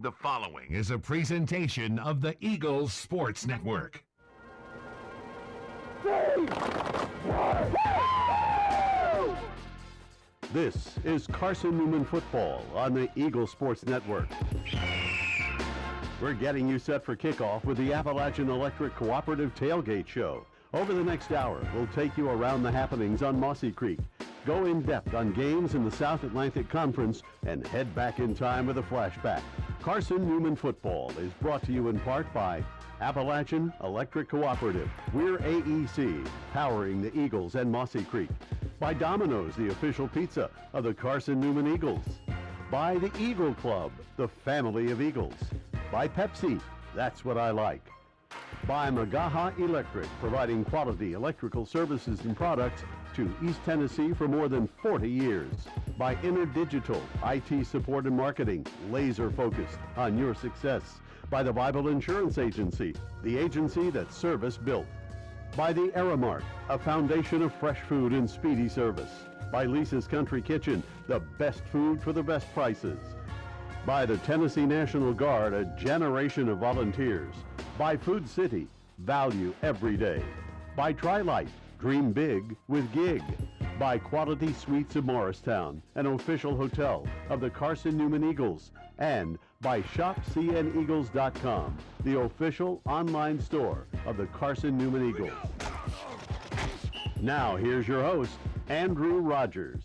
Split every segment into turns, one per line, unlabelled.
The following is a presentation of the Eagles Sports Network.
This is Carson-Newman football on the Eagles Sports Network. We're getting you set for kickoff with the Appalachian Electric Cooperative Tailgate Show. Over the next hour, we'll take you around the happenings on Mossy Creek, go in depth on games in the South Atlantic Conference, and head back in time with a flashback. Carson-Newman football is brought to you in part by Appalachian Electric Cooperative. We're AEC, powering the Eagles and Mossy Creek. By Domino's, the official pizza of the Carson-Newman Eagles. By the Eagle Club, the family of Eagles. By Pepsi, that's what I like. By Magaha Electric, providing quality electrical services and products to East Tennessee for more than 40 years. By InterDigital, IT support and marketing, laser focused on your success. By the Bible Insurance Agency, the agency that service built. By the Aramark, a foundation of fresh food and speedy service. By Lisa's Country Kitchen, the best food for the best prices. By the Tennessee National Guard, a generation of volunteers. By Food City, value every day. By Tri-Light, dream big with Gig. By Quality Suites of Morristown, an official hotel of the Carson-Newman Eagles. And by ShopCNEagles.com, the official online store of the Carson-Newman Eagles. Now, here's your host, Andrew Rogers.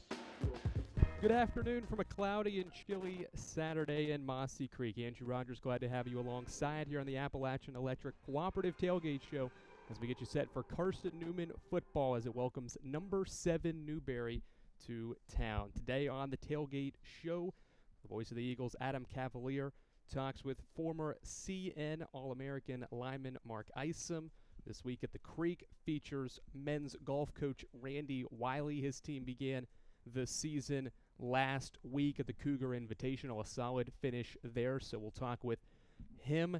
Good afternoon from a cloudy and chilly Saturday in Mossy Creek. Andrew Rogers, glad to have you alongside here on the Appalachian Electric Cooperative Tailgate Show as we get you set for Carson-Newman football as it welcomes number 7 Newberry to town. Today on the Tailgate Show, the voice of the Eagles, Adam Cavalier, talks with former CN All-American lineman Mark Isom. This week at the Creek features men's golf coach Randy Wiley. His team began the season last week at the Cougar Invitational, a solid finish there. So we'll talk with him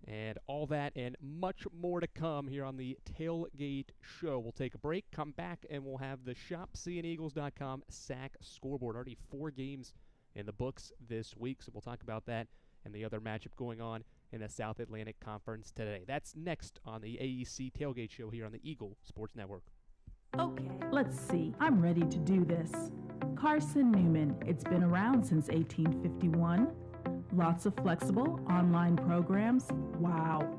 and all that and much more to come here on the Tailgate Show. We'll take a break, come back, and we'll have the ShopCNEagles.com sack scoreboard. Already 4 games in the books this week, so we'll talk about that and the other matchup going on in the South Atlantic Conference today. That's next on the AEC Tailgate Show here on the Eagle Sports Network.
Okay, let's see. I'm ready to do this. Carson-Newman. It's been around since 1851. Lots of flexible online programs. Wow.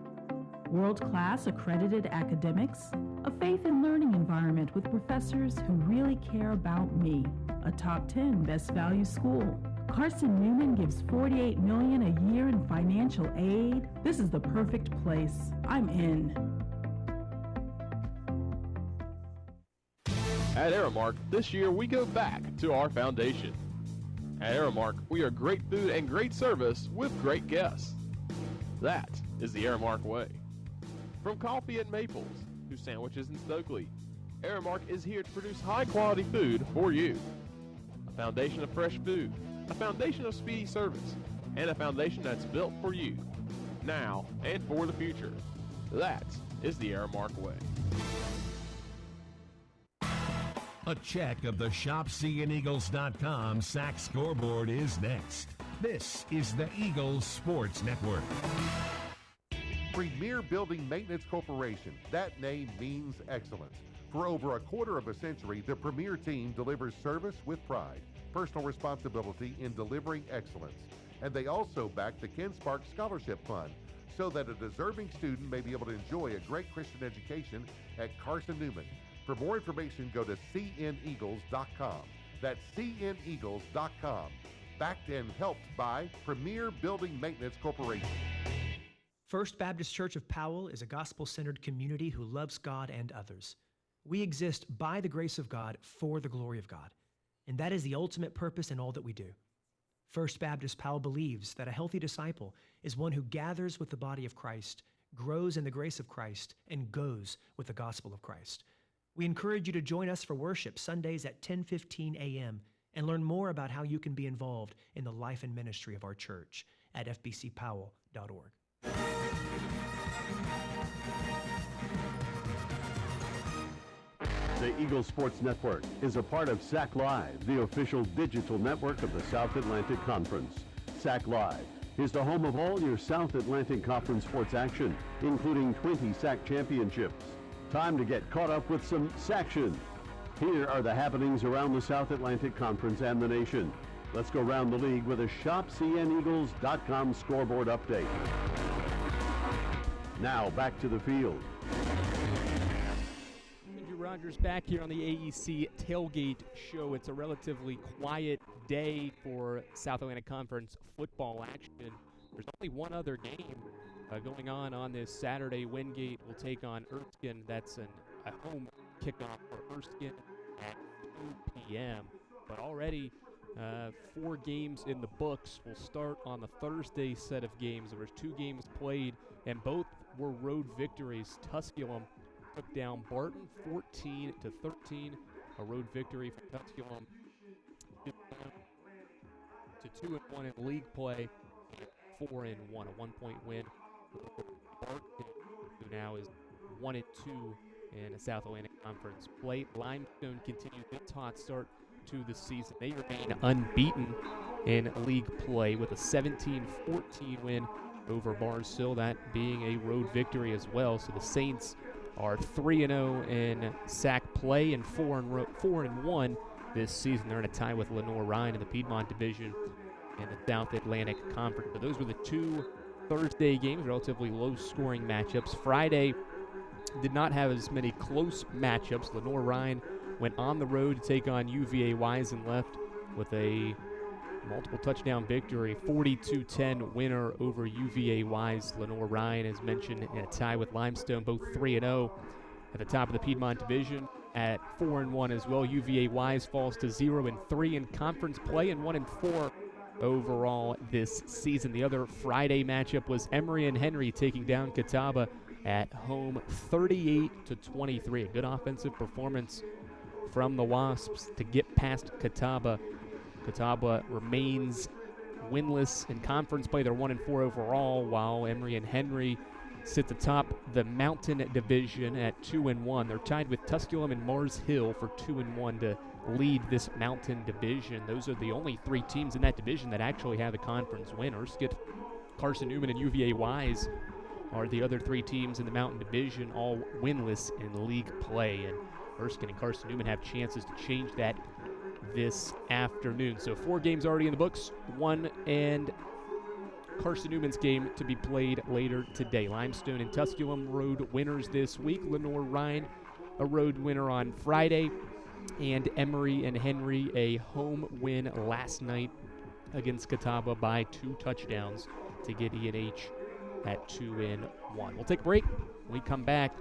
World-class accredited academics. A faith and learning environment with professors who really care about me. A top 10 best value school. Carson-Newman gives $48 million a year in financial aid. This is the perfect place. I'm in.
At Aramark, this year we go back to our foundation. At Aramark, we are great food and great service with great guests. That is the Aramark way. From coffee at Maples to sandwiches in Stokely, Aramark is here to produce high-quality food for you. A foundation of fresh food, a foundation of speedy service, and a foundation that's built for you, now and for the future. That is the Aramark way.
A check of the ShopCNEagles.com sack scoreboard is next. This is the Eagles Sports Network.
Premier Building Maintenance Corporation. That name means excellence. For over a quarter of a century, the Premier team delivers service with pride, personal responsibility in delivering excellence. And they also back the Ken Sparks Scholarship Fund so that a deserving student may be able to enjoy a great Christian education at Carson-Newman. For more information, go to cneagles.com. That's cneagles.com. Backed and helped by Premier Building Maintenance Corporation.
First Baptist Church of Powell is a gospel-centered community who loves God and others. We exist by the grace of God for the glory of God, and that is the ultimate purpose in all that we do. First Baptist Powell believes that a healthy disciple is one who gathers with the body of Christ, grows in the grace of Christ, and goes with the gospel of Christ. We encourage you to join us for worship Sundays at 10:15 a.m. and learn more about how you can be involved in the life and ministry of our church at fbcpowell.org.
The Eagle Sports Network is a part of SAC Live, the official digital network of the South Atlantic Conference. SAC Live is the home of all your South Atlantic Conference sports action, including 20 SAC championships. Time to get caught up with some SACtion. Here are the happenings around the South Atlantic Conference and the nation. Let's go around the league with a ShopCNEagles.com scoreboard update. Now back to the field.
Andrew Rogers back here on the AEC Tailgate Show. It's a relatively quiet day for South Atlantic Conference football action. There's only one other game going on this Saturday. Wingate will take on Erskine. That's a home kickoff for Erskine at 2 p.m. But already 4 games in the books. Will start on the Thursday set of games. There was 2 games played, and both were road victories. Tusculum took down Barton 14-13. A road victory for Tusculum to 2-1 in league play, and 4-1, a 1-point win over Barton, who now is 1-2 in the South Atlantic Conference play. Limestone continues its hot start to the season. They remain unbeaten in league play with a 17-14 win over Bars Hill, that being a road victory as well. So the Saints are 3-0 in SAC play and 4-1 this season. They're in a tie with Lenoir-Rhyne in the Piedmont Division in the South Atlantic Conference. So those were the 2 Thursday games, relatively low-scoring matchups. Friday did not have as many close matchups. Lenoir-Rhyne went on the road to take on UVA Wise and left with a multiple touchdown victory, 42-10 winner over UVA Wise. Lenoir-Rhyne, as mentioned, in a tie with Limestone, both 3-0 at the top of the Piedmont Division at 4-1 as well. UVA Wise falls to 0-3 in conference play and 1-4 overall this season. The other Friday matchup was Emory and Henry taking down Catawba at home 38-23. A good offensive performance from the Wasps to get past Catawba. Catawba remains winless in conference play. They're 1-4 overall, while Emory and Henry sit atop the Mountain Division at 2-1. They're tied with Tusculum and Mars Hill for 2-1 to lead this Mountain Division. Those are the only 3 teams in that division that actually have a conference win. Erskine, Carson-Newman, and UVA Wise are the other 3 teams in the Mountain Division, all winless in league play. And Erskine and Carson-Newman have chances to change that this afternoon. So 4 games already in the books, 1 and Carson-Newman's game to be played later today. Limestone and Tusculum road winners this week. Lenoir-Rhyne a road winner on Friday, and Emory and Henry a home win last night against Catawba by 2 touchdowns to get E&H at 2-1. We'll take a break. When we come back,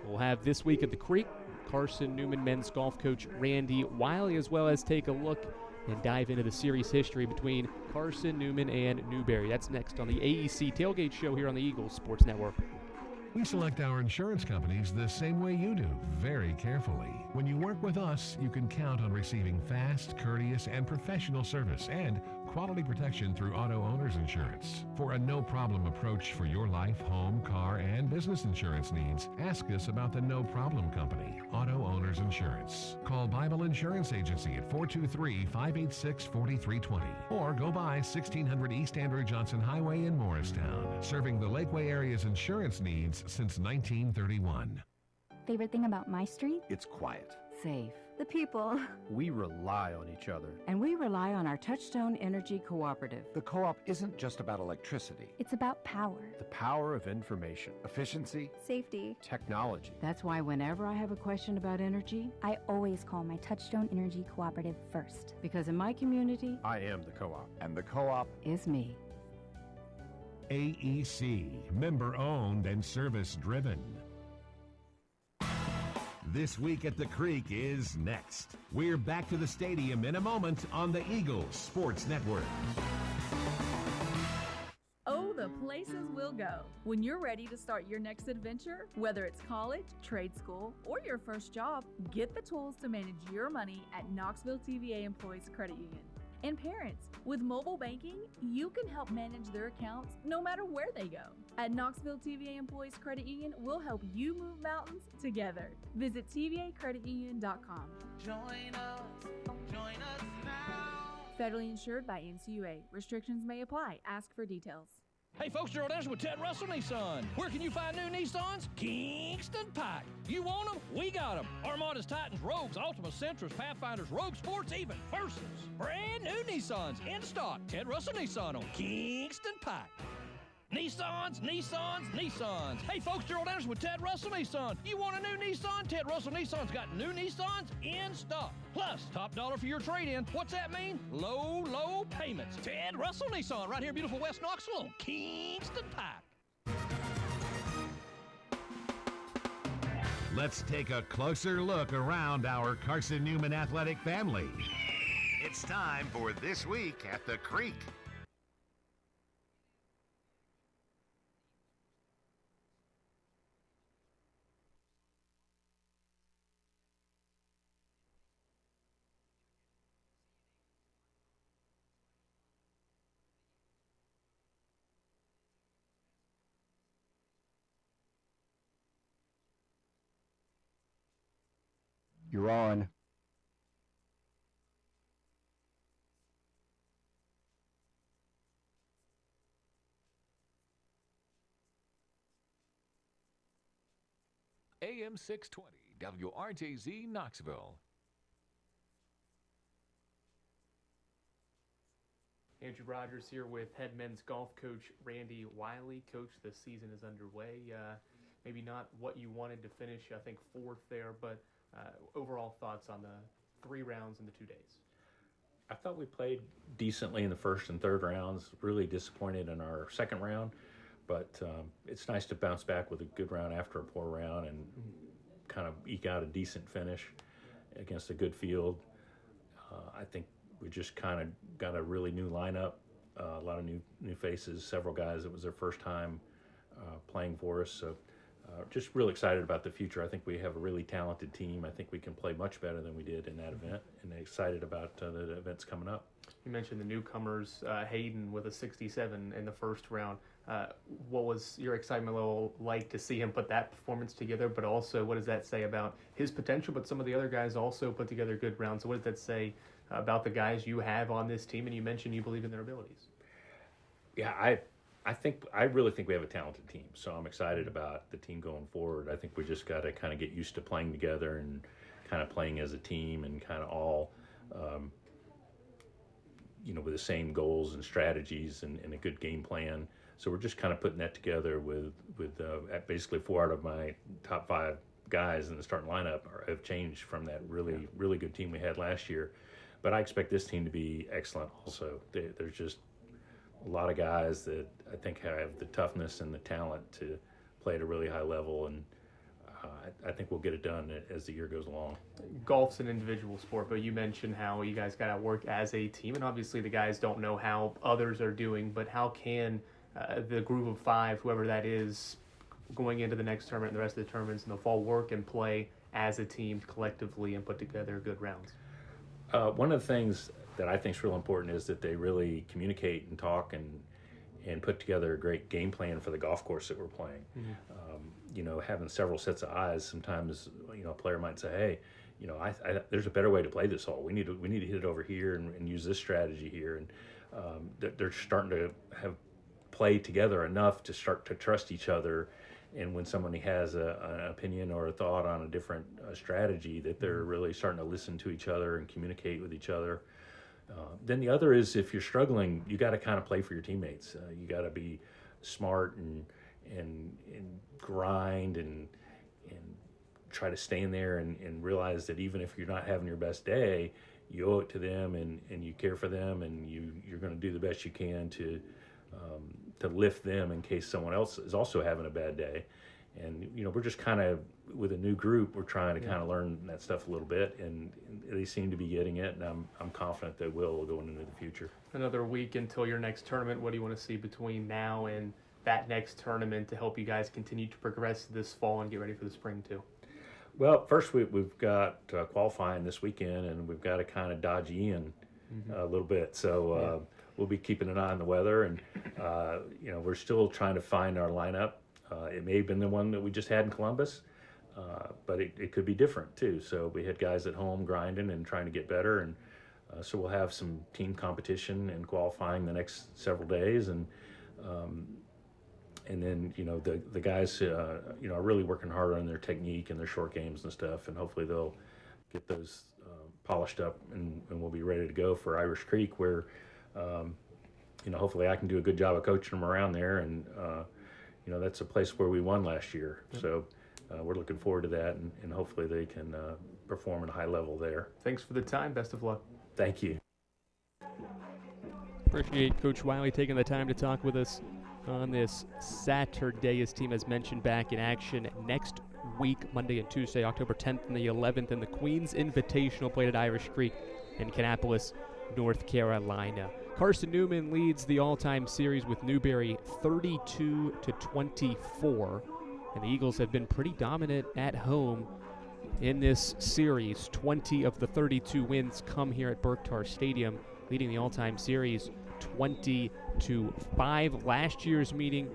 we'll have This Week at the Creek, Carson-Newman men's golf coach Randy Wiley, as well as take a look and dive into the series history between Carson-Newman and Newberry. That's next on the AEC Tailgate Show here on the Eagles Sports Network.
We select our insurance companies the same way you do, very carefully. When you work with us, you can count on receiving fast, courteous, and professional service and quality protection through Auto Owners Insurance. For a no-problem approach for your life, home, car, and business insurance needs, ask us about the No Problem Company, Auto Owners Insurance. Call Bible Insurance Agency at 423-586-4320 or go by 1600 East Andrew Johnson Highway in Morristown, serving the Lakeway area's insurance needs since 1931.
Favorite thing about my street?
It's quiet.
Safe. The people.
We rely on each other.
And we rely on our Touchstone Energy Cooperative.
The co-op isn't just about electricity.
It's about power.
The power of information, efficiency,
safety,
technology.
That's why whenever I have a question about energy,
I always call my Touchstone Energy Cooperative first.
Because in my community,
I am the co-op. And the co-op
is me.
AEC, member-owned and service-driven. This Week at the Creek is next. We're back to the stadium in a moment on the Eagles Sports Network.
Oh, the places we'll go. When you're ready to start your next adventure, whether it's college, trade school, or your first job, get the tools to manage your money at Knoxville TVA Employees Credit Union. And parents, with mobile banking, you can help manage their accounts no matter where they go. At Knoxville TVA Employees Credit Union, we'll help you move mountains together. Visit tvacreditunion.com.
Join us now
Federally insured by NCUA. Restrictions may apply. Ask for details.
Hey folks, Gerald Anderson with Ted Russell Nissan. Where can you find new Nissans? Kingston Pike. You want them? We got them. Armadas, Titans, Rogues, Ultima, Sentras, Pathfinders, Rogue Sports, even Versas. Brand new Nissans in stock. Ted Russell Nissan on Kingston Pike. Nissans, Nissans, Nissans. Hey folks, Gerald Anderson with Ted Russell Nissan. You want a new Nissan? Ted Russell Nissan's got new Nissans in stock. Plus, top dollar for your trade-in. What's that mean? Low, low payments. Ted Russell Nissan, right here in beautiful West Knoxville on Kingston Pike.
Let's take a closer look around our Carson-Newman athletic family.
It's time for This Week at the Creek.
You're on.
AM 620, WRJZ Knoxville.
Andrew Rogers here with head men's golf coach Randy Wiley. Coach, the season is underway. Maybe not what you wanted to finish, I think, fourth there, but overall thoughts on the 3 rounds in the 2 days?
I thought we played decently in the first and third rounds. Really disappointed in our second round, but it's nice to bounce back with a good round after a poor round and kind of eke out a decent finish against a good field. I think we just kind of got a really new lineup, a lot of new faces, several guys that was their first time playing for us. So just really excited about the future. I think we have a really talented team. I think we can play much better than we did in that event, and excited about the events coming up.
You mentioned the newcomers, Hayden with a 67 in the first round. What was your excitement level like to see him put that performance together, but also what does that say about his potential, but some of the other guys also put together good rounds. So what does that say about the guys you have on this team? And you mentioned you believe in their abilities.
Yeah, I really think we have a talented team, so I'm excited about the team going forward. I think we just got to kind of get used to playing together and kind of playing as a team and kind of all, with the same goals and strategies and a good game plan. So we're just kind of putting that together with basically 4 out of my top 5 guys in the starting lineup have changed from that really good team we had last year. But I expect this team to be excellent also. There's just a lot of guys that I think have the toughness and the talent to play at a really high level, and I think we'll get it done as the year goes along.
Golf's an individual sport, but you mentioned how you guys got to work as a team, and obviously the guys don't know how others are doing, but how can the group of 5, whoever that is, going into the next tournament and the rest of the tournaments in the fall, work and play as a team collectively and put together good rounds?
One of the things that I think is real important is that they really communicate and talk and put together a great game plan for the golf course that we're playing. Having several sets of eyes, sometimes a player might say, hey, there's a better way to play this hole. We need to hit it over here and use this strategy here. And they're starting to have played together enough to start to trust each other. And when somebody has an opinion or a thought on a different strategy, that they're really starting to listen to each other and communicate with each other. Then the other is, if you're struggling, you got to kind of play for your teammates. You got to be smart and grind and try to stay in there and realize that even if you're not having your best day, you owe it to them and you care for them, and you're going to do the best you can to lift them in case someone else is also having a bad day. And we're just kind of, with a new group, we're trying to kind of learn that stuff a little bit, and they seem to be getting it, and I'm confident they will going into the future.
Another week until your next tournament. What do you want to see between now and that next tournament to help you guys continue to progress this fall and get ready for the spring too?
Well, first we've got qualifying this weekend, and we've got to kind of dodge Ian a little bit. So we'll be keeping an eye on the weather, and we're still trying to find our lineup. It may have been the one that we just had in Columbus, but it could be different too. So we had guys at home grinding and trying to get better, and So we'll have some team competition and qualifying the next several days, and then the guys are really working hard on their technique and their short games and stuff, and hopefully they'll get those polished up, and we'll be ready to go for Irish Creek, where hopefully I can do a good job of coaching them around there, and that's a place where we won last year. So we're looking forward to that, and hopefully they can perform at a high level there.
Thanks for the time. Best of luck.
Thank you.
Appreciate Coach Wiley taking the time to talk with us on this Saturday. His team has mentioned back in action next week, Monday and Tuesday, October 10th and the 11th, in the Queen's Invitational played at Irish Creek in Kannapolis, North Carolina. Carson-Newman leads the all-time series with Newberry 32-24, and the Eagles have been pretty dominant at home in this series. 20 of the 32 wins come here at Berktar Stadium, leading the all-time series 20-5. Last year's meeting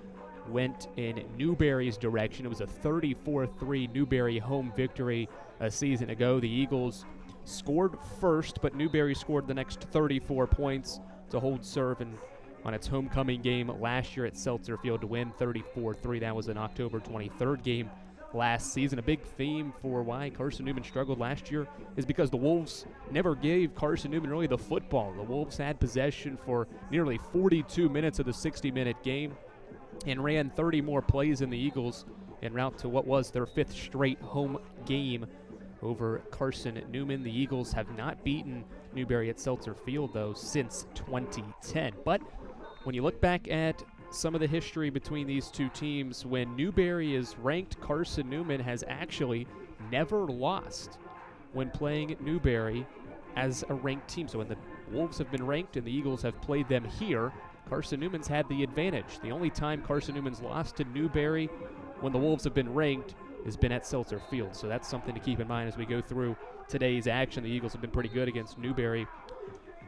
went in Newberry's direction. It was a 34-3 Newberry home victory a season ago. The Eagles scored first, but Newberry scored the next 34 points to hold serve on its homecoming game last year at Seltzer Field to win 34-3. That was an October 23rd game last season. A big theme for why Carson-Newman struggled last year is because the Wolves never gave Carson-Newman really the football. The Wolves had possession for nearly 42 minutes of the 60-minute game and ran 30 more plays than the Eagles en route to what was their 5th straight home game over Carson-Newman. The Eagles have not beaten Newberry at Seltzer Field, though, since 2010. But when you look back at some of the history between these two teams, when Newberry is ranked, Carson-Newman has actually never lost when playing at Newberry as a ranked team. So when the Wolves have been ranked and the Eagles have played them here, Carson-Newman's had the advantage. The only time Carson-Newman's lost to Newberry when the Wolves have been ranked has been at Seltzer Field. So that's something to keep in mind as we go through today's action. The Eagles have been pretty good against Newberry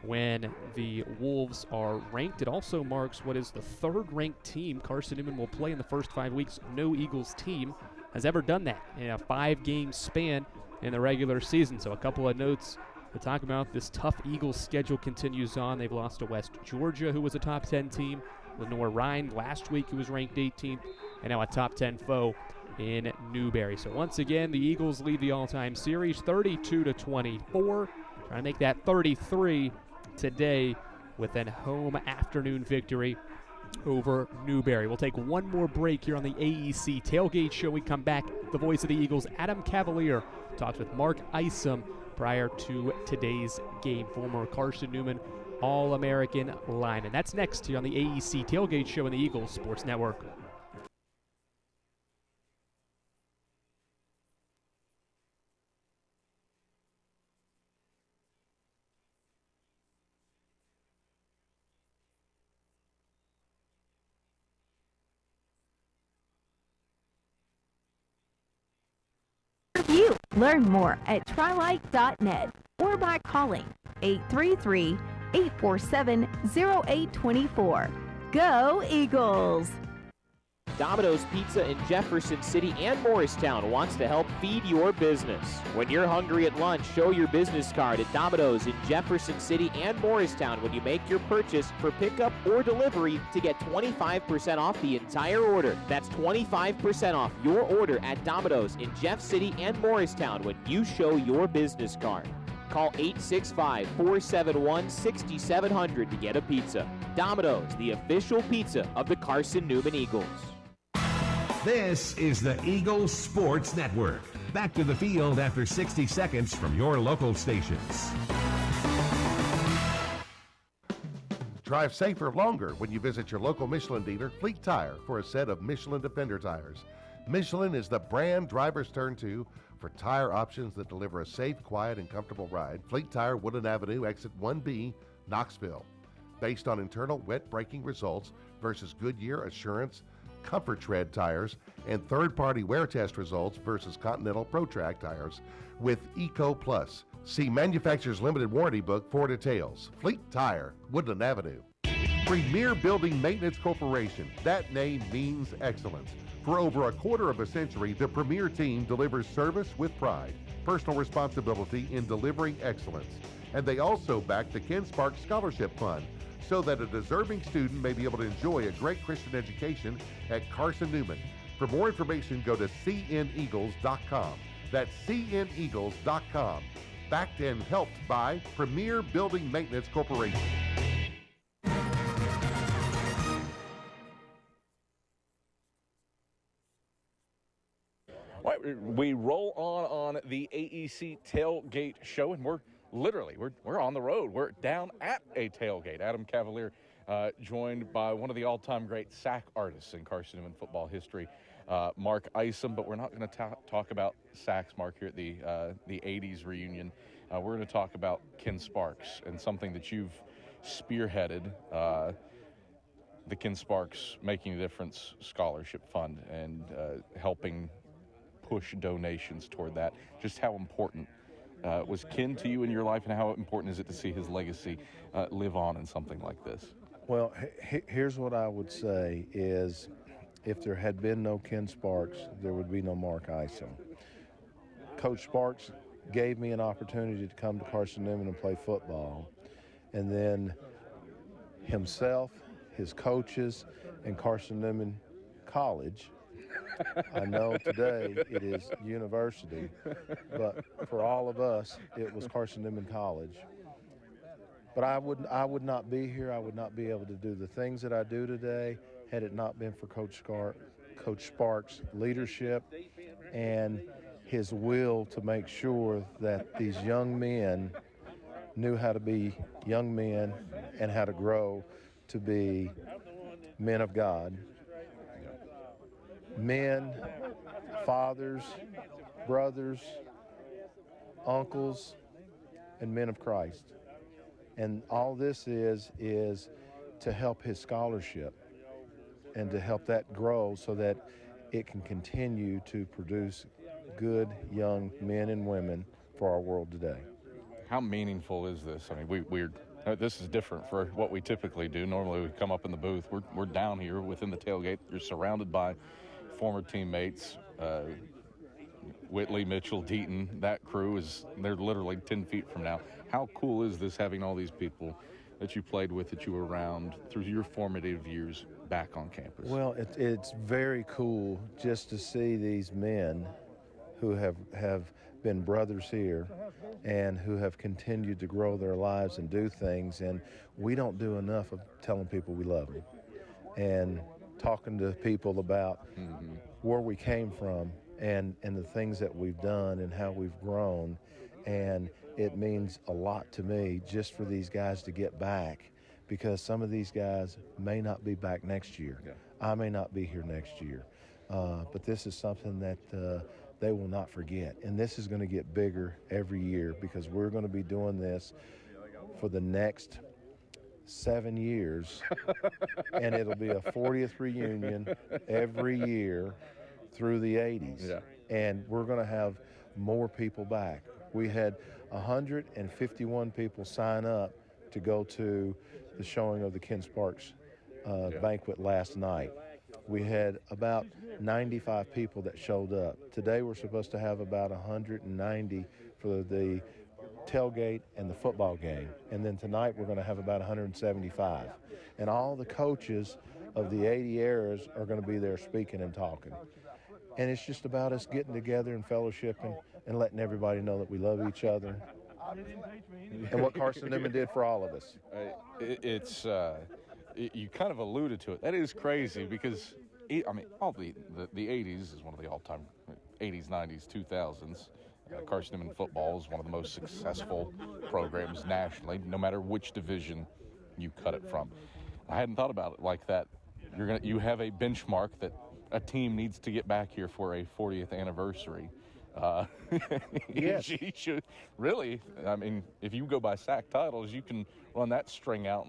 when the Wolves are ranked. It also marks what is the 3rd ranked team Carson-Newman will play in the first 5 weeks. No Eagles team has ever done that in a 5-game span in the regular season. So a couple of notes to talk about. This tough Eagles schedule continues on. They've lost to West Georgia, who was a top 10 team. Lenore-Rhine last week, who was ranked 18th, and now a top 10 foe in Newberry. So once again, the Eagles lead the all-time series 32-24. Trying to make that 33 today with a home afternoon victory over Newberry. We'll take one more break here on the AEC Tailgate Show. We come back, the voice of the Eagles, Adam Cavalier, talks with Mark Isom prior to today's game. Former Carson-Newman All-American lineman. That's next here on the AEC Tailgate Show on the Eagles Sports Network.
Learn more at trilite.net or by calling 833-847-0824. Go Eagles!
Domino's Pizza in Jefferson City and Morristown wants to help feed your business. When you're hungry at lunch, show your business card at Domino's in Jefferson City and Morristown when you make your purchase for pickup or delivery to get 25% off the entire order. That's 25% off your order at Domino's in Jeff City and Morristown when you show your business card. Call 865-471-6700 to get a pizza. Domino's, the official pizza of the Carson-Newman Eagles.
This is the Eagles Sports Network. Back to the field after 60 seconds from your local stations.
Drive safer longer when you visit your local Michelin dealer, Fleet Tire, for a set of Michelin Defender tires. Michelin is the brand drivers turn to for tire options that deliver a safe, quiet, and comfortable ride. Fleet Tire, Woodland Avenue, exit 1B, Knoxville. Based on internal wet braking results versus Goodyear, Assurance, Comfort Tread tires, and third-party wear test results versus Continental ProTrack tires with Eco Plus. See manufacturer's limited warranty book for details. Fleet Tire, Woodland Avenue. Premier Building Maintenance Corporation. That name means excellence. For over a quarter of a century, the Premier team delivers service with pride, personal responsibility in delivering excellence. And they also back the Ken Sparks Scholarship Fund so that a deserving student may be able to enjoy a great Christian education at Carson-Newman. For more information, go to cneagles.com. That's cneagles.com. Backed and helped by Premier Building Maintenance Corporation.
All right, we roll on the AEC Tailgate Show, and we're on the road. We're down at a tailgate. Adam Cavalier, joined by one of the all-time great sack artists in Carson-Newman football history, Mark Isom. But we're not going to talk about sacks, Mark, here at the 80s reunion. We're going to talk about Ken Sparks and something that you've spearheaded, the Ken Sparks Making a Difference Scholarship Fund, and helping push donations toward that. Just how important was Ken to you in your life, and how important is it to see his legacy live on in something like this?
Well, here's what I would say is, if there had been no Ken Sparks, there would be no Mark Isom. Coach Sparks gave me an opportunity to come to Carson-Newman and play football, and then himself, his coaches, and Carson-Newman College. I know today it is university, but for all of us, it was Carson-Newman College. But I would not be here. I would not be able to do the things that I do today had it not been for Coach Sparks' leadership and his will to make sure that these young men knew how to be young men and how to grow to be men of God. Men, fathers, brothers, uncles, and men of Christ. And all this is to help his scholarship and to help that grow so that it can continue to produce good young men and women for our world today.
How meaningful is this? I mean, this is different for what we typically do. Normally we come up in the booth. We're down here within the tailgate. You're surrounded by former teammates, Whitley, Mitchell, Deaton. That crew they're literally 10 feet from now. How cool is this, having all these people that you played with, that you were around through your formative years back on campus?
Well, it's very cool just to see these men who have been brothers here and who have continued to grow their lives and do things. And we don't do enough of telling people we love them and talking to people about where we came from and the things that we've done and how we've grown. And it means a lot to me just for these guys to get back, because some of these guys may not be back next year.
Yeah.
I may not be here next year. But this is something that they will not forget. And this is going to get bigger every year, because we're going to be doing this for the next 7 years. And it'll be a 40th reunion every year through the 80s.
Yeah.
And we're going to have more people back. We had 151 people sign up to go to the showing of the Ken Sparks banquet last night. We had about 95 people that showed up. Today we're supposed to have about 190 for the tailgate and the football game. And then tonight we're going to have about 175. And all the coaches of the 80 eras are going to be there speaking and talking. And it's just about us getting together and fellowshipping and letting everybody know that we love each other and what Carson-Newman did for all of us.
You kind of alluded to it. That is crazy, because all the 80s is one of the all-time 80s, 90s, 2000s. Carson-Newman football is one of the most successful programs nationally, no matter which division you cut it from. I hadn't thought about it like that. You have a benchmark that a team needs to get back here for a 40th anniversary.
Yes.
You should really. I mean, if you go by sack titles, you can run that string out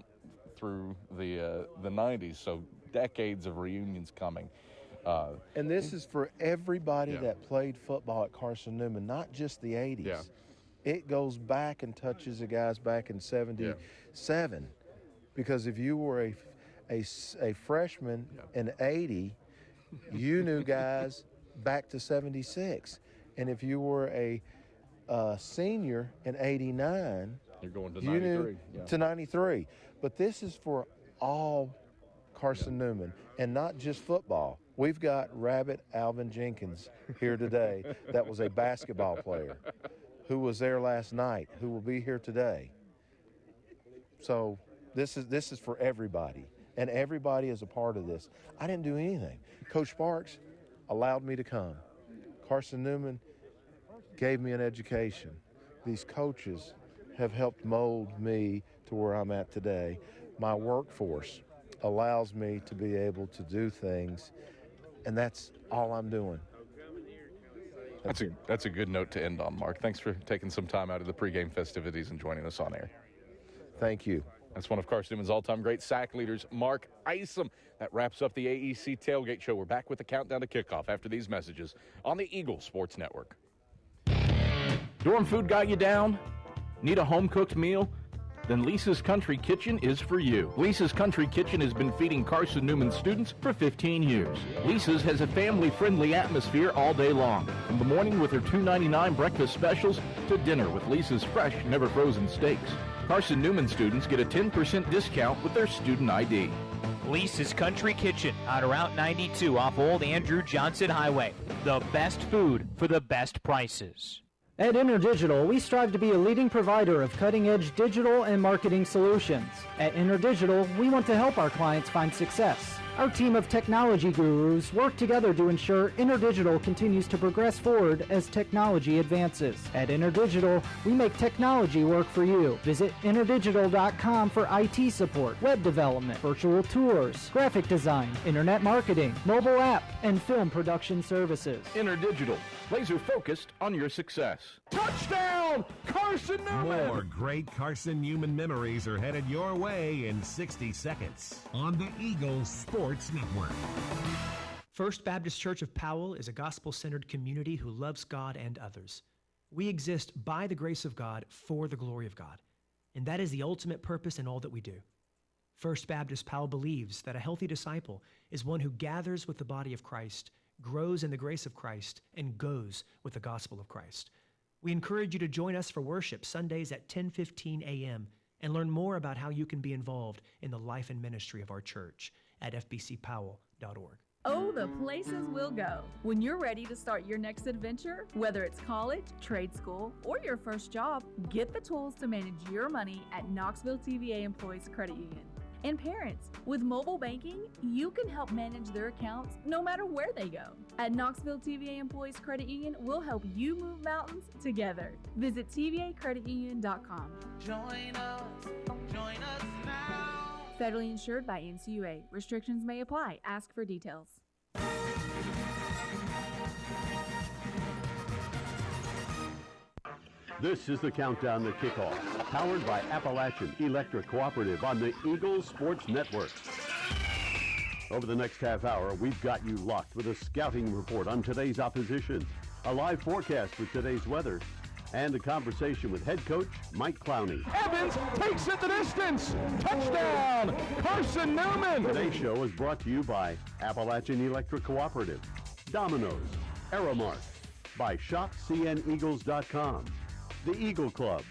through the 90s. So decades of reunions coming.
And this is for everybody that played football at Carson-Newman, not just the 80s.
Yeah.
It goes back and touches the guys back in 77. Because if you were a freshman in 80, you knew guys back to 76. And if you were a senior in 89,
You're going to
You
93.
knew to 93. But this is for all Carson-Newman, and not just football. We've got Rabbit Alvin Jenkins here today that was a basketball player who was there last night, who will be here today. So this is for everybody, and everybody is a part of this. I didn't do anything. Coach Sparks allowed me to come. Carson-Newman gave me an education. These coaches have helped mold me to where I'm at today. My workforce allows me to be able to do things, and that's all I'm doing.
That's a good note to end on, Mark. Thanks for taking some time out of the pregame festivities and joining us on air.
Thank you.
That's one of Carson-Newman's all-time great sack leaders, Mark Isom. That wraps up the AEC Tailgate Show. We're back with the countdown to kickoff after these messages on the Eagle Sports Network.
Dorm food got you down? Need a home-cooked meal? Then Lisa's Country Kitchen is for you. Lisa's Country Kitchen has been feeding Carson-Newman students for 15 years. Lisa's has a family-friendly atmosphere all day long, from the morning with her $2.99 breakfast specials to dinner with Lisa's fresh, never-frozen steaks. Carson-Newman students get a 10% discount with their student ID.
Lisa's Country Kitchen on Route 92 off Old Andrew Johnson Highway. The best food for the best prices.
At InterDigital, we strive to be a leading provider of cutting-edge digital and marketing solutions. At InterDigital, we want to help our clients find success. Our team of technology gurus work together to ensure InterDigital continues to progress forward as technology advances. At InterDigital, we make technology work for you. Visit interdigital.com for IT support, web development, virtual tours, graphic design, internet marketing, mobile app, and film production services.
InterDigital, laser-focused on your success. Touchdown, Carson-Newman!
More great Carson-Newman memories are headed your way in 60 seconds on the Eagle Sports Network.
First Baptist Church of Powell is a gospel-centered community who loves God and others. We exist by the grace of God for the glory of God, and that is the ultimate purpose in all that we do. First Baptist Powell believes that a healthy disciple is one who gathers with the body of Christ, grows in the grace of Christ, and goes with the gospel of Christ. We encourage you to join us for worship Sundays at 10:15 a.m. and learn more about how you can be involved in the life and ministry of our church at fbcpowell.org.
Oh, the places we'll go. When you're ready to start your next adventure, whether it's college, trade school, or your first job, get the tools to manage your money at Knoxville TVA Employees Credit Union. And parents, with mobile banking, you can help manage their accounts no matter where they go. At Knoxville TVA Employees Credit Union, we'll help you move mountains together. Visit tvacreditunion.com.
Join us now.
Federally insured by NCUA. Restrictions may apply. Ask for details.
This is the countdown to kickoff, powered by Appalachian Electric Cooperative on the Eagle Sports Network. Over the next half hour, we've got you locked with a scouting report on today's opposition, a live forecast with today's weather, and a conversation with head coach Mike Clowney.
Evans takes it the distance. Touchdown, Carson-Newman.
Today's show is brought to you by Appalachian Electric Cooperative, Domino's, Aramark, by ShopCNEagles.com, the Eagle Club,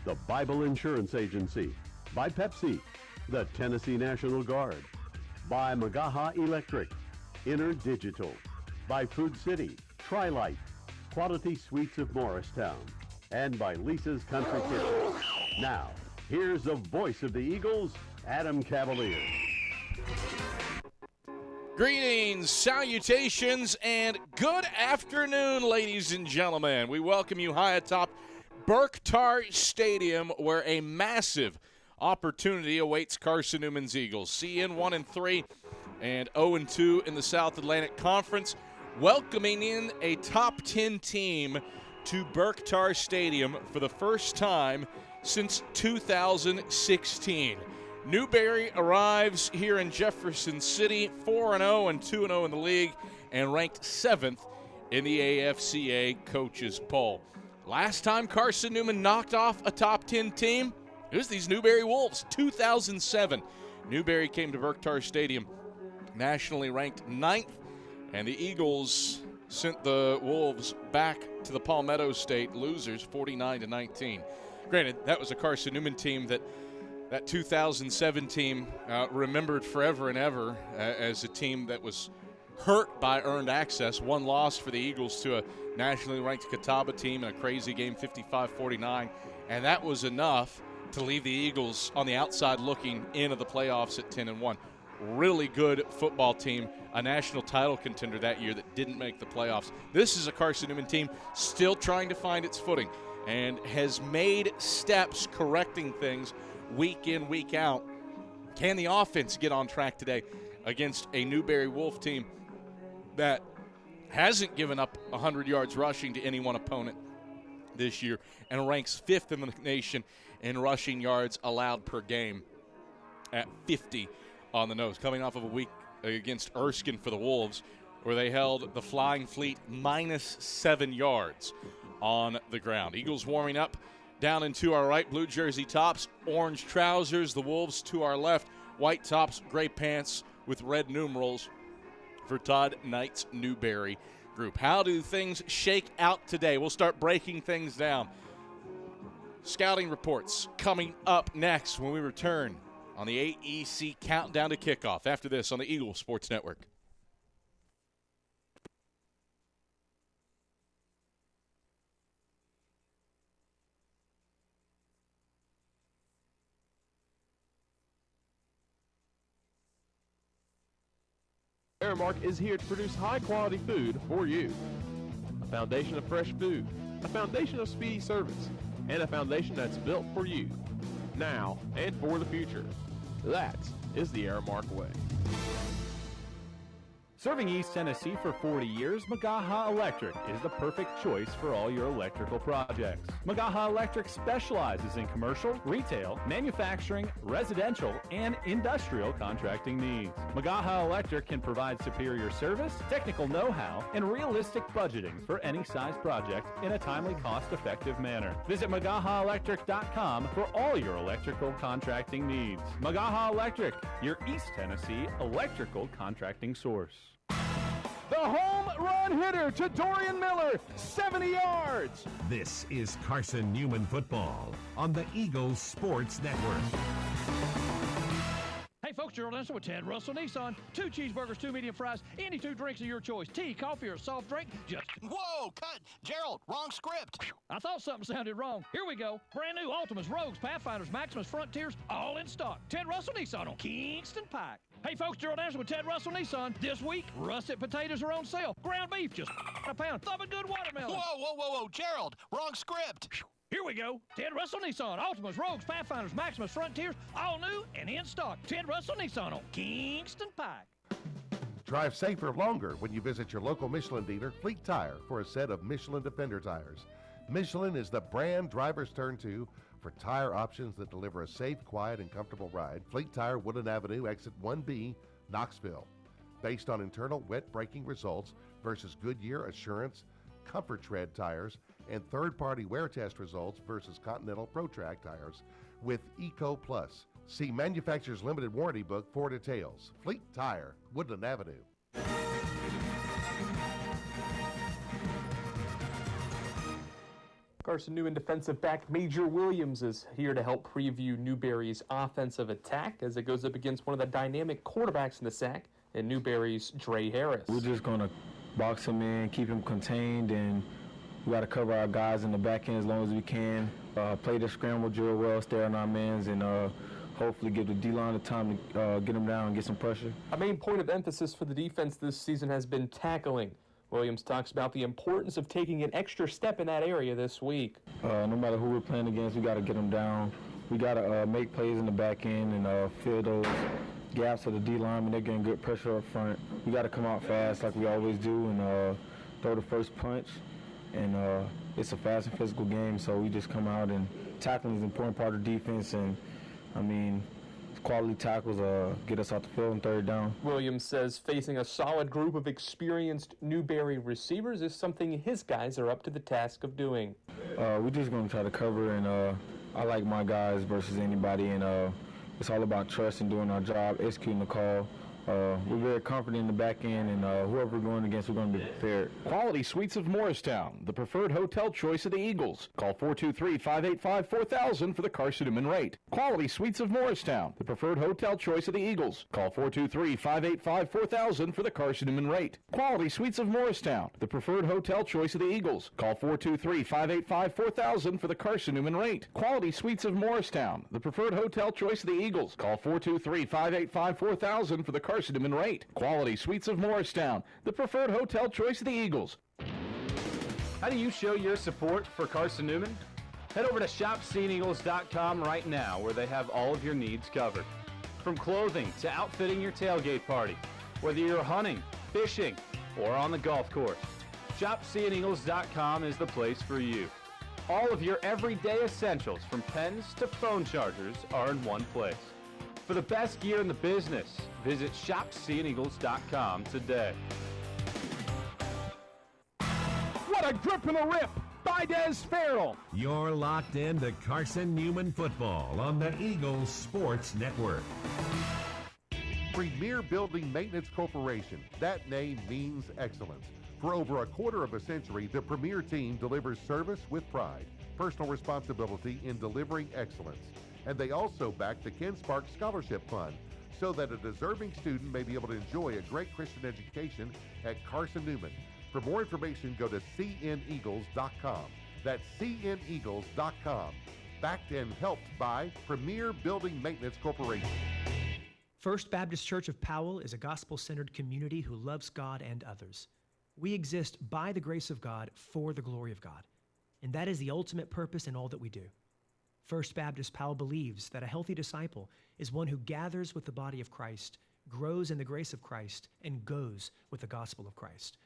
the Bible Insurance Agency, by Pepsi, the Tennessee National Guard, by Magaha Electric, InterDigital, by Food City, Tri-Light, Quality Suites of Morristown, and by Lisa's Country Kitchen. Now, here's the voice of the Eagles, Adam Cavalier.
Greetings, salutations, and good afternoon, ladies and gentlemen. We welcome you high atop Berktar Stadium, where a massive opportunity awaits Carson-Newman's Eagles. CN 1-3 and 0-2 in the South Atlantic Conference, welcoming in a top 10 team to Berktar Stadium for the first time since 2016. Newberry arrives here in Jefferson City, 4-0 and 2-0 in the league, and ranked 7th in the AFCA coaches poll. Last time Carson-Newman knocked off a top 10 team, it was these Newberry Wolves, 2007. Newberry came to Berktar Stadium, nationally ranked 9th, and the Eagles sent the Wolves back to the Palmetto State losers, 49-19. Granted, that was a Carson-Newman team that 2007 team remembered forever and ever as a team that was hurt by earned access. One loss for the Eagles to a nationally ranked Catawba team in a crazy game, 55-49, and that was enough to leave the Eagles on the outside looking into the playoffs at 10-1. Really good football team, a national title contender that year that didn't make the playoffs. This is a Carson-Newman team still trying to find its footing and has made steps correcting things week in, week out. Can the offense get on track today against a Newberry Wolf team that hasn't given up 100 yards rushing to any one opponent this year and ranks 5th in the nation in rushing yards allowed per game at 50 on the nose, coming off of a week against Erskine for the Wolves where they held the Flying Fleet -7 yards on the ground. Eagles warming up down and to our right, blue jersey tops, orange trousers. The Wolves to our left, white tops, gray pants with red numerals for Todd Knight's Newberry group. How do things shake out today? We'll start breaking things down. Scouting reports coming up next when we return on the AEC Countdown to Kickoff. After this on the Eagle Sports Network.
Aramark is here to produce high-quality food for you. A foundation of fresh food, a foundation of speedy service, and a foundation that's built for you, now and for the future. That is the Aramark way.
Serving East Tennessee for 40 years, Magaha Electric is the perfect choice for all your electrical projects. Magaha Electric specializes in commercial, retail, manufacturing, residential, and industrial contracting needs. Magaha Electric can provide superior service, technical know-how, and realistic budgeting for any size project in a timely, cost-effective manner. Visit MagahaElectric.com for all your electrical contracting needs. Magaha Electric, your East Tennessee electrical contracting source.
The home run hitter to Dorian Miller, 70 yards.
This is Carson-Newman football on the Eagles Sports Network.
Hey folks, Gerald Ensign with Ted Russell Nissan. 2 cheeseburgers, 2 medium fries, any 2 drinks of your choice. Tea, coffee, or soft drink. Just
Whoa, cut! Gerald, wrong script.
I thought something sounded wrong. Here we go. Brand new Altimas, Rogues, Pathfinders, Maximus, Frontiers, all in stock. Ted Russell Nissan on Kingston Pike. Hey folks, Gerald Anderson with Ted Russell Nissan. This week, russet potatoes are on sale. Ground beef, just a pound. Thumping good watermelon.
Whoa, Gerald, wrong script.
Here we go. Ted Russell Nissan. Altimas, Rogues, Pathfinders, Maximus, Frontiers, all new and in stock. Ted Russell Nissan on Kingston Pike.
Drive safer longer when you visit your local Michelin dealer, Fleet Tire, for a set of Michelin Defender tires. Michelin is the brand drivers turn to for tire options that deliver a safe, quiet, and comfortable ride. Fleet Tire, Woodland Avenue, exit 1B, Knoxville. Based on internal wet braking results versus Goodyear, Assurance, Comfort Tread tires, and third-party wear test results versus Continental ProTrack tires with Eco Plus. See manufacturer's limited warranty book for details. Fleet Tire, Woodland Avenue.
Carson-Newman defensive back Major Williams is here to help preview Newberry's offensive attack as it goes up against one of the dynamic quarterbacks in the SAC, and Newberry's Dre Harris.
We're just going to box him in, keep him contained, and we got to cover our guys in the back end as long as we can. Play the scramble drill well, stay on our mans, and hopefully give the D-line the time to get them down and get some pressure.
A main point of emphasis for the defense this season has been tackling. Williams talks about the importance of taking an extra step in that area this week.
No matter who we're playing against, we got to get them down. We got to make plays in the back end and fill those gaps of the D-line when they're getting good pressure up front. We got to come out fast like we always do and throw the first punch. And it's a fast and physical game, so we just come out, and tackling is an important part of the defense. And, I mean, quality tackles get us out the field on third down.
Williams says facing a solid group of experienced Newberry receivers is something his guys are up to the task of doing.
We're just going to try to cover, and I like my guys versus anybody, and it's all about trust and doing our job, executing the call. We're very confident in the back end, and whoever we're going against, we're going to be prepared.
Quality Suites of Morristown, the preferred hotel choice of the Eagles. Call 423-585-4000 for the Carson-Newman rate. Quality Suites of Morristown, the preferred hotel choice of the Eagles. Call 423-585-4000 for the Carson-Newman rate. Quality Suites of Morristown, the preferred hotel choice of the Eagles. Call 423-585-4000 for the Carson-Newman rate. Quality Suites of Morristown, the preferred hotel choice of the Eagles. Call 423-585-4000 for the Carson-Newman rate. Quality Suites of Morristown, the preferred hotel choice of the Eagles.
How do you show your support for Carson-Newman? Head over to shopseeandeagles.com right now, where they have all of your needs covered. From clothing to outfitting your tailgate party, whether you're hunting, fishing, or on the golf course, shopseeandeagles.com is the place for you. All of your everyday essentials, from pens to phone chargers, are in one place. For the best gear in the business, visit shopseeandeagles.com today.
What a grip and a rip by Des Farrell.
You're locked in to Carson-Newman football on the Eagles Sports Network.
Premier Building Maintenance Corporation. That name means excellence. For over a quarter of a century, the Premier team delivers service with pride, personal responsibility in delivering excellence. And they also back the Ken Sparks Scholarship Fund so that a deserving student may be able to enjoy a great Christian education at Carson-Newman. For more information, go to cneagles.com. That's cneagles.com. Backed and helped by Premier Building Maintenance Corporation.
First Baptist Church of Powell is a gospel-centered community who loves God and others. We exist by the grace of God for the glory of God, and that is the ultimate purpose in all that we do. First Baptist Powell believes that a healthy disciple is one who gathers with the body of Christ, grows in the grace of Christ, and goes with the gospel of Christ.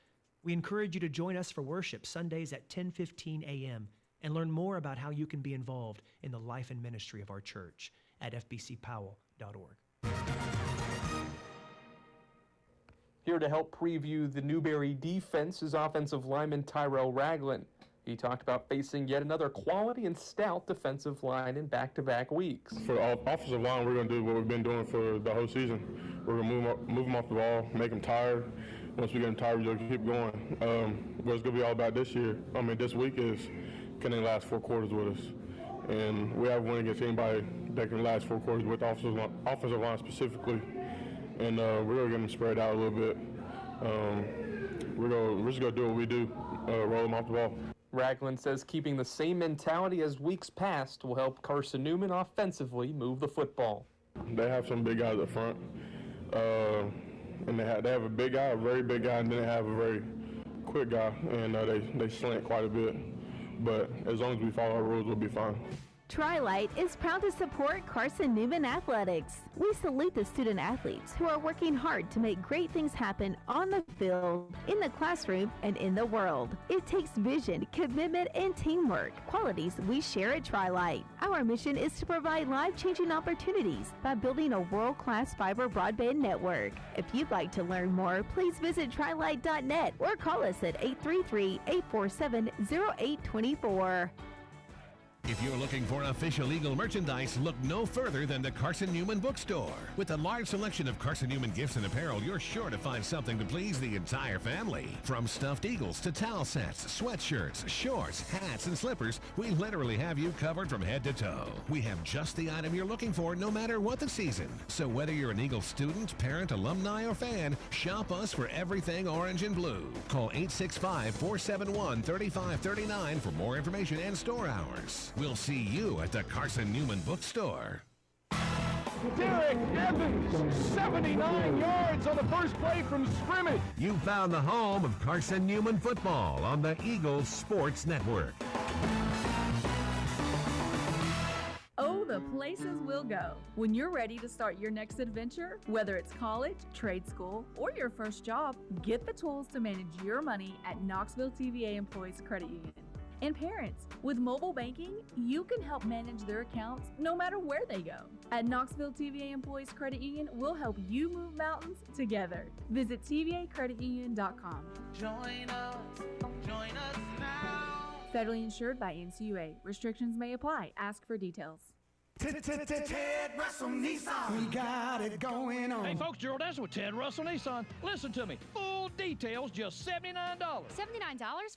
We encourage you to join us for worship Sundays at 10:15 a.m. and learn more about how you can be involved in the life and ministry of our church at fbcpowell.org.
Here to help preview the Newberry defense is offensive lineman Tyrell Ragland. He talked about facing yet another quality and stout defensive line in back-to-back weeks.
For the offensive line, we're going to do what we've been doing for the whole season. We're going to move them off the ball, make them tired. Once we get them tired, we'll keep going. What it's going to be all about this week is can they last 4 quarters with us? And we haven't won against anybody that can last 4 quarters with the offensive line specifically. And we're going to get them spread out a little bit. We're just going to do what we do, roll them off the ball.
Ragland says keeping the same mentality as weeks past will help Carson-Newman offensively move the football.
They have some big guys up front, and they have a big guy, a very big guy, and then they have a very quick guy, and they slant quite a bit. But as long as we follow our rules, we'll be fine.
Tri-Light is proud to support Carson-Newman Athletics. We salute the student athletes who are working hard to make great things happen on the field, in the classroom, and in the world. It takes vision, commitment, and teamwork, qualities we share at Tri-Light. Our mission is to provide life-changing opportunities by building a world-class fiber broadband network. If you'd like to learn more, please visit trilight.net or call us at 833-847-0824.
If you're looking for official Eagle merchandise, look no further than the Carson-Newman Bookstore. With a large selection of Carson-Newman gifts and apparel, you're sure to find something to please the entire family. From stuffed eagles to towel sets, sweatshirts, shorts, hats, and slippers, we literally have you covered from head to toe. We have just the item you're looking for no matter what the season. So whether you're an Eagle student, parent, alumni, or fan, shop us for everything orange and blue. Call 865-471-3539 for more information and store hours. We'll see you at the Carson-Newman Bookstore.
Derek Evans, 79 yards on the first play from scrimmage.
You found the home of Carson-Newman football on the Eagles Sports Network.
Oh, the places we'll go. When you're ready to start your next adventure, whether it's college, trade school, or your first job, get the tools to manage your money at Knoxville TVA Employees Credit Union. And parents, with mobile banking, you can help manage their accounts no matter where they go. At Knoxville TVA Employees Credit Union, we'll help you move mountains together. Visit tvacreditunion.com.
Join us now.
Federally insured by NCUA. Restrictions may apply. Ask for details.
Ted Russell Nissan. We got it going on.
Hey, folks, Gerald Dessa with Ted Russell Nissan. Listen to me. Full details, just $79.
$79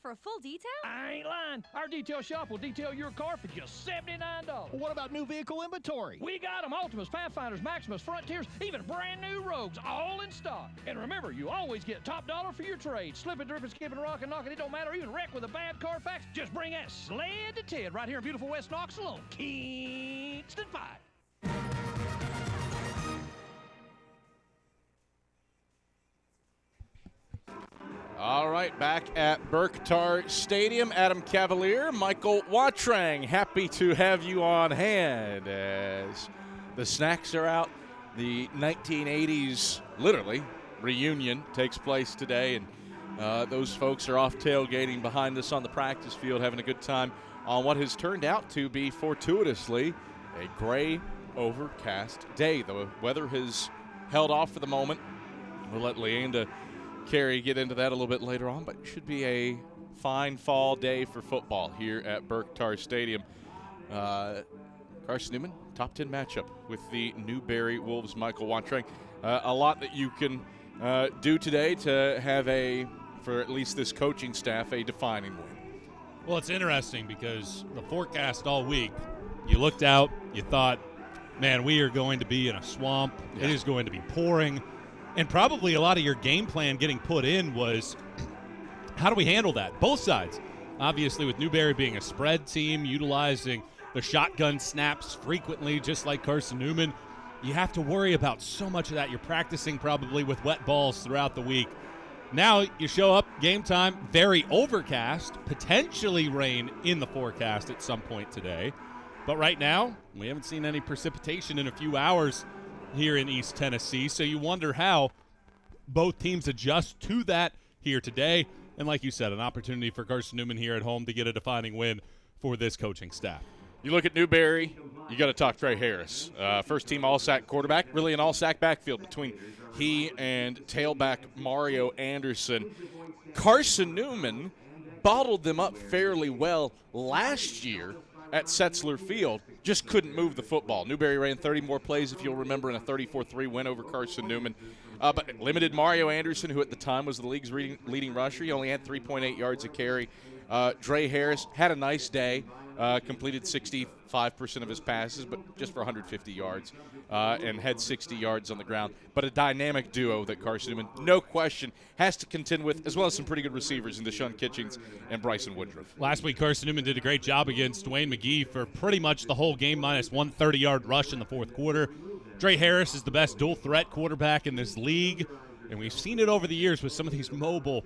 for a full detail?
I ain't lying. Our detail shop will detail your car for just $79.
What about new vehicle inventory?
We got them. Altimas, Pathfinders, Maximus, Frontiers, even brand new Rogues, all in stock. And remember, you always get top dollar for your trade. Slipping, dripping, skipping, rocking, knocking, it don't matter. Even wreck with a bad Carfax. Just bring that sled to Ted right here in beautiful West Knoxville on Kingston Pike.
All right, back at Berktar Stadium, Adam Cavalier, Michael Watrang, happy to have you on hand as the snacks are out. The 1980s, literally, reunion takes place today, and those folks are off tailgating behind us on the practice field, having a good time on what has turned out to be fortuitously a gray, overcast day. The weather has held off for the moment. We'll let Leanda Carey get into that a little bit later on, but it should be a fine fall day for football here at Berktar Stadium. Carson-Newman, top 10 matchup with the Newberry Wolves. Michael Watrang, a lot that you can do today to have for at least this coaching staff, a defining win.
Well, it's interesting because the forecast all week, you looked out, you thought, man, we are going to be in a swamp. Yeah. It is going to be pouring. And probably a lot of your game plan getting put in was, how do we handle that? Both sides. Obviously, with Newberry being a spread team, utilizing the shotgun snaps frequently, just like Carson-Newman, you have to worry about so much of that. You're practicing probably with wet balls throughout the week. Now you show up, game time, very overcast, potentially rain in the forecast at some point today. But right now, we haven't seen any precipitation in a few hours here in East Tennessee, so you wonder how both teams adjust to that here today. And like you said, an opportunity for Carson-Newman here at home to get a defining win for this coaching staff.
You look at Newberry, you got to talk Trey Harris. First-team all-SAC quarterback, really an all-SAC backfield between he and tailback Mario Anderson. Carson-Newman bottled them up fairly well last year at Setzler Field, just couldn't move the football. Newberry ran 30 more plays, if you'll remember, in a 34-3 win over Carson-Newman. But limited Mario Anderson, who at the time was the league's leading rusher. He only had 3.8 yards a carry. Trey Harris had a nice day, completed 65% of his passes, but just for 150 yards, and had 60 yards on the ground. But a dynamic duo that Carson-Newman, no question, has to contend with, as well as some pretty good receivers in Deshaun Kitchings and Bryson Woodruff.
Last week, Carson-Newman did a great job against Dwayne McGee for pretty much the whole game, minus 1 30-yard rush in the fourth quarter. Trey Harris is the best dual-threat quarterback in this league, and we've seen it over the years with some of these mobile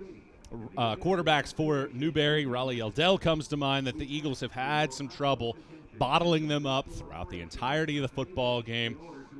quarterbacks for Newberry. Raleigh Eldell comes to mind, that the Eagles have had some trouble bottling them up throughout the entirety of the football game.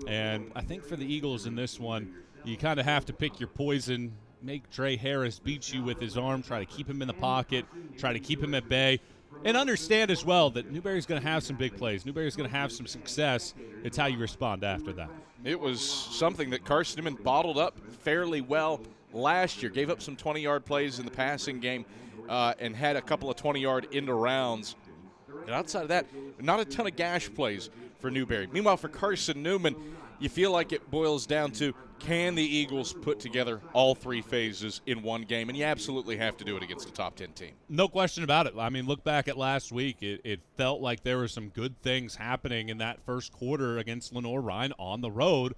And I think for the Eagles in this one, you kind of have to pick your poison, make Trey Harris beat you with his arm, try to keep him in the pocket, try to keep him at bay, and understand as well that Newberry's going to have some big plays. Newberry's going to have some success. It's how you respond after that.
It was something that Carson-Newman bottled up fairly well last year. Gave up some 20-yard plays in the passing game and had a couple of 20-yard end-arounds. And outside of that, not a ton of gash plays for Newberry. Meanwhile, for Carson-Newman, you feel like it boils down to, can the Eagles put together all three phases in one game? And you absolutely have to do it against a top 10 team.
No question about it. I mean, look back at last week. It felt like there were some good things happening in that first quarter against Lenoir-Rhyne on the road.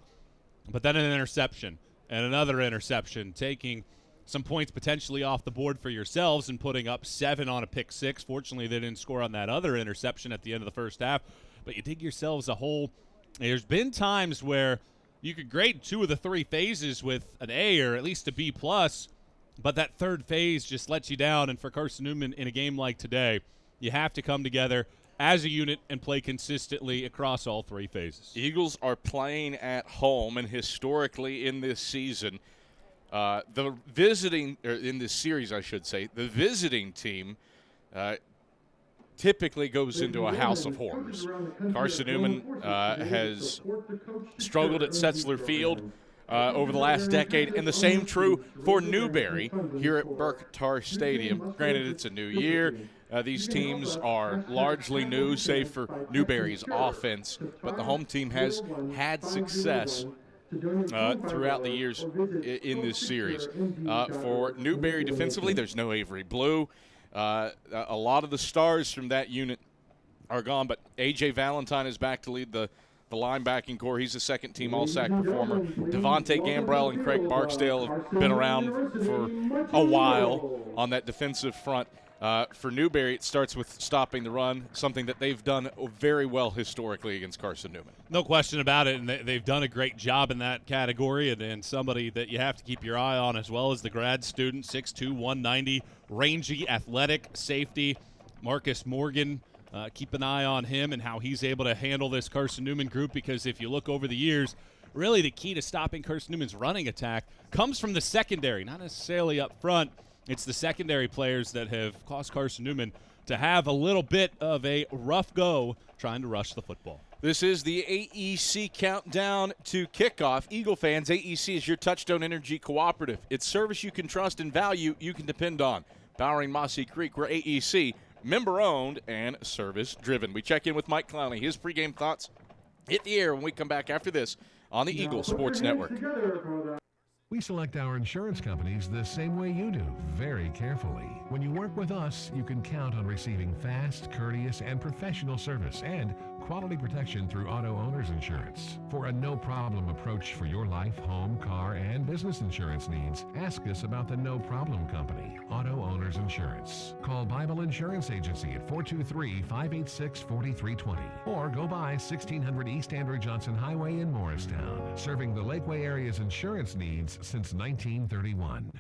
But then an interception and another interception, taking some points potentially off the board for yourselves and putting up 7 on a pick 6. Fortunately, they didn't score on that other interception at the end of the first half. But you dig yourselves a hole. There's been times where you could grade 2 of the 3 phases with an A or at least a B+, but that third phase just lets you down. And for Carson-Newman in a game like today, you have to come together as a unit and play consistently across all 3 phases.
Eagles are playing at home, and historically in this season, in this series, I should say, the visiting team typically goes into a house of horrors. Carson-Newman has struggled at Setzler Field over the last decade, and the same true for Newberry here at Berktar Stadium. Granted, it's a new year. These teams are largely new, save for Newberry's offense, but the home team has had success throughout the years in this series. For Newberry defensively, there's no Avery Blue. A lot of the stars from that unit are gone, but A.J. Valentine is back to lead the linebacking core. He's a second-team All-SAC performer. Devontae Gambrell and Craig Barksdale have been around for a while on that defensive front. For Newberry, it starts with stopping the run, something that they've done very well historically against Carson-Newman.
No question about it, and they've done a great job in that category, and somebody that you have to keep your eye on as well as the grad student, 6'2", 190, rangy, athletic safety, Marcus Morgan. Keep an eye on him and how he's able to handle this Carson-Newman group, because if you look over the years, really the key to stopping Carson-Newman's running attack comes from the secondary, not necessarily up front. It's the secondary players that have caused Carson-Newman to have a little bit of a rough go trying to rush the football.
This is the AEC countdown to kickoff. Eagle fans, AEC is your Touchstone Energy cooperative. It's service you can trust and value you can depend on. Powering Mossy Creek, we're AEC, member-owned and service-driven. We check in with Mike Clowney. His pregame thoughts hit the air when we come back after this on the Eagle Sports Network.
We select our insurance companies the same way you do, very carefully. When you work with us, you can count on receiving fast, courteous, and professional service and quality protection through auto owner's insurance. For a no-problem approach for your life, home, car, and business insurance needs, ask us about the No Problem Company, Auto Owners Insurance. Call Bible Insurance Agency at 423-586-4320 or go by 1600 East Andrew Johnson Highway in Morristown, serving the Lakeway area's insurance needs since 1931.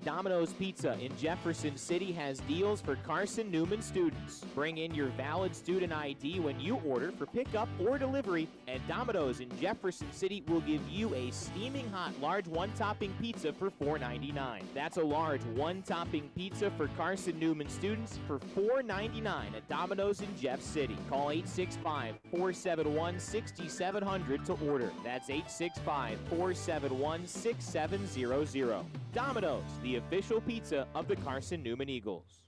Domino's Pizza in Jefferson City has deals for Carson-Newman students. Bring in your valid student ID when you order for pickup or delivery, and Domino's in Jefferson City will give you a steaming hot large one-topping pizza for $4.99. That's a large one-topping pizza for Carson-Newman students for $4.99 at Domino's in Jeff City. Call 865-471-6700 to order. That's 865-471-6700. Domino's, the official pizza of the Carson-Newman Eagles.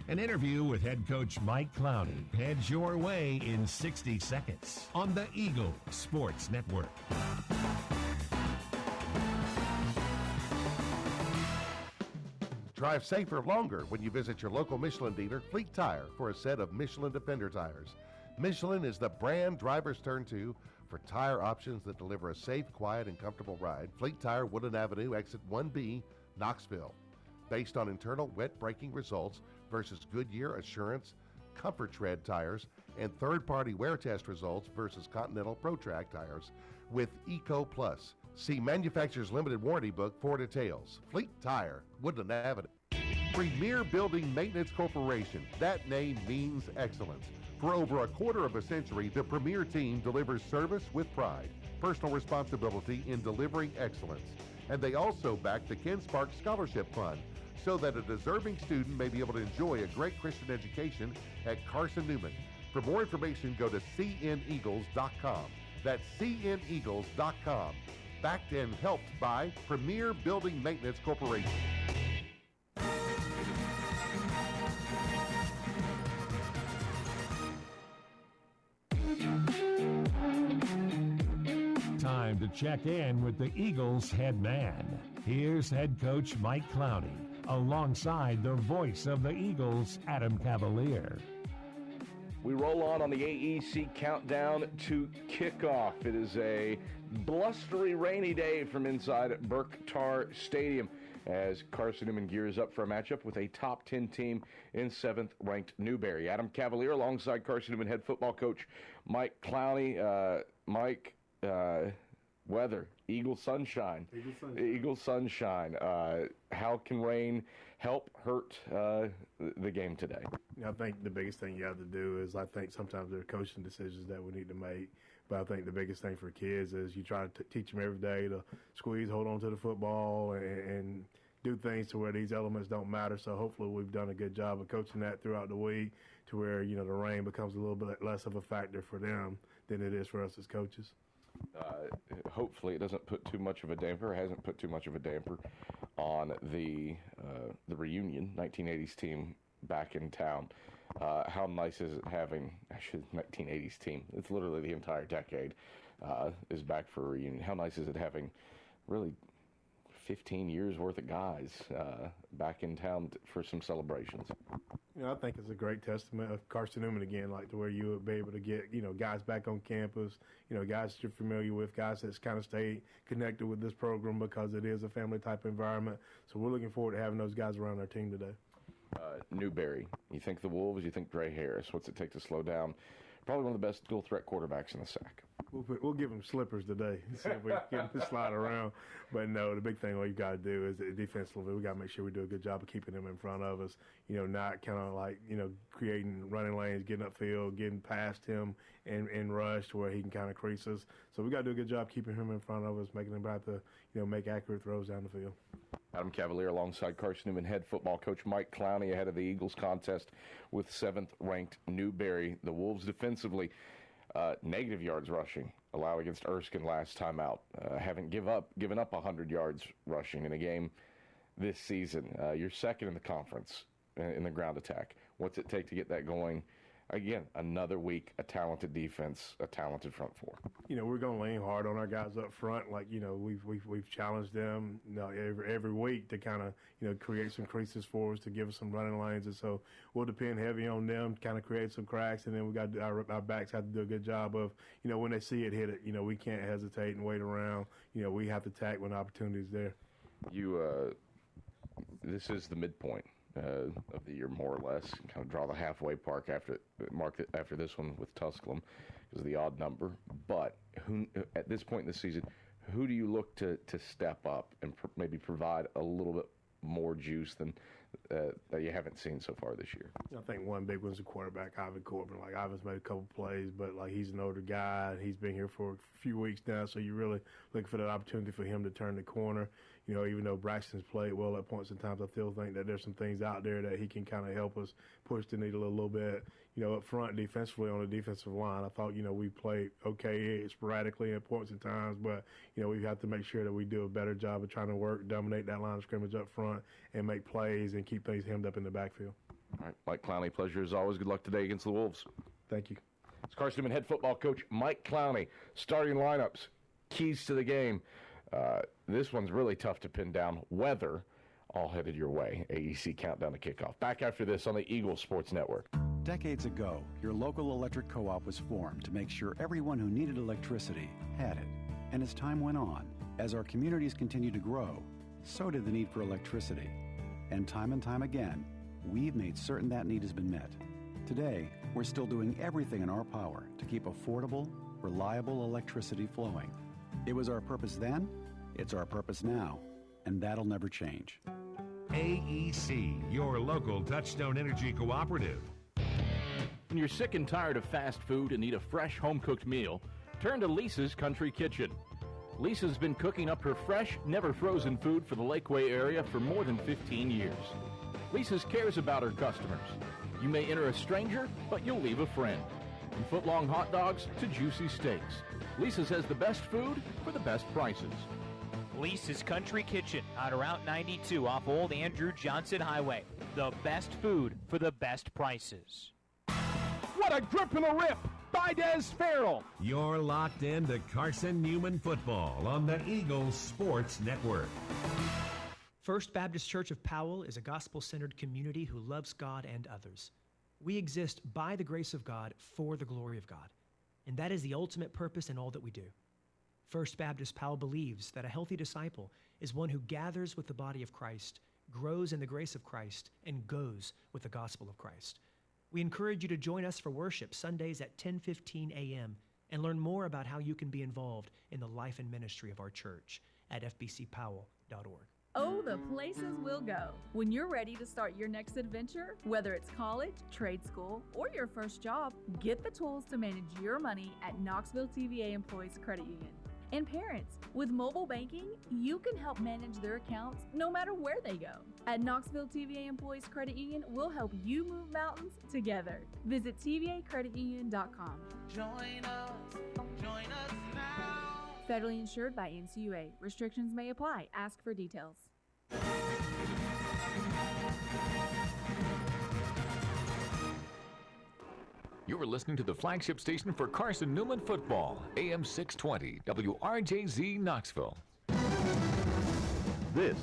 An interview with head coach Mike Clowney heads your way in 60 seconds on the Eagle Sports Network.
Drive safer longer when you visit your local Michelin dealer, Fleet Tire, for a set of Michelin Defender tires. Michelin is the brand drivers turn to for tire options that deliver a safe, quiet, and comfortable ride. Fleet Tire, Woodland Avenue, exit 1B, Knoxville. Based on internal wet braking results versus Goodyear Assurance Comfort Tread tires and third-party wear test results versus Continental ProTrack tires with Eco Plus. See manufacturer's limited warranty book for details. Fleet Tire, Woodland Avenue. Premier Building Maintenance Corporation. That name means excellence. For over a quarter of a century, the Premier team delivers service with pride, personal responsibility in delivering excellence. And they also back the Ken Sparks Scholarship Fund so that a deserving student may be able to enjoy a great Christian education at Carson-Newman. For more information, go to cneagles.com. That's cneagles.com. Backed and helped by Premier Building Maintenance Corporation.
Time to check in with the Eagles head man. Here's head coach Mike Clowney, alongside the voice of the Eagles, Adam Cavalier.
We roll on the AEC countdown to kickoff. It is a blustery, rainy day from inside Burke-Tar Stadium as Carson-Newman gears up for a matchup with a top 10 team in 7th-ranked Newberry. Adam Cavalier alongside Carson-Newman head football coach Mike Clowney. Mike, weather, Eagle sunshine. Eagle sunshine. How can rain help hurt the game today?
I think the biggest thing you have to do is, I think sometimes there are coaching decisions that we need to make, but I think the biggest thing for kids is you try to teach them every day to squeeze, hold on to the football, and do things to where these elements don't matter. So hopefully we've done a good job of coaching that throughout the week to where, the rain becomes a little bit less of a factor for them than it is for us as coaches.
Hopefully it doesn't put too much of a damper, hasn't put too much of a damper on the reunion 1980s team back in town. How nice is it having, 1980s team? It's literally the entire decade is back for a reunion. How nice is it having really 15 years worth of guys back in town for some celebrations?
I think it's a great testament of Carson-Newman again, like to where you would be able to get, guys back on campus, guys that you're familiar with, guys that's kind of stayed connected with this program because it is a family type environment. So we're looking forward to having those guys around our team today.
Newberry, you think the Wolves, you think Dre Harris. What's it take to slow down probably one of the best dual threat quarterbacks in the SAC?
We'll give them slippers today, see if we can get them to slide around. But no, the big thing what you got to do is defensively, we got to make sure we do a good job of keeping them in front of us. Not kind of like, creating running lanes, getting upfield, getting past him and rush to where he can kind of crease us. So we got to do a good job keeping him in front of us, making him have to, make accurate throws down the field.
Adam Cavalier alongside Carson-Newman head football coach Mike Clowney ahead of the Eagles contest with 7th-ranked Newberry. The Wolves defensively, negative yards rushing allowed against Erskine last time out. Haven't given up 100 yards rushing in a game this season. You're second in the conference in the ground attack. What's it take to get that going? Again, another week, a talented defense, a talented front four.
We're going to lean hard on our guys up front. Like, we've challenged them every week to kind of, create some creases for us, to give us some running lanes. And so we'll depend heavy on them, kind of create some cracks. And then we got our backs have to do a good job of, when they see it, hit it. We can't hesitate and wait around. We have to attack when opportunity is there.
This is the midpoint of the year, more or less. Kind of draw the halfway mark after this one with Tusculum is the odd number. But at this point in the season, who do you look to step up and maybe provide a little bit more juice than that you haven't seen so far this year?
I think one big one's the quarterback, Ivan Corbin. Like, Ivan's made a couple plays, but he's an older guy. He's been here for a few weeks now, so you're really looking for that opportunity for him to turn the corner. Even though Braxton's played well at points in times, I still think that there's some things out there that he can kind of help us push the needle a little bit. Up front defensively on the defensive line, I thought, we played okay sporadically at points in times, but, we have to make sure that we do a better job of trying to dominate that line of scrimmage up front and make plays and keep things hemmed up in the backfield.
All right, Mike Clowney, pleasure as always. Good luck today against the Wolves.
Thank you.
It's Carson-Newman head football coach Mike Clowney. Starting lineups, keys to the game. This one's really tough to pin down. Weather, all headed your way. AEC countdown to kickoff. Back after this on the Eagle Sports Network.
Decades ago, your local electric co-op was formed to make sure everyone who needed electricity had it. And as time went on, as our communities continued to grow, so did the need for electricity. And time again, we've made certain that need has been met. Today, we're still doing everything in our power to keep affordable, reliable electricity flowing. It was our purpose then, it's our purpose now, and that'll never change.
AEC, your local Touchstone Energy Cooperative.
When you're sick and tired of fast food and need a fresh home-cooked meal, turn to Lisa's Country Kitchen. Lisa's been cooking up her fresh, never-frozen food for the Lakeway area for more than 15 years. Lisa's cares about her customers. You may enter a stranger, but you'll leave a friend. From foot-long hot dogs to juicy steaks, Lisa's has the best food for the best prices.
Lisa's Country Kitchen on Route 92 off Old Andrew Johnson Highway. The best food for the best prices.
What a grip and a rip by Des Farrell.
You're locked into Carson-Newman football on the Eagles Sports Network.
First Baptist Church of Powell is a gospel-centered community who loves God and others. We exist by the grace of God for the glory of God, and that is the ultimate purpose in all that we do. First Baptist Powell believes that a healthy disciple is one who gathers with the body of Christ, grows in the grace of Christ, and goes with the gospel of Christ. We encourage you to join us for worship Sundays at 10:15 a.m. and learn more about how you can be involved in the life and ministry of our church at fbcpowell.org.
Oh, the places we'll go. When you're ready to start your next adventure, whether it's college, trade school, or your first job, get the tools to manage your money at Knoxville TVA Employees Credit Union. And parents, with mobile banking, you can help manage their accounts no matter where they go. At Knoxville TVA Employees Credit Union, we'll help you move mountains together. Visit tvacreditunion.com.
Join us now.
Federally insured by NCUA. Restrictions may apply. Ask for details.
You're listening to the flagship station for Carson-Newman football, AM 620, WRJZ Knoxville.
This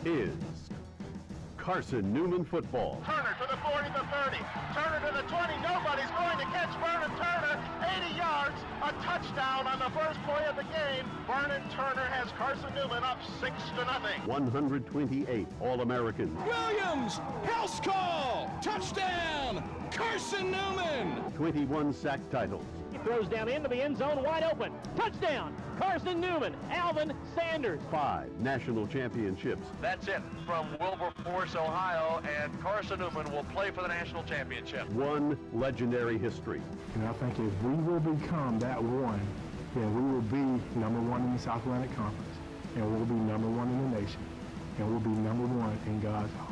is Carson-Newman football.
Turner to the 40, the 30. Turner to the 20. Nobody's going to catch Vernon Turner. 80 yards. A touchdown on the first play of the game. Vernon Turner has Carson-Newman up 6-0.
128 All-Americans.
Williams, house call, touchdown, Carson-Newman.
21 sack titles.
He throws down into the end zone, wide open. Touchdown, Carson-Newman, Alvin Sanders.
5 national championships.
That's it from Wilberforce, Ohio, and Carson-Newman will play for the national championship.
1 legendary history.
And I think if we will become that one, then we will be number 1 in the South Atlantic Conference, and we'll be number 1 in the nation, and we'll be number 1 in God's heart.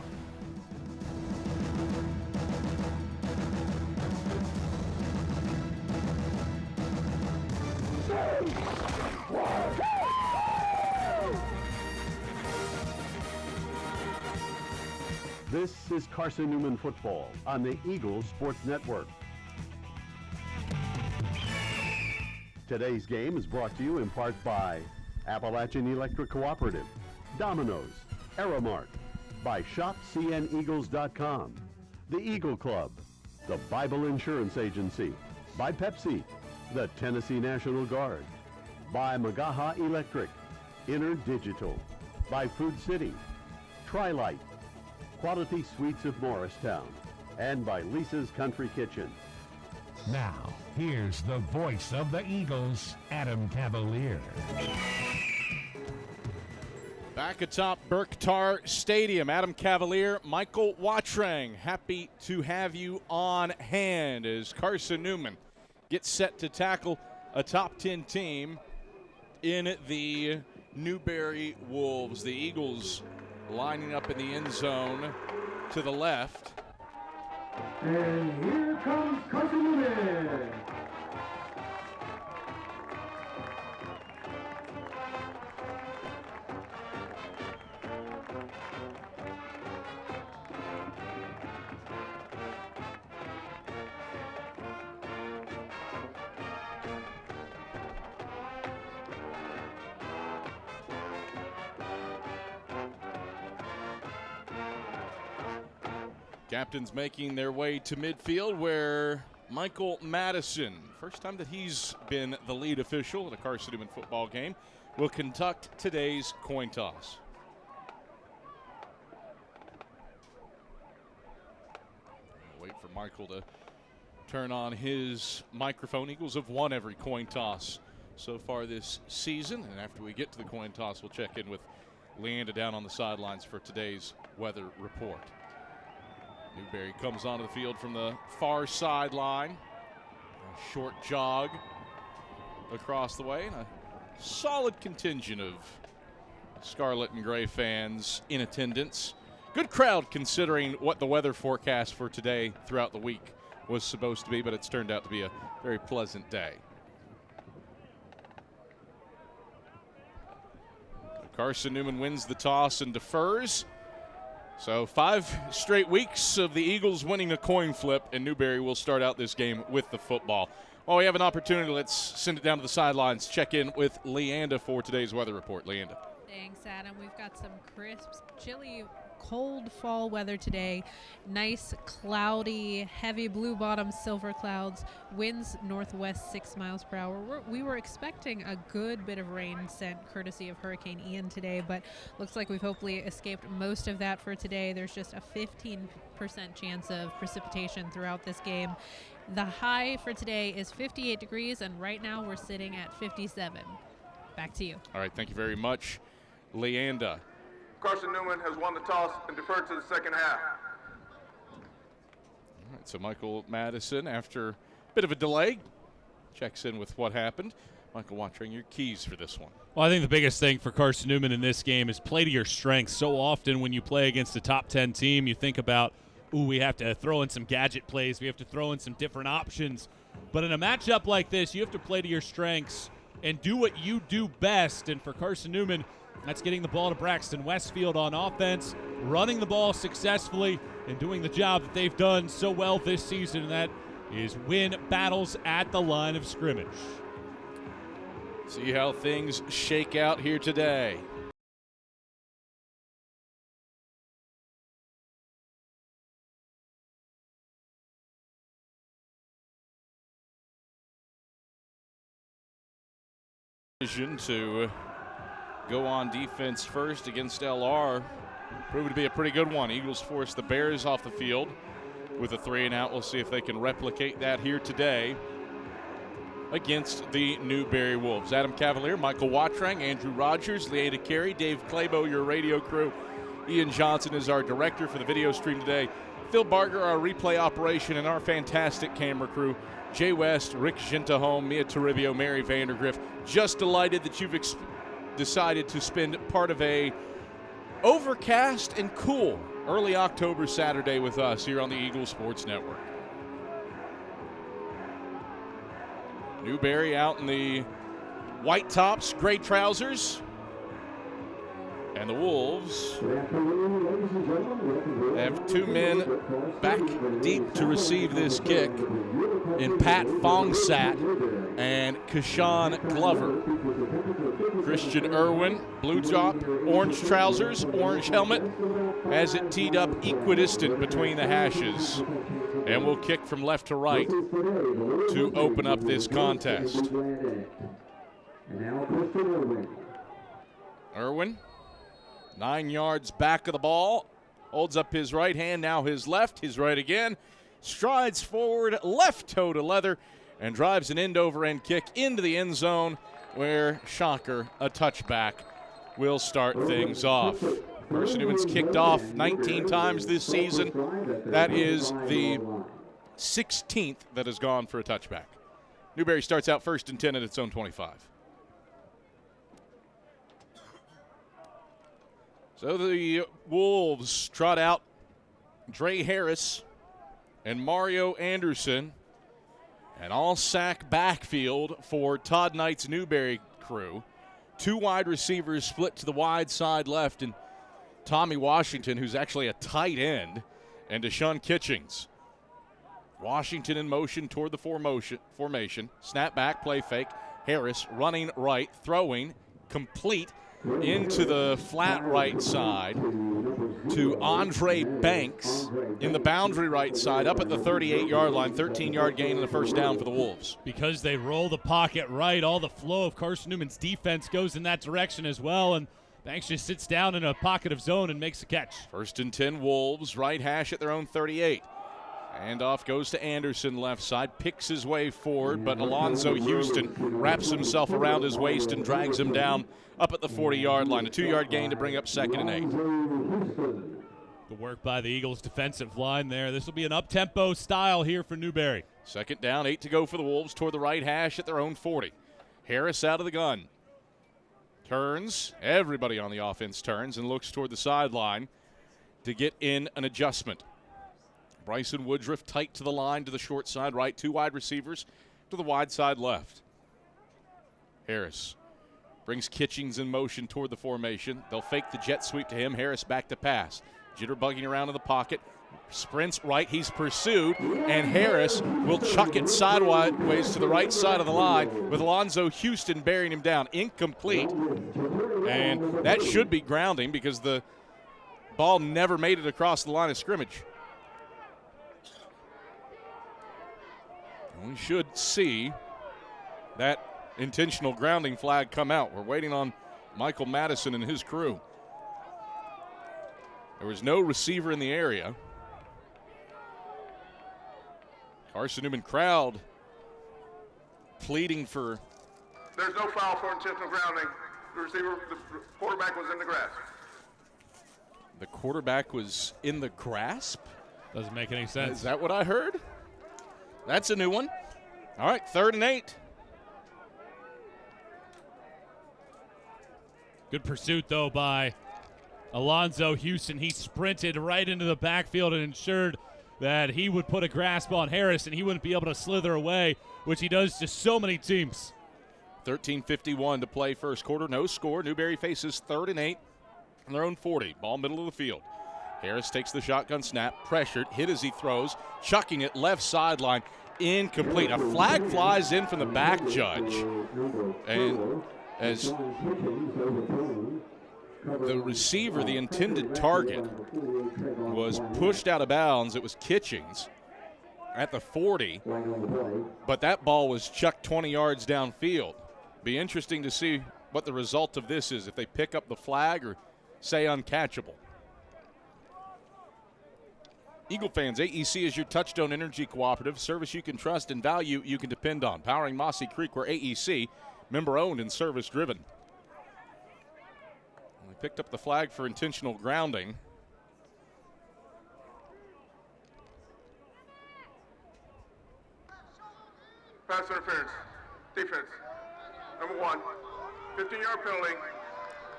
This is Carson-Newman football on the Eagles Sports Network. Today's game is brought to you in part by Appalachian Electric Cooperative, Domino's, Aramark, by ShopCNEagles.com, the Eagle Club, the Bible Insurance Agency, by Pepsi, the Tennessee National Guard, by Magaha Electric, Inner Digital, by Food City, Tri-Light, Quality Sweets of Morristown, and by Lisa's Country Kitchen.
Now, here's the voice of the Eagles, Adam Cavalier.
Back atop Berktar Stadium, Adam Cavalier, Michael Watrang, happy to have you on hand as Carson-Newman gets set to tackle a top 10 team in the Newberry Wolves. The Eagles lining up in the end zone to the left.
And here comes Carson-Newman.
Captains making their way to midfield where Michael Madison, first time that he's been the lead official at a Carson-Newman football game, will conduct today's coin toss. Wait for Michael to turn on his microphone. Eagles have won every coin toss so far this season, and after we get to the coin toss, we'll check in with Leanda down on the sidelines for today's weather report. Newberry comes onto the field from the far sideline. A short jog across the way, and a solid contingent of Scarlet and Gray fans in attendance. Good crowd considering what the weather forecast for today throughout the week was supposed to be, but it's turned out to be a very pleasant day. Carson-Newman wins the toss and defers. So 5 straight weeks of the Eagles winning a coin flip, and Newberry will start out this game with the football. While we have an opportunity, let's send it down to the sidelines, check in with Leanda for today's weather report. Leanda.
Thanks, Adam. We've got some crisp, chilly, cold fall weather today. Nice, cloudy, heavy blue bottom, silver clouds. Winds northwest 6 miles per hour. We were expecting a good bit of rain sent courtesy of Hurricane Ian today, but looks like we've hopefully escaped most of that for today. There's just a 15% chance of precipitation throughout this game. The high for today is 58 degrees, and right now we're sitting at 57. Back to you.
All right, thank you very much, Leanda.
Carson-Newman has won the toss and deferred to the second half.
All right, so Michael Madison, after a bit of a delay, checks in with what happened. Michael Watrang, your keys for this one.
Well, I think the biggest thing for Carson-Newman in this game is play to your strengths. So often when you play against a top 10 team, you think about, ooh, we have to throw in some gadget plays. We have to throw in some different options. But in a matchup like this, you have to play to your strengths and do what you do best. And for Carson-Newman, that's getting the ball to Braxton Westfield on offense, running the ball successfully, and doing the job that they've done so well this season, and that is win battles at the line of scrimmage.
See how things shake out here today. To go on defense first against LR proved to be a pretty good one. Eagles force the Bears off the field with a 3-and-out. We'll see if they can replicate that here today against the Newberry Wolves. Adam Cavalier, Michael Watrang, Andrew Rogers, Leada Carey, Dave Claybo, your radio crew. Ian Johnson is our director for the video stream today. Phil Barger, our replay operation, and our fantastic camera crew. Jay West, Rick Gentahome, Mia Toribio, Mary Vandergriff. Just delighted that you've decided to spend part of a overcast and cool early October Saturday with us here on the Eagle Sports Network. Newberry out in the white tops, gray trousers. And the Wolves have two men back deep to receive this kick in Pat Fongsat and Kashawn Glover. Christian Irwin, blue top, orange trousers, orange helmet, has it teed up equidistant between the hashes. And will kick from left to right to open up this contest. Irwin, 9 yards back of the ball, holds up his right hand, now his left, his right again, strides forward, left toe to leather, and drives an end-over-end kick into the end zone where, shocker, a touchback will start things off. Carson-Newman's kicked off 19 times this season. That is the 16th that has gone for a touchback. Newberry starts out 1st and 10 at its own 25. So the Wolves trot out Dre Harris and Mario Anderson, an all-sack backfield for Todd Knight's Newberry crew. 2 wide receivers split to the wide side left, and Tommy Washington, who's actually a tight end, and Deshaun Kitchings. Washington in motion toward the formation. Snap back, play fake. Harris running right, throwing, complete into the flat right side to Andre Banks in the boundary right side up at the 38-yard line. 13-yard gain and a first down for the Wolves.
Because they roll the pocket right, all the flow of Carson-Newman's defense goes in that direction as well, and Banks just sits down in a pocket of zone and makes a catch.
1st and 10 Wolves, right hash at their own 38. Handoff goes to Anderson left side, picks his way forward, but Alonzo Houston wraps himself around his waist and drags him down up at the 40-yard line. A 2-yard gain to bring up 2nd and 8.
Good work by the Eagles' defensive line there. This will be an up-tempo style here for Newberry.
2nd down, 8 to go for the Wolves toward the right hash at their own 40. Harris out of the gun. Turns, everybody on the offense turns and looks toward the sideline to get in an adjustment. Bryson Woodruff tight to the line to the short side right. 2 wide receivers to the wide side left. Harris brings Kitchings in motion toward the formation. They'll fake the jet sweep to him. Harris back to pass. Jitterbugging around in the pocket. Sprints right. He's pursued. And Harris will chuck it sideways to the right side of the line with Alonzo Houston bearing him down. Incomplete. And that should be grounding because the ball never made it across the line of scrimmage. We should see that intentional grounding flag come out. We're waiting on Michael Madison and his crew. There was no receiver in the area. Carson-Newman crowd pleading for.
There's no foul for intentional grounding. The quarterback was in the grasp.
The quarterback was in the grasp?
Doesn't make any sense.
Is that what I heard? That's a new one. All right, 3rd and 8.
Good pursuit, though, by Alonzo Houston. He sprinted right into the backfield and ensured that he would put a grasp on Harris and he wouldn't be able to slither away, which he does to so many teams.
13:51 to play first quarter. No score. Newberry faces 3rd and 8 on their own 40. Ball middle of the field. Harris takes the shotgun snap, pressured, hit as he throws, chucking it left sideline. incomplete. A flag flies in from the back judge, and as the receiver, the intended target, was pushed out of bounds, it was Kitchings at the 40, but that ball was chucked 20 yards downfield. Be interesting to see what the result of this is, if they pick up the flag or say uncatchable. Eagle fans, AEC is your Touchstone Energy Cooperative, service you can trust and value you can depend on. Powering Mossy Creek, where AEC, member-owned and service-driven. We picked up the flag for intentional grounding.
Pass interference. Defense. Number 1. 15-yard penalty.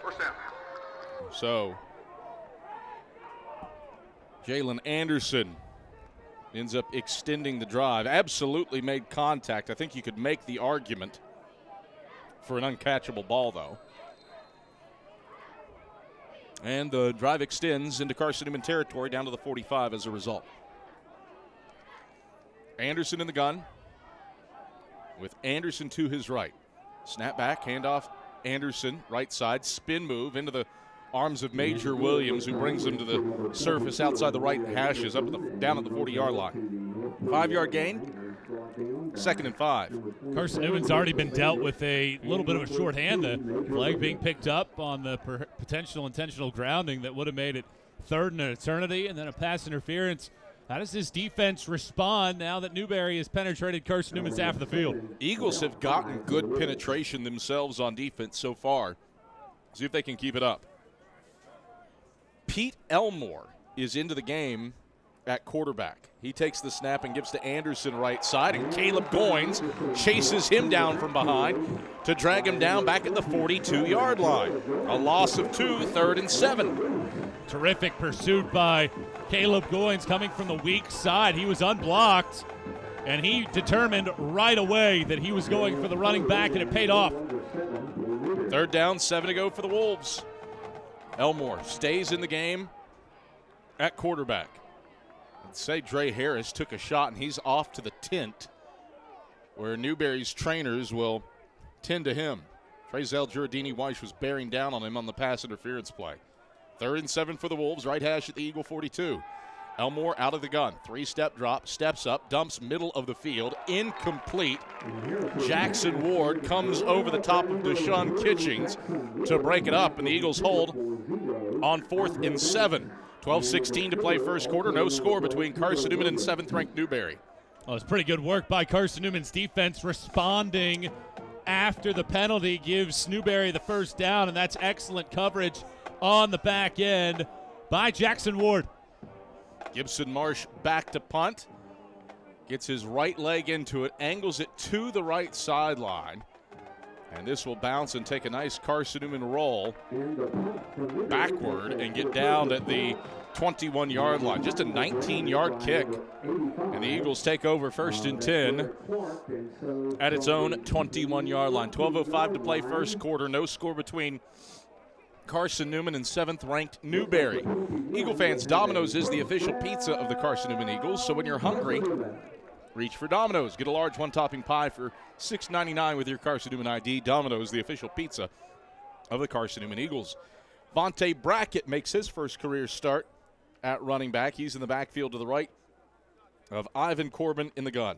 First down.
So, Jalen Anderson ends up extending the drive. Absolutely made contact. I think you could make the argument for an uncatchable ball, though. And the drive extends into Carson-Newman territory down to the 45 as a result. Anderson in the gun with Anderson to his right. Snap back, handoff, Anderson, right side, spin move into the arms of Major Williams, who brings them to the surface outside the right hashes, down at the 40-yard line. 5-yard gain, 2nd and 5.
Carson-Newman's already been dealt with a little bit of a shorthand. The flag being picked up on the potential intentional grounding that would have made it 3rd and an eternity, and then a pass interference. How does this defense respond now that Newberry has penetrated Carson-Newman's half of the field?
Eagles have gotten good penetration themselves on defense so far. See if they can keep it up. Pete Elmore is into the game at quarterback. He takes the snap and gives to Anderson right side, and Caleb Goins chases him down from behind to drag him down back at the 42-yard line. A loss of 2, 3rd and 7.
Terrific pursuit by Caleb Goins coming from the weak side. He was unblocked, and he determined right away that he was going for the running back, and it paid off.
3rd down, 7 to go for the Wolves. Elmore stays in the game at quarterback. I'd say Dre Harris took a shot, and he's off to the tent where Newberry's trainers will tend to him. Trezell Giardini-Weiss was bearing down on him on the pass interference play. 3rd and 7 for the Wolves, right hash at the Eagle 42. Elmore out of the gun, 3-step drop, steps up, dumps middle of the field, incomplete. Jackson Ward comes over the top of Deshaun Kitchings to break it up, and the Eagles hold on 4th and 7. 12:16 to play first quarter, no score between Carson-Newman and 7th-ranked Newberry.
Well, it's pretty good work by Carson-Newman's defense responding after the penalty gives Newberry the first down, and that's excellent coverage on the back end by Jackson Ward.
Gibson Marsh back to punt. Gets his right leg into it, angles it to the right sideline. And this will bounce and take a nice Carson-Newman roll backward and get down at the 21-yard line. Just a 19-yard kick. And the Eagles take over 1st and 10 at its own 21-yard line. 12:05 to play first quarter. No score between Carson-Newman and 7th-ranked Newberry. Eagle fans, Domino's is the official pizza of the Carson-Newman Eagles, so when you're hungry, reach for Domino's. Get a large one-topping pie for $6.99 with your Carson-Newman ID. Domino's, the official pizza of the Carson-Newman Eagles. Vontae Brackett makes his first career start at running back. He's in the backfield to the right of Ivan Corbin in the gun.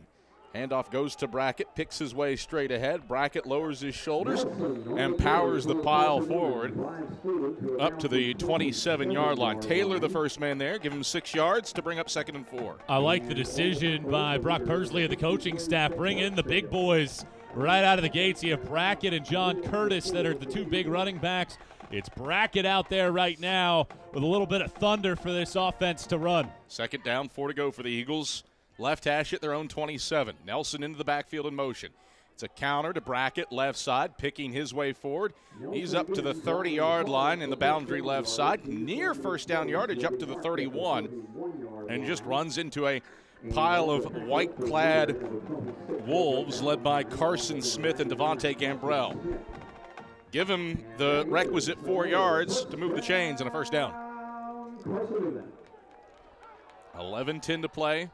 Handoff goes to Brackett, picks his way straight ahead. Brackett lowers his shoulders and powers the pile forward up to the 27-yard line. Taylor, the first man there, give him 6 yards to bring up 2nd and 4.
I like the decision by Brock Persley and the coaching staff. Bring in the big boys right out of the gates. You have Brackett and John Curtis that are the 2 big running backs. It's Brackett out there right now with a little bit of thunder for this offense to run.
2nd down, 4 to go for the Eagles. Left hash at their own 27. Nelson into the backfield in motion. It's a counter to Brackett, left side, picking his way forward. He's up to the 30-yard line in the boundary left side, near first down yardage up to the 31, and just runs into a pile of white-clad Wolves led by Carson Smith and Devontae Gambrell. Give him the requisite 4 yards to move the chains and a first down. 11:10 to play.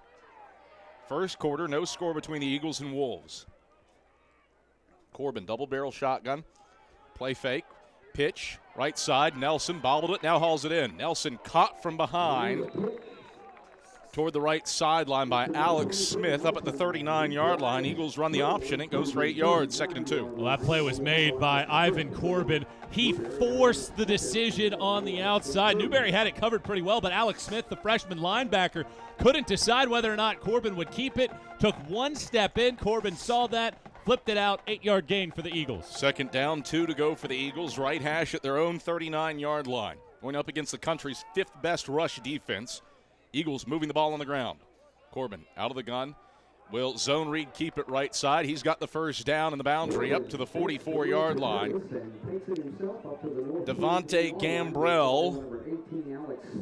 First quarter, no score between the Eagles and Wolves. Corbin, double-barrel shotgun. Play fake. Pitch, right side. Nelson bobbled it, now hauls it in. Nelson caught from behind toward the right sideline by Alex Smith up at the 39-yard line. Eagles run the option. It goes for 8 yards, 2nd and 2.
Well, that play was made by Ivan Corbin. He forced the decision on the outside. Newberry had it covered pretty well, but Alex Smith, the freshman linebacker, couldn't decide whether or not Corbin would keep it. Took one step in. Corbin saw that, flipped it out, 8-yard gain for the Eagles.
2nd down, 2 to go for the Eagles. Right hash at their own 39-yard line. Going up against the country's 5th best rush defense. Eagles moving the ball on the ground. Corbin out of the gun. Will zone read keep it right side. He's got the first down in the boundary up to the 44-yard line. Devontae Gambrell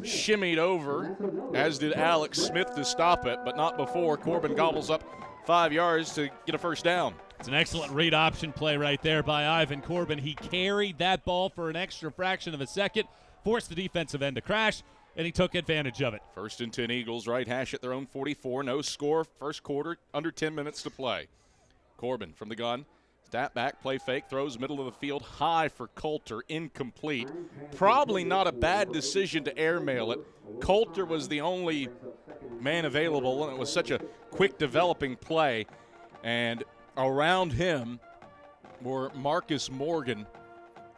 shimmied over, as did Alex Smith to stop it, but not before. Corbin gobbles up 5 yards to get a first down.
It's an excellent read option play right there by Ivan Corbin. He carried that ball for an extra fraction of a second, forced the defensive end to crash, and he took advantage of it.
1st and 10 Eagles, right hash at their own 44. No score, first quarter, under 10 minutes to play. Corbin from the gun. Step back, play fake, throws middle of the field, high for Coulter, incomplete. Probably not a bad decision to airmail it. Coulter was the only man available, and it was such a quick developing play. And around him were Marcus Morgan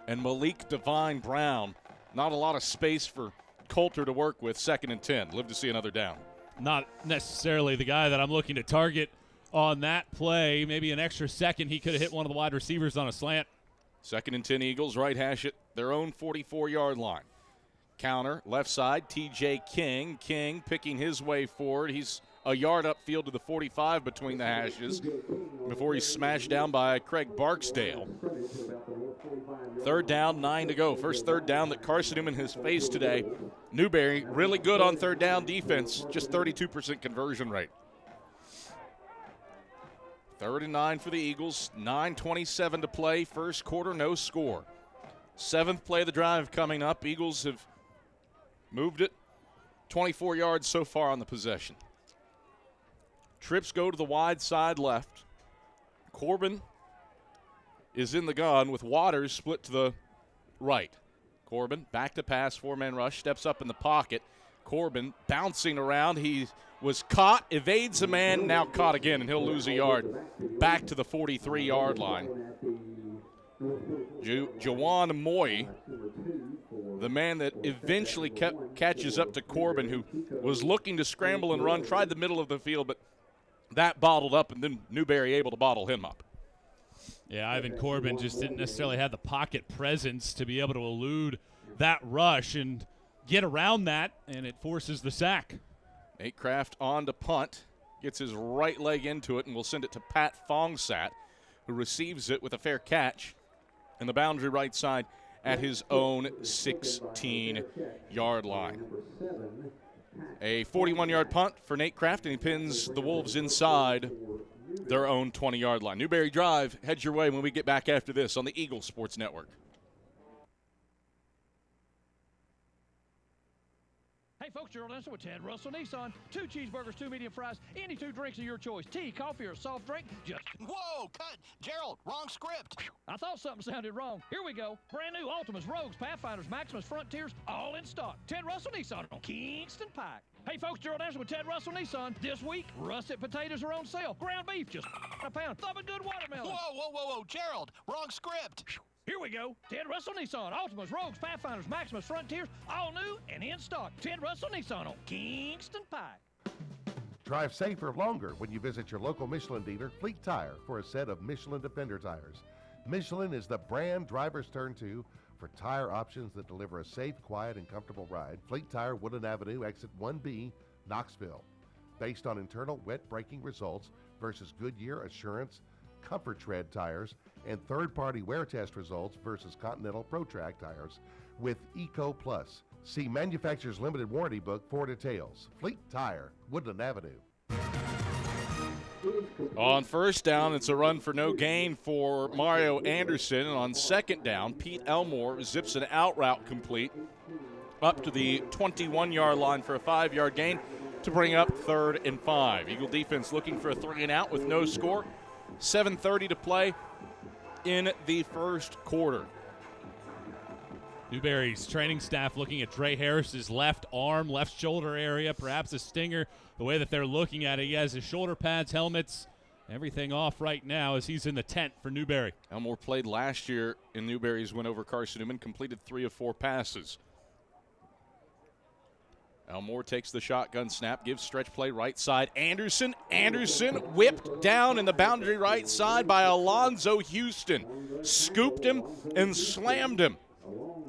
and Malik Devine Brown. Not a lot of space for Coulter to work with. 2nd and 10. Live to see another down.
Not necessarily the guy that I'm looking to target on that play. Maybe an extra second he could have hit one of the wide receivers on a slant.
2nd and 10 Eagles, right hash at their own 44-yard line. Counter, left side, TJ King. King picking his way forward. He's a yard upfield to the 45 between the hashes before he's smashed down by Craig Barksdale. 3rd down, 9 to go. First 3rd down that Carson-Newman has faced today. Newberry really good on 3rd down defense, just 32% conversion rate. 3rd and 9 for the Eagles, 9:27 to play. First quarter, no score. 7th play of the drive coming up. Eagles have moved it 24 yards so far on the possession. Trips go to the wide side left. Corbin is in the gun with Waters split to the right. Corbin back to pass, 4-man rush, steps up in the pocket. Corbin bouncing around. He was caught, evades a man, now caught again, and he'll lose a yard back to the 43-yard line. Jawan Moy, the man that eventually catches up to Corbin, who was looking to scramble and run, tried the middle of the field, but that bottled up, and then Newberry able to bottle him up.
Yeah, Ivan Corbin just didn't necessarily have the pocket presence to be able to elude that rush and get around that, and it forces the sack.
Nate Kraft on to punt, gets his right leg into it, and will send it to Pat Fongsat, who receives it with a fair catch in the boundary right side at his own 16-yard line. A 41-yard punt for Nate Kraft, and he pins the Wolves inside their own 20-yard line. Newberry Drive heads your way when we get back after this on the Eagle Sports Network.
Hey folks, Gerald Ensign with Ted Russell Nissan. 2 cheeseburgers, 2 medium fries, any 2 drinks of your choice. Tea, coffee, or soft drink. Just
Whoa, cut! Gerald, wrong script.
I thought something sounded wrong. Here we go. Brand new Altimas, Rogues, Pathfinders, Maximus, Frontiers, all in stock. Ted Russell Nissan on Kingston Pike. Hey folks, Gerald Ensign with Ted Russell Nissan. This week, russet potatoes are on sale. Ground beef, just a pound. Thumping good watermelon.
Whoa, Gerald, wrong script.
Here we go. Ted Russell Nissan. Altimas, Rogues, Pathfinders, Maximus, Frontiers, all new and in stock. Ted Russell Nissan on Kingston Pike.
Drive safer longer when you visit your local Michelin dealer, Fleet Tire, for a set of Michelin Defender tires. Michelin is the brand drivers turn to for tire options that deliver a safe, quiet, and comfortable ride. Fleet Tire, Woodland Avenue, exit 1B, Knoxville. Based on internal wet braking results versus Goodyear, Assurance, Comfort Tread tires, and third-party wear test results versus Continental ProTrack tires with Eco Plus. See manufacturer's limited warranty book for details. Fleet Tire, Woodland Avenue.
On first down, it's a run for no gain for Mario Anderson. And on second down, Pete Elmore zips an out route complete up to the 21-yard line for a 5-yard gain. to bring up 3rd and 5. Eagle defense looking for a 3 and out with no score. 7:30 to play in the first quarter.
Newberry's training staff looking at Dre Harris's left arm, left shoulder area, perhaps a stinger. The way that they're looking at it, he has his shoulder pads, helmets, everything off right now as he's in the tent for Newberry.
Elmore played last year in Newberry's win over Carson-Newman, completed 3 of 4 passes. Elmore takes the shotgun snap, gives stretch play right side. Anderson whipped down in the boundary right side by Alonzo Houston. Scooped him and slammed him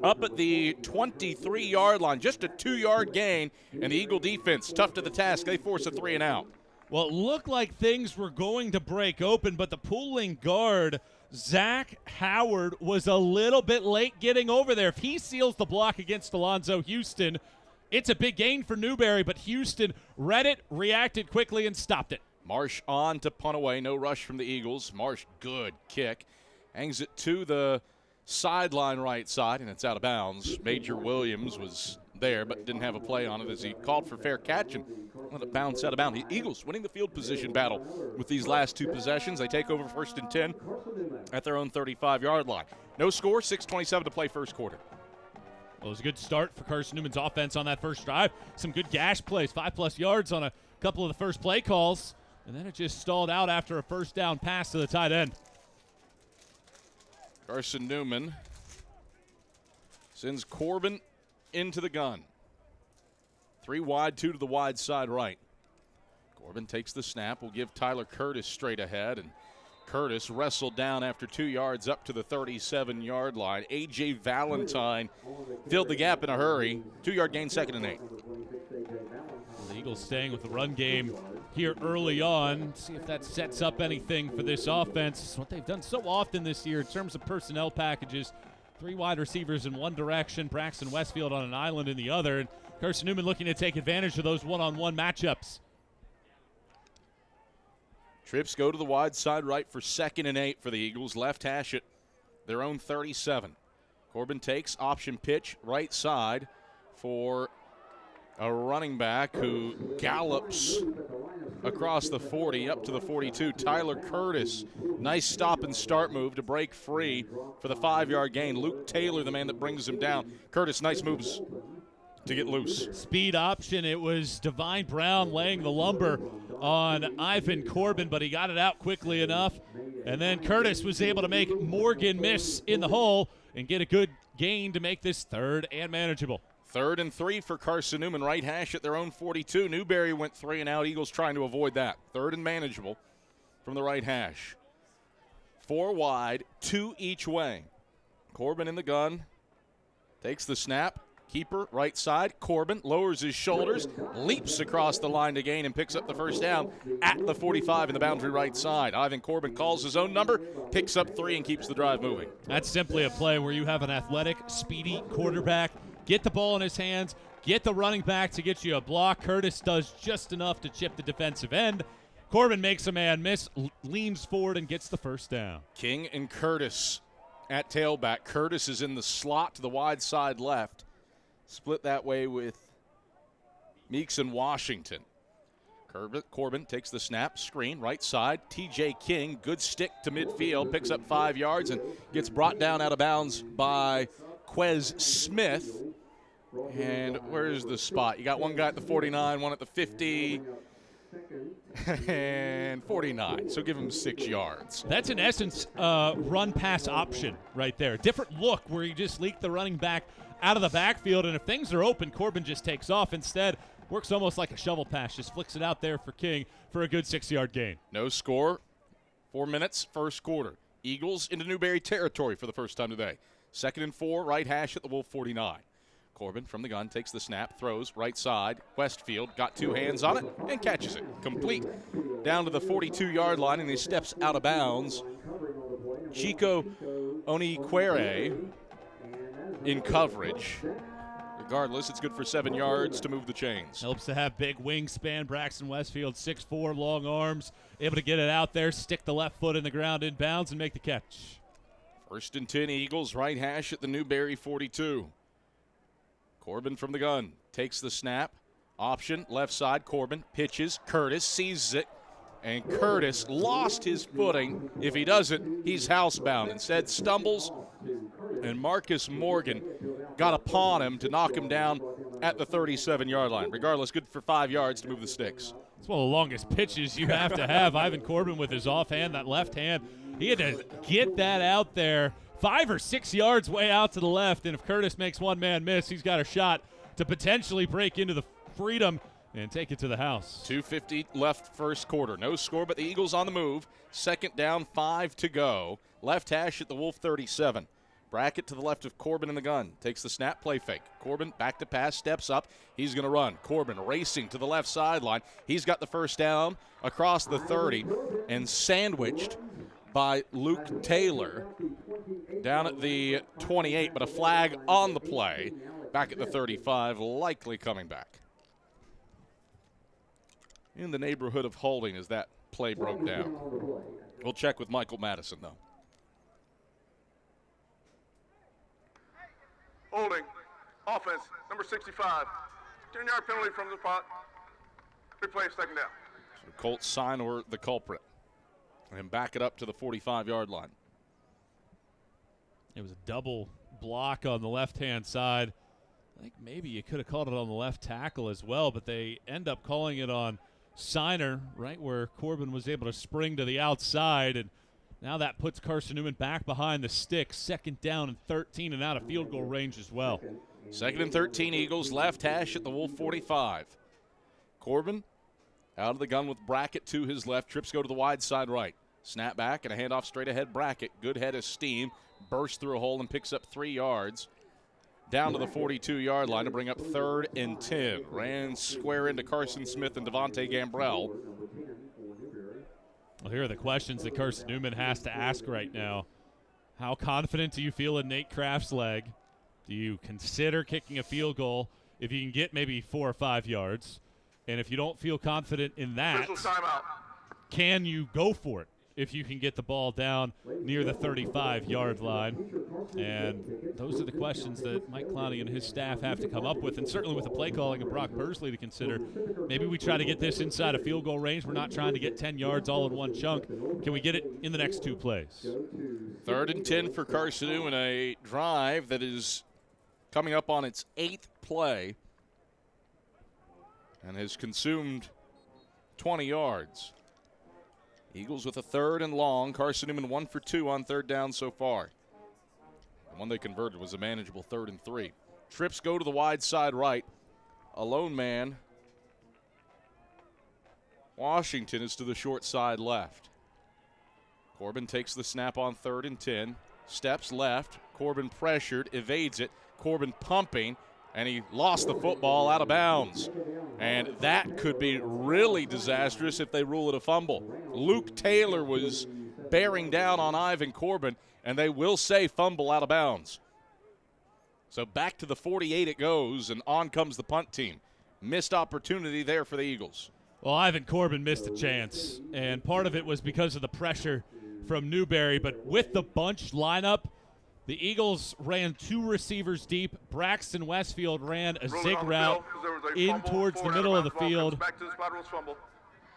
up at the 23-yard line. Just a 2-yard gain, and the Eagle defense tough to the task. They force a 3 and out.
Well, it looked like things were going to break open, but the pulling guard, Zach Howard, was a little bit late getting over there. If he seals the block against Alonzo Houston, it's a big gain for Newberry, but Houston read it, reacted quickly, and stopped it.
Marsh on to punt away. No rush from the Eagles. Marsh, good kick. Hangs it to the sideline right side, and it's out of bounds. Major Williams was there, but didn't have a play on it as he called for fair catch and let it bounce out of bounds. The Eagles winning the field position battle with these last 2 possessions. They take over 1st and 10 at their own 35-yard line. No score, 6:27 to play first quarter.
Well, it was a good start for Carson-Newman's offense on that first drive. Some good gash plays, 5+ yards on a couple of the first play calls, and then it just stalled out after a first down pass to the tight end.
Carson-Newman sends Corbin into the gun. 3 wide, 2 to the wide side right. Corbin takes the snap, will give Tyler Curtis straight ahead, and Curtis wrestled down after 2 yards up to the 37-yard line. A.J. Valentine filled the gap in a hurry. 2-yard gain, 2nd and 8.
The Eagles staying with the run game here early on. See if that sets up anything for this offense. It's what they've done so often this year in terms of personnel packages. 3 wide receivers in one direction, Braxton Westfield on an island in the other, and Carson-Newman looking to take advantage of those one-on-one matchups.
Trips go to the wide side right for 2nd and 8 for the Eagles. Left hash at their own 37. Corbin takes option pitch right side for a running back who gallops across the 40 up to the 42. Tyler Curtis. Nice stop and start move to break free for the 5-yard gain. Luke Taylor, the man that brings him down. Curtis, nice moves to get loose.
Speed option. It was Divine Brown laying the lumber on Ivan Corbin, but he got it out quickly enough. And then Curtis was able to make Morgan miss in the hole and get a good gain to make this 3rd and manageable.
3rd and 3 for Carson-Newman, right hash at their own 42. Newberry went 3 and out. Eagles trying to avoid that. 3rd and manageable from the right hash. 4 wide, 2 each way. Corbin in the gun, takes the snap. Keeper, right side. Corbin lowers his shoulders, leaps across the line to gain, and picks up the first down at the 45 in the boundary right side. Ivan Corbin calls his own number, picks up 3, and keeps the drive moving.
That's simply a play where you have an athletic, speedy quarterback, get the ball in his hands, get the running back to get you a block. Curtis does just enough to chip the defensive end. Corbin makes a man miss, leans forward, and gets the first down.
King and Curtis at tailback. Curtis is in the slot to the wide side left. Split that way with Meeks and Washington. Corbin takes the snap, screen, right side. T.J. King, good stick to midfield, picks up 5 yards and gets brought down out of bounds by Quez Smith. And where's the spot? You got one guy at the 49, one at the 50, and 49. So give him 6 yards.
That's in essence run-pass option right there. Different look where you just leak the running back out of the backfield, and if things are open, Corbin just takes off. Instead, works almost like a shovel pass, just flicks it out there for King for a good 6-yard gain.
No score, 4 minutes, first quarter. Eagles into Newberry territory for the first time today. 2nd and 4, right hash at the Wolf 49. Corbin from the gun takes the snap, throws right side. Westfield got 2 hands on it and catches it. Complete down to the 42-yard line, and he steps out of bounds. Chico Oniquere in coverage. Regardless, it's good for 7 yards to move the chains.
Helps to have big wingspan. Braxton Westfield, 6'4", long arms, able to get it out there, stick the left foot in the ground in bounds, and make the catch.
1st and 10 Eagles, right hash at the Newberry 42. Corbin from the gun takes the snap. Option, left side, Corbin pitches. Curtis seizes it, and Curtis lost his footing. If he doesn't, he's housebound. Instead, stumbles, and Marcus Morgan got upon him to knock him down at the 37-yard line. Regardless, good for 5 yards to move the sticks.
It's one of the longest pitches you have to have. Ivan Corbin with his offhand, that left hand. He had to get that out there 5 or 6 yards way out to the left, and if Curtis makes one man miss, he's got a shot to potentially break into the freedom and take it to the house.
2:50 left first quarter. No score, but the Eagles on the move. Second down, 5 to go. Left hash at the Wolf 37. Brackett to the left of Corbin in the gun. Takes the snap, play fake. Corbin back to pass, steps up. He's going to run. Corbin racing to the left sideline. He's got the first down across the 30 and sandwiched by Luke Taylor down at the 28, but a flag on the play. Back at the 35, likely coming back. In the neighborhood of holding as that play broke down. We'll check with Michael Madison, though.
Holding. Offense, number 65. 10-yard penalty from the spot. Replay, second down.
So Colt Sinor, the culprit. And back it up to the 45-yard line.
It was a double block on the left-hand side. I think maybe you could have called it on the left tackle as well, but they end up calling it on Sinor, right where Corbin was able to spring to the outside, and now that puts Carson-Newman back behind the sticks. Second down and 13 and out of field goal range as well.
Second and 13, Eagles left hash at the Wolf 45. Corbin out of the gun with Brackett to his left. Trips go to the wide side right. Snap back and a handoff straight ahead. Brackett, good head of steam, bursts through a hole and picks up 3 yards. Down to the 42-yard line to bring up 3rd and 10. Ran square into Carson Smith and Devontae Gambrell.
Well, here are the questions that Carson-Newman has to ask right now. How confident do you feel in Nate Kraft's leg? Do you consider kicking a field goal if you can get maybe 4 or 5 yards? And if you don't feel confident in that, can you go for it if you can get the ball down near the 35-yard line? And those are the questions that Mike Clowney and his staff have to come up with, and certainly with the play calling of Brock Bursley to consider. Maybe we try to get this inside of field goal range. We're not trying to get 10 yards all in one chunk. Can we get it in the next 2 plays?
3rd and 10 for Carson-Newman, a drive that is coming up on its 8th play and has consumed 20 yards. Eagles with a 3rd and long. Carson-Newman 1 for 2 on 3rd down so far. The one they converted was a manageable 3rd and 3. Trips go to the wide side right. A lone man. Washington is to the short side left. Corbin takes the snap on 3rd and 10. Steps left. Corbin pressured, evades it. Corbin pumping, and he lost the football out of bounds. And that could be really disastrous if they rule it a fumble. Luke Taylor was bearing down on Ivan Corbin, and they will say fumble out of bounds. So back to the 48 it goes, and on comes the punt team. Missed opportunity there for the Eagles.
Well, Ivan Corbin missed a chance, and part of it was because of the pressure from Newberry. But with the bunch lineup, the Eagles ran 2 receivers deep. Braxton Westfield ran a zig route in towards the middle of the field.
Back to the spot, was fumble.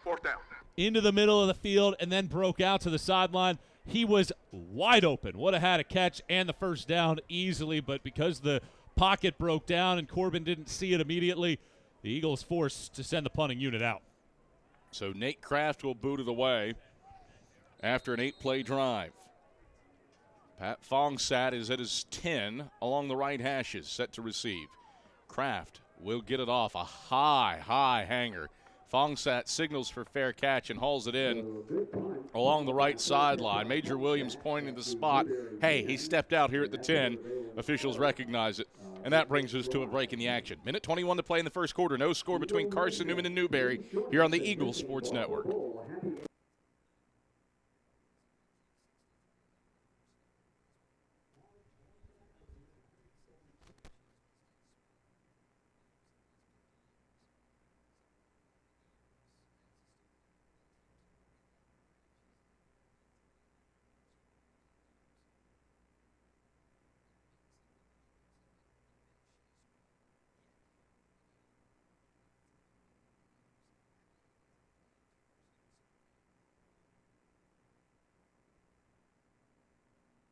4th down.
Into the middle of the field and then broke out to the sideline. He was wide open. Would have had a catch and the first down easily, but because the pocket broke down and Corbin didn't see it immediately, the Eagles forced to send the punting unit out.
So Nate Kraft will boot it away after an 8-play drive. Pat Fongsat is at his 10 along the right hashes, set to receive. Kraft will get it off a high hanger. Fongsat signals for fair catch and hauls it in along the right sideline. Major Williams pointing to the spot. Hey, he stepped out here at the 10. Officials recognize it. And that brings us to a break in the action. Minute 21 to play in the first quarter. No score between Carson-Newman and Newberry here on the Eagles Sports Network.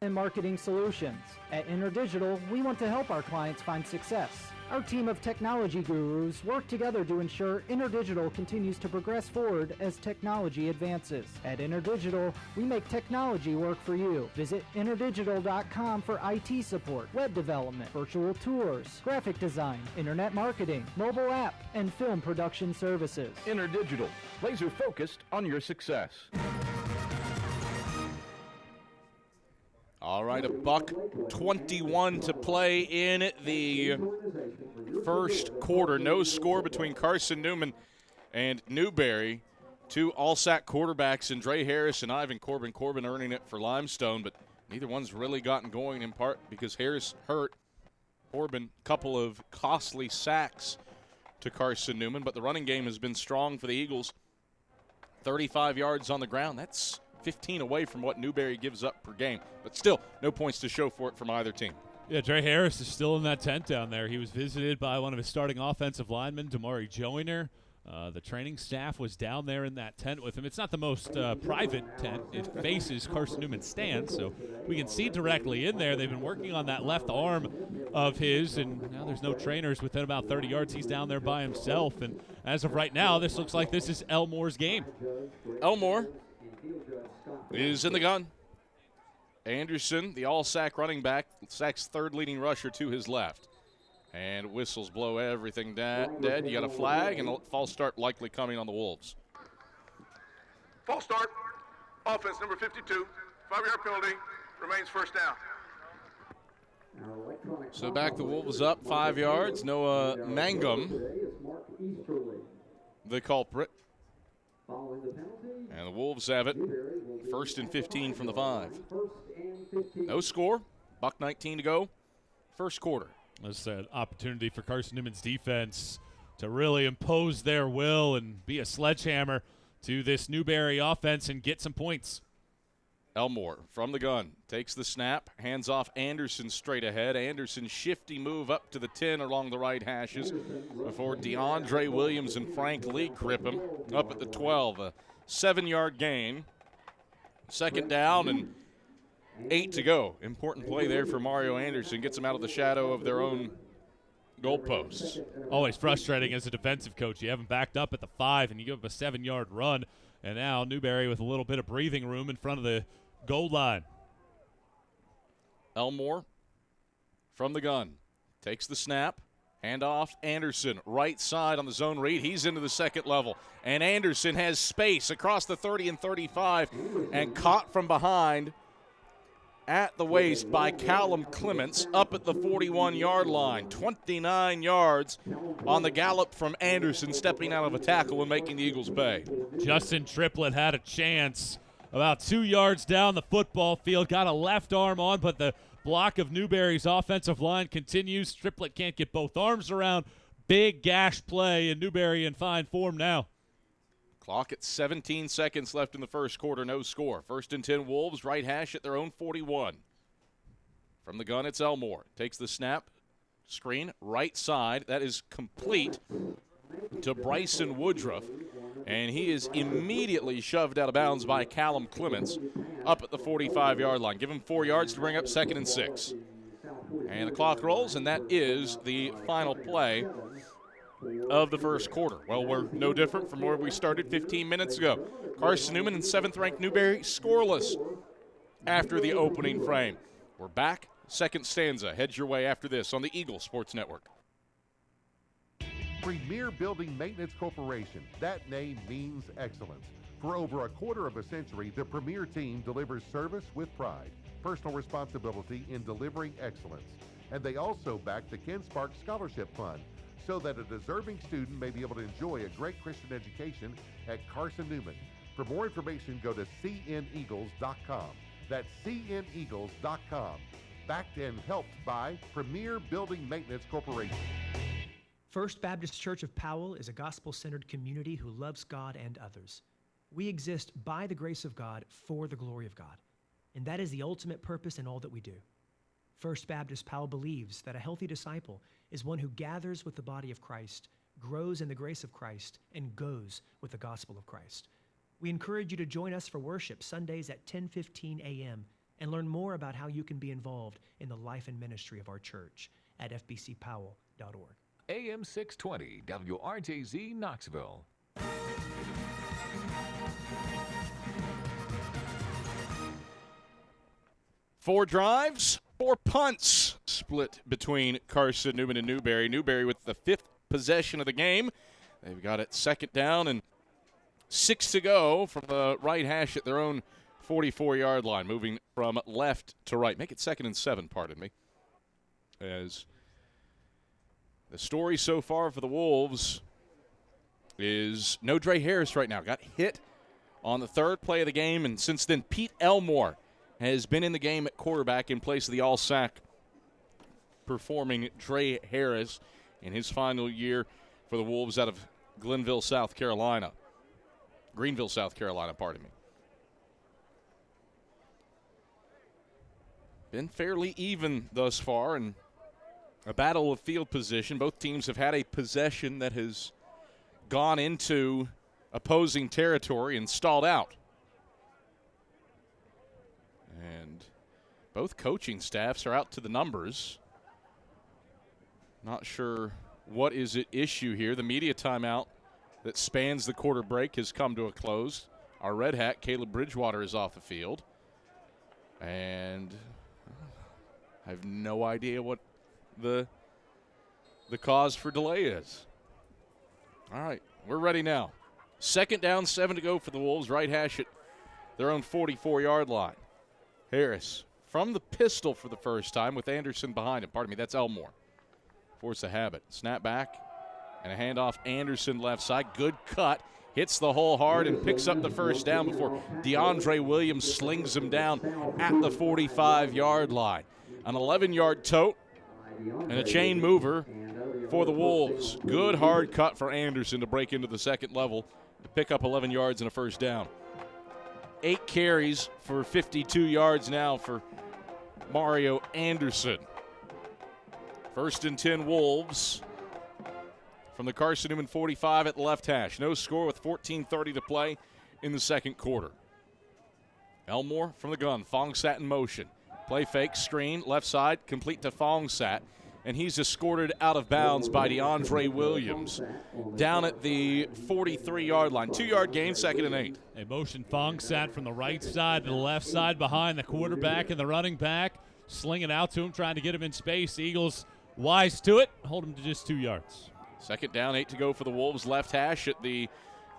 and marketing solutions. At InterDigital, we want to help our clients find success. Our team of technology gurus work together to ensure InterDigital continues to progress forward as technology advances. At InterDigital, we make technology work for you. Visit interdigital.com for IT support, web development, virtual tours, graphic design, internet marketing, mobile app, and film production services.
InterDigital, laser focused on your success.
All right, $1:21 to play in the first quarter. No score between Carson-Newman and Newberry. Two all-SAC quarterbacks in Dre Harris and Ivan Corbin. Corbin earning it for Limestone, but neither one's really gotten going, in part because Harris hurt. Corbin, couple of costly sacks to Carson-Newman, but the running game has been strong for the Eagles. 35 yards on the ground. That's 15 away from what Newberry gives up per game. But still, no points to show for it from either team.
Yeah, Dre Harris is still in that tent down there. He was visited by one of his starting offensive linemen, Damari Joyner. The training staff was down there in that tent with him. It's not the most private tent. It faces Carson-Newman stands, so we can see directly in there. They've been working on that left arm of his, and now there's no trainers within about 30 yards. He's down there by himself, and as of right now, this looks like this is Elmore's game.
Elmore is in the gun. Anderson, the all-SAC running back, SAC's third leading rusher to his left. And whistles blow everything dead. You got a flag and a false start likely coming on the Wolves.
False start. Offense number 52. 5-yard penalty. Remains first down.
So back the Wolves up 5 yards. Noah Mangum, the culprit. And the Wolves have it. 1st and 15 from the 5. No score. $1:19 to go. First quarter.
That's an opportunity for Carson-Newman's defense to really impose their will and be a sledgehammer to this Newberry offense and get some points.
Elmore from the gun takes the snap, hands off Anderson straight ahead. Anderson shifty move up to the 10 along the right hashes before DeAndre Williams and Frank Lee grip him up at the 12. A 7-yard gain. Second down and 8 to go. Important play there for Mario Anderson. Gets them out of the shadow of their own goalposts.
Always frustrating as a defensive coach. You have them backed up at the 5, and you give up a 7-yard run. And now Newberry with a little bit of breathing room in front of the goal line.
Elmore from the gun. Takes the snap. Hand off Anderson. Right side on the zone read. He's into the second level. And Anderson has space across the 30 and 35 and caught from behind at the waist by Callum Clements up at the 41-yard line. 29 yards on the gallop from Anderson, stepping out of a tackle and making the Eagles pay.
Justin Triplett had a chance about 2 yards down the football field. Got a left arm on, but the block of Newberry's offensive line continues. Triplett can't get both arms around. Big gash play, and Newberry in fine form now.
Clock at 17 seconds left in the first quarter, no score. 1st and 10 Wolves, right hash at their own 41. From the gun, it's Elmore. Takes the snap, screen, right side. That is complete to Bryson Woodruff. And he is immediately shoved out of bounds by Callum Clements up at the 45-yard line. Give him 4 yards to bring up 2nd and 6. And the clock rolls, and that is the final play of the first quarter. Well, we're no different from where we started 15 minutes ago. Carson-Newman and 7th-ranked Newberry scoreless after the opening frame. We're back. Second stanza. Head your way after this on the Eagle Sports Network.
Premier Building Maintenance Corporation. That name means excellence. For over a quarter of a century, the Premier team delivers service with pride, personal responsibility in delivering excellence. And they also back the Ken Sparks Scholarship Fund, so that a deserving student may be able to enjoy a great Christian education at Carson-Newman. For more information, go to cneagles.com. That's cneagles.com. Backed and helped by Premier Building Maintenance Corporation.
First Baptist Church of Powell is a gospel-centered community who loves God and others. We exist by the grace of God for the glory of God, and that is the ultimate purpose in all that we do. First Baptist Powell believes that a healthy disciple is one who gathers with the body of Christ, grows in the grace of Christ, and goes with the gospel of Christ. We encourage you to join us for worship Sundays at 10:15 a.m. and learn more about how you can be involved in the life and ministry of our church at fbcpowell.org.
AM 620 WRJZ Knoxville.
4 drives, 4 punts split between Carson-Newman and Newberry. Newberry with the 5th possession of the game. They've got it 2nd down and 6 to go from the right hash at their own 44-yard line, moving from left to right. Make it 2nd and 7, pardon me. As the story so far for the Wolves is no Dre Harris right now. Got hit on the 3rd play of the game, and since then Pete Elmore has been in the game at quarterback in place of the all-sack performing Dre Harris in his final year for the Wolves out of Greenville, South Carolina, pardon me. Been fairly even thus far, and a battle of field position. Both teams have had a possession that has gone into opposing territory and stalled out. And both coaching staffs are out to the numbers. Not sure what is at issue here. The media timeout that spans the quarter break has come to a close. Our Red Hat, Caleb Bridgewater, is off the field. And I have no idea what the cause for delay is. All right, we're ready now. 2nd down, 7 to go for the Wolves. Right hash at their own 44-yard line. Harris from the pistol for the first time with Anderson behind him. Pardon me, that's Elmore. Force a habit. Snap back and a handoff. Anderson left side. Good cut. Hits the hole hard and picks up the first down before DeAndre Williams slings him down at the 45-yard line. An 11-yard tote and a chain mover for the Wolves. Good hard cut for Anderson to break into the second level to pick up 11 yards and a first down. 8 carries for 52 yards now for Mario Anderson. 1st and 10 Wolves from the Carson-Newman 45 at the left hash. No score with 14:30 to play in the second quarter. Elmore from the gun. Fongsat in motion. Play fake, screen, left side, complete to Fongsat. And he's escorted out of bounds by DeAndre Williams down at the 43-yard line. 2-yard gain, 2nd and 8.
A motion Fongsat from the right side to the left side behind the quarterback and the running back. Sling it out to him, trying to get him in space. Eagles wise to it, hold him to just 2 yards.
2nd down, 8 to go for the Wolves. Left hash at the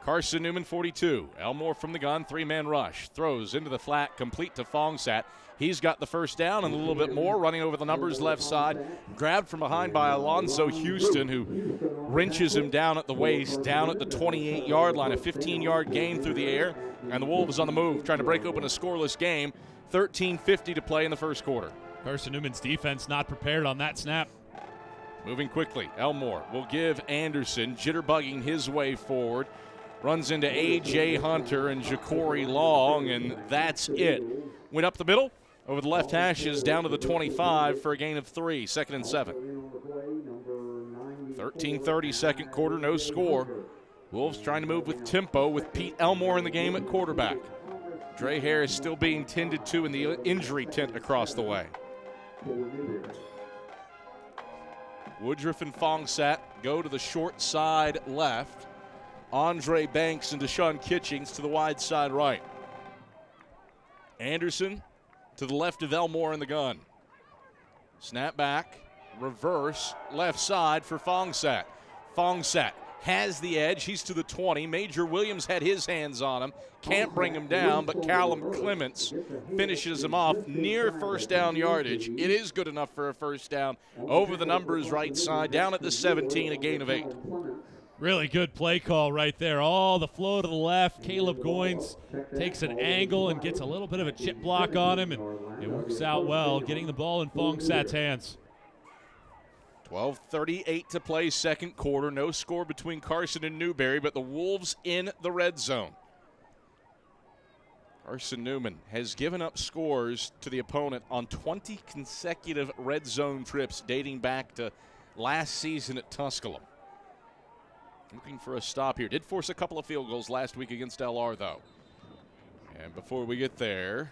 Carson-Newman 42. Elmore from the gun, 3-man rush. Throws into the flat, complete to Fongsat. He's got the first down and a little bit more, running over the numbers left side. Grabbed from behind by Alonzo Houston, who wrenches him down at the waist, down at the 28-yard line. A 15-yard gain through the air, and the Wolves on the move, trying to break open a scoreless game. 13:50 to play in the first quarter.
Carson-Newman's defense not prepared on that snap.
Moving quickly, Elmore will give Anderson, jitterbugging his way forward. Runs into A.J. Hunter and Ja'Cory Long, and that's it. Went up the middle, over the left hashes, down to the 25 for a gain of 3, 2nd and 7. 13:30 second quarter, no score. Wolves trying to move with tempo with Pete Elmore in the game at quarterback. Dre Harris still being tended to in the injury tent across the way. Woodruff and Fongsat go to the short side left. Andre Banks and Deshaun Kitchings to the wide side right. Anderson to the left of Elmore in the gun. Snap back, reverse, left side for Fongsat. Fongsat has the edge. He's to the 20. Major Williams had his hands on him. Can't bring him down, but Callum Clements finishes him off near first down yardage. It is good enough for a first down. Over the numbers right side, down at the 17, a gain of 8.
Really good play call right there. All the flow to the left. Caleb Goins takes an angle and gets a little bit of a chip block on him, and it works out well, getting the ball in Fongsat's hands.
12:38 to play second quarter. No score between Carson and Newberry, but the Wolves in the red zone. Carson-Newman has given up scores to the opponent on 20 consecutive red zone trips dating back to last season at Tusculum. Looking for a stop here. Did force a couple of field goals last week against LR, though. And before we get there,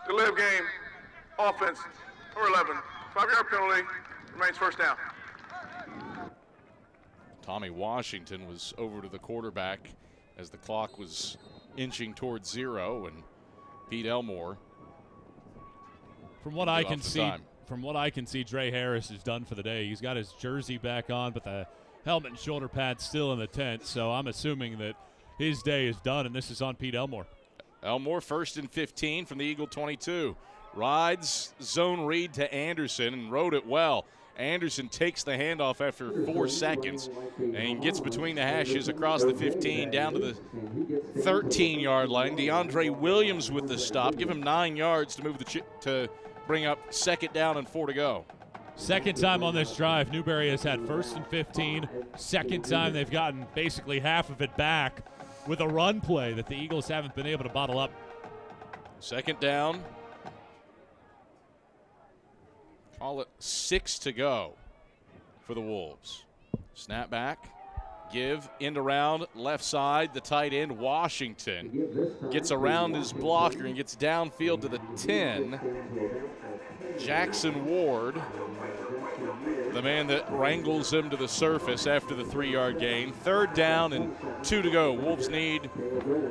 to live game. Offense, number 11. 5-yard penalty, remains first down.
Tommy Washington was over to the quarterback as the clock was inching towards 0, and Pete Elmore.
From what I can see, Dre Harris is done for the day. He's got his jersey back on, but the helmet and shoulder pads still in the tent. So I'm assuming that his day is done, and this is on Pete Elmore.
Elmore 1st and 15 from the Eagle 22. Rides zone read to Anderson and rode it well. Anderson takes the handoff after 4 seconds and gets between the hashes across the 15 down to the 13-yard line. DeAndre Williams with the stop. Give him 9 yards to move to bring up 2nd down and 4 to go.
Second time on this drive, Newberry has had 1st and 15. Second time they've gotten basically half of it back with a run play that the Eagles haven't been able to bottle up.
2nd down. Call it 6 to go for the Wolves. Snap back. Give, end around, left side, the tight end, Washington. Gets around his blocker and gets downfield to the 10. Jackson Ward, the man that wrangles him to the surface after the 3-yard gain. 3rd down and 2 to go. Wolves need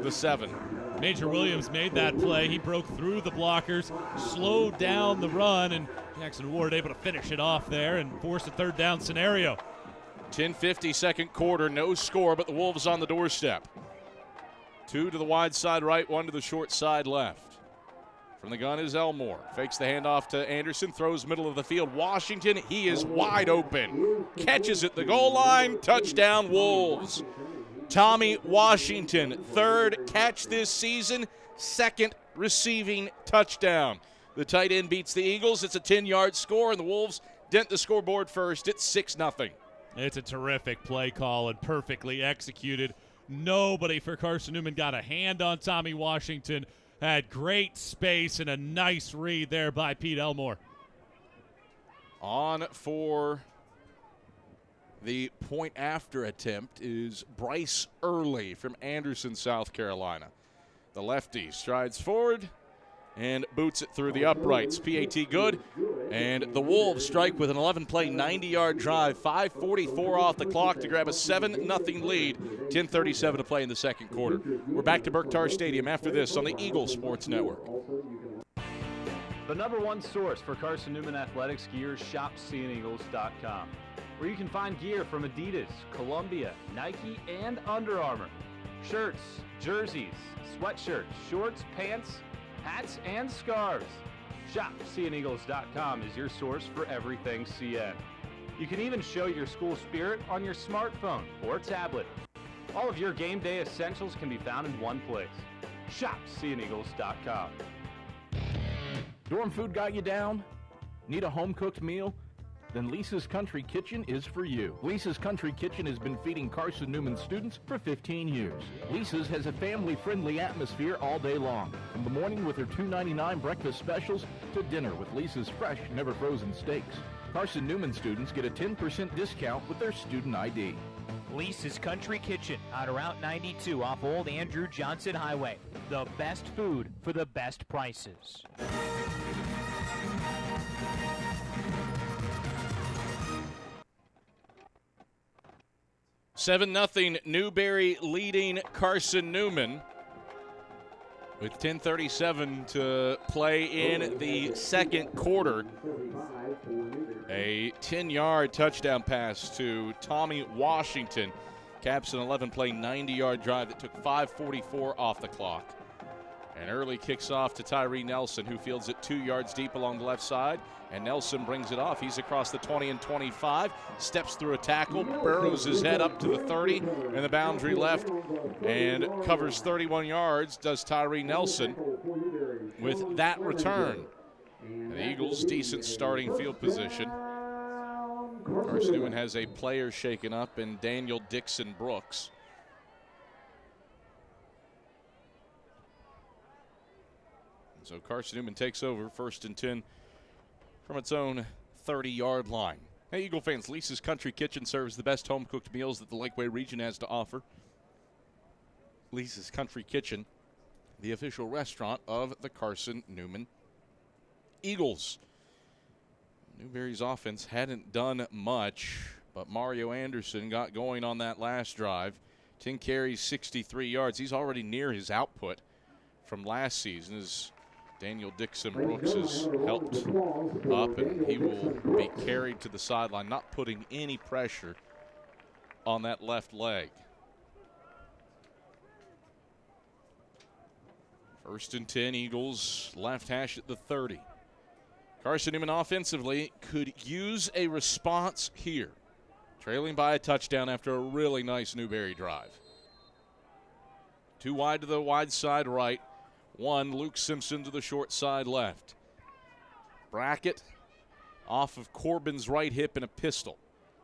the 7.
Major Williams made that play. He broke through the blockers, slowed down the run, and Jackson Ward able to finish it off there and force a 3rd down scenario.
10:50 second quarter, no score, but the Wolves on the doorstep. 2 to the wide side right, 1 to the short side left. From the gun is Elmore. Fakes the handoff to Anderson, throws middle of the field. Washington, he is wide open. Catches at the goal line, touchdown Wolves. Tommy Washington, 3rd catch this season, 2nd receiving touchdown. The tight end beats the Eagles. It's a 10-yard score, and the Wolves dent the scoreboard first. It's 6-0.
It's a terrific play call and perfectly executed. Nobody for Carson-Newman got a hand on Tommy Washington. Had great space and a nice read there by Pete Elmore.
On for the point after attempt is Bryce Early from Anderson, South Carolina. The lefty strides forward and boots it through the uprights. PAT good. And the Wolves strike with an 11-play, 90-yard drive. 5:44 off the clock to grab a 7-0 lead. 10:37 to play in the second quarter. We're back to Berktar Stadium after this on the Eagle Sports Network.
The #1 source for Carson-Newman athletics gear, shopseeandeagles.com, where you can find gear from Adidas, Columbia, Nike, and Under Armour. Shirts, jerseys, sweatshirts, shorts, pants, hats, and scarves. ShopSeeAndEagles.com is your source for everything CN. You can even show your school spirit on your smartphone or tablet. All of your game day essentials can be found in one place. ShopSeeAndEagles.com.
Dorm food got you down? Need a home-cooked meal? Then Lisa's Country Kitchen is for you. Lisa's Country Kitchen has been feeding Carson-Newman students for 15 years. Lisa's has a family-friendly atmosphere all day long, from the morning with her $2.99 breakfast specials to dinner with Lisa's fresh, never-frozen steaks. Carson-Newman students get a 10% discount with their student ID.
Lisa's Country Kitchen on Route 92 off Old Andrew Johnson Highway. The best food for the best prices.
7-0 Newberry leading Carson-Newman with 10:37 to play in the second quarter. A 10-yard touchdown pass to Tommy Washington caps an 11-play, 90-yard drive that took 5:44 off the clock. And Early kicks off to Tyree Nelson, who fields it 2 yards deep along the left side. And Nelson brings it off. He's across the 20 and 25, steps through a tackle, burrows his head up to the 30 and the boundary left, and covers 31 yards, does Tyree Nelson with that return. And the Eagles, decent starting field position. Carson-Newman has a player shaken up in Daniel Dixon Brooks. So Carson-Newman takes over, 1st and 10 from its own 30-yard line. Hey, Eagle fans, Lisa's Country Kitchen serves the best home-cooked meals that the Lakeway region has to offer. Lisa's Country Kitchen, the official restaurant of the Carson-Newman Eagles. Newberry's offense hadn't done much, but Mario Anderson got going on that last drive. 10 carries, 63 yards. He's already near his output from last season as Daniel Dixon Brooks has helped up, and he will be carried to the sideline, not putting any pressure on that left leg. First and 10, Eagles, left hash at the 30. Carson-Newman offensively could use a response here, trailing by a touchdown after a really nice Newberry drive. 2 wide to the wide side right, 1 Luke Simpson to the short side left. Brackett off of Corbin's right hip in a pistol.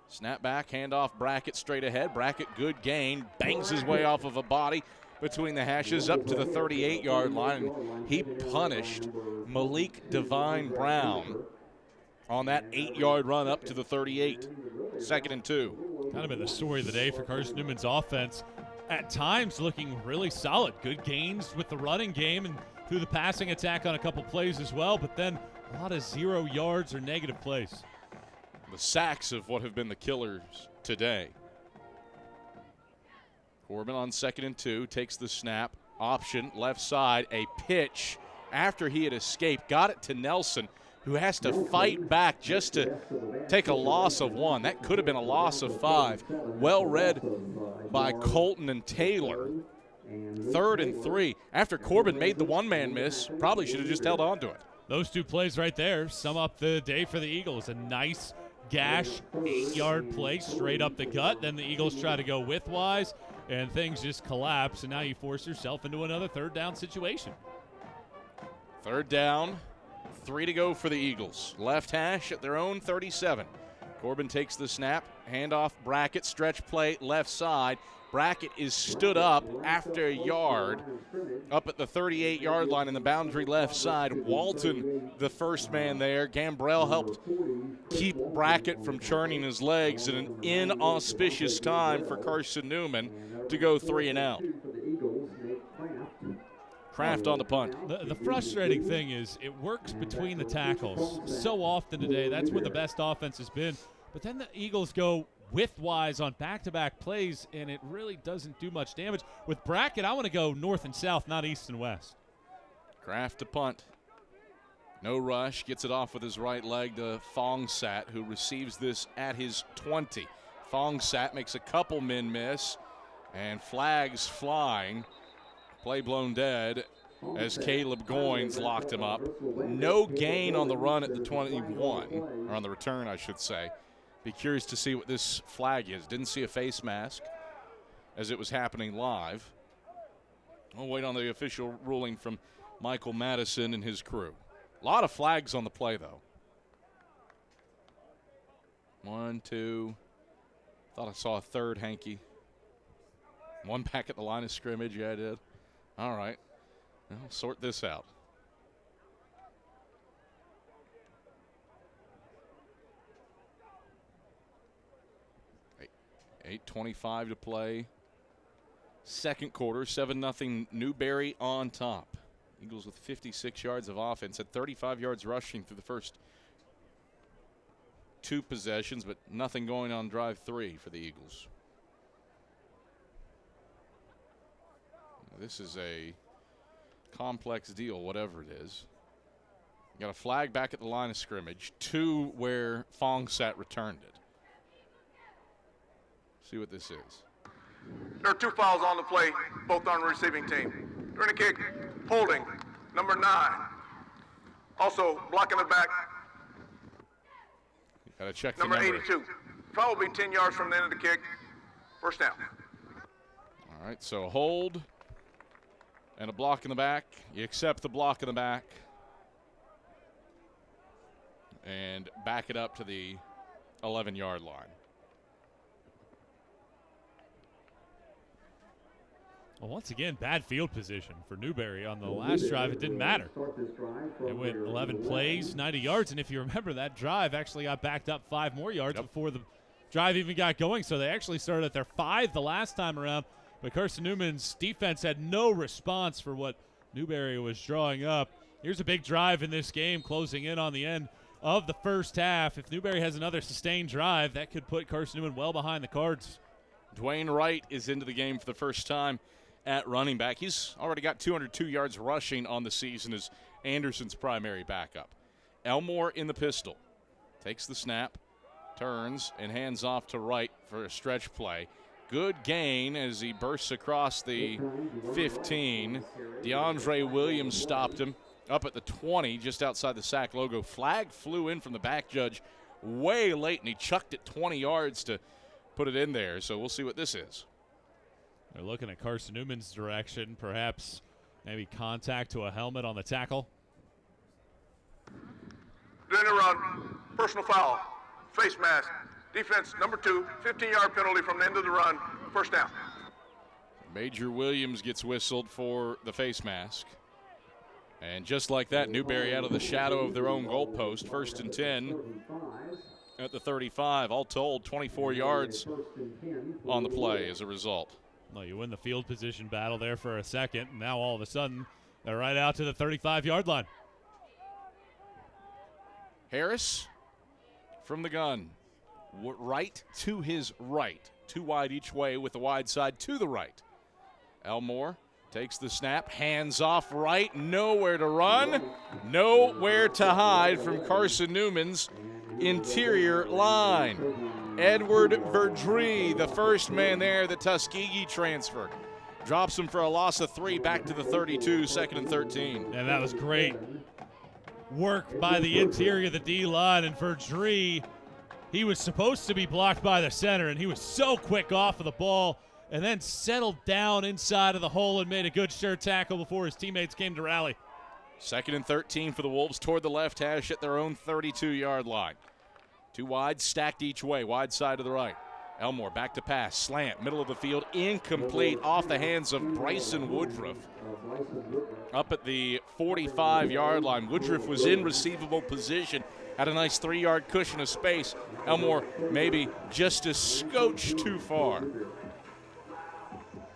Snap back, handoff, Brackett straight ahead. Brackett, good gain, bangs his way off of a body between the hashes up to the 38-yard line. He punished Malik Devine Brown on that 8-yard run up to the 38. 2nd and 2.
Kind of been the story of the day for Carson-Newman's offense. At times looking really solid. Good gains with the running game and through the passing attack on a couple plays as well, but then a lot of 0 yards or negative plays.
The sacks of what have been the killers today. Corbin on 2nd and 2, takes the snap. Option, left side, a pitch after he had escaped. Got it to Nelson, who has to fight back just to take a loss of 1. That could have been a loss of 5. Well read by Colton and Taylor. 3rd and 3. After Corbin made the one-man miss, probably should have just held on to it.
Those 2 plays right there sum up the day for the Eagles. A nice gash 8-yard play straight up the gut. Then the Eagles try to go widthwise, and things just collapse, and now you force yourself into another 3rd down situation.
3rd down, 3 to go for the Eagles. Left hash at their own 37. Corbin takes the snap, handoff, Brackett, stretch play, left side. Brackett is stood up after a yard up at the 38-yard line in the boundary left side. Walton, the first man there. Gambrell helped keep Brackett from churning his legs at an inauspicious time for Carson-Newman to go 3 and out. Kraft on the punt.
The frustrating thing is it works between the tackles so often today. That's where the best offense has been. But then the Eagles go widthwise on back-to-back plays, and it really doesn't do much damage. With Brackett, I want to go north and south, not east and west.
Kraft to punt. No rush. Gets it off with his right leg to Fongsat, who receives this at his 20. Fongsat makes a couple men miss, and flags flying. Play blown dead as Caleb Goins locked him up. No gain on the run at the 21, or on the return, I should say. Be curious to see what this flag is. Didn't see a face mask as it was happening live. We'll wait on the official ruling from Michael Madison and his crew. A lot of flags on the play, though. 1, 2. Thought I saw a 3rd, Hanky. 1 back at the line of scrimmage. Yeah, I did. All right. Well, sort this out. $8:25 to play. 2nd quarter, 7-0 Newberry on top. Eagles with 56 yards of offense, had 35 yards rushing through the first 2 possessions, but nothing going on drive 3 for the Eagles. This is a complex deal, whatever it is. Got a flag back at the line of scrimmage, 2 where Fongsat returned it. See what this is.
There are 2 fouls on the play, both on the receiving team. During the kick, holding, number 9. Also, blocking the back,
Got to check
number
the number.
82. Foul will be 10 yards from the end of the kick. First down.
All right, so hold and a block in the back. You accept the block in the back and back it up to the 11-yard line.
Well, once again, bad field position for Newberry. On the last drive, it didn't matter. It went 11 plays, 90 yards, and if you remember, that drive actually got backed up 5 more yards before the drive even got going, so they actually started at their 5 the last time around, but Carson-Newman's defense had no response for what Newberry was drawing up. Here's a big drive in this game, closing in on the end of the first half. If Newberry has another sustained drive, that could put Carson-Newman well behind the Cards.
Dwayne Wright is into the game for the first time at running back. He's already got 202 yards rushing on the season as Anderson's primary backup. Elmore in the pistol. Takes the snap, turns, and hands off to Wright for a stretch play. Good gain as he bursts across the 15. DeAndre Williams stopped him up at the 20, just outside the sack logo. Flag flew in from the back judge way late, and he chucked it 20 yards to put it in there. So we'll see what this is.
They're looking at Carson-Newman's direction, perhaps maybe contact to a helmet on the tackle.
During the run, personal foul, face mask, defense number 2, 15-yard penalty from the end of the run, first down.
Major Williams gets whistled for the face mask. And just like that, Newberry out of the shadow of their own goalpost. 1st and 10 at the 35. All told, 24 yards on the play as a result.
Well, you win the field position battle there for a second, and now all of a sudden they're right out to the 35-yard line.
Harris from the gun. Right to his right. 2 wide each way with the wide side to the right. Elmore takes the snap, hands off right, nowhere to run, nowhere to hide from Carson-Newman's interior line. Edward Verdree, the first man there, the Tuskegee transfer. Drops him for a loss of 3 back to the 32, 2nd and 13.
And that was great work by the interior of the D-line, and Verdree, he was supposed to be blocked by the center, and he was so quick off of the ball and then settled down inside of the hole and made a good sure tackle before his teammates came to rally.
2nd and 13 for the Wolves toward the left hash at their own 32-yard line. 2 wide, stacked each way, wide side to the right. Elmore back to pass, slant, middle of the field, incomplete, off the hands of Bryson Woodruff. Up at the 45-yard line, Woodruff was in receivable position, had a nice 3-yard cushion of space. Elmore maybe just a scotch too far.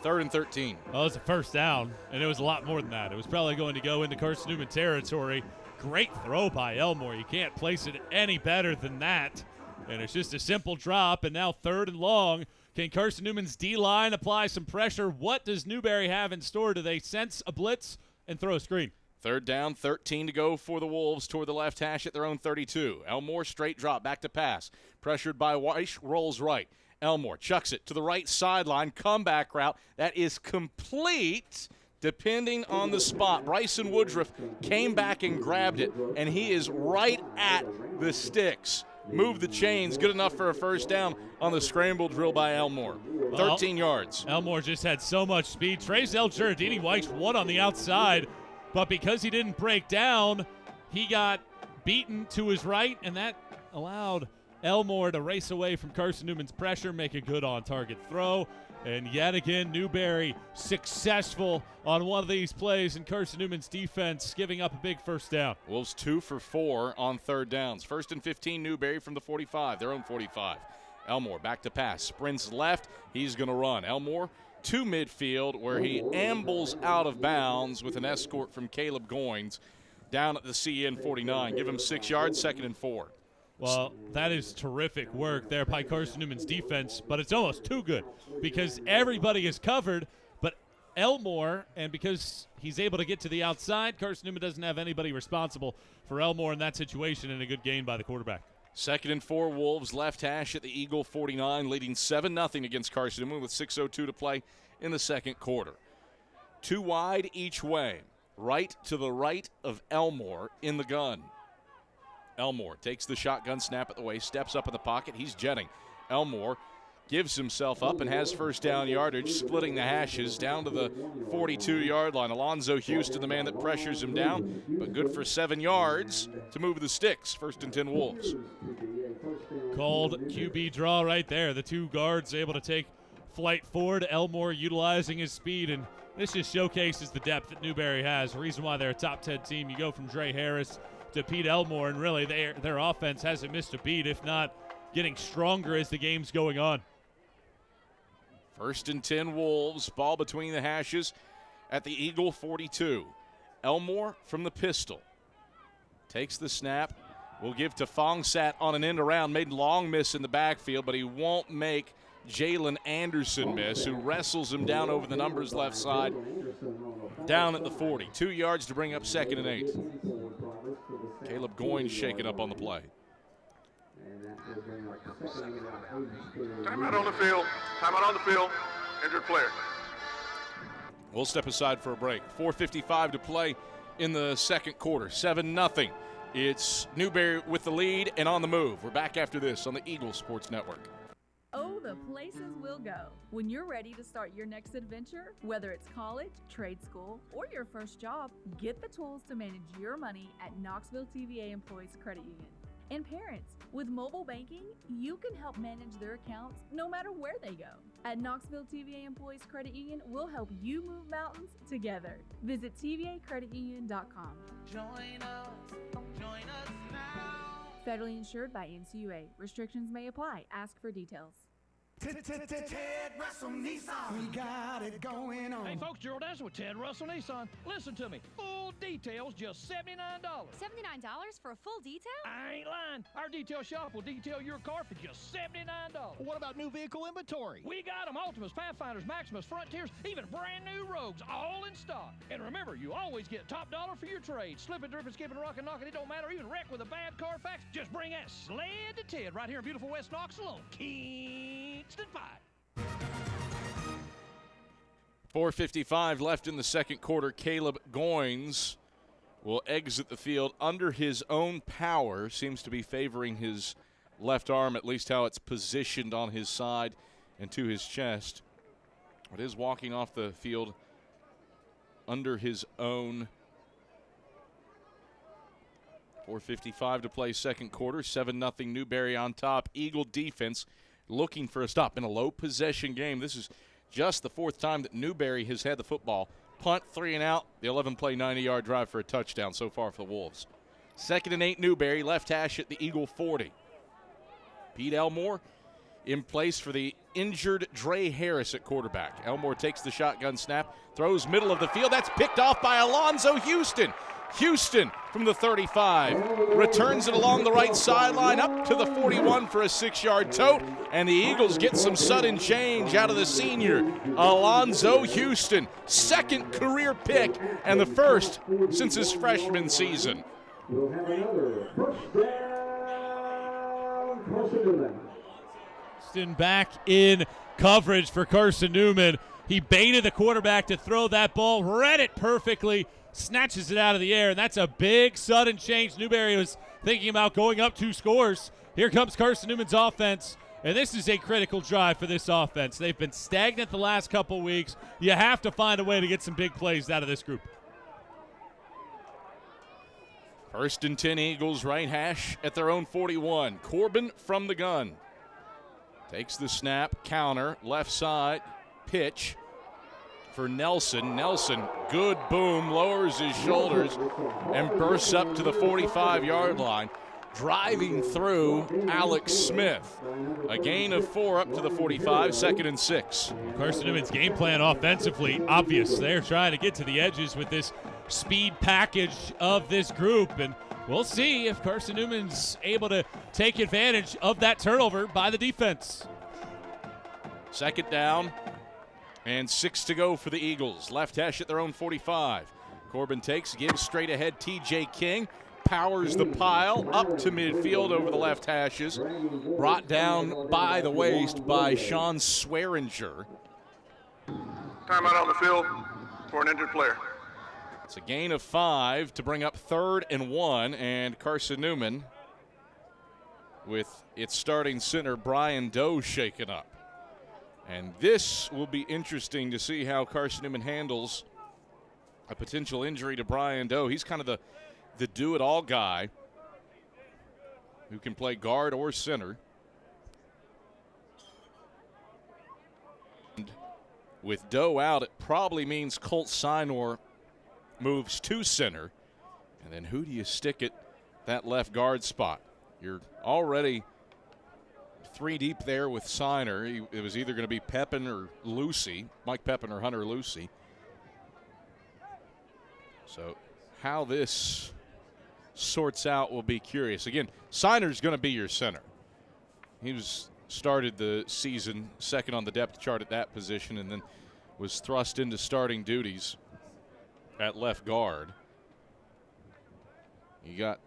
3rd and 13.
Well, it was a first down, and it was a lot more than that. It was probably going to go into Carson-Newman territory. Great throw by Elmore. You can't place it any better than that. And it's just a simple drop, and now 3rd and long. Can Carson-Newman's D-line apply some pressure? What does Newberry have in store? Do they sense a blitz and throw a screen?
3rd down, 13 to go for the Wolves toward the left hash at their own 32. Elmore straight drop, back to pass. Pressured by Weiss, rolls right. Elmore chucks it to the right sideline, comeback route. That is complete, depending on the spot. Bryson Woodruff came back and grabbed it, and he is right at the sticks. Move the chains, good enough for a first down on the scramble drill by Elmore. 13 yards.
Elmore just had so much speed. Trezell Giardini Weiss won on the outside, but because he didn't break down, he got beaten to his right, and that allowed Elmore to race away from Carson-Newman's pressure, make a good on-target throw. And yet again, Newberry successful on one of these plays, and Carson-Newman's defense giving up a big first down.
Wolves 2 for 4 on 3rd downs. 1st and 15, Newberry from the 45, their own 45. Elmore back to pass, sprints left, he's going to run. Elmore to midfield where he ambles out of bounds with an escort from Caleb Goins down at the CN 49. Give him 6 yards, 2nd and 4.
Well, that is terrific work there by Carson-Newman's defense, but it's almost too good because everybody is covered, but Elmore, and because he's able to get to the outside, Carson-Newman doesn't have anybody responsible for Elmore in that situation, and a good gain by the quarterback.
2nd and 4, Wolves left hash at the Eagle 49, leading 7-0 against Carson-Newman with 6:02 to play in the second quarter. 2 wide each way, right to the right of Elmore in the gun. Elmore takes the shotgun snap at the waist, steps up in the pocket. He's jetting. Elmore gives himself up and has first down yardage, splitting the hashes down to the 42-yard line. Alonzo Houston, the man that pressures him down, but good for 7 yards to move the sticks. 1st and 10 Wolves.
Called QB draw right there. The 2 guards able to take flight forward. Elmore utilizing his speed, and this just showcases the depth that Newberry has. The reason why they're a top 10 team. You go from Dre Harris to Pete Elmore, and really their offense hasn't missed a beat, if not getting stronger as the game's going on.
1st and 10 Wolves, ball between the hashes at the Eagle 42. Elmore from the pistol. Takes the snap. Will give to Fongsat on an end around. Made long miss in the backfield, but he won't make Jalen Anderson miss, who wrestles him down over the numbers left side, down at the 40. 2 yards to bring up 2nd and 8. Caleb Goins shaken up on the play.
Timeout on the field. Timeout on the field. Injured player.
We'll step aside for a break. 4:55 to play in the second quarter. 7-0. It's Newberry with the lead and on the move. We're back after this on the Eagles Sports Network.
Oh, the places we'll go. When you're ready to start your next adventure, whether it's college, trade school, or your first job, get the tools to manage your money at Knoxville TVA Employees Credit Union. And parents, with mobile banking, you can help manage their accounts no matter where they go. At Knoxville TVA Employees Credit Union, we'll help you move mountains together. Visit tvacreditunion.com.
Join us now.
Federally insured by NCUA. Restrictions may apply. Ask for details.
Ted Russell Nissan. We got it going on.
Hey, folks, Gerald Dancer with Ted Russell Nissan. Listen to me. Full details, just $79.
$79 for a full detail?
I ain't lying. Our detail shop will detail your car for just $79.
What about new vehicle inventory?
We got them. Ultimas, Pathfinders, Maximus, Frontiers, even brand new Rogues, all in stock. And remember, you always get top dollar for your trade. Slipping, dripping, skipping, rocking, knocking, it don't matter. Even wreck with a bad Carfax. Just bring that sled to Ted right here in beautiful West Knoxville on Kingston Pike.
4:55 left in the second quarter. Caleb Goins will exit the field under his own power. Seems to be favoring his left arm, at least how it's positioned on his side and to his chest. It is walking off the field under his own. 4:55 to play second quarter. 7-0 Newberry on top. Eagle defense looking for a stop in a low possession game. This is just the fourth time that Newberry has had the football. Punt, 3 and out. The 11-play, 90-yard drive for a touchdown so far for the Wolves. 2nd and 8 Newberry, left hash at the Eagle 40. Pete Elmore in place for the injured Dre Harris at quarterback. Elmore takes the shotgun snap, throws middle of the field. That's picked off by Alonzo Houston. Houston from the 35 returns it along the right sideline up to the 41 for a 6-yard tote, and the Eagles get some sudden change out of the senior Alonzo Houston. 2nd career pick and the first since his freshman season.
We'll have another first down, Carson-Newman.
Houston back in coverage for Carson-Newman. He baited the quarterback to throw that ball, read it perfectly, snatches it out of the air, and that's a big sudden change. Newberry was thinking about going up 2 scores. Here comes Carson-Newman's offense, and this is a critical drive for this offense. They've been stagnant the last couple weeks. You have to find a way to get some big plays out of this group.
1st and 10 Eagles, right hash at their own 41. Corbin from the gun. Takes the snap, counter, left side, pitch for Nelson. Nelson, good boom, lowers his shoulders and bursts up to the 45-yard line, driving through Alex Smith. A gain of 4 up to the 45, 2nd and 6.
Carson-Newman's game plan offensively obvious. They're trying to get to the edges with this speed package of this group, and we'll see if Carson-Newman's able to take advantage of that turnover by the defense.
2nd down and 6 to go for the Eagles. Left hash at their own 45. Corbin takes, gives straight ahead. T.J. King powers the pile up to midfield over the left hashes. Brought down by the waist by Sean Swearinger.
Timeout on the field for an injured player.
It's a gain of 5 to bring up 3rd and 1, and Carson-Newman with its starting center Brian Doe shaken up. And this will be interesting to see how Carson-Newman handles a potential injury to Brian Doe. He's kind of the do-it-all guy who can play guard or center. And with Doe out, it probably means Colt Sinor moves to center. And then who do you stick at that left guard spot? You're already 3 deep there with Sinor. It was either going to be Pepin or Lucy, Mike Pepin or Hunter Lucy. So how this sorts out will be curious. Again, Signer's going to be your center. He started the season second on the depth chart at that position and then was thrust into starting duties at left guard. You got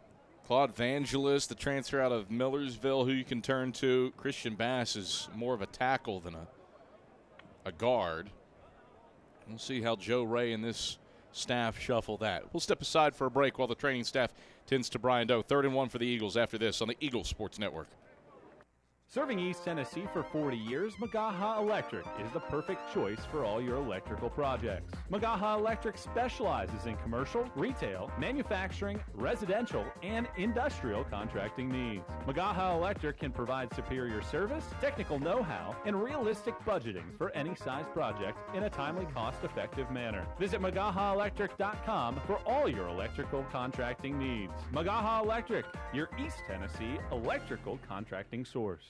Claude Vangelis, the transfer out of Millersville, who you can turn to. Christian Bass is more of a tackle than a guard. We'll see how Joe Ray and this staff shuffle that. We'll step aside for a break while the training staff tends to Brian Doe. 3rd and 1 for the Eagles after this on the Eagles Sports Network.
Serving East Tennessee for 40 years, Magaha Electric is the perfect choice for all your electrical projects. Magaha Electric specializes in commercial, retail, manufacturing, residential, and industrial contracting needs. Magaha Electric can provide superior service, technical know-how, and realistic budgeting for any size project in a timely, cost-effective manner. Visit MagahaElectric.com for all your electrical contracting needs. Magaha Electric, your East Tennessee electrical contracting source.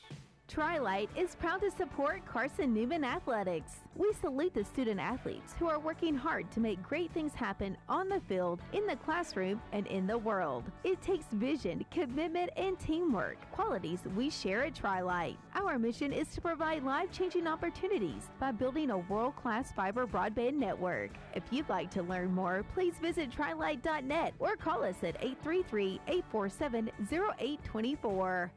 Tri-Light is proud to support Carson-Newman Athletics. We salute the student athletes who are working hard to make great things happen on the field, in the classroom, and in the world. It takes vision, commitment, and teamwork, qualities we share at Tri-Light. Our mission is to provide life-changing opportunities by building a world-class fiber broadband network. If you'd like to learn more, please visit trilight.net or call us at 833-847-0824.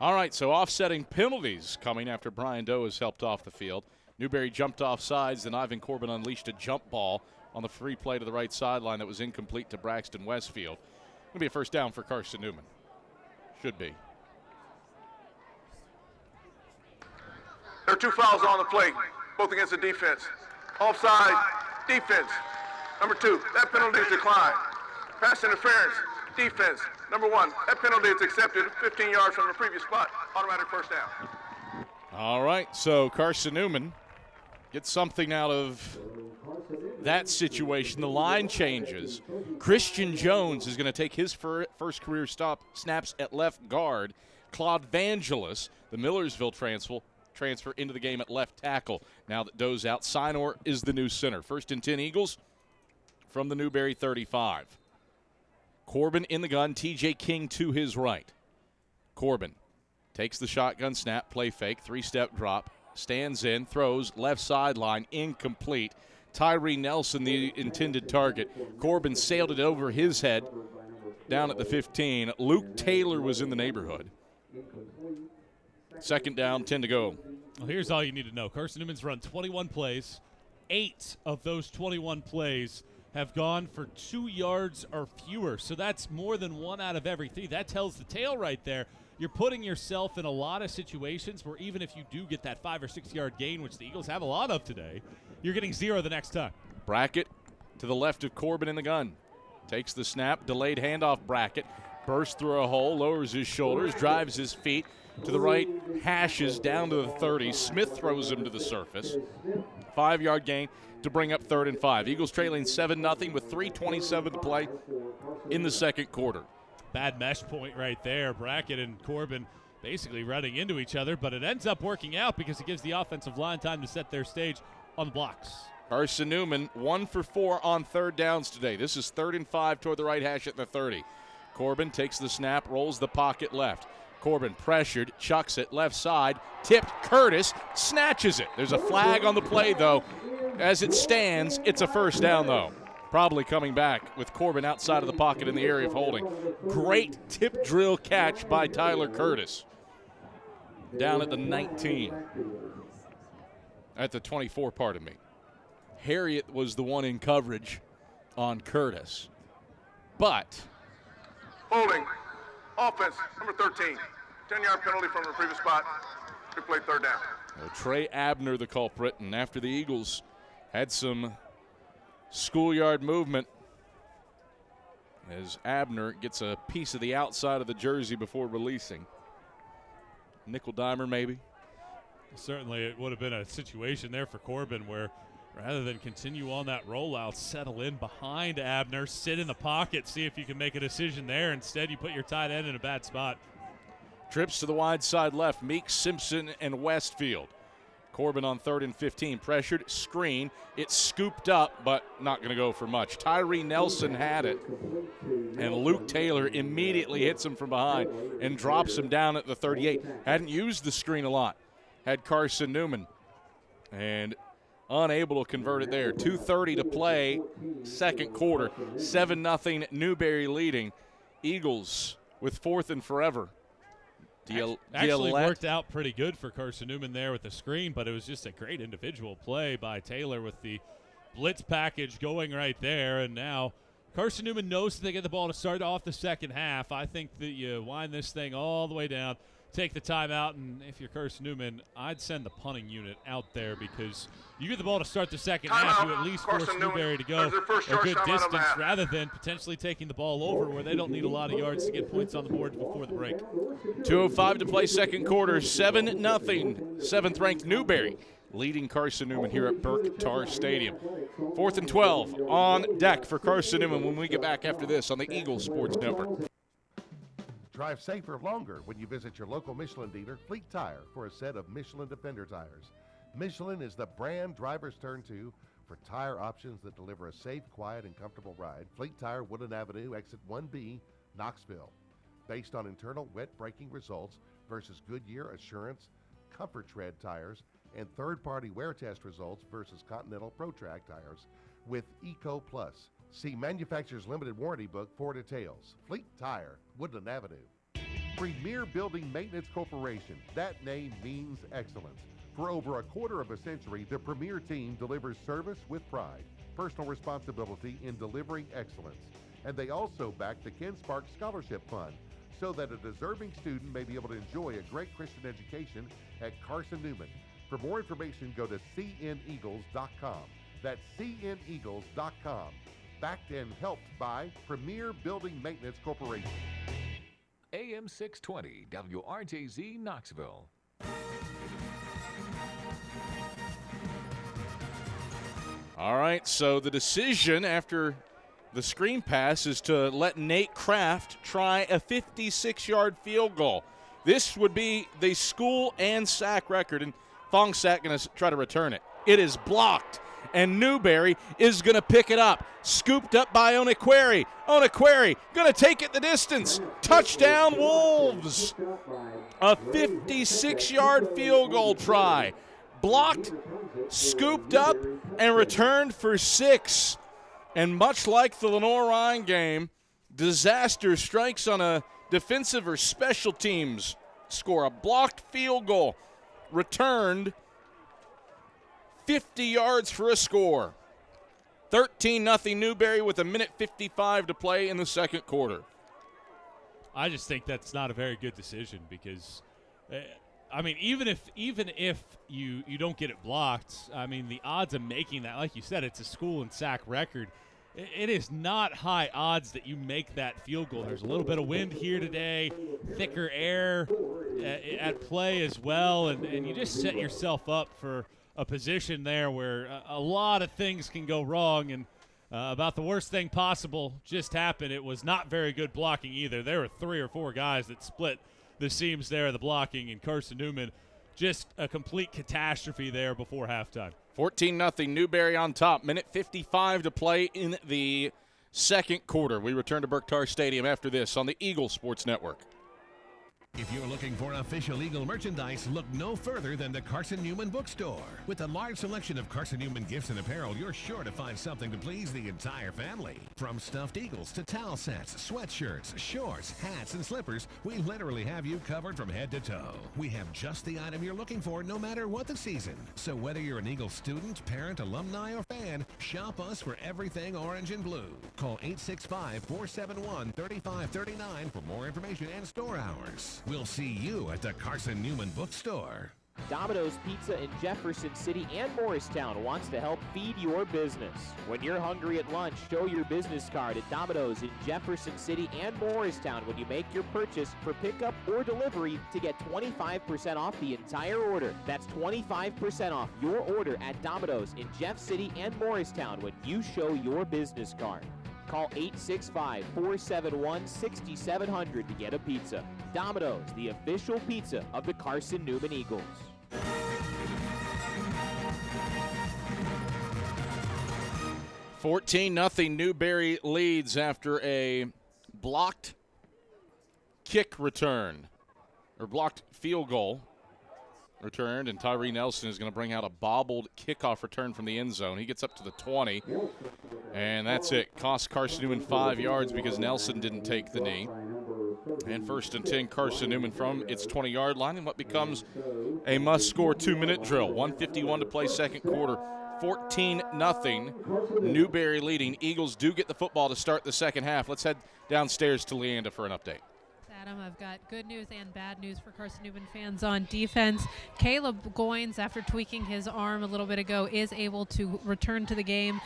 All right, so offsetting penalties coming after Brian Doe is helped off the field. Newberry jumped off sides, then Ivan Corbin unleashed a jump ball on the free play to the right sideline that was incomplete to Braxton Westfield. Going to be a first down for Carson-Newman. Should be.
There are 2 fouls on the play, both against the defense. Offside, defense. Number 2, that penalty is declined. Pass interference, defense. Number 1, that penalty is accepted 15 yards from the previous spot. Automatic first down.
All right, so Carson-Newman gets something out of that situation. The line changes. Christian Jones is going to take his first career snaps at left guard. Claude Vangelis, the Millersville transfer into the game at left tackle. Now that Doe's out, Sinor is the new center. 1st and 10 Eagles from the Newberry 35. Corbin in the gun, TJ King to his right. Corbin takes the shotgun snap, play fake, 3-step drop, stands in, throws, left sideline, incomplete. Tyree Nelson, the intended target. Corbin sailed it over his head down at the 15. Luke Taylor was in the neighborhood. 2nd down, 10 to go.
Well, here's all you need to know. Carson-Newman's run 21 plays. 8 of those 21 plays have gone for 2 yards or fewer. So that's more than 1 out of every 3. That tells the tale right there. You're putting yourself in a lot of situations where even if you do get that 5 or 6 yard gain, which the Eagles have a lot of today, you're getting 0 the next time.
Brackett to the left of Corbin in the gun. Takes the snap, delayed handoff. Brackett bursts through a hole, lowers his shoulders, drives his feet to the right, hashes down to the 30. Smith throws him to the surface. 5 yard gain to bring up 3rd and 5. Eagles trailing 7-0 with 3:27 to play in the second quarter.
Bad mesh point right there. Brackett and Corbin basically running into each other, but it ends up working out because it gives the offensive line time to set their stage on the blocks.
Carson-Newman 1 for 4 on 3rd downs today. This is 3rd and 5 toward the right hash at the 30. Corbin takes the snap, rolls the pocket left. Corbin pressured, chucks it left side, tipped. Curtis snatches it. There's a flag on the play, though. As it stands, it's a first down, though. Probably coming back with Corbin outside of the pocket in the area of holding. Great tip drill catch by Tyler Curtis. Down at the 19. At the 24, pardon me. Harriet was the one in coverage on Curtis. But
Holding. Offense, number 13. 10-yard penalty from the previous spot. Big play, 3rd down.
Trey Abner, the culprit, and after the Eagles had some schoolyard movement as Abner gets a piece of the outside of the jersey before releasing. Nickel dimer, maybe?
Certainly it would have been a situation there for Corbin where rather than continue on that rollout, settle in behind Abner, sit in the pocket, see if you can make a decision there. Instead, you put your tight end in a bad spot.
Trips to the wide side left, Meeks, Simpson, and Westfield. Corbin on 3rd and 15. Pressured, screen. It's scooped up, but not going to go for much. Tyree Nelson had it, and Luke Taylor immediately hits him from behind and drops him down at the 38. Hadn't used the screen a lot. Had Carson-Newman, and unable to convert it there. 2:30 to play, second quarter. 7-0 Newberry leading. Eagles with 4th and forever.
Actually worked out pretty good for Carson-Newman there with the screen, but it was just a great individual play by Taylor with the blitz package going right there. And now Carson-Newman knows that they get the ball to start off the second half. I think that you wind this thing all the way down, take the timeout, and if you're Carson-Newman, I'd send the punting unit out there because you get the ball to start the second half, you at least force Newberry to go a good distance rather than potentially taking the ball over where they don't need a lot of yards to get points on the board before the break.
2:05 to play, second quarter, 7-0. 7th-ranked Newberry leading Carson-Newman here at Burke-Tar Stadium. 4th and 12 on deck for Carson-Newman when we get back after this on the Eagles Sports Network.
Drive safer longer when you visit your local Michelin dealer, Fleet Tire, for a set of Michelin Defender tires. Michelin is the brand drivers turn to for tire options that deliver a safe, quiet, and comfortable ride. Fleet Tire, Woodland Avenue, exit 1B, Knoxville. Based on internal wet braking results versus Goodyear Assurance Comfort Tread tires and third-party wear test results versus Continental ProTrack tires with Eco Plus. See manufacturer's limited warranty book for details. Fleet Tire, Woodland Avenue. Premier Building Maintenance Corporation. That name means excellence. For over a quarter of a century, the Premier team delivers service with pride, personal responsibility in delivering excellence. And they also back the Ken Sparks Scholarship Fund so that a deserving student may be able to enjoy a great Christian education at Carson-Newman. For more information, go to cneagles.com. That's cneagles.com. Backed and helped by Premier Building Maintenance Corporation.
AM 620, WRJZ Knoxville.
All right, so the decision after the screen pass is to let Nate Kraft try a 56-yard field goal. This would be the school and sack record, and Fong Sack going to try to return it. It is blocked, and Newberry is going to pick it up. Scooped up by Onequeri. Onequeri going to take it the distance. Touchdown, Wolves. A 56-yard field goal try. Blocked, scooped up, and returned for 6. And much like the Lenore-Ryan game, disaster strikes on a defensive or special teams score. A blocked field goal, returned 50 yards for a score. 13-0 Newberry with 1:55 to play in the second quarter.
I just think that's not a very good decision because, I mean, even if you don't get it blocked, I mean, the odds of making that, like you said, it's a school and sack record. It is not high odds that you make that field goal. There's a little bit of wind here today, thicker air at play as well, and you just set yourself up for a position there where a lot of things can go wrong, and about the worst thing possible just happened. It was not very good blocking either. There were 3 or 4 guys that split the seams there of the blocking, and Carson-Newman, just a complete catastrophe there before halftime.
14-0 Newberry on top. 1:55 to play in the second quarter. We return to Burke-Tar Stadium after this on the Eagles Sports Network.
If you're looking for official Eagle merchandise, look no further than the Carson-Newman Bookstore. With a large selection of Carson-Newman gifts and apparel, you're sure to find something to please the entire family. From stuffed eagles to towel sets, sweatshirts, shorts, hats, and slippers, we literally have you covered from head to toe. We have just the item you're looking for no matter what the season. So whether you're an Eagles student, parent, alumni, or fan, shop us for everything orange and blue. Call 865-471-3539 for more information and store hours. We'll see you at the Carson-Newman Bookstore.
Domino's Pizza in Jefferson City and Morristown wants to help feed your business. When you're hungry at lunch, show your business card at Domino's in Jefferson City and Morristown when you make your purchase for pickup or delivery to get 25% off the entire order. That's 25% off your order at Domino's in Jeff City and Morristown when you show your business card. Call 865-471-6700 to get a pizza. Domino's, the official pizza of the Carson-Newman Eagles.
14-0 Newberry leads after a blocked kick return, or blocked field goal returned, and Tyree Nelson is going to bring out a bobbled kickoff return from the end zone. He gets up to the 20, and that's it. Cost Carson-Newman 5 yards because Nelson didn't take the knee. And 1st and 10, Carson-Newman from its 20-yard line in what becomes a must-score 2-minute drill. 1:51 to play second quarter. 14-0, Newberry leading. Eagles do get the football to start the second half. Let's head downstairs to Leanda for an update.
Adam, I've got good news and bad news for Carson-Newman fans on defense. Caleb Goins, after tweaking his arm a little bit ago, is able to return to the game.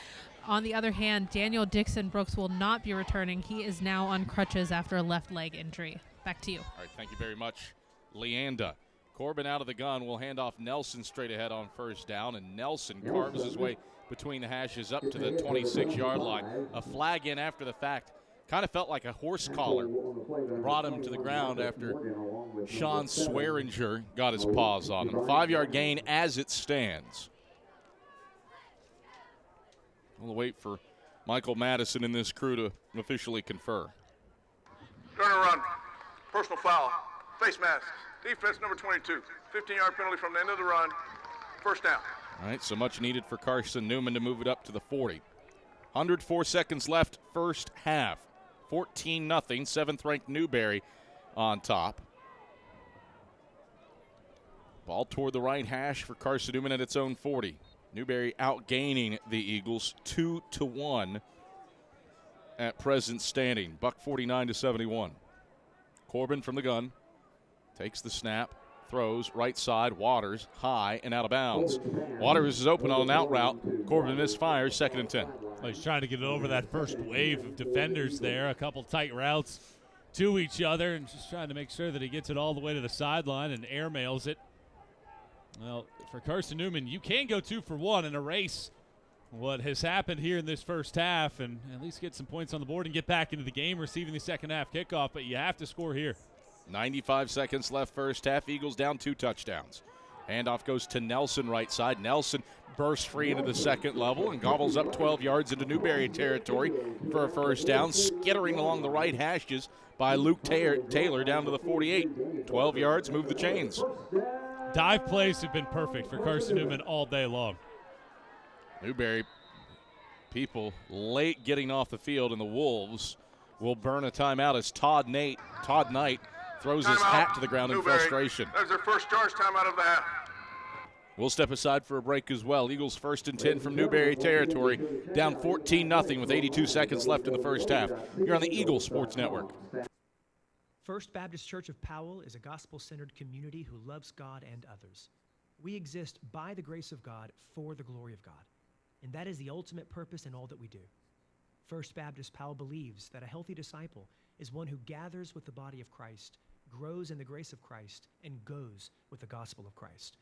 On the other hand, Daniel Dixon-Brooks will not be returning. He is now on crutches after a left leg injury. Back to you.
All right, thank you very much, Leanda. Corbin out of the gun will hand off Nelson straight ahead on first down, and Nelson carves his way between the hashes up to the 26-yard line. A flag in after the fact. Kind of felt like a horse collar. Brought him to the ground after Sean Swearinger got his paws on him. 5-yard gain as it stands. We'll wait for Michael Madison and this crew to officially confer.
Turn and run. Personal foul. Face mask. Defense number 22. 15-yard penalty from the end of the run. First down.
All right, so much needed for Carson-Newman to move it up to the 40. 104 seconds left, first half. 14-0, 7th-ranked Newberry on top. Ball toward the right hash for Carson-Newman at its own 40. Newberry outgaining the Eagles 2-1 at present standing. Buck 49-71. Corbin from the gun. Takes the snap, throws, right side, Waters, high and out of bounds. Waters is open on an out route. Corbin misfires, 2nd and 10.
Well, he's trying to get it over that first wave of defenders there. A couple tight routes to each other and just trying to make sure that he gets it all the way to the sideline and airmails it. Well, for Carson-Newman, you can go 2 for 1 and erase what has happened here in this first half and at least get some points on the board and get back into the game receiving the second half kickoff, but you have to score here.
95 seconds left first half. Eagles down 2 touchdowns. Handoff goes to Nelson right side. Nelson bursts free into the second level and gobbles up 12 yards into Newberry territory for a first down, skittering along the right hashes by Luke Taylor down to the 48. 12 yards, move the chains.
Dive plays have been perfect for Carson-Newman all day long.
Newberry people late getting off the field, and the Wolves will burn a timeout as Todd Knight throws his hat to the ground in frustration.
That's their first charge timeout of the half.
We'll step aside for a break as well. Eagles 1st and 10 from Newberry territory, down 14-0 with 82 seconds left in the first half. You're on the Eagles Sports Network.
First Baptist Church of Powell is a gospel-centered community who loves God and others. We exist by the grace of God for the glory of God, and that is the ultimate purpose in all that we do. First Baptist Powell believes that a healthy disciple is one who gathers with the body of Christ, grows in the grace of Christ, and goes with the gospel of Christ.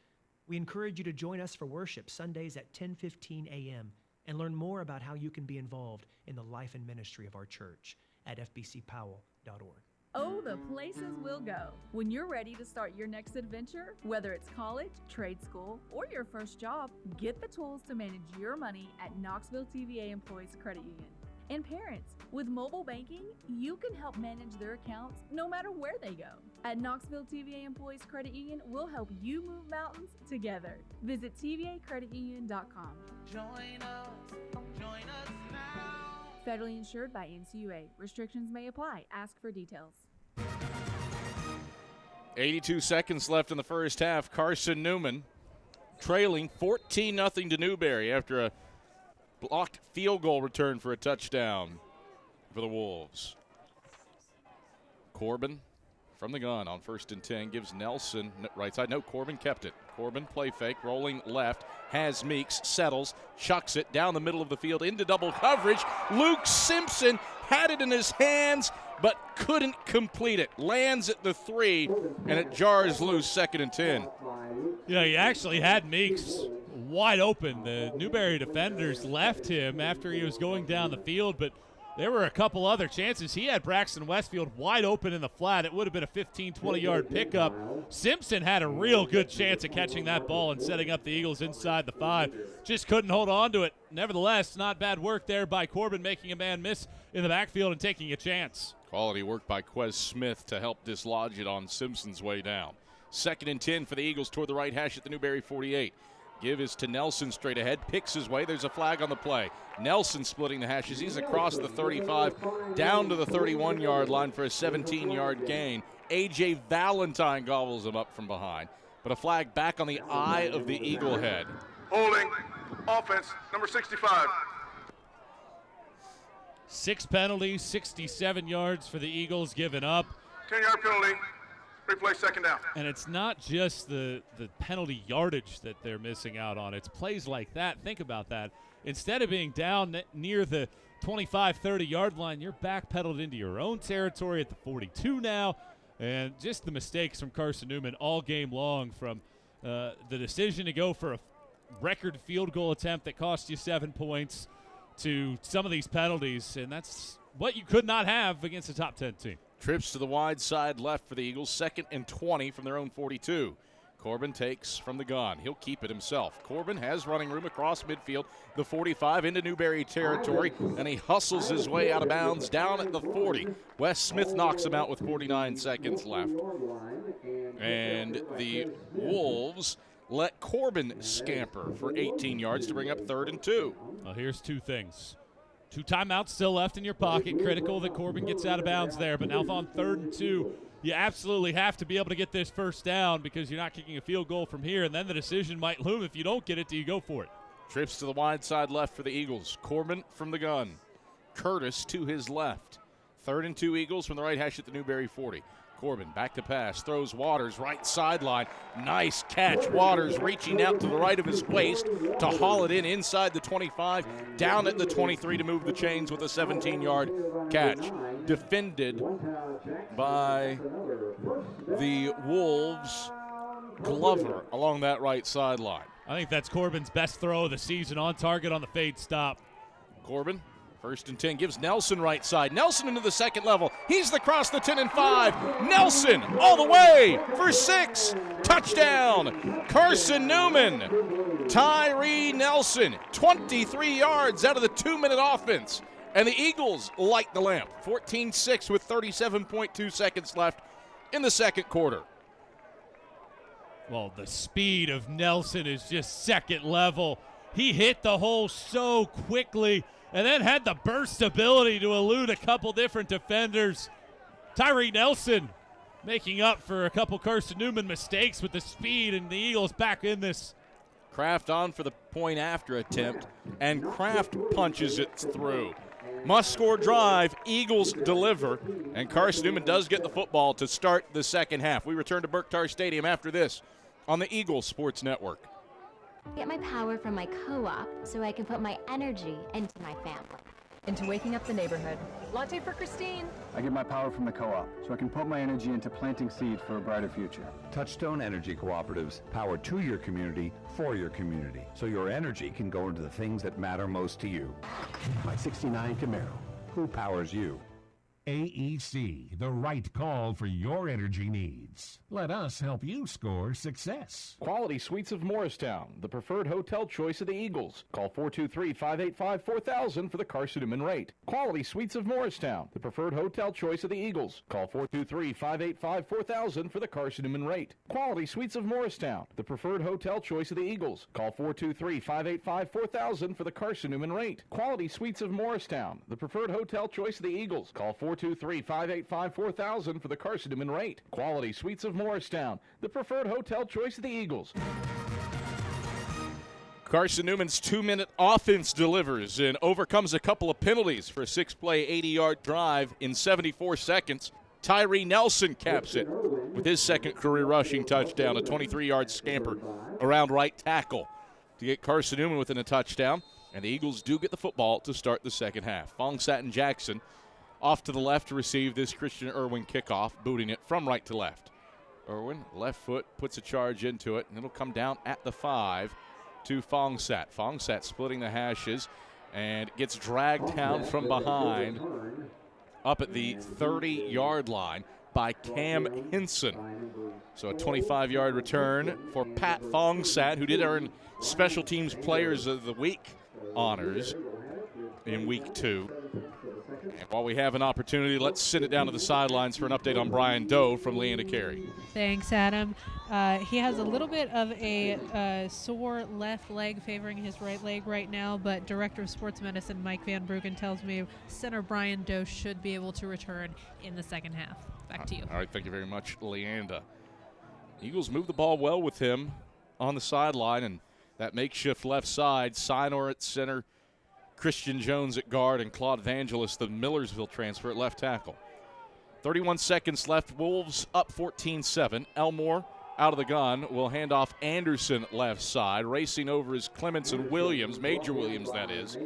We encourage you to join us for worship Sundays at 10:15 a.m. and learn more about how you can be involved in the life and ministry of our church at fbcpowell.org.
Oh, the places we'll go. When you're ready to start your next adventure, whether it's college, trade school, or your first job, get the tools to manage your money at Knoxville TVA Employees Credit Union. And parents, with mobile banking, you can help manage their accounts no matter where they go. At Knoxville TVA Employees Credit Union, we'll help you move mountains together. Visit tvacreditunion.com.
Join us now.
Federally insured by NCUA. Restrictions may apply. Ask for details.
82 seconds left in the first half. Carson-Newman trailing 14-0 to Newberry after a blocked field goal return for a touchdown for the Wolves. Corbin from the gun on 1st and 10 gives Nelson right side. No, Corbin kept it. Corbin play fake, rolling left, has Meeks, settles, chucks it down the middle of the field into double coverage. Luke Simpson had it in his hands but couldn't complete it. Lands at the 3, and it jars loose 2nd and 10.
Yeah, he actually had Meeks wide open. The Newberry defenders left him after he was going down the field, but there were a couple other chances. He had Braxton Westfield wide open in the flat. It would have been a 15, 20-yard pickup. Simpson had a real good chance at catching that ball and setting up the Eagles inside the 5. Just couldn't hold on to it. Nevertheless, not bad work there by Corbin, making a man miss in the backfield and taking a chance.
Quality work by Quez Smith to help dislodge it on Simpson's way down. 2nd and 10 for the Eagles toward the right hash at the Newberry 48. Give is to Nelson straight ahead, picks his way. There's a flag on the play. Nelson splitting the hashes. He's across the 35, down to the 31-yard line for a 17-yard gain. A.J. Valentine gobbles him up from behind. But a flag back on the eye of the Eagle head.
Holding, offense, number 65.
6 penalties, 67 yards for the Eagles given up.
10-yard penalty. Replay, 2nd down.
And it's not just the penalty yardage that they're missing out on. It's plays like that. Think about that. Instead of being down near the 25, 30-yard line, you're backpedaled into your own territory at the 42 now. And just the mistakes from Carson-Newman all game long, from the decision to go for a record field goal attempt that cost you 7 points to some of these penalties. And that's what you could not have against a top 10 team.
Trips to the wide side left for the Eagles, 2nd and 20 from their own 42. Corbin takes from the gun. He'll keep it himself. Corbin has running room across midfield, the 45 into Newberry territory, and he hustles his way out of bounds down at the 40. Wes Smith knocks him out with 49 seconds left. And the Wolves let Corbin scamper for 18 yards to bring up 3rd and 2.
Well, here's 2 things. 2 timeouts still left in your pocket. Critical that Corbin gets out of bounds there. But now on 3rd and 2, you absolutely have to be able to get this first down because you're not kicking a field goal from here. And then the decision might loom. If you don't get it, do you go for it?
Trips to the wide side left for the Eagles. Corbin from the gun. Curtis to his left. 3rd and 2 Eagles from the right hash at the Newberry 40. Corbin back to pass, throws Waters right sideline. Nice catch. Waters reaching out to the right of his waist to haul it in inside the 25, down at the 23 to move the chains with a 17-yard catch. Defended by the Wolves' Glover along that right sideline.
I think that's Corbin's best throw of the season, on target on the fade stop.
Corbin, 1st and 10, gives Nelson right side. Nelson into the 2nd level. He's across the 10 and 5. Nelson all the way for 6. Touchdown, Carson-Newman. Tyree Nelson, 23 yards out of the 2-minute offense. And the Eagles light the lamp. 14-6 with 37.2 seconds left in the 2nd quarter.
Well, the speed of Nelson is just 2nd level. He hit the hole so quickly and then had the burst ability to elude a couple different defenders. Tyree Nelson making up for a couple Carson-Newman mistakes with the speed, and the Eagles back in this.
Kraft on for the point after attempt, and Kraft punches it through. Must-score drive, Eagles deliver, and Carson-Newman does get the football to start the 2nd half. We return to Berktar Stadium after this on the Eagles Sports Network.
Get my power from my co-op so I can put my energy into my family.
Into waking up the neighborhood. Latte for Christine.
I get my power from the co-op so I can put my energy into planting seeds for a brighter future.
Touchstone Energy Cooperatives, power to your community, for your community, so your energy can go into the things that matter most to you.
My 69 Camaro.
Who powers you?
AEC, the right call for your energy needs. Let us help you score success.
Quality Suites of Morristown, the preferred hotel choice of the Eagles. Call 423-585-4000 for the Carson-Newman rate. Quality Suites of Morristown, the preferred hotel choice of the Eagles. Call 423-585-4000 for the Carson-Newman rate. Quality Suites of Morristown, the preferred hotel choice of the Eagles. Call 423-585-4000 for the Carson-Newman rate. Quality Suites of Morristown, the preferred hotel choice of the Eagles. Call 423-585-4000 for the Carson-Newman rate. Quality Suites of Morristown, the preferred hotel choice of the Eagles.
Carson-Newman's 2-minute offense delivers and overcomes a couple of penalties for a 6-play, 80-yard drive in 74 seconds. Tyree Nelson caps it with his 2nd career rushing touchdown, a 23-yard scamper around right tackle to get Carson-Newman within a touchdown. And the Eagles do get the football to start the 2nd half. Fongsat and Jackson off to the left to receive this Christian Irwin kickoff, booting it from right to left. Irwin, left foot, puts a charge into it, and it'll come down at the 5 to Fongsat. Fongsat splitting the hashes, and gets dragged down from behind up at the 30-yard line by Cam Hinson. So a 25-yard return for Pat Thongsat, who did earn Special Teams Players of the Week honors in Week 2. And while we have an opportunity, let's send it down to the sidelines for an update on Brian Doe from Leanda Carey.
Thanks, Adam. He has a little bit of a sore left leg favoring his right leg right now, but Director of Sports Medicine Mike Van Bruggen tells me center Brian Doe should be able to return in the second half. Back to you.
All right, thank you very much, Leanda. Eagles move the ball well with him on the sideline, and that makeshift left side, Sinor at center, Christian Jones at guard, and Claude Evangelist, the Millersville transfer, at left tackle. 31 seconds left. Wolves up 14-7. Elmore out of the gun will hand off Anderson left side. Racing over is Clements and Williams, Major Williams that is,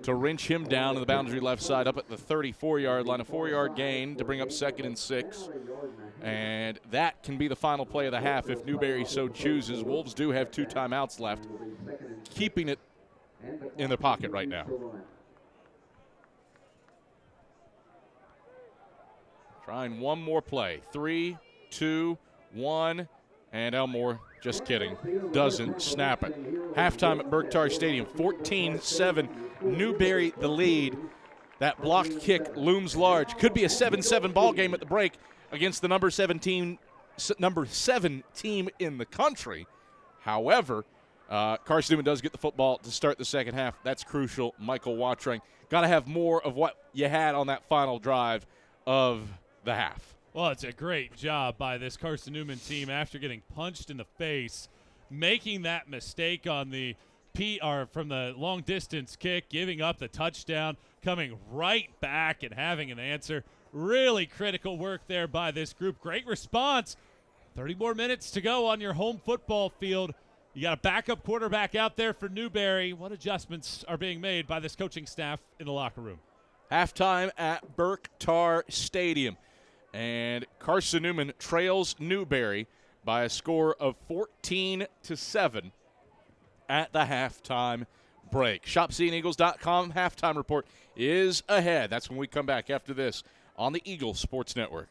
to wrench him down to the boundary left side up at the 34-yard line. A 4-yard gain to bring up 2nd and 6. And that can be the final play of the half if Newberry so chooses. Wolves do have 2 timeouts left, keeping it in their pocket right now. Trying one more play. 3, 2, 1, and Elmore, just kidding, doesn't snap it. Halftime at Berktar Stadium, 14-7. Newberry the lead. That blocked kick looms large. Could be a 7-7 ball game at the break against the number 7 team in the country. However, Carson-Newman does get the football to start the second half. That's crucial. Michael Watring, got to have more of what you had on that final drive of the half.
Well, it's a great job by this Carson-Newman team after getting punched in the face, making that mistake on the from the long-distance kick, giving up the touchdown, coming right back and having an answer. Really critical work there by this group. Great response. 30 more minutes to go on your home football field. You got a backup quarterback out there for Newberry. What adjustments are being made by this coaching staff in the locker room?
Halftime at Berktar Stadium. And Carson-Newman trails Newberry by a score of 14-7 at the halftime break. ShopSeeingEagles.com halftime report is ahead. That's when we come back after this on the Eagles Sports Network.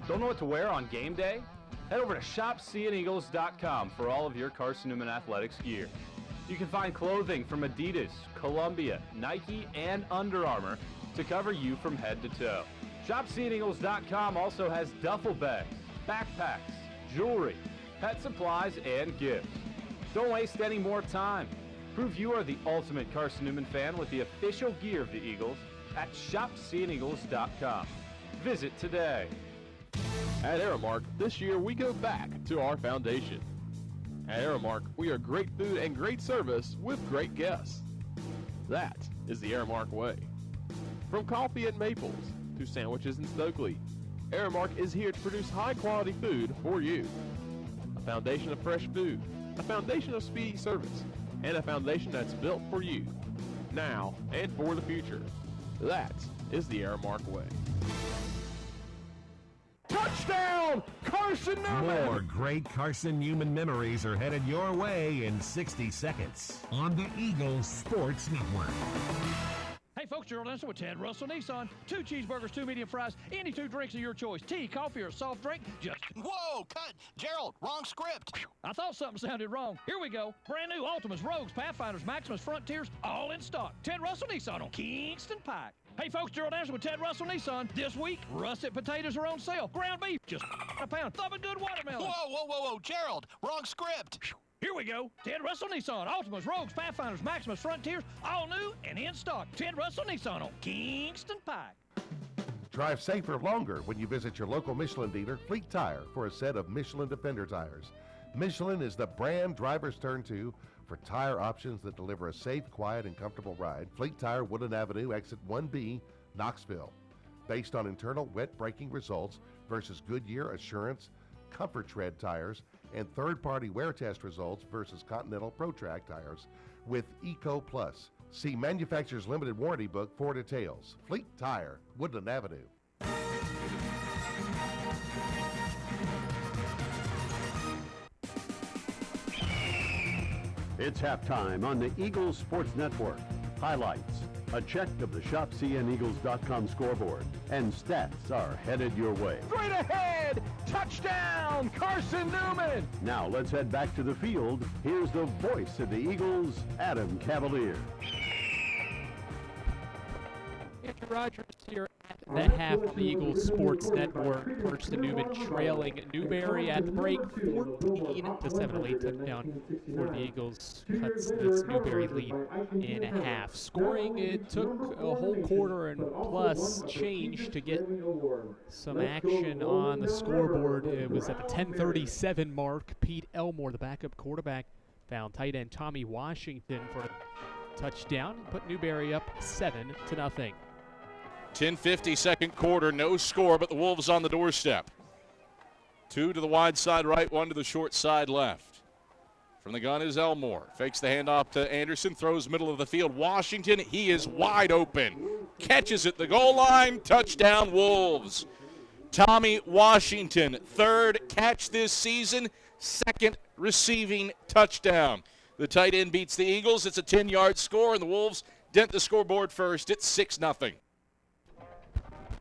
Don't know what to wear on game day? Head over to ShopSeeingEagles.com for all of your Carson-Newman athletics gear. You can find clothing from Adidas, Columbia, Nike, and Under Armour to cover you from head to toe. ShopSeeingEagles.com also has duffel bags, backpacks, jewelry, pet supplies, and gifts. Don't waste any more time. Prove you are the ultimate Carson-Newman fan with the official gear of the Eagles at ShopSeeingEagles.com. Visit today.
At Aramark, this year we go back to our foundation. At Aramark, we are great food and great service with great guests. That is the Aramark way. From coffee and Maples to sandwiches in Stokely, Aramark is here to produce high-quality food for you. A foundation of fresh food, a foundation of speedy service, and a foundation that's built for you, now and for the future. That is the Aramark way.
Touchdown, Carson-Newman! More great Carson-Newman memories are headed your way in 60 seconds on the Eagles Sports Network.
Hey folks, Gerald Ensign with Ted Russell Nissan. 2 cheeseburgers, 2 medium fries, any 2 drinks of your choice. Tea, coffee, or soft drink, just...
Whoa, cut! Gerald, wrong script.
I thought something sounded wrong. Here we go. Brand new Ultimas, Rogues, Pathfinders, Maximus, Frontiers, all in stock. Ted Russell Nissan on Kingston Pike. Hey folks, Gerald Anderson with Ted Russell Nissan. This week, russet potatoes are on sale. Ground beef, just a pound. Thumping good watermelon.
Whoa, Gerald, wrong script.
Here we go. Ted Russell Nissan. Ultimas, Rogues, Pathfinders, Maximus, Frontiers, all new and in stock. Ted Russell Nissan on Kingston Pike.
Drive safer longer when you visit your local Michelin dealer, Fleet Tire, for a set of Michelin Defender tires. Michelin is the brand drivers turn to for tire options that deliver a safe, quiet, and comfortable ride. Fleet Tire, Woodland Avenue, exit 1B, Knoxville. Based on internal wet braking results versus Goodyear Assurance Comfort Tread tires and third-party wear test results versus Continental ProTrack tires with Eco Plus. See manufacturer's limited warranty book for details. Fleet Tire, Woodland Avenue.
It's halftime on the Eagles Sports Network.
highlights, a check of the ShopCNEagles.com scoreboard, and stats are headed your way.
Straight ahead! Touchdown! Carson-Newman!
Now let's head back to the field. Here's the voice of the Eagles, Adam Cavalier.
Andrew Rogers here at the half of the Eagles Sports Network. Carson-Newman trailing Newberry at the break, 14-7. A late touchdown for the Eagles cuts this Newberry lead in half. Scoring, it took a whole quarter and plus change to get some action on the scoreboard. It was at the 10:37 mark. Pete Elmore, the backup quarterback, found tight end Tommy Washington for a touchdown, put Newberry up 7-0.
10:50 second quarter, no score, but the Wolves on the doorstep. 2 to the wide side right, 1 to the short side left. From the gun is Elmore. Fakes the handoff to Anderson, throws middle of the field. Washington, he is wide open. Catches at the goal line, touchdown Wolves. Tommy Washington, third catch this season, second receiving touchdown. The tight end beats the Eagles. It's a 10-yard score, and the Wolves dent the scoreboard first. It's 6-0.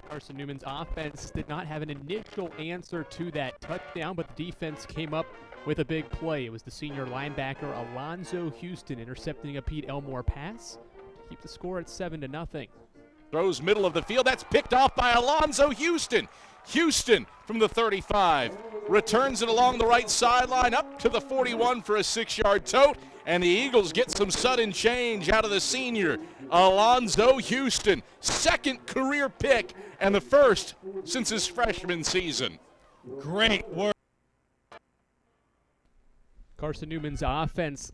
Carson-Newman's offense did not have an initial answer to that touchdown, but the defense came up with a big play. It was the senior linebacker Alonzo Houston intercepting a Pete Elmore pass to keep the score at 7-0.
Throws middle of the field. That's picked off by Alonzo Houston. Houston from the 35 returns it along the right sideline up to the 41 for a 6-yard tote, and the Eagles get some sudden change out of the senior Alonzo Houston. Second career pick and the first since his freshman season. Great work.
Carson-Newman's offense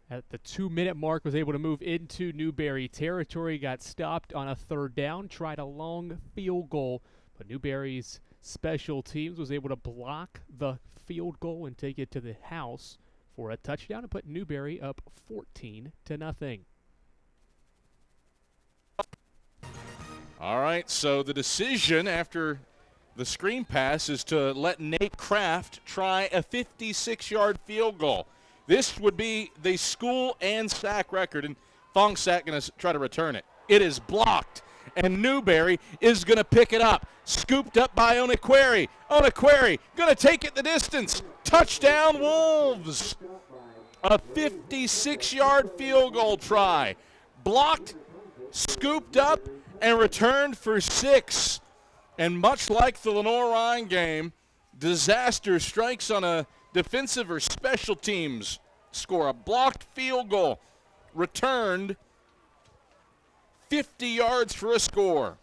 at the 2-minute mark was able to move into Newberry territory, got stopped on a third down, tried a long field goal, but Newberry's special teams was able to block the field goal and take it to the house for a touchdown and put Newberry up 14-0.
All right, so the decision after the screen pass is to let Nate Kraft try a 56-yard field goal. This would be the school and sack record, and Fong Sack going to try to return it. It is blocked, and Newberry is going to pick it up. Scooped up by Onequeri. Onequeri going to take it the distance. Touchdown, Wolves. A 56-yard field goal try. Blocked, scooped up, and returned for 6. And much like the Lenore-Ryan game, disaster strikes on a defensive or special teams score. A blocked field goal, returned 50 yards for a score.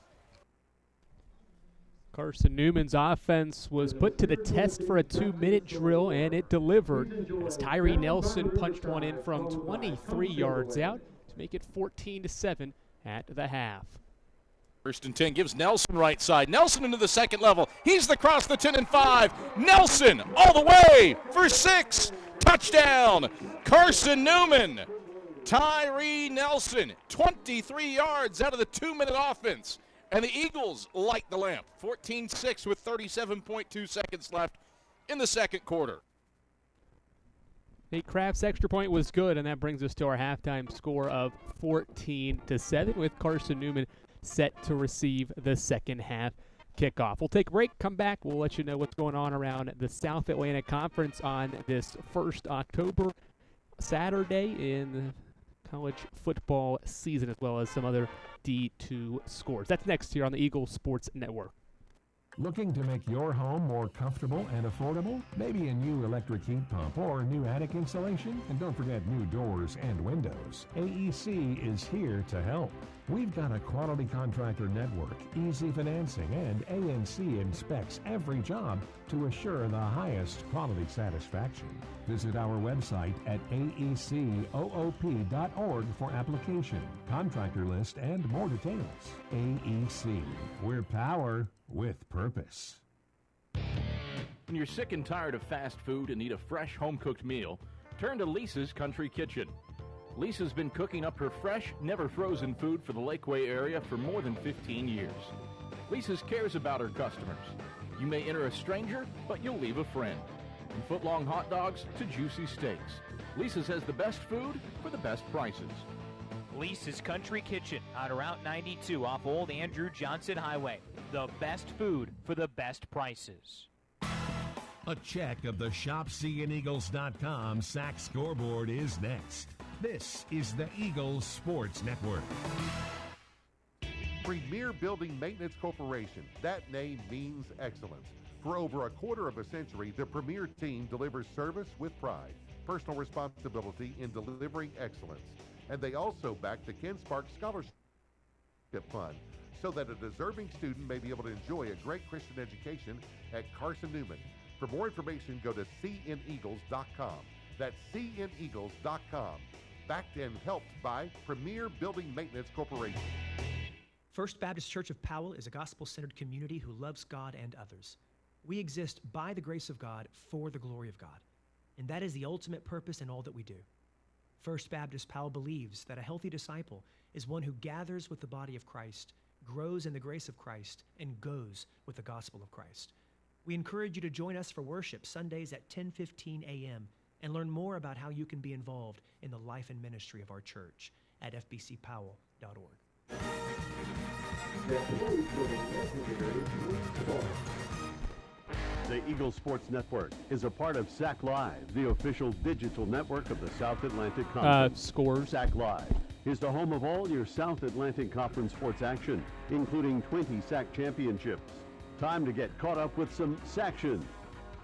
Carson-Newman's offense was put to the test for a 2-minute drill, and it delivered as Tyree Nelson punched one in from 23 yards out to make it 14-7 at the half.
First and 10 gives Nelson right side. Nelson into the second level. He's across the 10 and 5. Nelson all the way for 6. Touchdown, Carson-Newman. Tyree Nelson, 23 yards out of the 2-minute offense. And the Eagles light the lamp. 14-6 with 37.2 seconds left in the second quarter.
Nate Kraft's extra point was good, and that brings us to our halftime score of 14-7 with Carson-Newman set to receive the second half kickoff. We'll take a break, come back, we'll let you know what's going on around the South Atlantic Conference on this 1st October Saturday in the college football season, as well as some other D2 scores. That's next here on the Eagles Sports Network.
Looking to make your home more comfortable and affordable? Maybe a new electric heat pump or new attic insulation? And don't forget new doors and windows. AEC is here to help. We've got a quality contractor network, easy financing, and ANC inspects every job to assure the highest quality satisfaction. Visit our website at aecoop.org for application, contractor list, and more details. AEC, we're power with purpose.
When you're sick and tired of fast food and need a fresh home-cooked meal, turn to Lisa's Country Kitchen. Lisa's been cooking up her fresh, never frozen food for the Lakeway area for more than 15 years. Lisa's cares about her customers. You may enter a stranger, but you'll leave a friend. From foot-long hot dogs to juicy steaks, Lisa's has the best food for the best prices.
Lisa's Country Kitchen on Route 92 off Old Andrew Johnson Highway. The best food for the best prices.
A check of the ShopCNEagles.com sack scoreboard is next. This is the Eagles Sports Network.
Premier Building Maintenance Corporation. That name means excellence. For over a quarter of a century, the Premier team delivers service with pride, personal responsibility in delivering excellence. And they also back the Ken Sparks Scholarship Fund so that a deserving student may be able to enjoy a great Christian education at Carson-Newman. For more information, go to cneagles.com. That's cneagles.com. Backed and helped by Premier Building Maintenance Corporation.
First Baptist Church of Powell is a gospel-centered community who loves God and others. We exist by the grace of God for the glory of God, and that is the ultimate purpose in all that we do. First Baptist Powell believes that a healthy disciple is one who gathers with the body of Christ, grows in the grace of Christ, and goes with the gospel of Christ. We encourage you to join us for worship Sundays at 10:15 a.m. and learn more about how you can be involved in the life and ministry of our church at fbcpowell.org.
The Eagle Sports Network is a part of SAC Live, the official digital network of the South Atlantic Conference.
Scores.
SAC Live is the home of all your South Atlantic Conference sports action, including 20 SAC championships. Time to get caught up with some SACtion.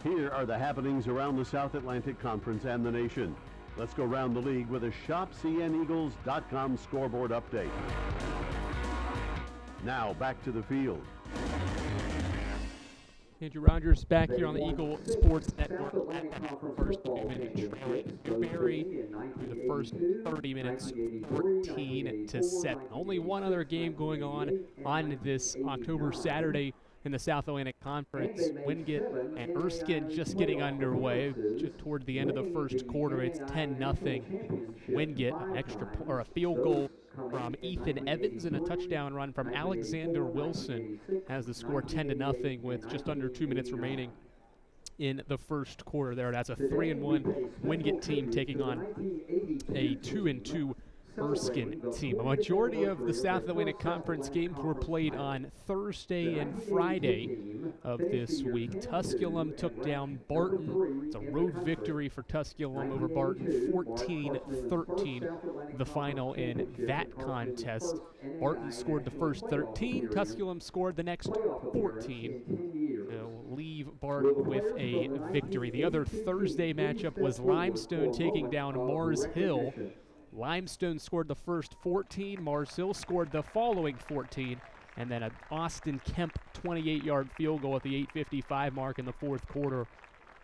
Here are the happenings around the South Atlantic Conference and the nation. Let's go around the league with a ShopCNEagles.com scoreboard update. Now back to the field.
Andrew Rogers back here on the Eagle Sports Network at that first 2 minute trailing Newberry through the first 30 minutes, 14-7. Only one other game going on this October Saturday in the South Atlantic Conference. Wingate and Erskine just getting underway. Just toward the end of the first quarter, it's 10-0. Wingate, a field goal from Ethan Evans and a touchdown run from Alexander Wilson has the score 10-0 with just under 2 minutes remaining in the first quarter there. That's a 3-1 Wingate team taking on a 2-2 Erskine team. A majority of the South Atlantic Conference games were played on Thursday and Friday of this week. Tusculum took down Barton. It's a road victory for Tusculum over Barton, 14-13, the final in that contest. Barton scored the first 13. Tusculum scored the next 14. They'll leave Barton with a victory. The other Thursday matchup was Limestone taking down Mars Hill. Limestone scored the first 14. Mars Hill scored the following 14. And then an Austin Kemp 28-yard field goal at the 8:55 mark in the fourth quarter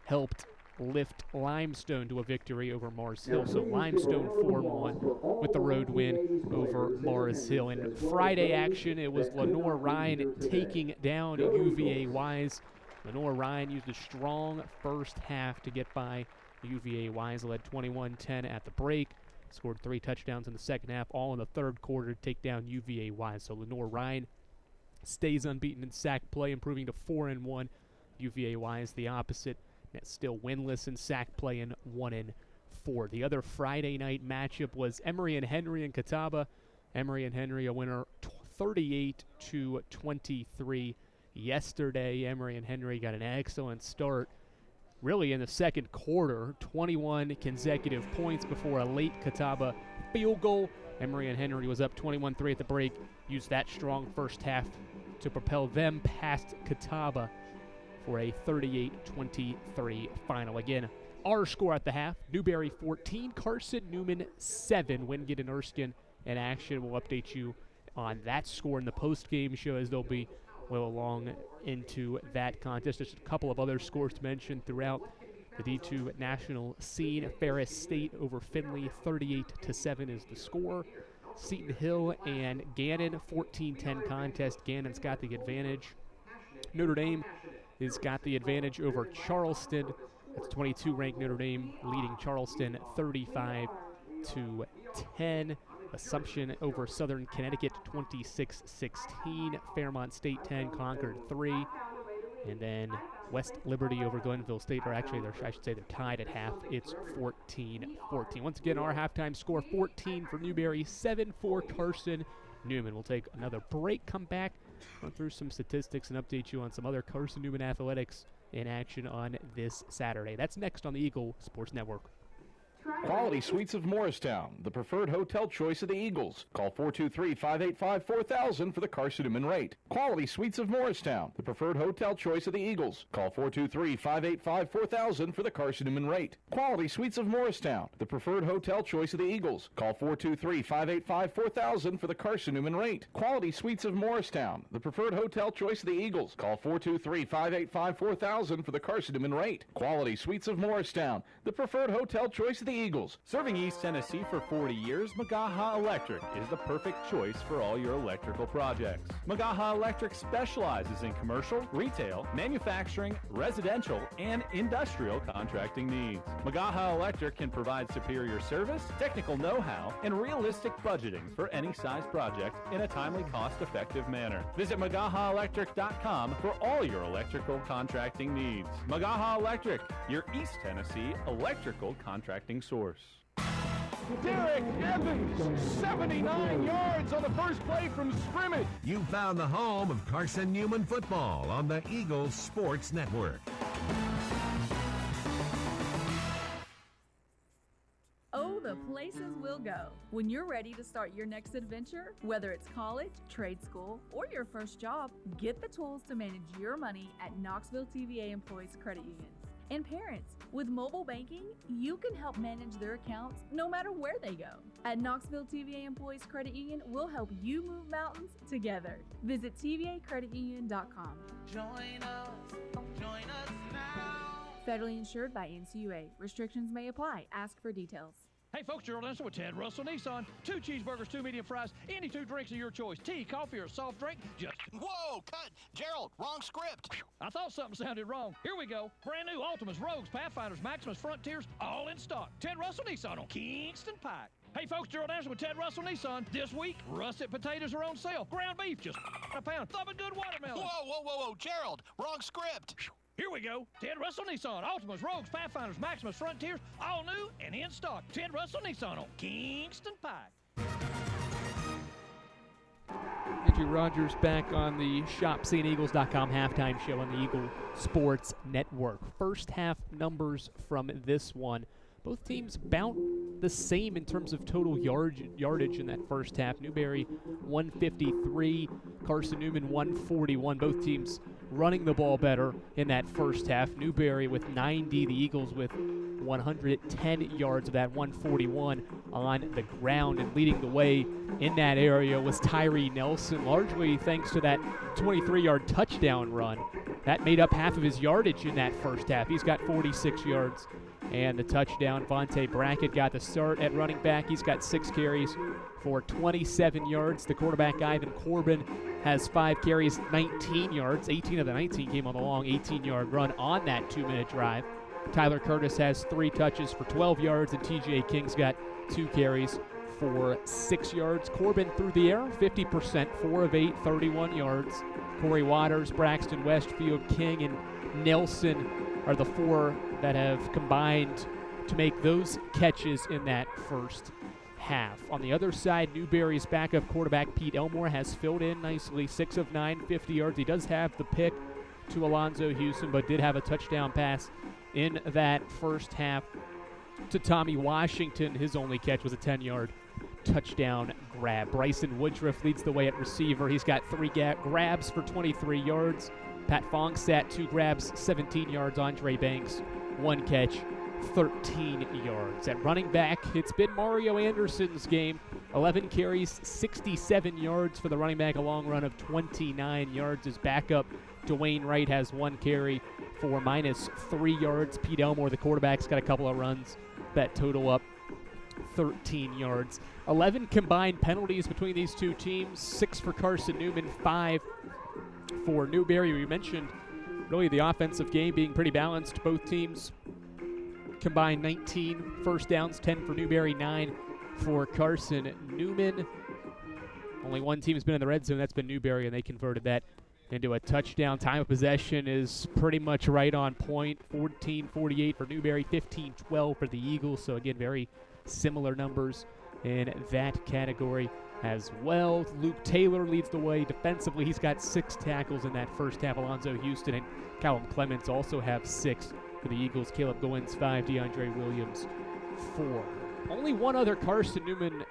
helped lift Limestone to a victory over Mars Hill. So Limestone 4-1 with the road win over Mars Hill. In Friday action, it was Lenore-Ryan taking down UVA-Wise. Lenore-Ryan used a strong first half to get by UVA-Wise, led 21-10 at the break. Scored 3 touchdowns in the second half, all in the third quarter to take down UVA-Wise. So Lenore-Ryan stays unbeaten in sack play, improving to 4-1. UVA-Wise the opposite, still winless in sack play and 1-4. The other Friday night matchup was Emory and Henry in Catawba. Emory and Henry a winner 38-23 yesterday. Emory and Henry got an excellent start really in the second quarter, 21 consecutive points before a late Catawba field goal. Emory and Henry was up 21-3 at the break, used that strong first half to propel them past Catawba for a 38-23 final. Again, our score at the half, Newberry 14, Carson-Newman 7. Wingate and Erskine in action. We'll update you on that score in the post-game show as they'll be well along into that contest. Just a couple of other scores to mention throughout the D2 national scene. Ferris State over Findlay, 38-7 is the score. Seton Hill and Gannon, 14-10 contest. Gannon's got the advantage. Notre Dame has got the advantage over Charleston. That's 22-ranked Notre Dame leading Charleston 35-10. Assumption over Southern Connecticut 26-16. Fairmont State 10, Concord 3. And then West Liberty over Glenville State, or actually, I should say they're tied at half. It's 14-14. Once again, our halftime score, 14 for Newberry, 7 for Carson-Newman. We'll take another break, come back, run through some statistics, and update you on some other Carson-Newman athletics in action on this Saturday. That's next on the Eagle Sports Network.
Quality Suites of Morristown, the preferred hotel choice of the Eagles. Call 423-585-4000 for the Carson-Newman rate. Quality Suites of Morristown, the preferred hotel choice of the Eagles. Call 423-585-4000 for the Carson-Newman rate. Quality Suites of Morristown, the preferred hotel choice of the Eagles. Call 423-585-4000 for the Carson-Newman rate. Quality Suites of Morristown, the preferred hotel choice of the Eagles. Call 423-585-4000 for the Carson-Newman rate. Quality Suites of Morristown, the preferred hotel choice of the Eagles.
Serving East Tennessee for 40 years, Magaha Electric is the perfect choice for all your electrical projects. Magaha Electric specializes in commercial, retail, manufacturing, residential, and industrial contracting needs. Magaha Electric can provide superior service, technical know-how, and realistic budgeting for any size project in a timely, cost-effective manner. Visit MagahaElectric.com for all your electrical contracting needs. Magaha Electric, your East Tennessee electrical contracting source.
Derek Evans, 79 yards on the first play from scrimmage.
You found the home of Carson-Newman football on the Eagles Sports Network.
Oh, the places we'll go. When you're ready to start your next adventure, whether it's college, trade school, or your first job, get the tools to manage your money at Knoxville TVA Employees Credit Union. And parents, with mobile banking, you can help manage their accounts no matter where they go. At Knoxville TVA Employees Credit Union, we'll help you move mountains together. Visit tvacreditunion.com.
Join us now.
Federally insured by NCUA. Restrictions may apply. Ask for details.
Hey folks, Gerald Ensign with Ted Russell Nissan. 2 cheeseburgers, 2 medium fries, any 2 drinks of your choice. Tea, coffee, or a soft drink, just...
Whoa, cut! Gerald, wrong script.
I thought something sounded wrong. Here we go. Brand new Altimas, Rogues, Pathfinders, Maximus, Frontiers, all in stock. Ted Russell Nissan on Kingston Pike. Hey folks, Gerald Ensign with Ted Russell Nissan. This week, russet potatoes are on sale. Ground beef, just a pound. Thumping good watermelon.
Whoa, Gerald, wrong script.
Here we go. Ted Russell Nissan. Altimas, Rogues, Pathfinders, Maximus, Frontiers, all new and in stock. Ted Russell Nissan on Kingston Pike.
Andrew Rogers back on the ShopSeeingEagles.com halftime show on the Eagle Sports Network. First half numbers from this one. Both teams about the same in terms of total yardage in that first half. Newberry 153, Carson-Newman 141. Both teams running the ball better in that first half. Newberry with 90, the Eagles with 110 yards of that 141 on the ground. And leading the way in that area was Tyree Nelson, largely thanks to that 23-yard touchdown run. That made up half of his yardage in that first half. He's got 46 yards. And the touchdown, Vontae Brackett got the start at running back. He's got 6 carries for 27 yards. The quarterback, Ivan Corbin, has 5 carries, 19 yards. 18 of the 19 came on the long 18-yard run on that 2-minute drive. Tyler Curtis has 3 touches for 12 yards, and TJ King's got 2 carries for 6 yards. Corbin through the air, 50%, 4 of 8, 31 yards. Corey Waters, Braxton Westfield, King, and Nelson are the 4 that have combined to make those catches in that first half. On the other side, Newberry's backup quarterback Pete Elmore has filled in nicely, 6 of 9, 50 yards. He does have the pick to Alonzo Houston, but did have a touchdown pass in that first half to Tommy Washington. His only catch was a 10-yard touchdown grab. Bryson Woodruff leads the way at receiver. He's got 3 grabs for 23 yards. Pat Fongstat, 2 grabs, 17 yards. Andre Banks, 1 catch, 13 yards. At running back, it's been Mario Anderson's game. 11 carries, 67 yards for the running back, a long run of 29 yards. His backup, Dwayne Wright, has 1 carry for -3 yards. Pete Elmore, the quarterback's got a couple of runs that total up 13 yards. 11 combined penalties between these two teams, 6 for Carson-Newman, 5 for Newberry. We mentioned really the offensive game being pretty balanced. Both teams combined 19 first downs, 10 for Newberry, 9 for Carson-Newman. Only one team has been in the red zone, that's been Newberry, and they converted that into a touchdown. Time of possession is pretty much right on point. 14-48 for Newberry, 15-12 for the Eagles. So again, very similar numbers in that category as well. Luke Taylor leads the way defensively. He's got 6 tackles in that first half. Alonzo Houston and Callum Clements also have 6 for the Eagles. Caleb Goins 5, DeAndre Williams 4. Only one other Carson-Newman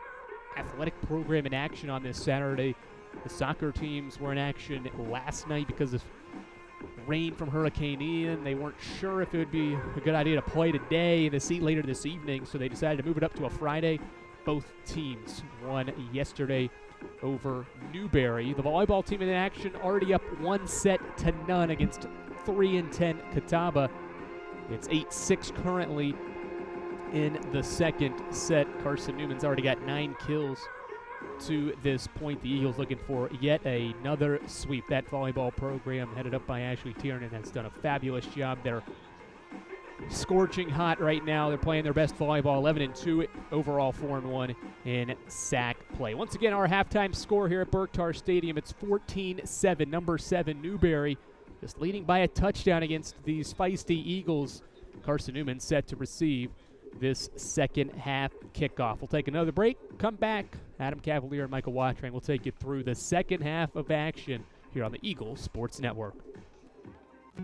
athletic program in action on this Saturday. The soccer teams were in action last night because of rain from Hurricane Ian. They weren't sure if it would be a good idea to play today and to see later this evening, so they decided to move it up to a Friday. Both teams won yesterday over Newberry. The volleyball team in action already up 1-0 against 3-10 Catawba. It's 8-6 currently in the second set. Carson-Newman's already got 9 kills to this point. The Eagles looking for yet another sweep. That volleyball program headed up by Ashley Tiernan has done a fabulous job. They're scorching hot right now. They're playing their best volleyball, 11-2, overall 4-1 in sack play. Once again, our halftime score here at Berktar Stadium, it's 14-7. Number 7, Newberry, just leading by a touchdown against these feisty Eagles. Carson-Newman set to receive this second half kickoff. We'll take another break, come back. Adam Cavalier and Michael Watrang will take you through the second half of action here on the Eagles Sports Network.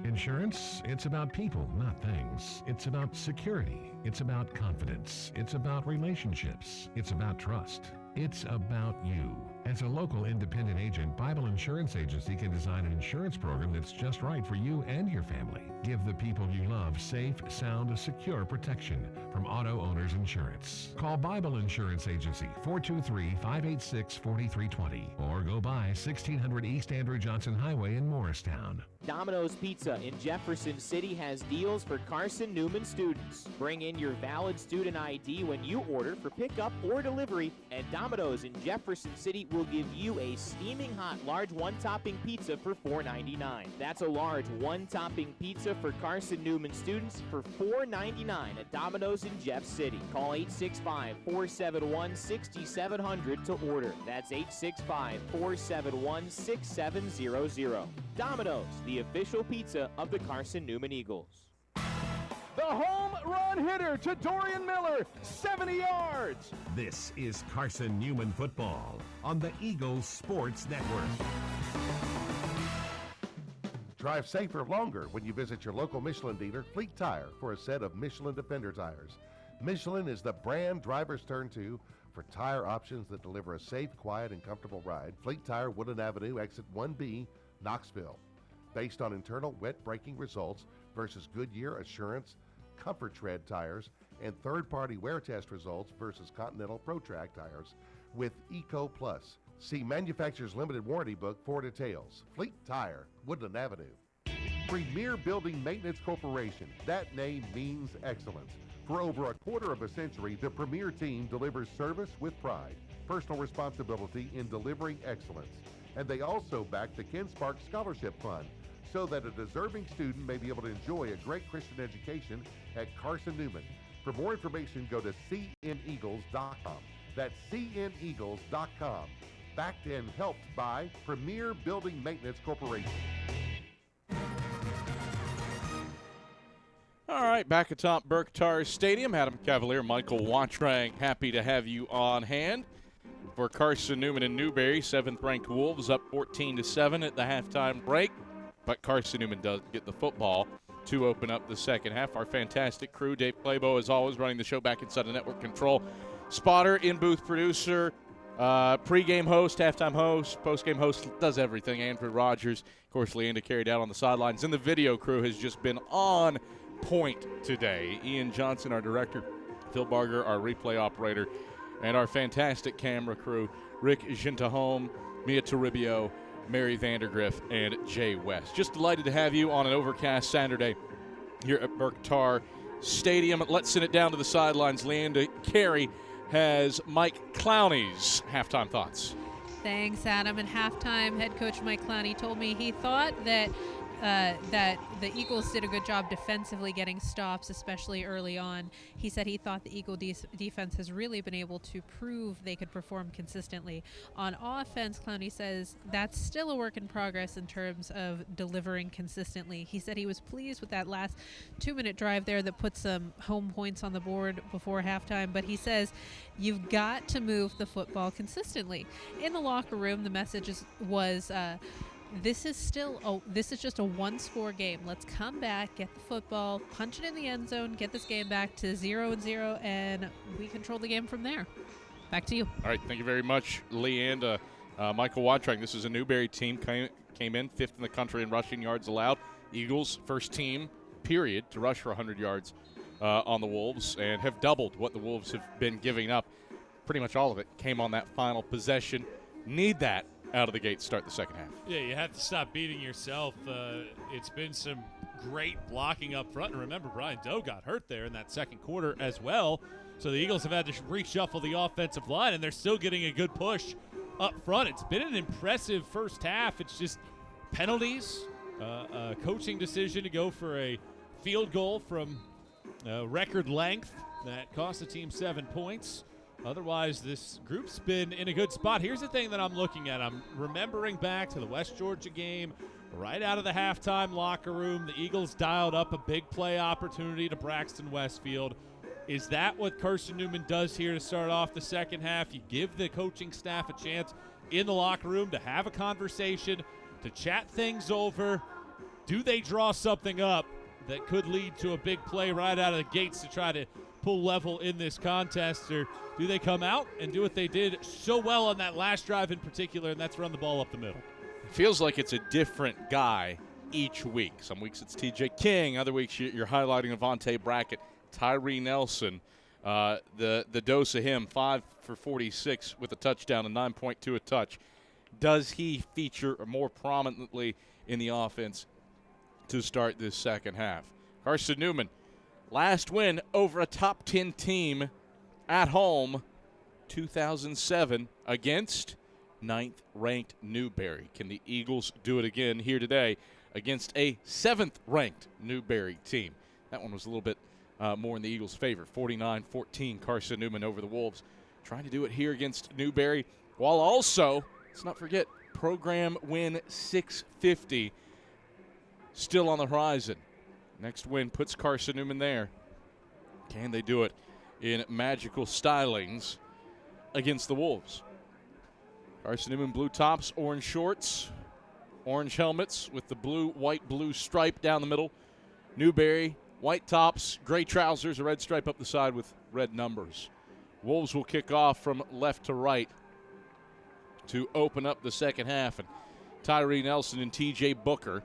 Insurance, it's about people, not things. It's about security. It's about confidence. It's about relationships. It's about trust. It's about you. As a local independent agent, Bible Insurance Agency can design an insurance program that's just right for you and your family. Give the people you love safe, sound, secure protection from Auto Owners Insurance. Call Bible Insurance Agency, 423-586-4320, or go by 1600 East Andrew Johnson Highway in Morristown.
Domino's Pizza in Jefferson City has deals for Carson-Newman students. Bring in your valid student ID when you order for pickup or delivery, and Domino's in Jefferson City will give you a steaming hot large one-topping pizza for $4.99. That's a large one-topping pizza for Carson-Newman students for $4.99 at Domino's in Jeff City. Call 865-471-6700 to order. That's 865-471-6700. Domino's, the official pizza of the Carson-Newman Eagles.
The home run hitter to Dorian Miller, 70 yards.
This is Carson-Newman football on the Eagles Sports Network.
Drive safer longer when you visit your local Michelin dealer, Fleet Tire, for a set of Michelin Defender tires. Michelin is the brand drivers turn to for tire options that deliver a safe, quiet, and comfortable ride. Fleet Tire, Woodland Avenue, exit 1B, Knoxville. Based on internal wet braking results versus Goodyear, Assurance, Comfort Tread tires, and third-party wear test results versus Continental ProTrack tires with Eco Plus. See manufacturer's limited warranty book for details. Fleet Tire, Woodland Avenue. Premier Building Maintenance Corporation. That name means excellence. For over a quarter of a century, the Premier team delivers service with pride, personal responsibility in delivering excellence. And they also back the Ken Sparks Scholarship Fund, so that a deserving student may be able to enjoy a great Christian education at Carson-Newman. For more information, go to cneagles.com. That's cneagles.com. Backed and helped by Premier Building Maintenance Corporation.
All right, back atop Berktar Stadium. Adam Cavalier, Michael Watrang, happy to have you on hand. For Carson-Newman and Newberry, 7th-ranked Wolves up 14-7 at the halftime break. But Carson-Newman does get the football to open up the second half. Our fantastic crew, Dave Claybo, as always, running the show back inside of network control. Spotter, in-booth producer, pre-game host, halftime host, post-game host, does everything. Andrew Rogers, of course, Leanda carried out on the sidelines. And the video crew has just been on point today. Ian Johnson, our director, Phil Barger, our replay operator, and our fantastic camera crew, Rick Gentahome, Mia Toribio, Mary Vandergriff, and Jay West. Just delighted to have you on an overcast Saturday here at Berktar Stadium. Let's send it down to the sidelines. Leanda Carey has Mike Clowney's halftime thoughts.
Thanks, Adam. And halftime head coach Mike Clowney told me he thought that that the Eagles did a good job defensively getting stops, especially early on. He said he thought the Eagle defense has really been able to prove they could perform consistently. On offense, Clowney says that's still a work in progress in terms of delivering consistently. He said he was pleased with that last 2-minute drive there that put some home points on the board before halftime, but he says you've got to move the football consistently. In the locker room, the message was this is just a one-score game. Let's come back, get the football, punch it in the end zone, get this game back to 0-0, and we control the game from there. Back to you.
All right, thank you very much, Lee and Michael Wattrang. This is a Newberry team, came in 5th in the country in rushing yards allowed. Eagles, first team, period, to rush for 100 yards on the Wolves, and have doubled what the Wolves have been giving up. Pretty much all of it came on that final possession. Need that out of the gate to start the second half.
Yeah, you have to stop beating yourself. It's been some great blocking up front. And remember, Brian Doe got hurt there in that second quarter as well. So the Eagles have had to reshuffle the offensive line, and they're still getting a good push up front. It's been an impressive first half. It's just penalties, a coaching decision to go for a field goal from record length that cost the team 7 points. Otherwise, this group's been in a good spot. Here's the thing that I'm looking at. I'm remembering back to the West Georgia game, right out of the halftime locker room. The Eagles dialed up a big play opportunity to Braxton Westfield. Is that what Carson-Newman does here to start off the second half? You give the coaching staff a chance in the locker room to have a conversation, to chat things over. Do they draw something up that could lead to a big play right out of the gates to try to pull level in this contest, or do they come out and do what they did so well on that last drive in particular, and that's run the ball up the middle?
It feels like it's a different guy each week. Some weeks it's T.J. King. Other weeks you're highlighting Avonte Brackett, Tyree Nelson. The dose of him, 5 for 46 with a touchdown and 9.2 a touch. Does he feature more prominently in the offense to start this second half? Carson-Newman, last win over a top 10 team at home, 2007, against 9th-ranked Newberry. Can the Eagles do it again here today against a 7th-ranked Newberry team? That one was a little bit more in the Eagles' favor, 49-14 Carson-Newman over the Wolves. Trying to do it here against Newberry, while also, let's not forget, program win 650 still on the horizon. Next win puts Carson-Newman there. Can they do it in magical stylings against the Wolves? Carson-Newman blue tops, orange shorts, orange helmets with the blue, white, blue stripe down the middle. Newberry, white tops, gray trousers, a red stripe up the side with red numbers. Wolves will kick off from left to right to open up the second half. And Tyree Nelson and T.J. Booker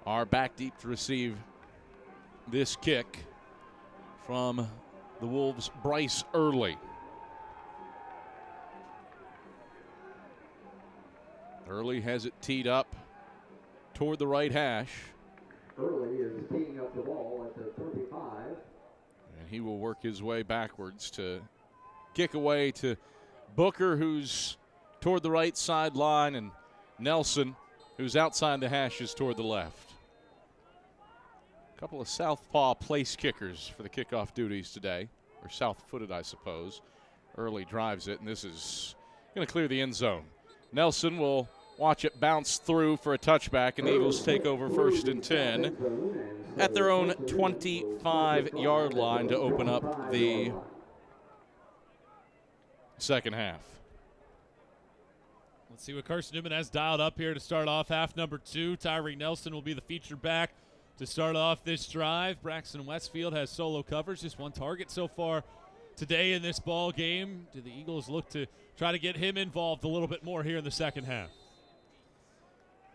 are back deep to receive this kick from the Wolves' Bryce Early. Early has it teed up toward the right hash.
Early is teeing up the ball at the 35.
And he will work his way backwards to kick away to Booker, who's toward the right sideline, and Nelson, who's outside the hashes toward the left. A couple of southpaw place kickers for the kickoff duties today, or south-footed, I suppose. Early drives it, and this is going to clear the end zone. Nelson will watch it bounce through for a touchback, and the Eagles take over 1st and 10 at their own 25-yard line to open up the second half.
Let's see what Carson-Newman has dialed up here to start off half number 2. Tyree Nelson will be the featured back to start off this drive. Braxton Westfield has solo coverage, just one target so far today in this ball game. Do the Eagles look to try to get him involved a little bit more here in the second half?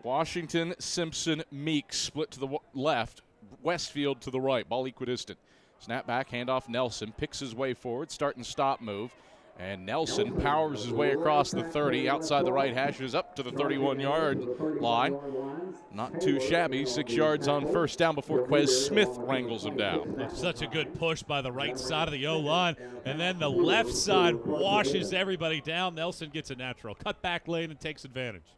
Washington, Simpson, Meeks split to the left, Westfield to the right, ball equidistant. Snap back, handoff Nelson, picks his way forward, start and stop move. And Nelson powers his way across the 30, outside the right hashes up to the 31-yard line. Not too shabby, 6 yards on first down before Quez Smith wrangles him down.
That's such a good push by the right side of the O-line. And then the left side washes everybody down. Nelson gets a natural cutback lane and takes advantage.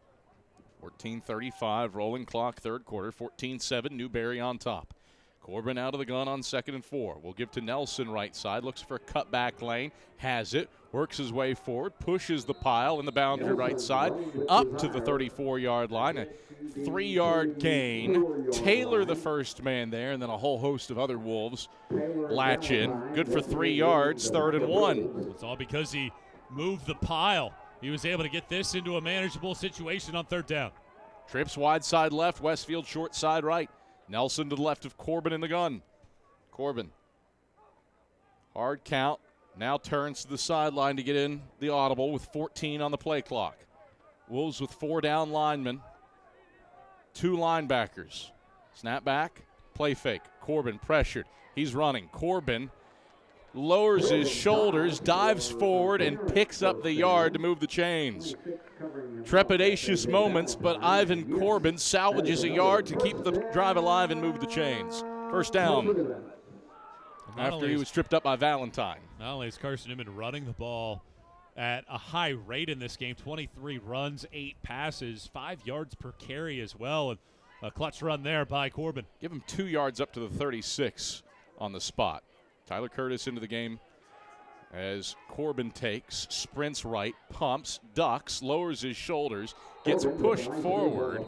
14:35, rolling clock, third quarter, 14-7, Newberry on top. Corbin out of the gun on 2nd and 4. We'll give to Nelson right side. Looks for a cutback lane. Has it. Works his way forward. Pushes the pile in the boundary right side. Up to the 34-yard line. A 3-yard gain. Taylor the first man there. And then a whole host of other Wolves latch in. Good for 3 yards. 3rd and 1.
It's all because he moved the pile. He was able to get this into a manageable situation on 3rd down.
Trips wide side left. Westfield short side right. Nelson to the left of Corbin in the gun. Corbin. Hard count. Now turns to the sideline to get in the audible with 14 on the play clock. Wolves with 4 down linemen. 2 linebackers. Snap back. Play fake. Corbin pressured. He's running. Corbin lowers his shoulders, dives forward, and picks up the yard to move the chains. Trepidatious moments, but Ivan Corbin salvages a yard to keep the drive alive and move the chains. First down after he was tripped up by Valentine.
Not only is Carson-Newman running the ball at a high rate in this game, 23 runs, 8 passes, 5 yards per carry as well, and a clutch run there by Corbin.
Give him 2 yards up to the 36 on the spot. Tyler Curtis into the game as Corbin takes, sprints right, pumps, ducks, lowers his shoulders, gets pushed forward.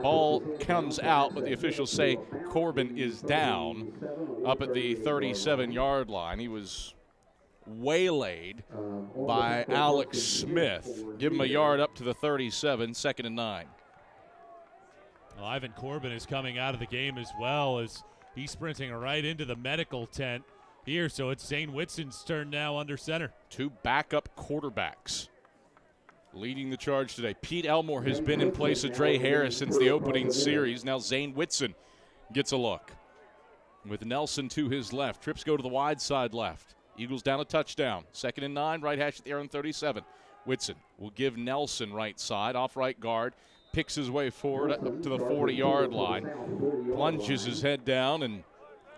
Ball comes out, but the officials say Corbin is down up at the 37-yard line. He was waylaid by Alex Smith. Give him a yard up to the 37, 2nd and 9.
Well, Ivan Corbin is coming out of the game as well as he's sprinting right into the medical tent here, so it's Zane Whitson's turn now under center.
2 backup quarterbacks leading the charge today. Pete Elmore has been in place of Dre Harris since the opening series. Now Zane Whitson gets a look. With Nelson to his left. Trips go to the wide side left. Eagles down a touchdown. 2nd and 9, right hash at the air on 37. Whitson will give Nelson right side, off right guard. Picks his way forward up to the 40-yard line. Plunges his head down and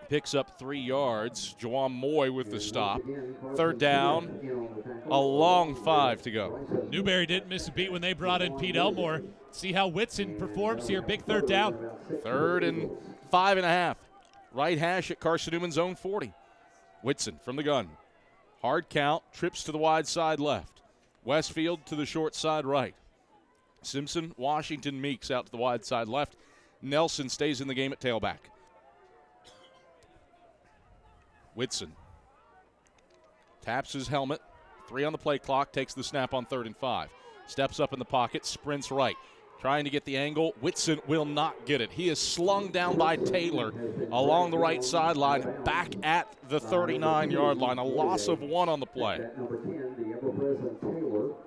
picks up 3 yards. Juwan Moy with the stop. 3rd down, a long 5 to go.
Newberry didn't miss a beat when they brought in Pete Elmore. See how Whitson performs here. Big 3rd down.
3rd and 5.5. Right hash at Carson-Newman's own 40. Whitson from the gun. Hard count, trips to the wide side left. Westfield to the short side right. Simpson, Washington, Meeks out to the wide side left. Nelson stays in the game at tailback. Whitson taps his helmet. 3 on the play clock, takes the snap on 3rd and 5. Steps up in the pocket, sprints right. Trying to get the angle. Whitson will not get it. He is slung down by Taylor along the right sideline, back at the 39-yard line. A loss of 1 on the play.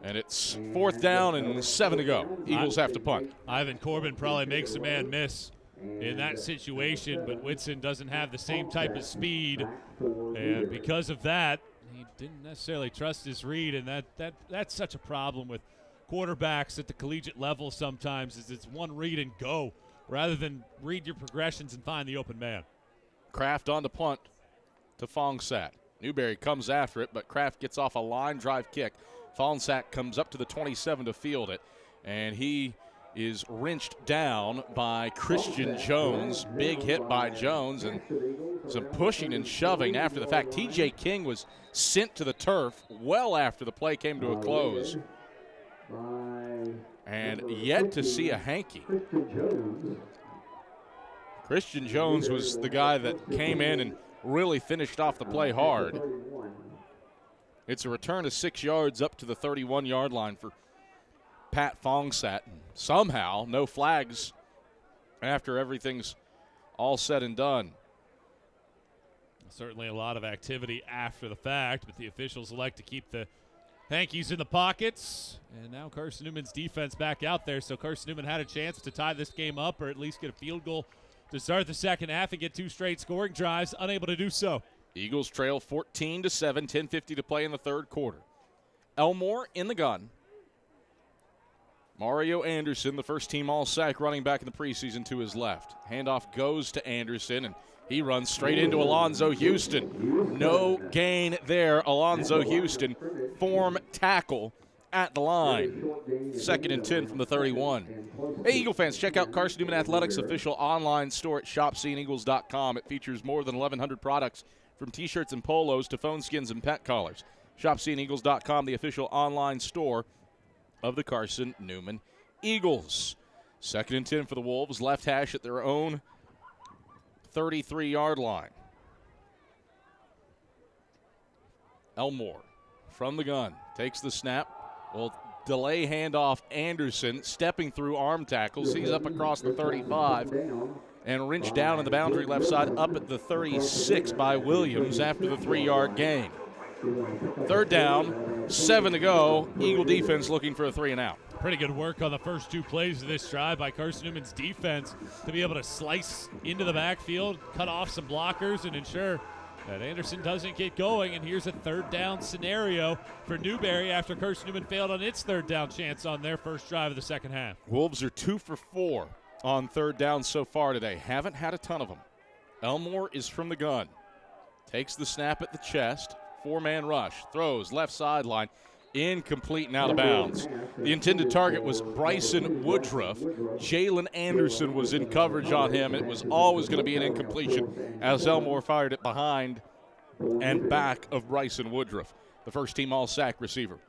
And it's 4th down and 7 to go. Eagles have to punt.
Ivan Corbin probably makes a man miss in that situation, but Whitson doesn't have the same type of speed, and because of that, he didn't necessarily trust his read, and that's such a problem with quarterbacks at the collegiate level sometimes, is it's one read and go rather than read your progressions and find the open man.
Kraft on the punt to Fongsat. Newberry comes after it, but Kraft gets off a line drive kick. Fongsat comes up to the 27 to field it, and he is wrenched down by Christian Jones. Big hit by Jones and some pushing and shoving after the fact. T.J. King was sent to the turf well after the play came to a close. And yet to see a hanky. Christian Jones was the guy that came in and really finished off the play hard. It's a return of 6 yards up to the 31-yard line for Pat Fongsat. Somehow, no flags after everything's all said and done.
Certainly a lot of activity after the fact, but the officials elect to keep the hankies in the pockets. And now Carson-Newman's defense back out there, so Carson-Newman had a chance to tie this game up or at least get a field goal to start the second half and get 2 straight scoring drives, unable to do so.
Eagles trail 14-7, 10:50 to play in the 3rd quarter. Elmore in the gun. Mario Anderson, the first-team All-SAC running back in the preseason, to his left. Handoff goes to Anderson, and he runs straight into Alonzo Houston. No gain there. Alonzo Houston, form tackle at the line. 2nd and 10 from the 31. Hey, Eagle fans, check out Carson-Newman Athletics' official online store at shopseeingeagles.com. It features more than 1,100 products from T-shirts and polos to phone skins and pet collars. Shopseeingeagles.com, the official online store of the Carson-Newman Eagles. 2nd and 10 for the Wolves, left hash at their own 33-yard line. Elmore from the gun takes the snap. Will delay handoff Anderson, stepping through arm tackles. He's up across the 35 and wrenched down in the boundary left side up at the 36 by Williams after the 3-yard gain. 3rd down, 7 to go. Eagle defense looking for a 3 and out.
Pretty good work on the first 2 plays of this drive by Carson-Newman's defense to be able to slice into the backfield, cut off some blockers, and ensure that Anderson doesn't get going. And here's a 3rd down scenario for Newberry after Carson-Newman failed on its 3rd down chance on their first drive of the second half.
Wolves are 2 for 4 on 3rd down so far today. Haven't had a ton of them. Elmore is from the gun. Takes the snap at the chest. 4-man rush. Throws left sideline. Incomplete and out of bounds. The intended target was Bryson Woodruff. Jalen Anderson was in coverage on him. It was always going to be an incompletion as Elmore fired it behind and back of Bryson Woodruff, the first team all-sack receiver.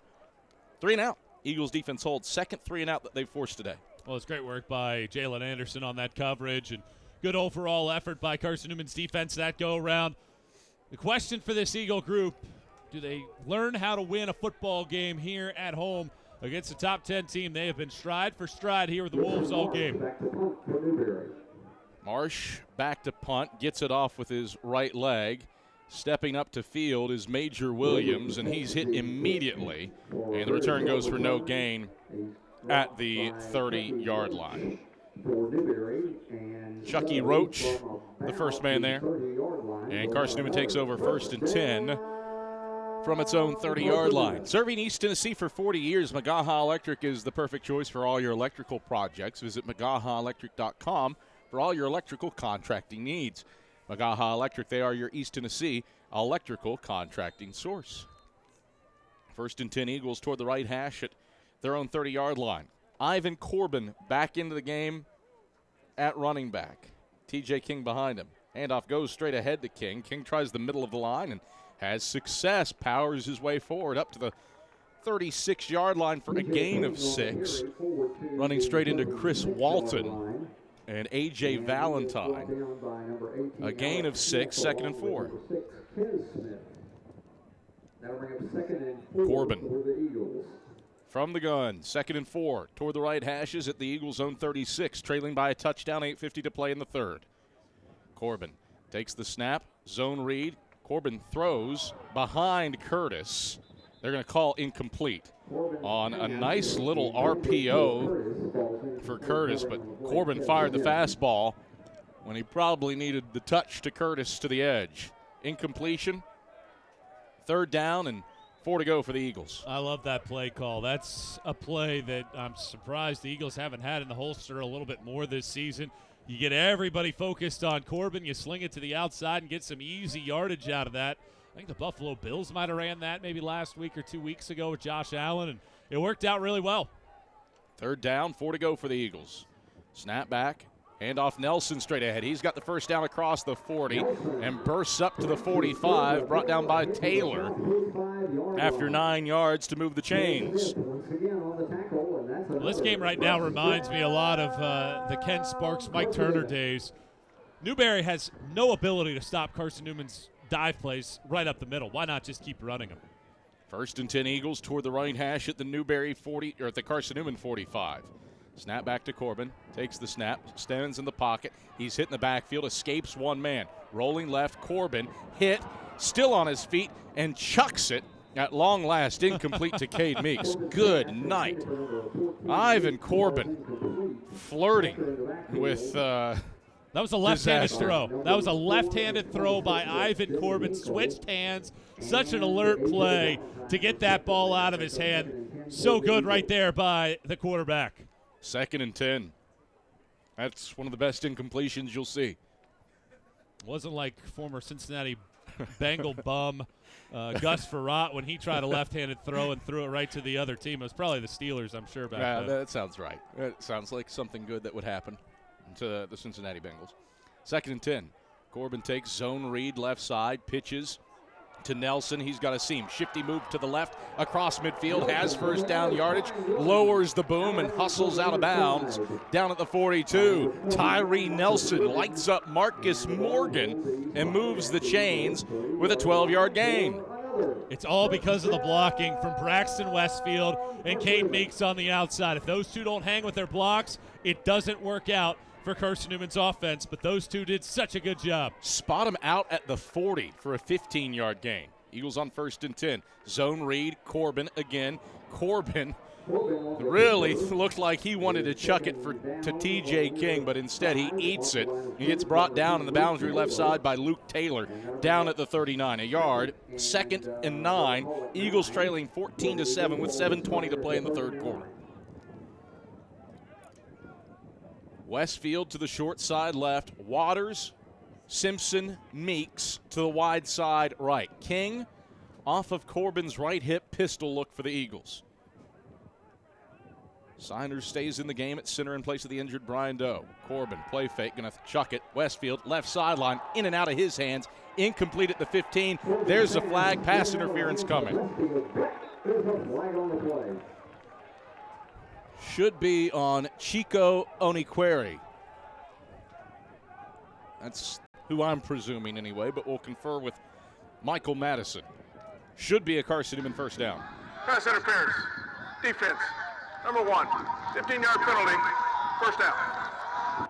3 and out. Eagles defense holds. 2nd 3 and out that they've forced today.
Well, it's great work by Jalen Anderson on that coverage and good overall effort by Carson-Newman's defense that go-around. The question for this Eagle group, do they learn how to win a football game here at home against a top 10 team? They have been stride for stride here with the Wolves all game.
Marsh back to punt, gets it off with his right leg. Stepping up to field is Major Williams, and he's hit immediately. And the return goes for no gain at the 30-yard line. Chucky Roach, the first man there. And Carson-Newman takes over 1st and 10 from its own 30-yard line. Serving East Tennessee for 40 years, Magaha Electric is the perfect choice for all your electrical projects. Visit MagahaElectric.com for all your electrical contracting needs. Magaha Electric, they are your East Tennessee electrical contracting source. 1st and 10 Eagles toward the right hash at their own 30-yard line. Ivan Corbin back into the game at running back. TJ King behind him. Handoff goes straight ahead to King. King tries the middle of the line and has success, powers his way forward up to the 36-yard line for a gain of 6. Running straight into Chris Walton and A.J. Valentine. A gain of 6, 2nd and 4. Corbin from the gun, 2nd and 4. Toward the right hashes at the Eagles' own 36, trailing by a touchdown, 8:50 to play in the 3rd. Corbin takes the snap, zone read. Corbin throws behind Curtis. They're going to call incomplete on a nice little RPO for Curtis, but Corbin fired the fastball when he probably needed the touch to Curtis to the edge. Incompletion, 3rd down and 4 to go for the Eagles.
I love that play call. That's a play that I'm surprised the Eagles haven't had in the holster a little bit more this season. You get everybody focused on Corbin. You sling it to the outside and get some easy yardage out of that. I think the Buffalo Bills might have ran that maybe last week or 2 weeks ago with Josh Allen, and it worked out really well.
3rd down, 4 to go for the Eagles. Snap back, handoff Nelson straight ahead. He's got the first down across the 40 and bursts up to the 45, brought down by Taylor after 9 yards to move the chains.
Well, this game right now reminds me a lot of the Ken Sparks, Mike Turner days. Newberry has no ability to stop Carson-Newman's dive plays right up the middle. Why not just keep running them?
1st and 10 Eagles toward the right hash at the Newberry 40 or at the Carson-Newman 45. Snap back to Corbin. Takes the snap. Stands in the pocket. He's hit in the backfield. Escapes one man. Rolling left. Corbin hit. Still on his feet. And chucks it. At long last, incomplete to Cade Meeks. Good night. Ivan Corbin flirting with
that was a left-handed
disaster.
throw. That was a left-handed throw by Ivan Corbin. Switched hands. Such an alert play to get that ball out of his hand. So good right there by the quarterback.
2nd and 10. That's one of the best incompletions you'll see.
Wasn't like former Cincinnati Bengal bum Gus Farrat when he tried a left-handed throw and threw it right to the other team. It was probably the Steelers, I'm sure, back then.
That sounds right. It sounds like something good that would happen to the Cincinnati Bengals. 2nd and 10. Corbin takes zone read left side, pitches to Nelson. He's got a seam. Shifty move to the left across midfield, has first down yardage, lowers the boom and hustles out of bounds down at the 42. Tyree Nelson lights up Marcus Morgan and moves the chains with a 12-yard gain.
It's all because of the blocking from Braxton Westfield and Cade Meeks on the outside. If those two don't hang with their blocks, it doesn't work out for Carson-Newman's offense, but those two did such a good job.
Spot him out at the 40 for a 15-yard gain. Eagles on 1st and 10. Zone read, Corbin again. Corbin really looked like he wanted to chuck it to T.J. King, but instead he eats it. He gets brought down in the boundary left side by Luke Taylor down at the 39. A yard, 2nd and 9. Eagles trailing 14-7 with 7:20 to play in the third quarter. Westfield to the short side left. Waters, Simpson, Meeks to the wide side right. King off of Corbin's right hip pistol look for the Eagles. Sanders stays in the game at center in place of the injured Brian Doe. Corbin, play fake, going to chuck it. Westfield, left sideline, in and out of his hands. Incomplete at the 15. There's the flag. Pass interference coming. Should be on Chico Oniqueri. That's who I'm presuming anyway, but we'll confer with Michael Madison. Should be a Carson-Newman first down.
Pass interference. Defense. Number 1. 15-yard penalty. First down.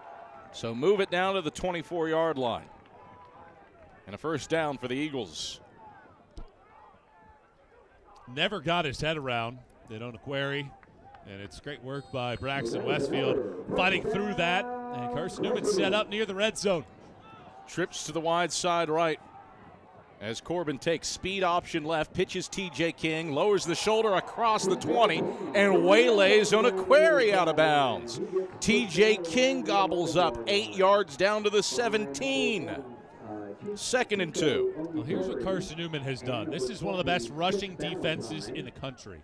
So move it down to the 24-yard line. And a first down for the Eagles.
Never got his head around that Oniqueri. And it's great work by Braxton Westfield fighting through that. And Carson-Newman set up near the red zone.
Trips to the wide side right as Corbin takes speed option left, pitches T.J. King, lowers the shoulder across the 20, and waylays Oniqueri out of bounds. T.J. King gobbles up 8 yards down to the 17. 2nd and 2.
Well, here's what Carson-Newman has done. This is one of the best rushing defenses in the country.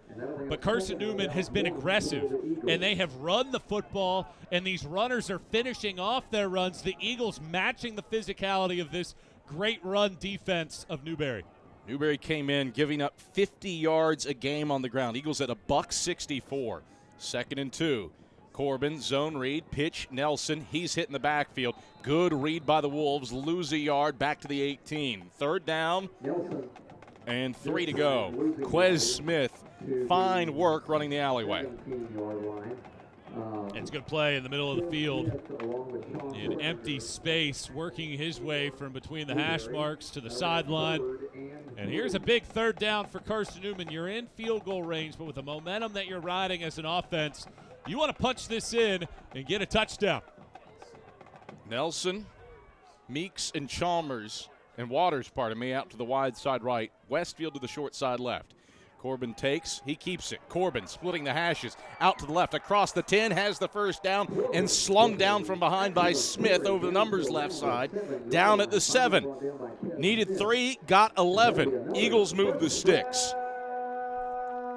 But Carson-Newman has been aggressive, and they have run the football, and these runners are finishing off their runs. The Eagles matching the physicality of this great run defense of Newberry.
Newberry came in giving up 50 yards a game on the ground. Eagles at $164. 2nd and 2. Corbin, zone read, pitch, Nelson. He's hitting the backfield. Good read by the Wolves. Lose a yard back to the 18. 3rd down and 3 to go. Quez Smith, fine work running the alleyway.
It's a good play in the middle of the field. In empty space, working his way from between the hash marks to the sideline. And here's a big 3rd down for Carson-Newman. You're in field goal range, but with the momentum that you're riding as an offense, you want to punch this in and get a touchdown.
Nelson, Meeks, and Chalmers, and Waters, out to the wide side right. Westfield to the short side left. Corbin takes, he keeps it. Corbin splitting the hashes, out to the left, across the 10, has the first down, and slung down from behind by Smith over the numbers left side, down at the 7. Needed 3, got 11. Eagles move the sticks.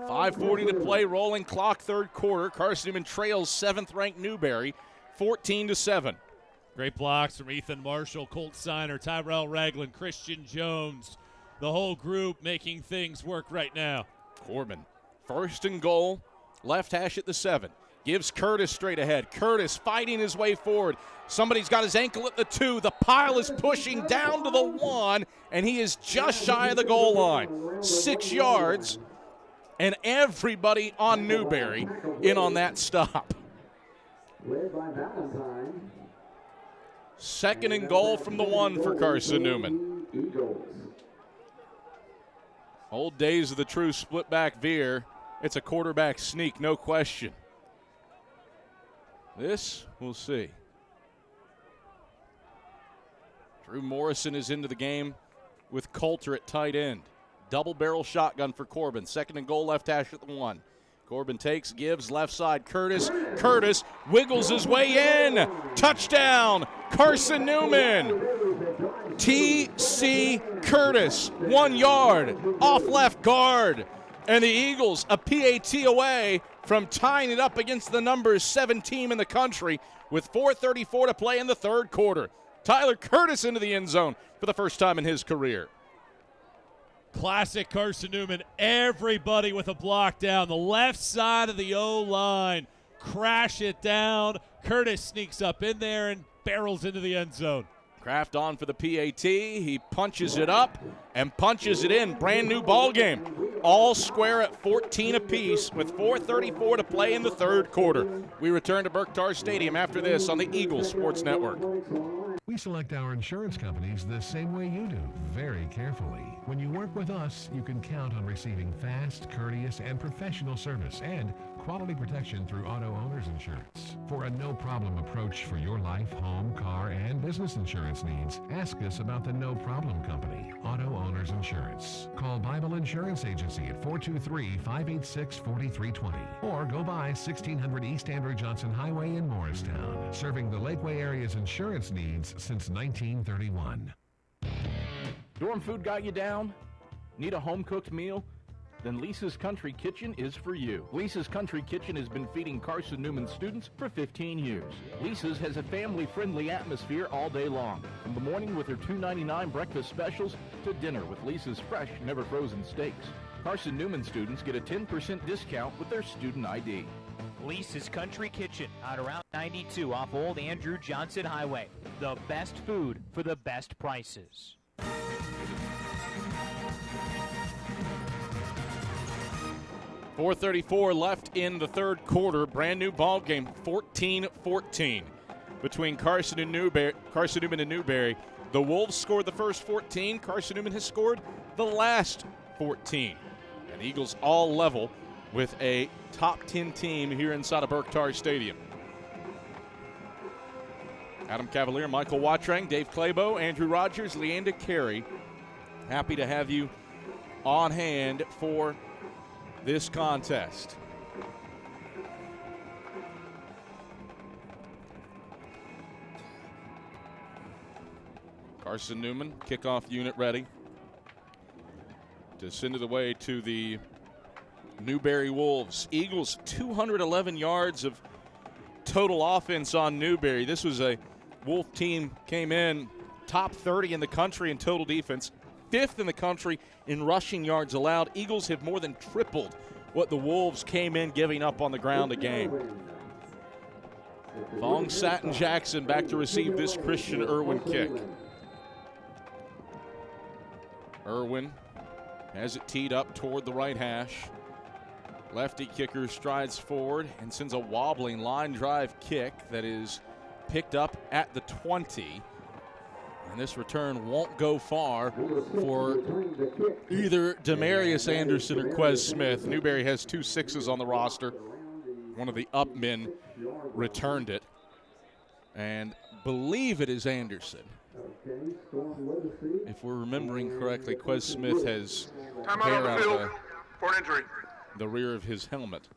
5:40 to play, rolling clock, third quarter. Carson-Newman trails 7th-ranked Newberry, 14-7.
Great blocks from Ethan Marshall, Colt Steiner, Tyrell Ragland, Christian Jones. The whole group making things work right now.
Corbin, 1st and goal, left hash at the 7. Gives Curtis straight ahead. Curtis fighting his way forward. Somebody's got his ankle at the 2. The pile is pushing down to the 1, and he is just shy of the goal line. 6 yards. And everybody on Newberry in on that stop. 2nd and goal from the 1 for Carson-Newman. Old days of the true split back veer. It's a quarterback sneak, no question. This, we'll see. Drew Morrison is into the game with Coulter at tight end. Double barrel shotgun for Corbin. 2nd and goal, left hash at the 1. Corbin takes, gives, left side, Curtis. Curtis wiggles his way in. Touchdown, Carson-Newman. T.C. Curtis, 1 yard, off left guard. And the Eagles a PAT away from tying it up against the number 7 team in the country with 4:34 to play in the third quarter. Tyler Curtis into the end zone for the first time in his career.
Classic Carson-Newman. Everybody with a block down. The left side of the O-line. Crash it down. Curtis sneaks up in there and barrels into the end zone.
Kraft on for the PAT. He punches it up and punches it in. Brand new ball game. All square at 14 apiece with 4:34 to play in the third quarter. We return to Berktar Stadium after this on the Eagles Sports Network.
We select our insurance companies the same way you do, very carefully. When you work with us, you can count on receiving fast, courteous, and professional service and quality protection through Auto Owners Insurance. For a no-problem approach for your life, home, car, and business insurance needs, ask us about the No Problem Company, Auto Owners Insurance. Call Bible Insurance Agency at 423-586-4320 or go by 1600 East Andrew Johnson Highway in Morristown, serving the Lakeway area's insurance needs since 1931.
Dorm food got you down? Need a home-cooked meal? Then Lisa's Country Kitchen is for you. Lisa's Country Kitchen has been feeding Carson-Newman students for 15 years. Lisa's has a family-friendly atmosphere all day long, from the morning with her $2.99 breakfast specials to dinner with Lisa's fresh, never-frozen steaks. Carson-Newman students get a 10% discount with their student ID.
Lisa's Country Kitchen on Route 92 off Old Andrew Johnson Highway. The best food for the best prices.
4:34 left in the third quarter. Brand new ball game, 14-14 between Carson-Newman and Newberry. The Wolves scored the first 14. Carson-Newman has scored the last 14. And Eagles all level with a top 10 team here inside of Berktar Stadium. Adam Cavalier, Michael Watrang, Dave Clabo, Andrew Rogers, Leanda Carey. Happy to have you on hand for this contest. Carson-Newman, kickoff unit ready to send it away to the Newberry Wolves. Eagles 211 yards of total offense on Newberry. This was a Wolf team, came in top 30 in the country in total defense, 5th in the country in rushing yards allowed. Eagles have more than tripled what the Wolves came in giving up on the ground a game. Vaughn Satin Jackson back to receive this Christian Irwin kick. Irwin has it teed up toward the right hash. Lefty kicker strides forward and sends a wobbling line drive kick that is picked up at the 20. And this return won't go far for either Demarius Anderson or Quez Smith. Newberry has 2 6s on the roster. One of the up men returned it. And believe it is Anderson. If we're remembering correctly, Quez Smith has hair out of
for an injury.
The rear of his helmet.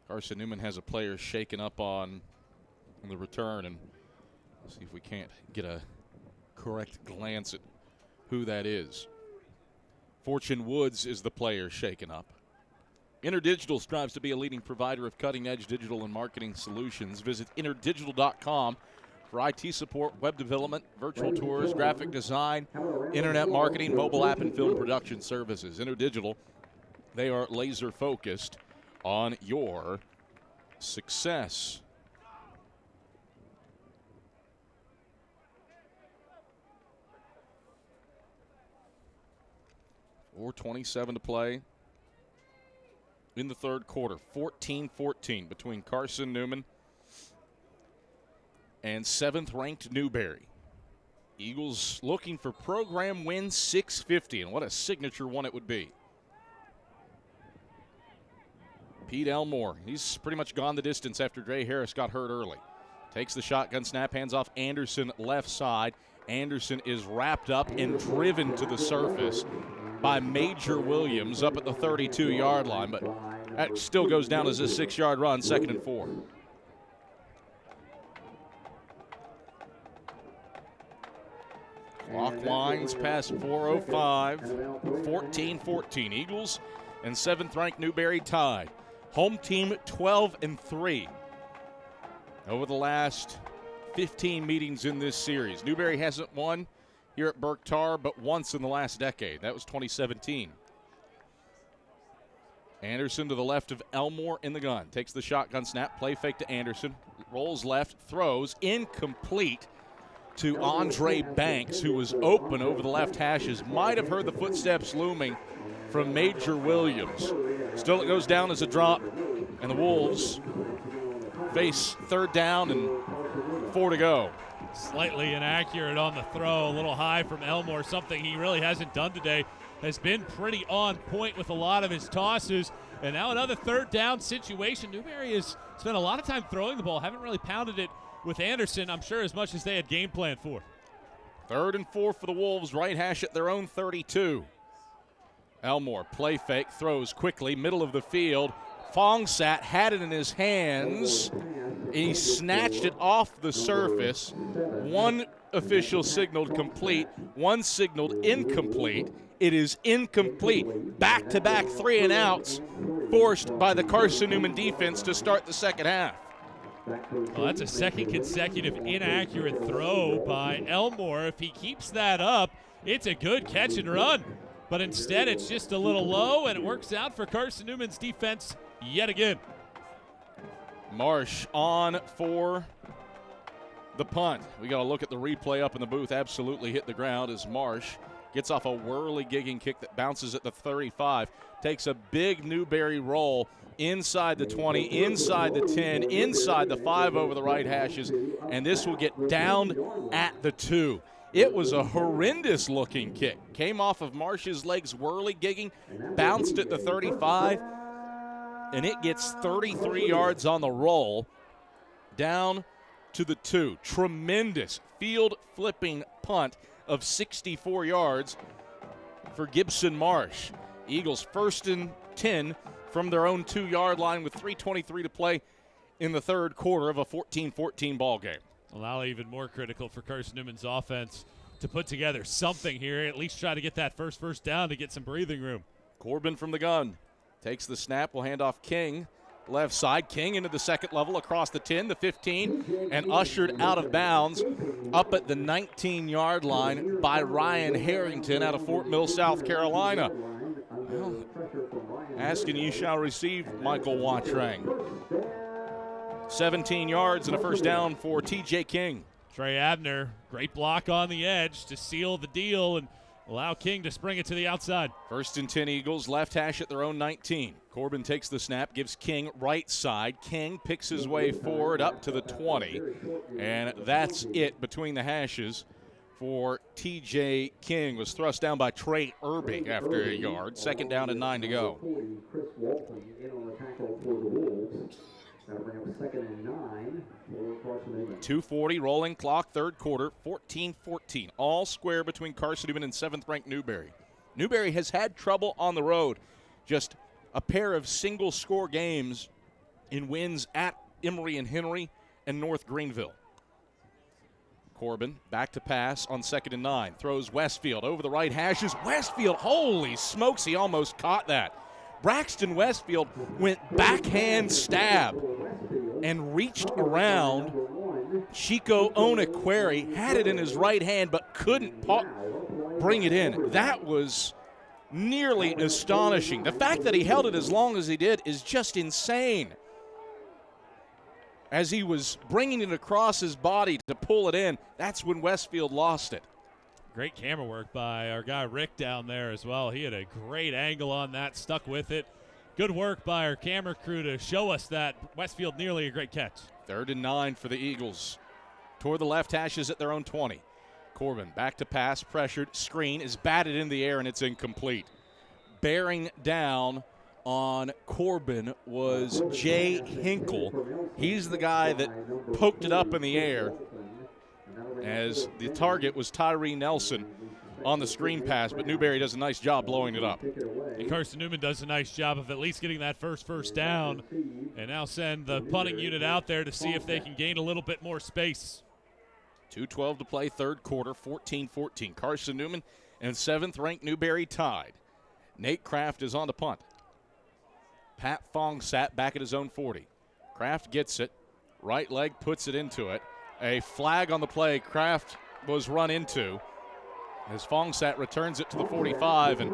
Carson-Newman has a player shaken up on the return, and see if we can't get a correct glance at who that is. Fortune Woods is the player shaken up. InterDigital strives to be a leading provider of cutting-edge digital and marketing solutions. Visit interdigital.com for IT support, web development, virtual tours, graphic design, internet marketing, mobile app, and film production services. InterDigital, they are laser-focused on your success. .4:27 to play in the third quarter. 14-14 between Carson-Newman and 7th-ranked Newberry. Eagles looking for program win 650, and what a signature one it would be. Pete Elmore, he's pretty much gone the distance after Dre Harris got hurt early. Takes the shotgun snap, hands off Anderson left side. Anderson is wrapped up and driven to the surface by Major Williams up at the 32-yard line, but that still goes down as a 6-yard run, 2nd and 4. Clock winds past 4:05, 14-14. Eagles and 7th-ranked Newberry tied. Home team 12-3 over the last 15 meetings in this series. Newberry hasn't won here at Burke Tar but once in the last decade. That was 2017. Anderson to the left of Elmore in the gun. Takes the shotgun snap, play fake to Anderson. Rolls left, throws, incomplete to Andre Banks, who was open over the left hashes. Might have heard the footsteps looming from Major Williams. Still, it goes down as a drop, and the Wolves face 3rd down and 4 to go.
Slightly inaccurate on the throw, a little high from Elmore, something he really hasn't done today. Has been pretty on point with a lot of his tosses. And now another 3rd down situation. Newberry has spent a lot of time throwing the ball, haven't really pounded it with Anderson, I'm sure, as much as they had game plan for.
3rd and 4 for the Wolves, right hash at their own 32. Elmore, play fake, throws quickly, middle of the field. Fongsat had it in his hands, and he snatched it off the surface. One official signaled complete, one signaled incomplete. It is incomplete. Back-to-back 3-and-outs forced by the Carson-Newman defense to start the second half.
Well, that's a second consecutive inaccurate throw by Elmore. If he keeps that up, it's a good catch and run. But instead, it's just a little low, and it works out for Carson-Newman's defense yet again.
Marsh on for the punt. We got to look at the replay up in the booth. Absolutely hit the ground as Marsh gets off a whirly-gigging kick that bounces at the 35. Takes a big Newberry roll inside the 20, inside the 10, inside the 5 over the right hashes, and this will get down at the 2. It was a horrendous-looking kick. Came off of Marsh's legs whirly-gigging, bounced at the 35, and it gets 33 yards on the roll down to the 2. Tremendous field-flipping punt of 64 yards for Gibson Marsh. Eagles 1st and 10 from their own 2-yard line with 3:23 to play in the 3rd quarter of a 14-14 ball game.
Well, even more critical for Carson-Newman's offense to put together something here, at least try to get that first down to get some breathing room.
Corbin from the gun. Takes the snap, will hand off King. Left side, King into the second level across the 10, the 15, and ushered out of bounds up at the 19-yard line by Ryan Harrington out of Fort Mill, South Carolina. Well, asking you shall receive, Michael Watrang. 17 yards and a first down for T.J. King.
Trey Abner, great block on the edge to seal the deal and allow King to spring it to the outside.
1st and 10 Eagles, left hash at their own 19. Corbin takes the snap, gives King right side. King picks his way forward up to the 20, and that's it between the hashes for T.J. King. Was thrust down by Trey Irby after a yard. 2nd down and 9 to go. 2:40 rolling clock, 3rd quarter, 14-14. All square between Carson-Newman and 7th-ranked Newberry. Newberry has had trouble on the road. Just a pair of single-score games in wins at Emory and Henry and North Greenville. Corbin back to pass on 2nd and 9. Throws Westfield over the right hashes. Westfield, holy smokes, he almost caught that. Braxton Westfield went backhand stab and reached around Chico Onequeri, had it in his right hand but couldn't bring it in. That was nearly astonishing. The fact that he held it as long as he did is just insane. As he was bringing it across his body to pull it in, that's when Westfield lost it.
Great camera work by our guy Rick down there as well. He had a great angle on that, stuck with it. Good work by our camera crew to show us that Westfield nearly a great catch.
3rd and 9 for the Eagles. Toward the left hashes at their own 20. Corbin back to pass, pressured, screen is batted in the air and it's incomplete. Bearing down on Corbin was Jay Hinkle. He's the guy that poked it up in the air, as the target was Tyree Nelson on the screen pass, but Newberry does a nice job blowing it up.
And Carson-Newman does a nice job of at least getting that first down, and now send the punting unit out there to see if they can gain a little bit more space.
2:12 to play, third quarter, 14-14. Carson-Newman and 7th-ranked Newberry tied. Nate Kraft is on the punt. Pat Fong sat back at his own 40. Kraft gets it. Right leg puts it into it. A flag on the play. Kraft was run into. As Fongsat returns it to the 45, and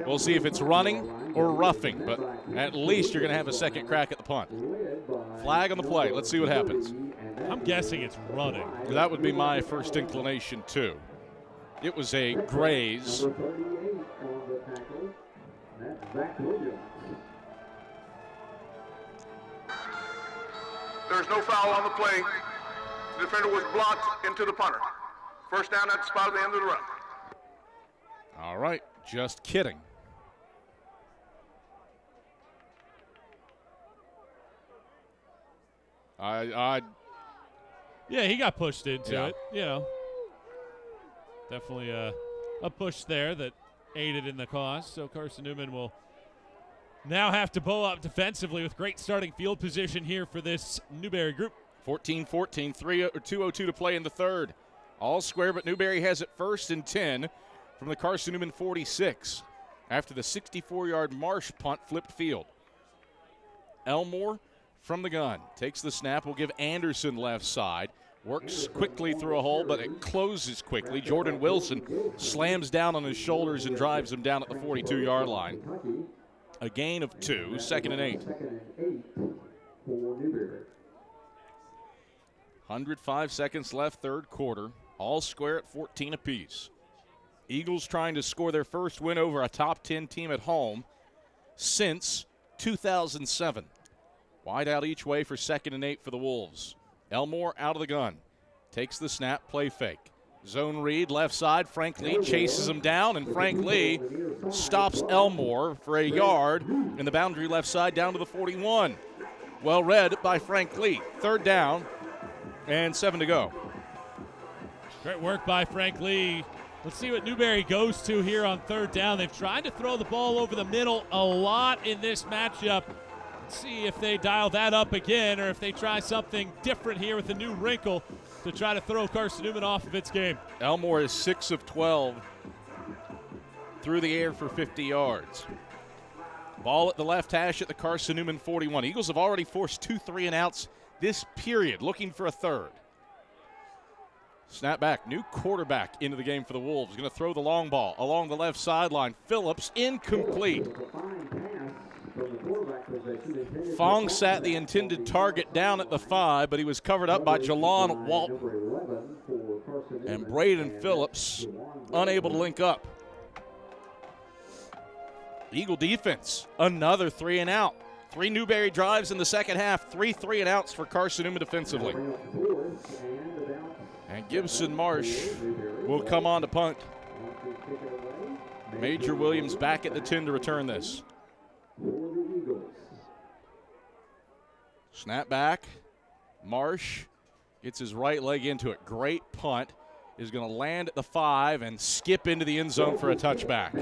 we'll see if it's running or roughing, but at least you're going to have a second crack at the punt. Flag on the play. Let's see what happens.
I'm guessing it's running.
That would be my first inclination, too. It was a graze.
There's no foul on the play. The defender was blocked into the punter. First down at the spot at the end of the run.
All right, just kidding.
Yeah, he got pushed into it. You know, definitely a push there that aided in the cause. So Carson-Newman will now have to bow up defensively with great starting field position here for this Newberry group.
14-14, 2:02 to play in the third. All square, but Newberry has it 1st and 10 from the Carson-Newman 46 after the 64-yard Marsh punt flipped field. Elmore from the gun takes the snap. Will give Anderson left side. Works quickly through a hole, but it closes quickly. Jordan Wilson slams down on his shoulders and drives him down at the 42-yard line. A gain of 2, 2nd and 8. 105 seconds left, third quarter. All square at 14 apiece. Eagles trying to score their first win over a top 10 team at home since 2007. Wide out each way for 2nd and 8 for the Wolves. Elmore out of the gun. Takes the snap, play fake. Zone read, left side. Frank Lee chases him down, and Frank Lee stops Elmore for a yard in the boundary left side down to the 41. Well read by Frank Lee. Third down and 7 to go.
Great work by Frank Lee. Let's see what Newberry goes to here on third down. They've tried to throw the ball over the middle a lot in this matchup. Let's see if they dial that up again or if they try something different here with a new wrinkle to try to throw Carson-Newman off of its game.
Elmore is 6 of 12 through the air for 50 yards. Ball at the left hash at the Carson-Newman 41. Eagles have already forced 2 3-and-outs this period, looking for a third. Snap back, new quarterback into the game for the Wolves. Going to throw the long ball along the left sideline. Phillips, incomplete. Fong sat the intended target down at the 5, but he was covered up by Jalon Walton. And Braden Phillips unable to link up. Eagle defense, another 3-and-out. 3 Newberry drives in the second half, 3 3-and-outs for Carson-Newman defensively. And Gibson Marsh will come on to punt. Major Williams back at the 10 to return this. Snap back. Marsh gets his right leg into it. Great punt. Is going to land at the 5 and skip into the end zone for a touchback.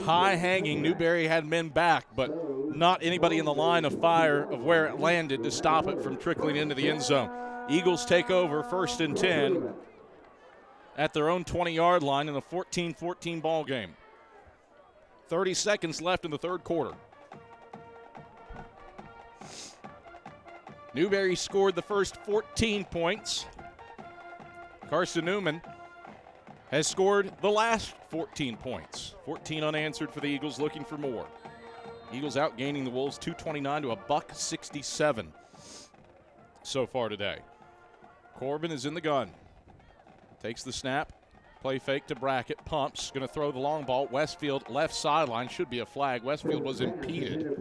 High hanging. Newberry had men back, but not anybody in the line of fire of where it landed to stop it from trickling into the end zone. Eagles take over 1st and 10 at their own 20-yard line in a 14-14 ball game. 30 seconds left in the third quarter. Newberry scored the first 14 points. Carson-Newman has scored the last 14 points. 14 unanswered for the Eagles, looking for more. Eagles outgaining the Wolves 229 to $167 so far today. Corbin is in the gun. Takes the snap. Play fake to Brackett. Pumps. Going to throw the long ball. Westfield left sideline. Should be a flag. Westfield was impeded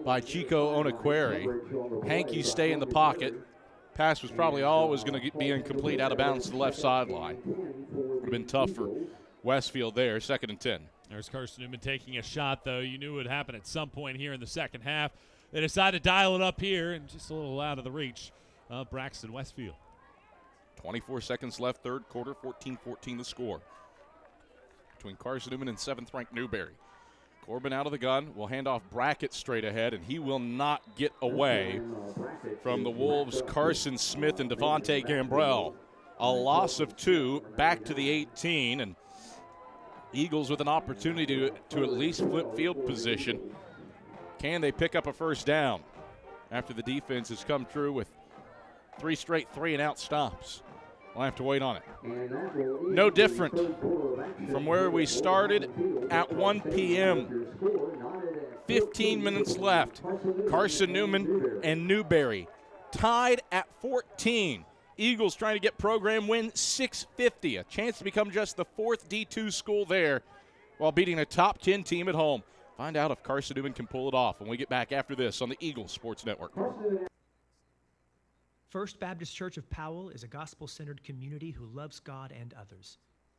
by Chico Onaqueri. Hankey stay in the pocket. Pass was probably always going to be incomplete out of bounds to the left sideline. Would have been tough for Westfield there. 2nd and 10.
There's Carson-Newman taking a shot, though. You knew it would happen at some point here in the second half. They decided to dial it up here and just a little out of the reach of Braxton Westfield.
24 seconds left, third quarter, 14-14 the score between Carson-Newman and 7th-ranked Newberry. Corbin out of the gun. Will hand off Brackett straight ahead, and he will not get away from the Wolves' Carson Smith and Devontae Gambrell. A loss of 2, back to the 18, and Eagles with an opportunity to at least flip field position. Can they pick up a first down after the defense has come through with 3 straight 3-and-out stops? We'll have to wait on it. No different from where we started at 1 p.m. 15 minutes left. Carson-Newman and Newberry tied at 14. Eagles trying to get program win 650. A chance to become just the 4th D2 school there while beating a top 10 team at home. Find out if Carson-Newman can pull it off when we get back after this on the Eagles Sports Network.
First Baptist Church of Powell is a gospel-centered community who loves God and others.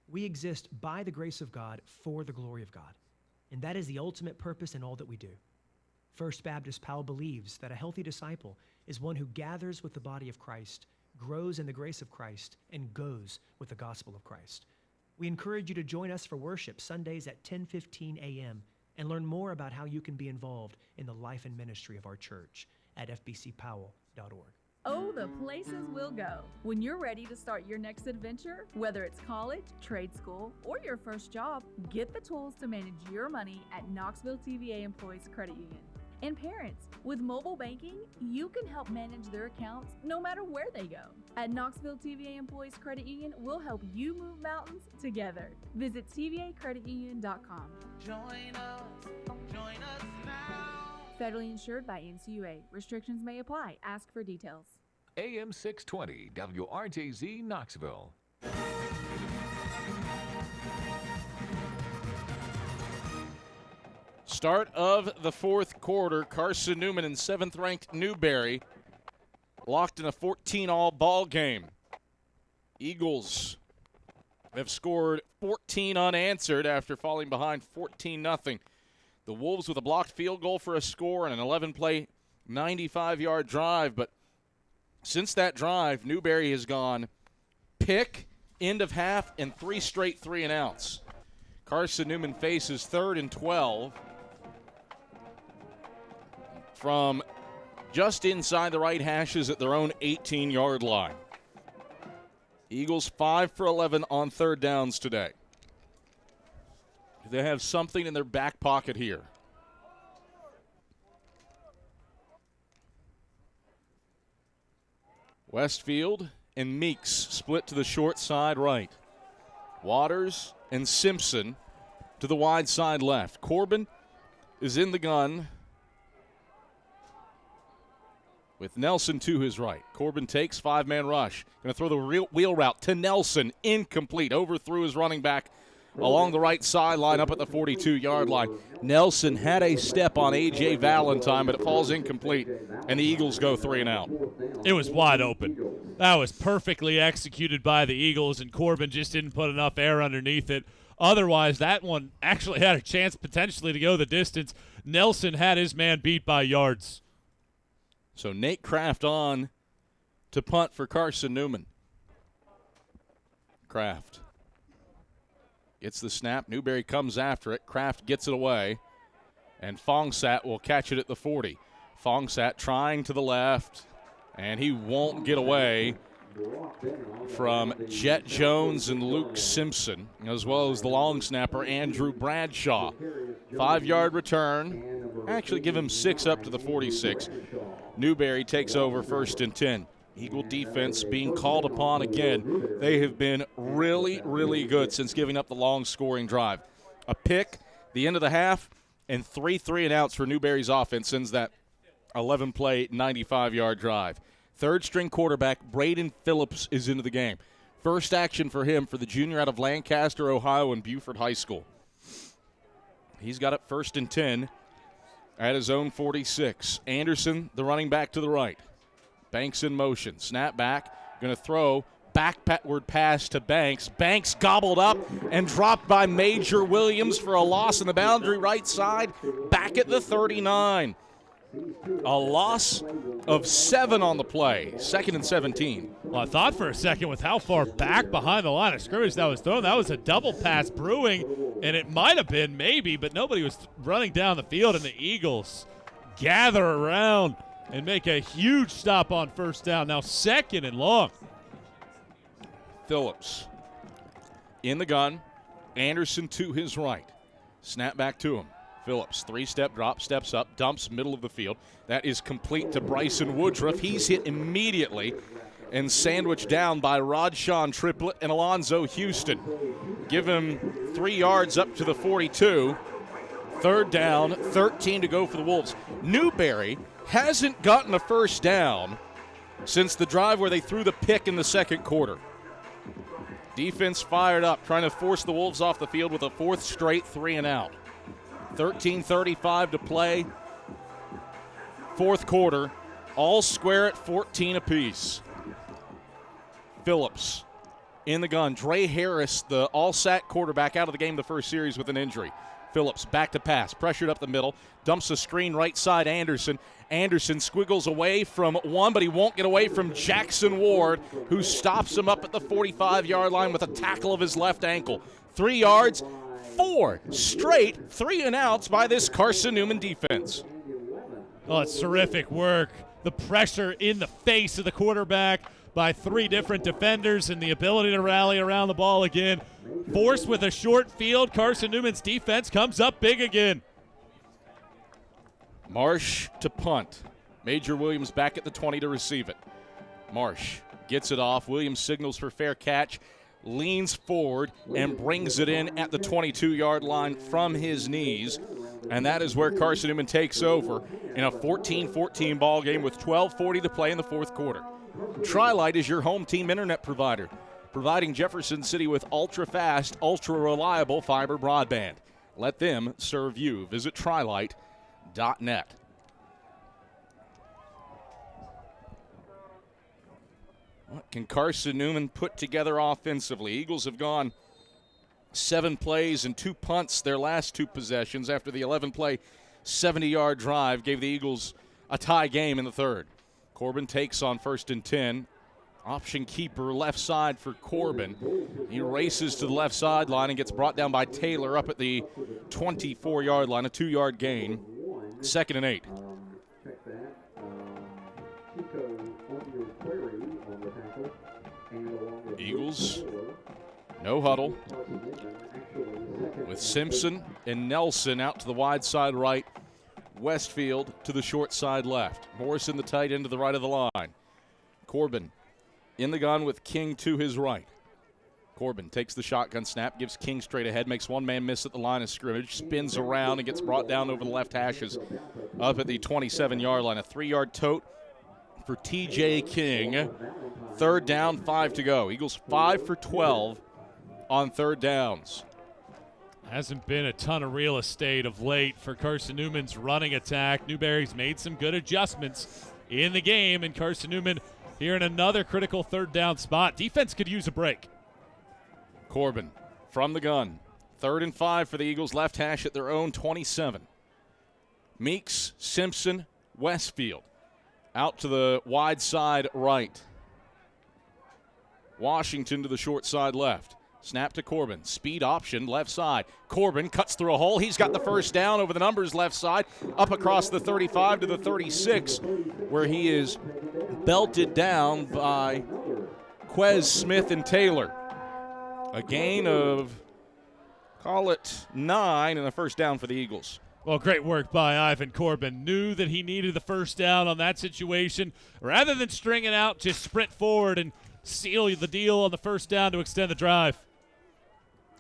We exist by the grace of God for the glory of God, and that is the ultimate purpose in all that we do. First Baptist Powell believes that a healthy disciple is one who gathers with the body of Christ, grows in the grace of Christ, and goes with the gospel of Christ. We encourage you to join us for worship Sundays at 10:15 a.m. and learn more about how you can be involved in the life and ministry of our church at fbcpowell.org.
Oh, the places we'll go. When you're ready to start your next adventure, whether it's college, trade school, or your first job, get the tools to manage your money at Knoxville TVA Employees Credit Union. And parents, with mobile banking, you can help manage their accounts no matter where they go. At Knoxville TVA Employees Credit Union, we'll help you move mountains together. Visit tvacreditunion.com.
Join us now.
Federally insured by NCUA. Restrictions may apply. Ask for details.
AM 620 WRJZ Knoxville.
Start of the 4th quarter. Carson-Newman and 7th-ranked Newberry locked in a 14-all ball game. Eagles have scored 14 unanswered after falling behind 14-0. The Wolves with a blocked field goal for a score and an 11-play, 95-yard drive. But since that drive, Newberry has gone pick, end of half, and 3 straight 3-and-outs. Carson-Newman faces 3rd and 12 from just inside the right hashes at their own 18-yard line. Eagles 5 for 11 on 3rd downs today. They have something in their back pocket here. Westfield and Meeks split to the short side right. Waters and Simpson to the wide side left. Corbin is in the gun with Nelson to his right. Corbin takes 5-man rush. Going to throw the wheel route to Nelson. Incomplete. Overthrew his running back along the right sideline up at the 42-yard line. Nelson had a step on A.J. Valentine, but it falls incomplete, and the Eagles go 3-and-out.
It was wide open. That was perfectly executed by the Eagles, and Corbin just didn't put enough air underneath it. Otherwise, that one actually had a chance potentially to go the distance. Nelson had his man beat by yards.
So Nate Kraft on to punt for Carson-Newman. Kraft gets the snap. Newberry comes after it. Kraft gets it away. And Fongsat will catch it at the 40. Fongsat trying to the left. And he won't get away from Jet Jones and Luke Simpson, as well as the long snapper Andrew Bradshaw. 5-yard return. Actually give him 6 up to the 46. Newberry takes over 1st and 10. Eagle defense being called upon again. They have been really, really good since giving up the long scoring drive. A pick, the end of the half, and 3 3-and-outs for Newberry's offense since that 11-play, 95-yard drive. 3rd-string quarterback Braden Phillips is into the game. First action for him for the junior out of Lancaster, Ohio, and Buford High School. He's got it 1st and 10 at his own 46. Anderson, the running back to the right. Banks in motion. Snap back. Going to throw. Backward pass to Banks. Banks gobbled up and dropped by Major Williams for a loss in the boundary right side. Back at the 39. A loss of 7 on the play, 2nd and 17.
Well, I thought for a second with how far back behind the line of scrimmage that was thrown, that was a double pass brewing, and it might have been maybe, but nobody was running down the field, and the Eagles gather around and make a huge stop on first down. Now 2nd and long.
Phillips in the gun. Anderson to his right. Snap back to him. Phillips, 3-step drop, steps up, dumps middle of the field. That is complete to Bryson Woodruff. He's hit immediately and sandwiched down by Rodshon Triplett and Alonzo Houston. Give him 3 yards up to the 42. 3rd down, 13 to go for the Wolves. Newberry hasn't gotten a first down since the drive where they threw the pick in the 2nd quarter. Defense fired up, trying to force the Wolves off the field with a 4th straight 3-and-out. 13:35 to play. 4th quarter, all square at 14 apiece. Phillips in the gun. Dre Harris, the all-sack quarterback, out of the game the first series with an injury. Phillips back to pass, pressured up the middle, dumps a screen right side Anderson. Anderson squiggles away from one, but he won't get away from Jackson Ward, who stops him up at the 45-yard line with a tackle of his left ankle. 3 yards, 4 straight 3-and-outs by this Carson-Newman defense.
Oh, it's terrific work. The pressure in the face of the quarterback by 3 different defenders and the ability to rally around the ball again. Forced with a short field, Carson-Newman's defense comes up big again.
Marsh to punt. Major Williams back at the 20 to receive it. Marsh gets it off. Williams signals for fair catch, leans forward, and brings it in at the 22-yard line from his knees. And that is where Carson-Newman takes over in a 14-14 ball game with 12:40 to play in the 4th quarter. Tri-Lite is your home team internet provider, providing Jefferson City with ultra-fast, ultra-reliable fiber broadband. Let them serve you. Visit trilite.net. What can Carson-Newman put together offensively? Eagles have gone 7 plays and 2 punts their last 2 possessions after the 11-play, 70-yard drive gave the Eagles a tie game in the 3rd. Corbin takes on 1st and 10. Option keeper left side for Corbin. He races to the left sideline and gets brought down by Taylor up at the 24-yard line, a 2-yard gain. 2nd and 8. Eagles, no huddle, with Simpson and Nelson out to the wide side right, Westfield to the short side left. Morrison the tight end to the right of the line. Corbin in the gun with King to his right. Corbin takes the shotgun snap, gives King straight ahead, makes one man miss at the line of scrimmage, spins around and gets brought down over the left hashes up at the 27-yard line. A 3-yard tote for T.J. King. 3rd down, 5 to go. Eagles 5 for 12 on 3rd downs.
Hasn't been a ton of real estate of late for Carson-Newman's running attack. Newberry's made some good adjustments in the game, and Carson-Newman here in another critical 3rd down spot. Defense could use a break.
Corbin from the gun. 3rd and 5 for the Eagles, left hash at their own 27. Meeks, Simpson, Westfield out to the wide side right. Washington to the short side left. Snap to Corbin. Speed option left side. Corbin cuts through a hole. He's got the first down over the numbers left side, up across the 35 to the 36, where he is belted down by Quez, Smith, and Taylor. A gain of, call it 9, and a first down for the Eagles.
Well, great work by Ivan Corbin. Knew that he needed the first down on that situation. Rather than string it out, just sprint forward and seal the deal on the first down to extend the drive.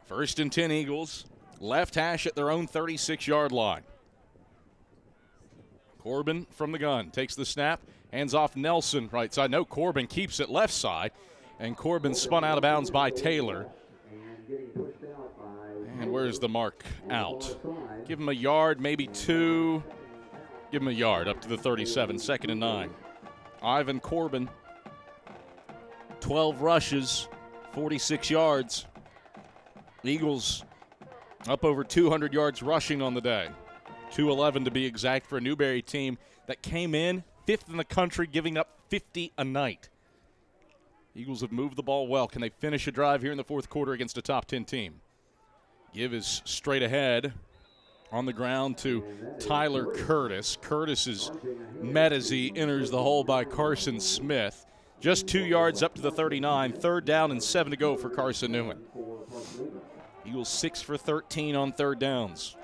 1st and 10 Eagles. Left hash at their own 36-yard line. Corbin from the gun. Takes the snap. Hands off Nelson right side. No, Corbin keeps it left side. And Corbin spun out of bounds by Taylor. And where's the mark out? Give him a yard, maybe 2. Give him a yard up to the 37. 2nd and 9. Ivan Corbin, 12 rushes, 46 yards. Eagles up over 200 yards rushing on the day. 211 to be exact, for a Newberry team that came in 5th in the country, giving up 50 a night. Eagles have moved the ball well. Can they finish a drive here in the fourth quarter against a top 10 team? Give is straight ahead on the ground to Tyler Curtis. Curtis is met as he enters the hole by Carson Smith. Just 2 yards up to the 39. 3rd down and 7 to go for Carson-Newman. Eagles 6 for 13 on 3rd downs.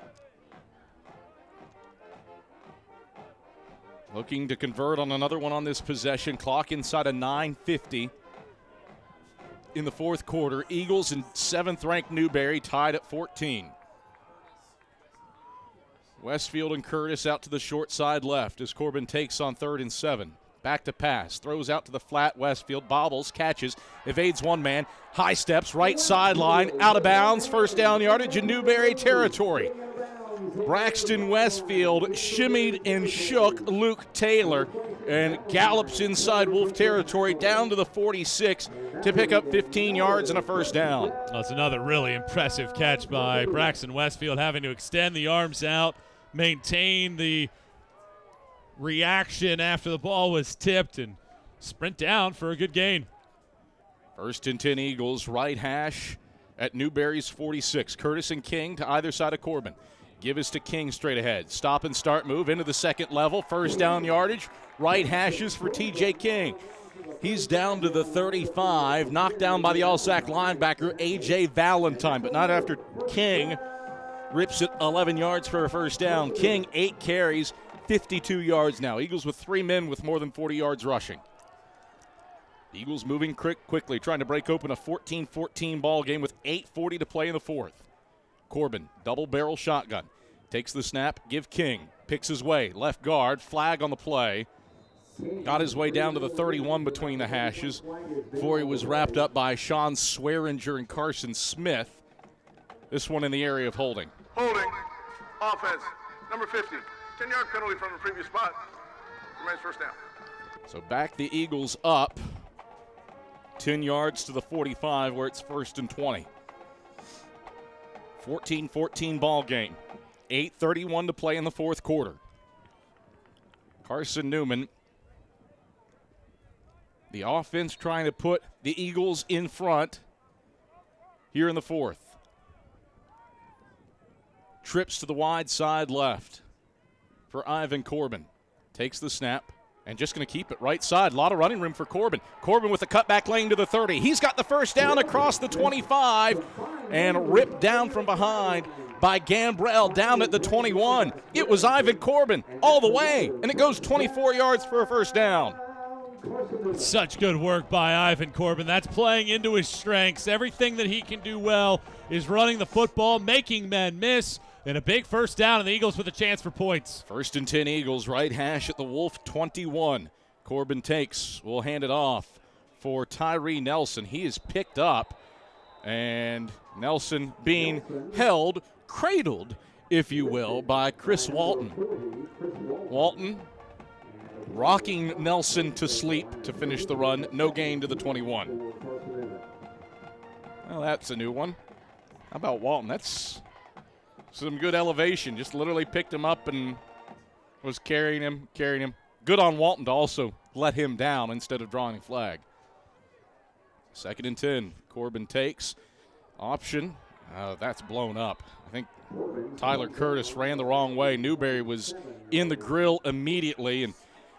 Looking to convert on another one on this possession. Clock inside of 9:50 in the fourth quarter. Eagles and 7th-ranked Newberry tied at 14. Westfield and Curtis out to the short side left as Corbin takes on 3rd and 7. Back to pass. Throws out to the flat. Westfield bobbles, catches, evades one man. High steps, right sideline, out of bounds. 1st down yardage in Newberry territory. Braxton Westfield shimmied and shook Luke Taylor and gallops inside Wolf territory down to the 46 to pick up 15 yards and a 1st down.
That's another really impressive catch by Braxton Westfield, having to extend the arms out, maintain the reaction after the ball was tipped, and sprint down for a good gain.
1st and 10 Eagles, right hash at Newberry's 46. Curtis and King to either side of Corbin. Give us to King straight ahead. Stop and start move into the 2nd level. 1st down yardage. Right hashes for TJ King. He's down to the 35, knocked down by the all-sack linebacker, A.J. Valentine, but not after King rips it 11 yards for a 1st down. King, 8 carries, 52 yards now. Eagles with 3 men with more than 40 yards rushing. Eagles moving quickly, trying to break open a 14-14 ball game with 8:40 to play in the fourth. Corbin, double-barrel shotgun. Takes the snap, give King. Picks his way, left guard, flag on the play. Got his way down to the 31 between the hashes before he was wrapped up by Sean Swearinger and Carson Smith. This one in the area of holding.
Holding. Offense. Number 50. 10-yard penalty from the previous spot. Remains 1st down.
So back the Eagles up 10 yards to the 45 where it's 1st and 20. 14-14 ball game. 8:31 to play in the fourth quarter. Carson-Newman, the offense trying to put the Eagles in front here in the fourth. Trips to the wide side left for Ivan Corbin. Takes the snap and just going to keep it right side. A lot of running room for Corbin. Corbin with the cutback lane to the 30. He's got the 1st down across the 25 and ripped down from behind by Gambrell down at the 21. It was Ivan Corbin all the way, and it goes 24 yards for a 1st down.
Such good work by Ivan Corbin. That's playing into his strengths. Everything that he can do well is running the football, making men miss, and a big 1st down, and the Eagles with a chance for points.
1st and 10 Eagles, right hash at the Wolf 21. Corbin takes, will hand it off for Tyree Nelson. He is picked up, and Nelson being held, cradled, if you will, by Chris Walton. Walton rocking Nelson to sleep to finish the run. No gain to the 21. Well, that's a new one. How about Walton? That's some good elevation. Just literally picked him up and was carrying him. Good on Walton to also let him down instead of drawing a flag. 2nd and 10. Corbin takes. Option. That's blown up. I think Tyler Curtis ran the wrong way. Newberry was in the grill immediately, and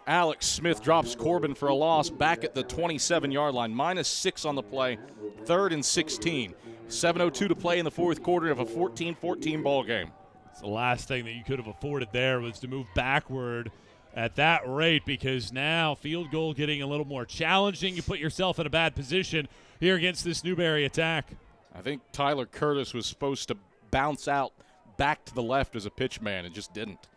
Alex Smith drops Corbin for a loss back at the 27-yard line. -6 on the play. 3rd and 16. 7:02 to play in the fourth quarter of a 14-14 ball game.
It's the last thing that you could have afforded there was to move backward at that rate, because now field goal getting a little more challenging. You put yourself in a bad position here against this Newberry attack.
I think Tyler Curtis was supposed to bounce out back to the left as a pitch man and just didn't.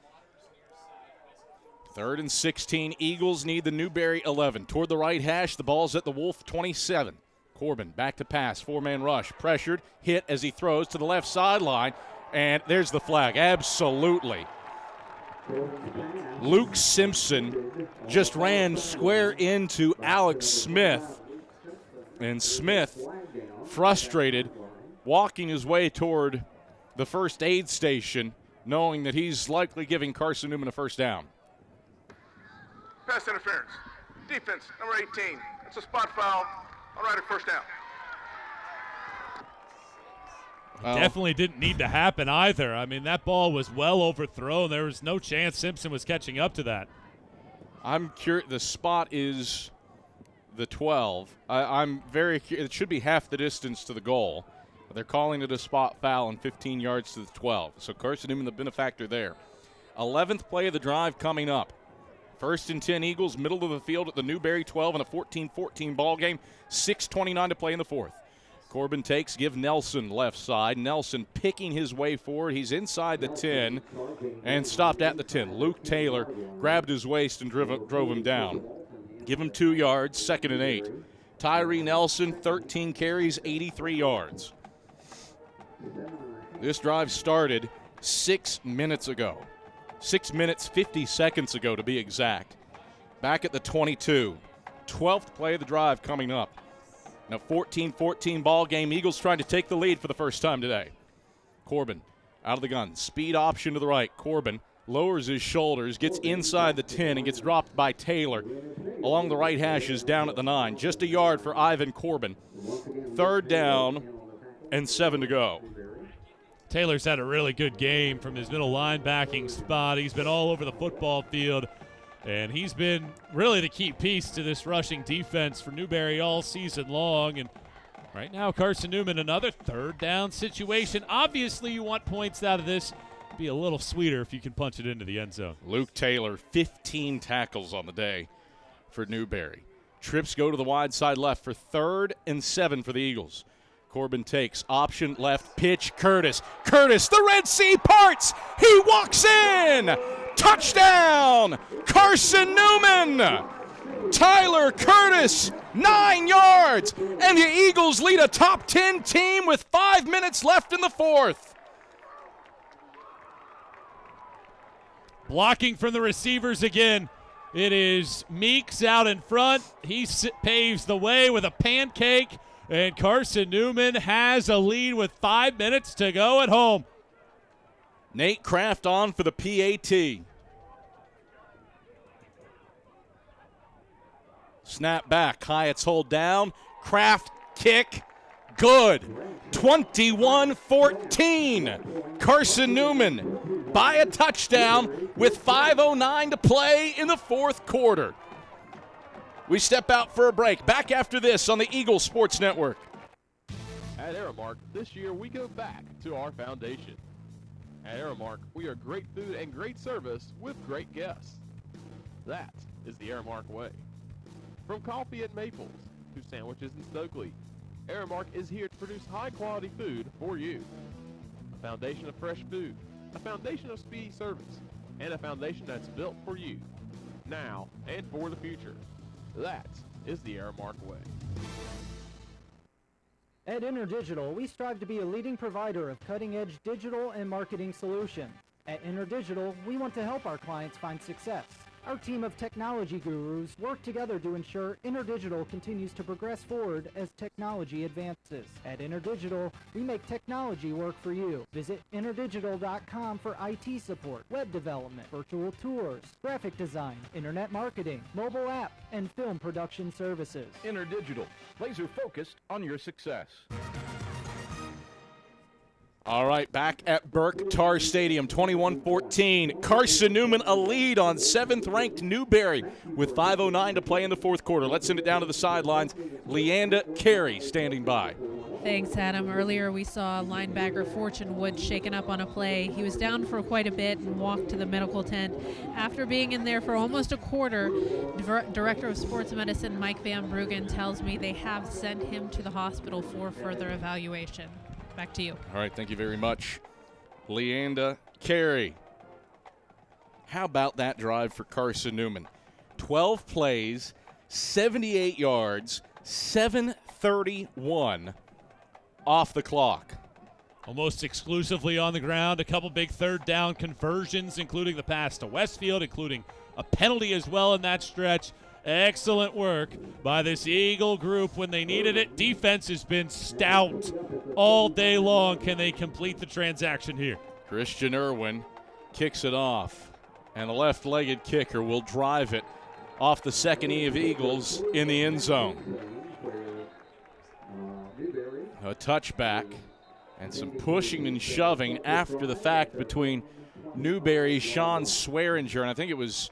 3rd and 16. Eagles need the Newberry 11. Toward the right hash, the ball's at the Wolf 27. Corbin back to pass, 4-man rush, pressured, hit as he throws to the left sideline, and there's the flag. Absolutely. Luke Simpson just ran square into Alex Smith, and Smith, frustrated, walking his way toward the first aid station, knowing that he's likely giving Carson-Newman a first down.
Pass interference. Defense, number 18. It's a spot foul. All right, a first down.
Definitely didn't need to happen either. I mean, that ball was well overthrown. There was no chance Simpson was catching up to that.
I'm curious. The spot is the 12. I'm very curious. It should be half the distance to the goal. They're calling it a spot foul and 15 yards to the 12. So Carson-Newman, the benefactor there. 11th play of the drive coming up. 1st and 10 Eagles, middle of the field at the Newberry 12 in a 14-14 ball game. 6:29 to play in the 4th. Corbin takes, give Nelson left side. Nelson picking his way forward. He's inside the 10 and stopped at the 10. Luke Taylor grabbed his waist and drove him down. Give him 2 yards, 2nd and 8. Tyree Nelson, 13 carries, 83 yards. This drive started 6 minutes ago. 6 minutes, 50 seconds ago to be exact. Back at the 22. 12th play of the drive coming up. Now 14-14 ball game. Eagles trying to take the lead for the first time today. Corbin out of the gun. Speed option to the right. Corbin lowers his shoulders, gets inside the 10, and gets dropped by Taylor along the right hashes down at the 9. Just a yard for Ivan Corbin. 3rd down and 7 to go.
Taylor's had a really good game from his middle linebacking spot. He's been all over the football field, and he's been really the key piece to this rushing defense for Newberry all season long. And right now, Carson-Newman, another 3rd down situation. Obviously, you want points out of this. It'd be a little sweeter if you can punch it into the end zone.
Luke Taylor, 15 tackles on the day for Newberry. Trips go to the wide side left for 3rd and 7 for the Eagles. Corbin takes, option left, pitch, Curtis. Curtis, the Red Sea parts. He walks in. Touchdown, Carson-Newman. Tyler Curtis, 9 yards. And the Eagles lead a top 10 team with 5 minutes left in the 4th.
Blocking from the receivers again. It is Meeks out in front. He paves the way with a pancake. And Carson-Newman has a lead with 5 minutes to go at home.
Nate Kraft on for the PAT. Snap back. Hyatt's hold down. Kraft kick. Good. 21-14. Carson-Newman by a touchdown with 5:09 to play in the 4th quarter. We step out for a break. Back after this on the Eagle Sports Network.
At Aramark, this year we go back to our foundation. At Aramark, we are great food and great service with great guests. That is the Aramark way. From coffee at Maples to sandwiches in Stokely, Aramark is here to produce high-quality food for you. A foundation of fresh food, a foundation of speedy service, and a foundation that's built for you, now and for the future. That is the Aramark way.
At InterDigital, we strive to be a leading provider of cutting-edge digital and marketing solutions. At InterDigital, we want to help our clients find success. Our team of technology gurus work together to ensure InterDigital continues to progress forward as technology advances. At InterDigital, we make technology work for you. Visit interdigital.com for IT support, web development, virtual tours, graphic design, internet marketing, mobile app, and film production services.
InterDigital, laser focused on your success.
All right, back at Burke Tar Stadium, 21-14. Carson-Newman a lead on 7th-ranked Newberry with 5:09 to play in the 4th quarter. Let's send it down to the sidelines. Leanda Carey standing by.
Thanks, Adam. Earlier we saw linebacker Fortune Wood shaken up on a play. He was down for quite a bit and walked to the medical tent. After being in there for almost a quarter, Director of Sports Medicine Mike Van Bruggen tells me they have sent him to the hospital for further evaluation. Back to you.
All right, thank you very much, Leanda Carey. How about that drive for Carson-Newman? 12 plays, 78 yards, 7:31 off the clock.
Almost exclusively on the ground. A couple big 3rd down conversions, including the pass to Westfield, including a penalty as well in that stretch. Excellent work by this Eagle group when they needed it. Defense has been stout all day long. Can they complete the transaction here?
Christian Irwin kicks it off. And the left-legged kicker will drive it off the second E of Eagles in the end zone. A touchback and some pushing and shoving after the fact between Newberry's Sean Swearinger, and I think it was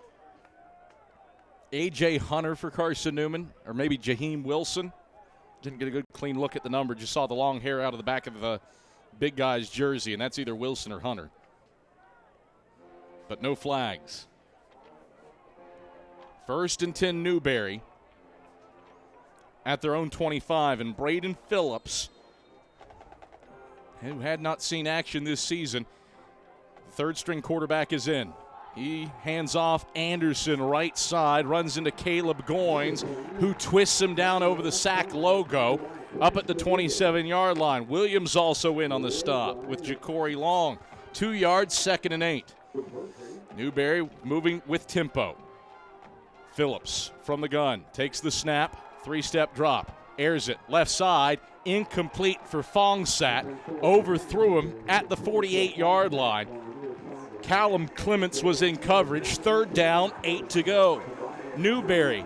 A.J. Hunter for Carson-Newman, or maybe Jaheim Wilson. Didn't get a good clean look at the number, just saw the long hair out of the back of the big guy's jersey, and that's either Wilson or Hunter. But no flags. 1st and 10 Newberry at their own 25, and Braden Phillips, who had not seen action this season, third-string quarterback, is in. He hands off Anderson right side, runs into Caleb Goins, who twists him down over the sack logo up at the 27-yard line. Williams also in on the stop with Ja'Cory Long. 2 yards, 2nd and 8. Newberry moving with tempo. Phillips from the gun takes the snap, 3-step drop, airs it left side, incomplete for Fongsat, overthrew him at the 48-yard line. Callum Clements was in coverage, 3rd down, 8 to go. Newberry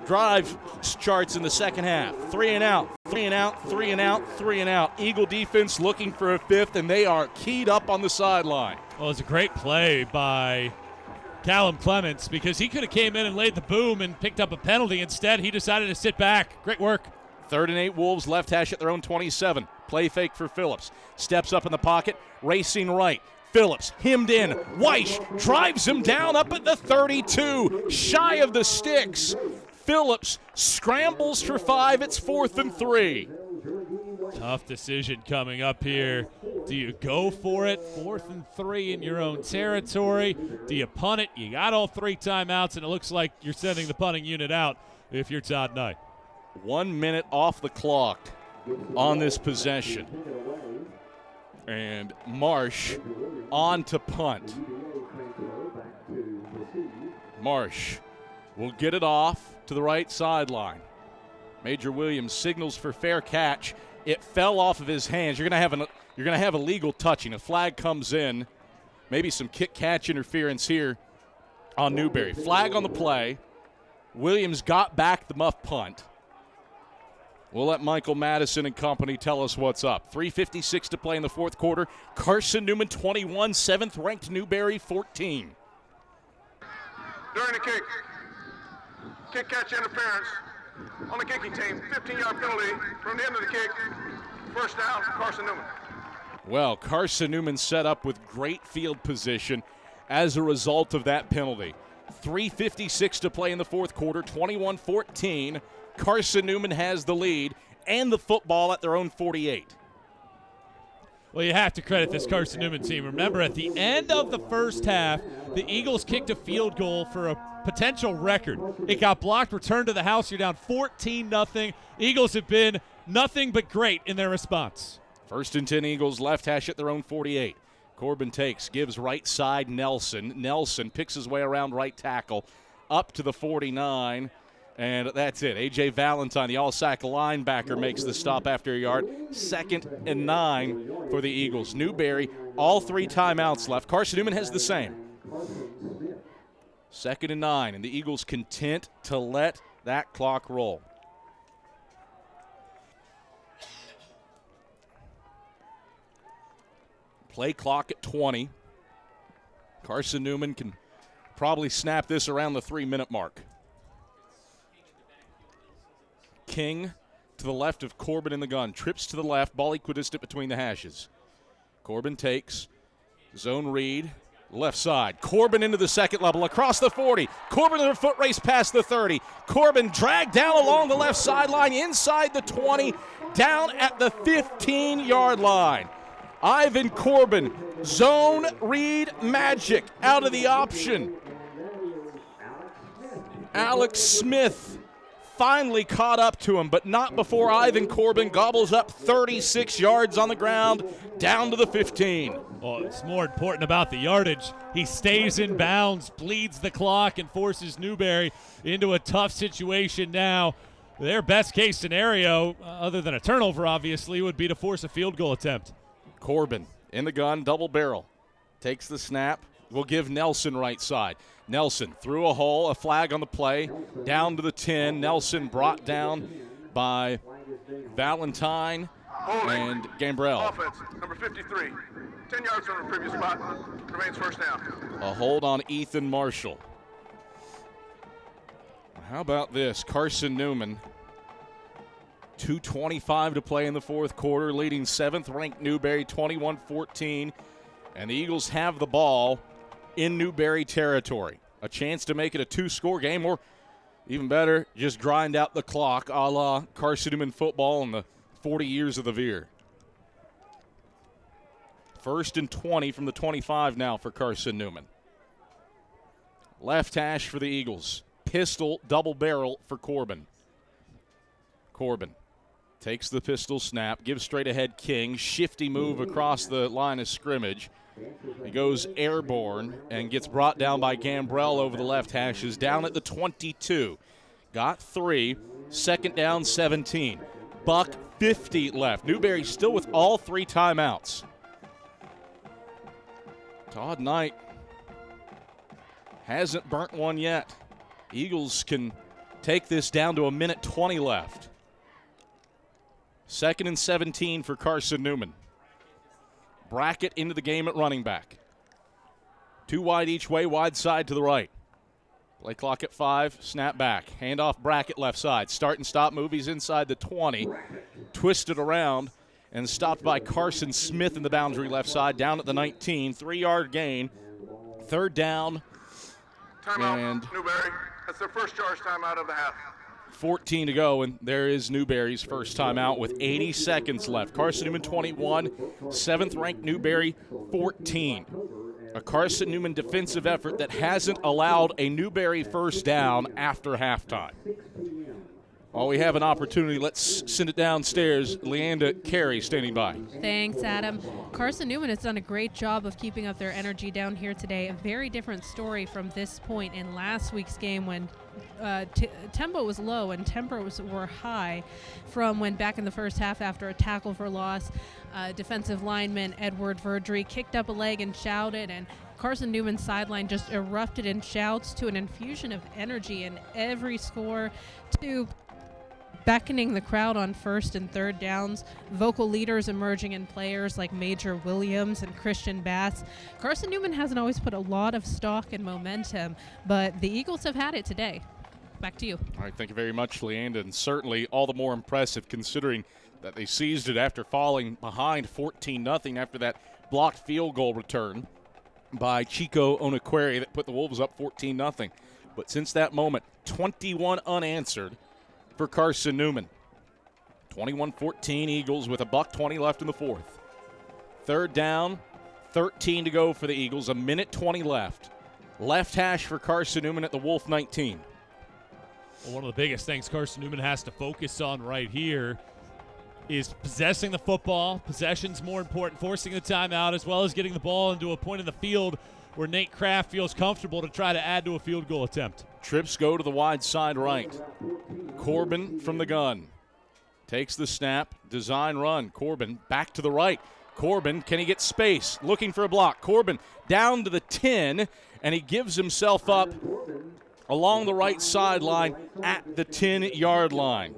drive charts in the second half, 3 and out, 3 and out, 3 and out, 3 and out. Eagle defense looking for a 5th, and they are keyed up on the sideline.
Well, it's a great play by Callum Clements because he could have came in and laid the boom and picked up a penalty. Instead, he decided to sit back. Great work.
3rd and 8 Wolves, left hash at their own 27. Play fake for Phillips. Steps up in the pocket, racing right. Phillips hemmed in. Weish drives him down up at the 32, shy of the sticks. Phillips scrambles for 5. It's 4th and 3.
Tough decision coming up here. Do you go for it? 4th and 3 in your own territory. Do you punt it? You got all 3 timeouts, and it looks like you're sending the punting unit out if you're Todd Knight.
1 minute off the clock on this possession. And Marsh on to punt. Marsh will get it off to the right sideline. Major Williams signals for fair catch. It fell off of his hands. You're going to have a legal touching. A flag comes in. Maybe some kick-catch interference here on Newberry. Flag on the play. Williams got back the muff punt. We'll let Michael Madison and company tell us what's up. 3:56 to play in the 4th quarter. Carson-Newman 21, 7th-ranked Newberry 14.
During the kick catch interference on the kicking team, 15-yard penalty from the end of the kick. 1st down, Carson-Newman.
Well, Carson-Newman set up with great field position as a result of that penalty. 3:56 to play in the 4th quarter, 21-14. Carson-Newman has the lead and the football at their own 48.
Well, you have to credit this Carson-Newman team. Remember, at the end of the first half, the Eagles kicked a field goal for a potential record. It got blocked, returned to the house. You're down 14-0. Eagles have been nothing but great in their response.
1st and 10 Eagles, left hash at their own 48. Corbin takes, gives right side Nelson. Nelson picks his way around right tackle up to the 49. And that's it. A.J. Valentine, the all-sack linebacker, makes the stop after a yard. 2nd and 9 for the Eagles. Newberry, all 3 timeouts left. Carson-Newman has the same. 2nd and 9, and the Eagles content to let that clock roll. Play clock at 20. Carson-Newman can probably snap this around the 3-minute mark. King to the left of Corbin in the gun. Trips to the left, ball equidistant between the hashes. Corbin takes, zone read, left side. Corbin into the 2nd level, across the 40. Corbin in a foot race past the 30. Corbin dragged down along the left sideline, inside the 20, down at the 15-yard line. Ivan Corbin, zone read magic, out of the option. Alex Smith finally caught up to him, but not before Ivan Corbin gobbles up 36 yards on the ground, down to the 15.
Well, it's more important about the yardage. He stays in bounds, bleeds the clock, and forces Newberry into a tough situation now. Their best-case scenario, other than a turnover, obviously, would be to force a field goal attempt.
Corbin in the gun, double barrel. Takes the snap, will give Nelson right side. Nelson through a hole, a flag on the play, down to the 10. Nelson brought down by Valentine and Gambrell.
Offense, number 53. 10 yards from the previous spot. Remains first down.
A hold on Ethan Marshall. How about this? Carson-Newman, 2:25 to play in the fourth quarter, leading 7th-ranked Newberry 21-14. And the Eagles have the ball in Newberry territory. A chance to make it a 2-score game, or even better, just grind out the clock a la Carson-Newman football in the 40 years of the Veer. 1st and 20 from the 25 now for Carson-Newman. Left hash for the Eagles. Pistol double barrel for Corbin. Corbin takes the pistol snap, gives straight ahead King. Shifty move across the line of scrimmage. He goes airborne and gets brought down by Gambrell over the left hashes, down at the 22. Got 3, 2nd down, 17. $1:50 left. Newberry still with all 3 timeouts. Todd Knight hasn't burnt one yet. Eagles can take this down to 1:20 left. 2nd and 17 for Carson-Newman. Brackett into the game at running back. 2 wide each way, wide side to the right. Play clock at 5, snap back. Handoff Brackett left side. Start and stop move. He's inside the 20. Twisted around and stopped by Carson Smith in the boundary left side, down at the 19. 3-yard gain. 3rd down.
Timeout,
and
Newberry. That's their first charge timeout of the half.
14 to go, and there is Newberry's first timeout with 80 seconds left. Carson-Newman 21, 7th-ranked Newberry 14. A Carson-Newman defensive effort that hasn't allowed a Newberry first down after halftime. While we have an opportunity, let's send it downstairs. Leanda Carey standing by.
Thanks, Adam. Carson-Newman has done a great job of keeping up their energy down here today. A very different story from this point in last week's game when tempo was low and tempers were high from when back in the first half after a tackle for loss, defensive lineman Edward Verdry kicked up a leg and shouted, and Carson-Newman's sideline just erupted in shouts to an infusion of energy in every score, to beckoning the crowd on 1st and 3rd downs, vocal leaders emerging in players like Major Williams and Christian Bass. Carson-Newman hasn't always put a lot of stock and momentum, but the Eagles have had it today. Back to you.
All right, thank you very much, Leanda, and certainly all the more impressive considering that they seized it after falling behind 14-0 after that blocked field goal return by Chico Onaqueri that put the Wolves up 14-0. But since that moment, 21 unanswered for Carson-Newman. 21-14 Eagles with $1:20 left in the fourth. 3rd down, 13 to go for the Eagles, 1:20 left. Left hash for Carson-Newman at the Wolf 19.
Well, one of the biggest things Carson-Newman has to focus on right here is possessing the football. Possession's more important, forcing the timeout, as well as getting the ball into a point in the field where Nate Kraft feels comfortable to try to add to a field goal attempt.
Trips go to the wide side right. Corbin from the gun. Takes the snap, design run. Corbin back to the right. Corbin, can he get space? Looking for a block. Corbin down to the 10, and he gives himself up along the right sideline at the 10-yard line.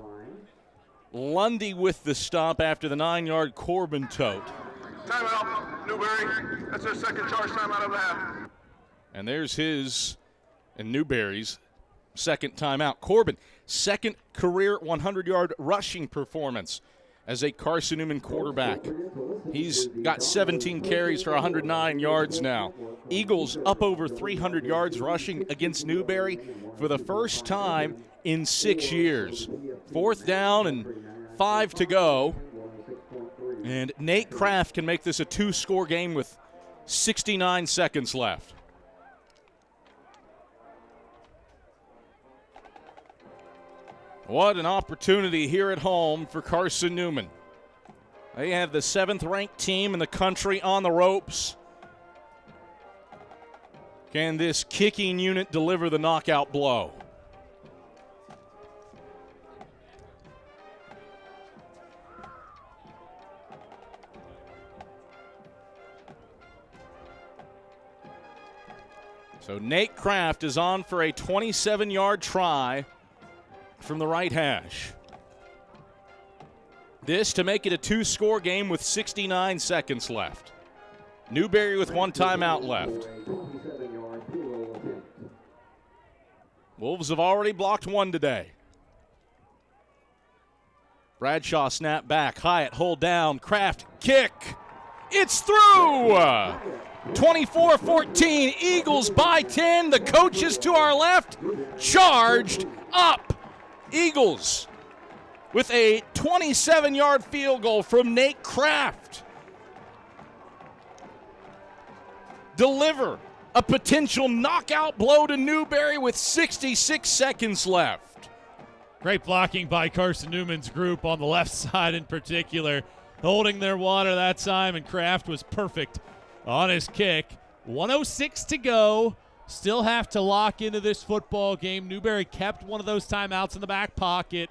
Lundy with the stop after the 9-yard Corbin tote.
Timeout, Newberry. That's their second charge timeout of the half.
And there's his and Newberry's second timeout. Corbin, second career 100-yard rushing performance as a Carson-Newman quarterback. He's got 17 carries for 109 yards now. Eagles up over 300 yards rushing against Newberry for the first time in 6 years. 4th down and 5 to go. And Nate Kraft can make this a 2-score game with 69 seconds left. What an opportunity here at home for Carson-Newman. They have the 7th-ranked team in the country on the ropes. Can this kicking unit deliver the knockout blow? So Nate Kraft is on for a 27-yard try from the right hash. This to make it a 2-score game with 69 seconds left. Newberry with 1 timeout left. Wolves have already blocked 1 today. Bradshaw snap back. Hyatt hold down. Kraft kick. It's through! 24-14. Eagles by 10. The coaches to our left charged up. Eagles with a 27-yard field goal from Nate Kraft. Deliver a potential knockout blow to Newberry with 66 seconds left.
Great blocking by Carson-Newman's group on the left side in particular, holding their water that time, and Kraft was perfect on his kick. 1:06 to go. Still have to lock into this football game. Newberry kept one of those timeouts in the back pocket.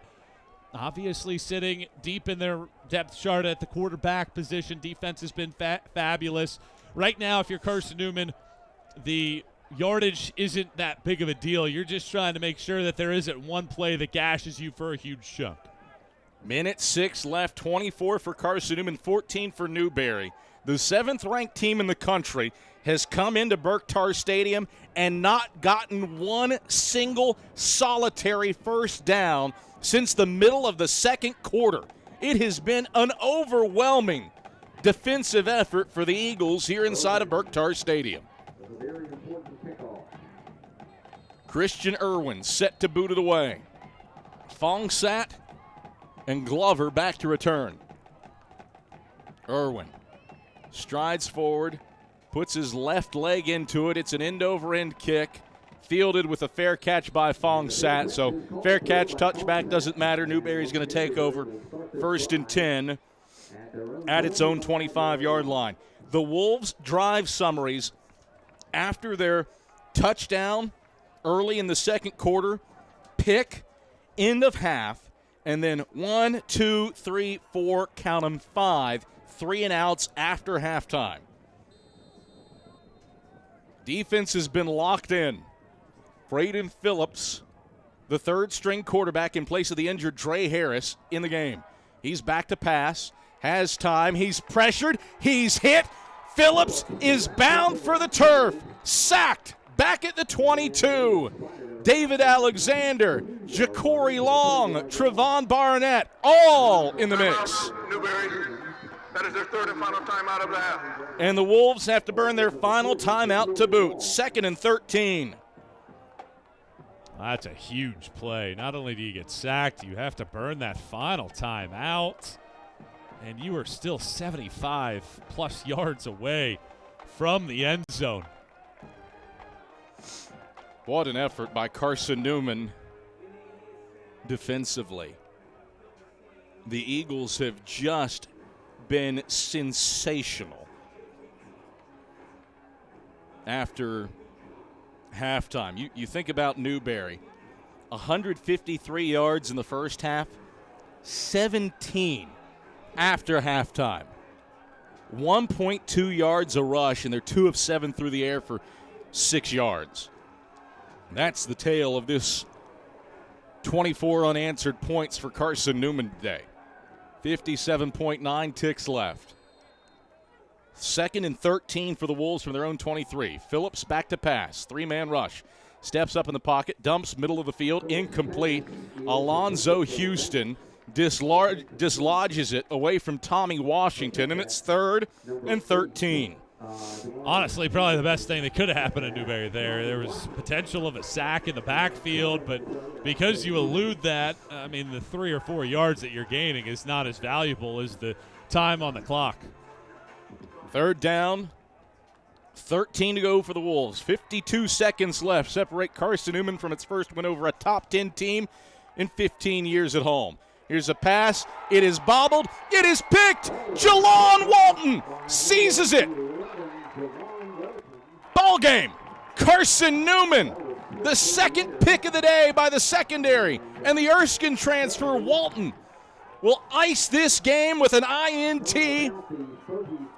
Obviously sitting deep in their depth chart at the quarterback position. Defense has been fabulous. Right now, if you're Carson-Newman, the yardage isn't that big of a deal. You're just trying to make sure that there isn't one play that gashes you for a huge chunk.
Minute 6 left, 24 for Carson-Newman, 14 for Newberry. The 7th-ranked team in the country has come into Berktar Stadium and not gotten one single solitary first down since the middle of the second quarter. It has been an overwhelming defensive effort for the Eagles here inside of Berktar Stadium. Christian Irwin set to boot it away. Fongsat and Glover back to return. Irwin strides forward, puts his left leg into it. It's an end-over-end kick, fielded with a fair catch by Fongsat. So fair catch, touchback, doesn't matter. Newberry's going to take over 1st and 10 at its own 25-yard line. The Wolves' drive summaries after their touchdown early in the second quarter, pick, end of half, and then 1, 2, 3, 4, count them 5, 3-and-outs after halftime. Defense has been locked in. Braden Phillips, the third-string quarterback in place of the injured Dre Harris in the game. He's back to pass, has time, he's pressured, he's hit. Phillips is bound for the turf, sacked. Back at the 22, David Alexander, Ja'Cory Long, Trevon Barnett, all in the mix.
Newberry, that is their 3rd and final timeout of the half.
And the Wolves have to burn their final timeout to boot. 2nd and 13.
That's a huge play. Not only do you get sacked, you have to burn that final timeout. And you are still 75-plus yards away from the end zone.
What an effort by Carson-Newman defensively. The Eagles have just been sensational after halftime. You think about Newberry, 153 yards in the first half, 17 after halftime. 1.2 yards a rush, and they're 2 of 7 through the air for 6 yards. That's the tale of this 24 unanswered points for Carson-Newman today. 57.9 ticks left. 2nd and 13 for the Wolves from their own 23. Phillips back to pass. 3-man rush. Steps up in the pocket. Dumps middle of the field. Incomplete. Alonzo Houston dislodges it away from Tommy Washington, and it's 3rd and 13.
Honestly, probably the best thing that could have happened to Newberry there. There was potential of a sack in the backfield, but because you elude that, I mean, the 3 or 4 yards that you're gaining is not as valuable as the time on the clock.
3rd down, 13 to go for the Wolves. 52 seconds left. Separate Carson-Newman from its first win over a top 10 team in 15 years at home. Here's a pass. It is bobbled. It is picked. Jalon Walton seizes it. Ball game. Carson-Newman, the second pick of the day by the secondary. And the Erskine transfer, Walton, will ice this game with an INT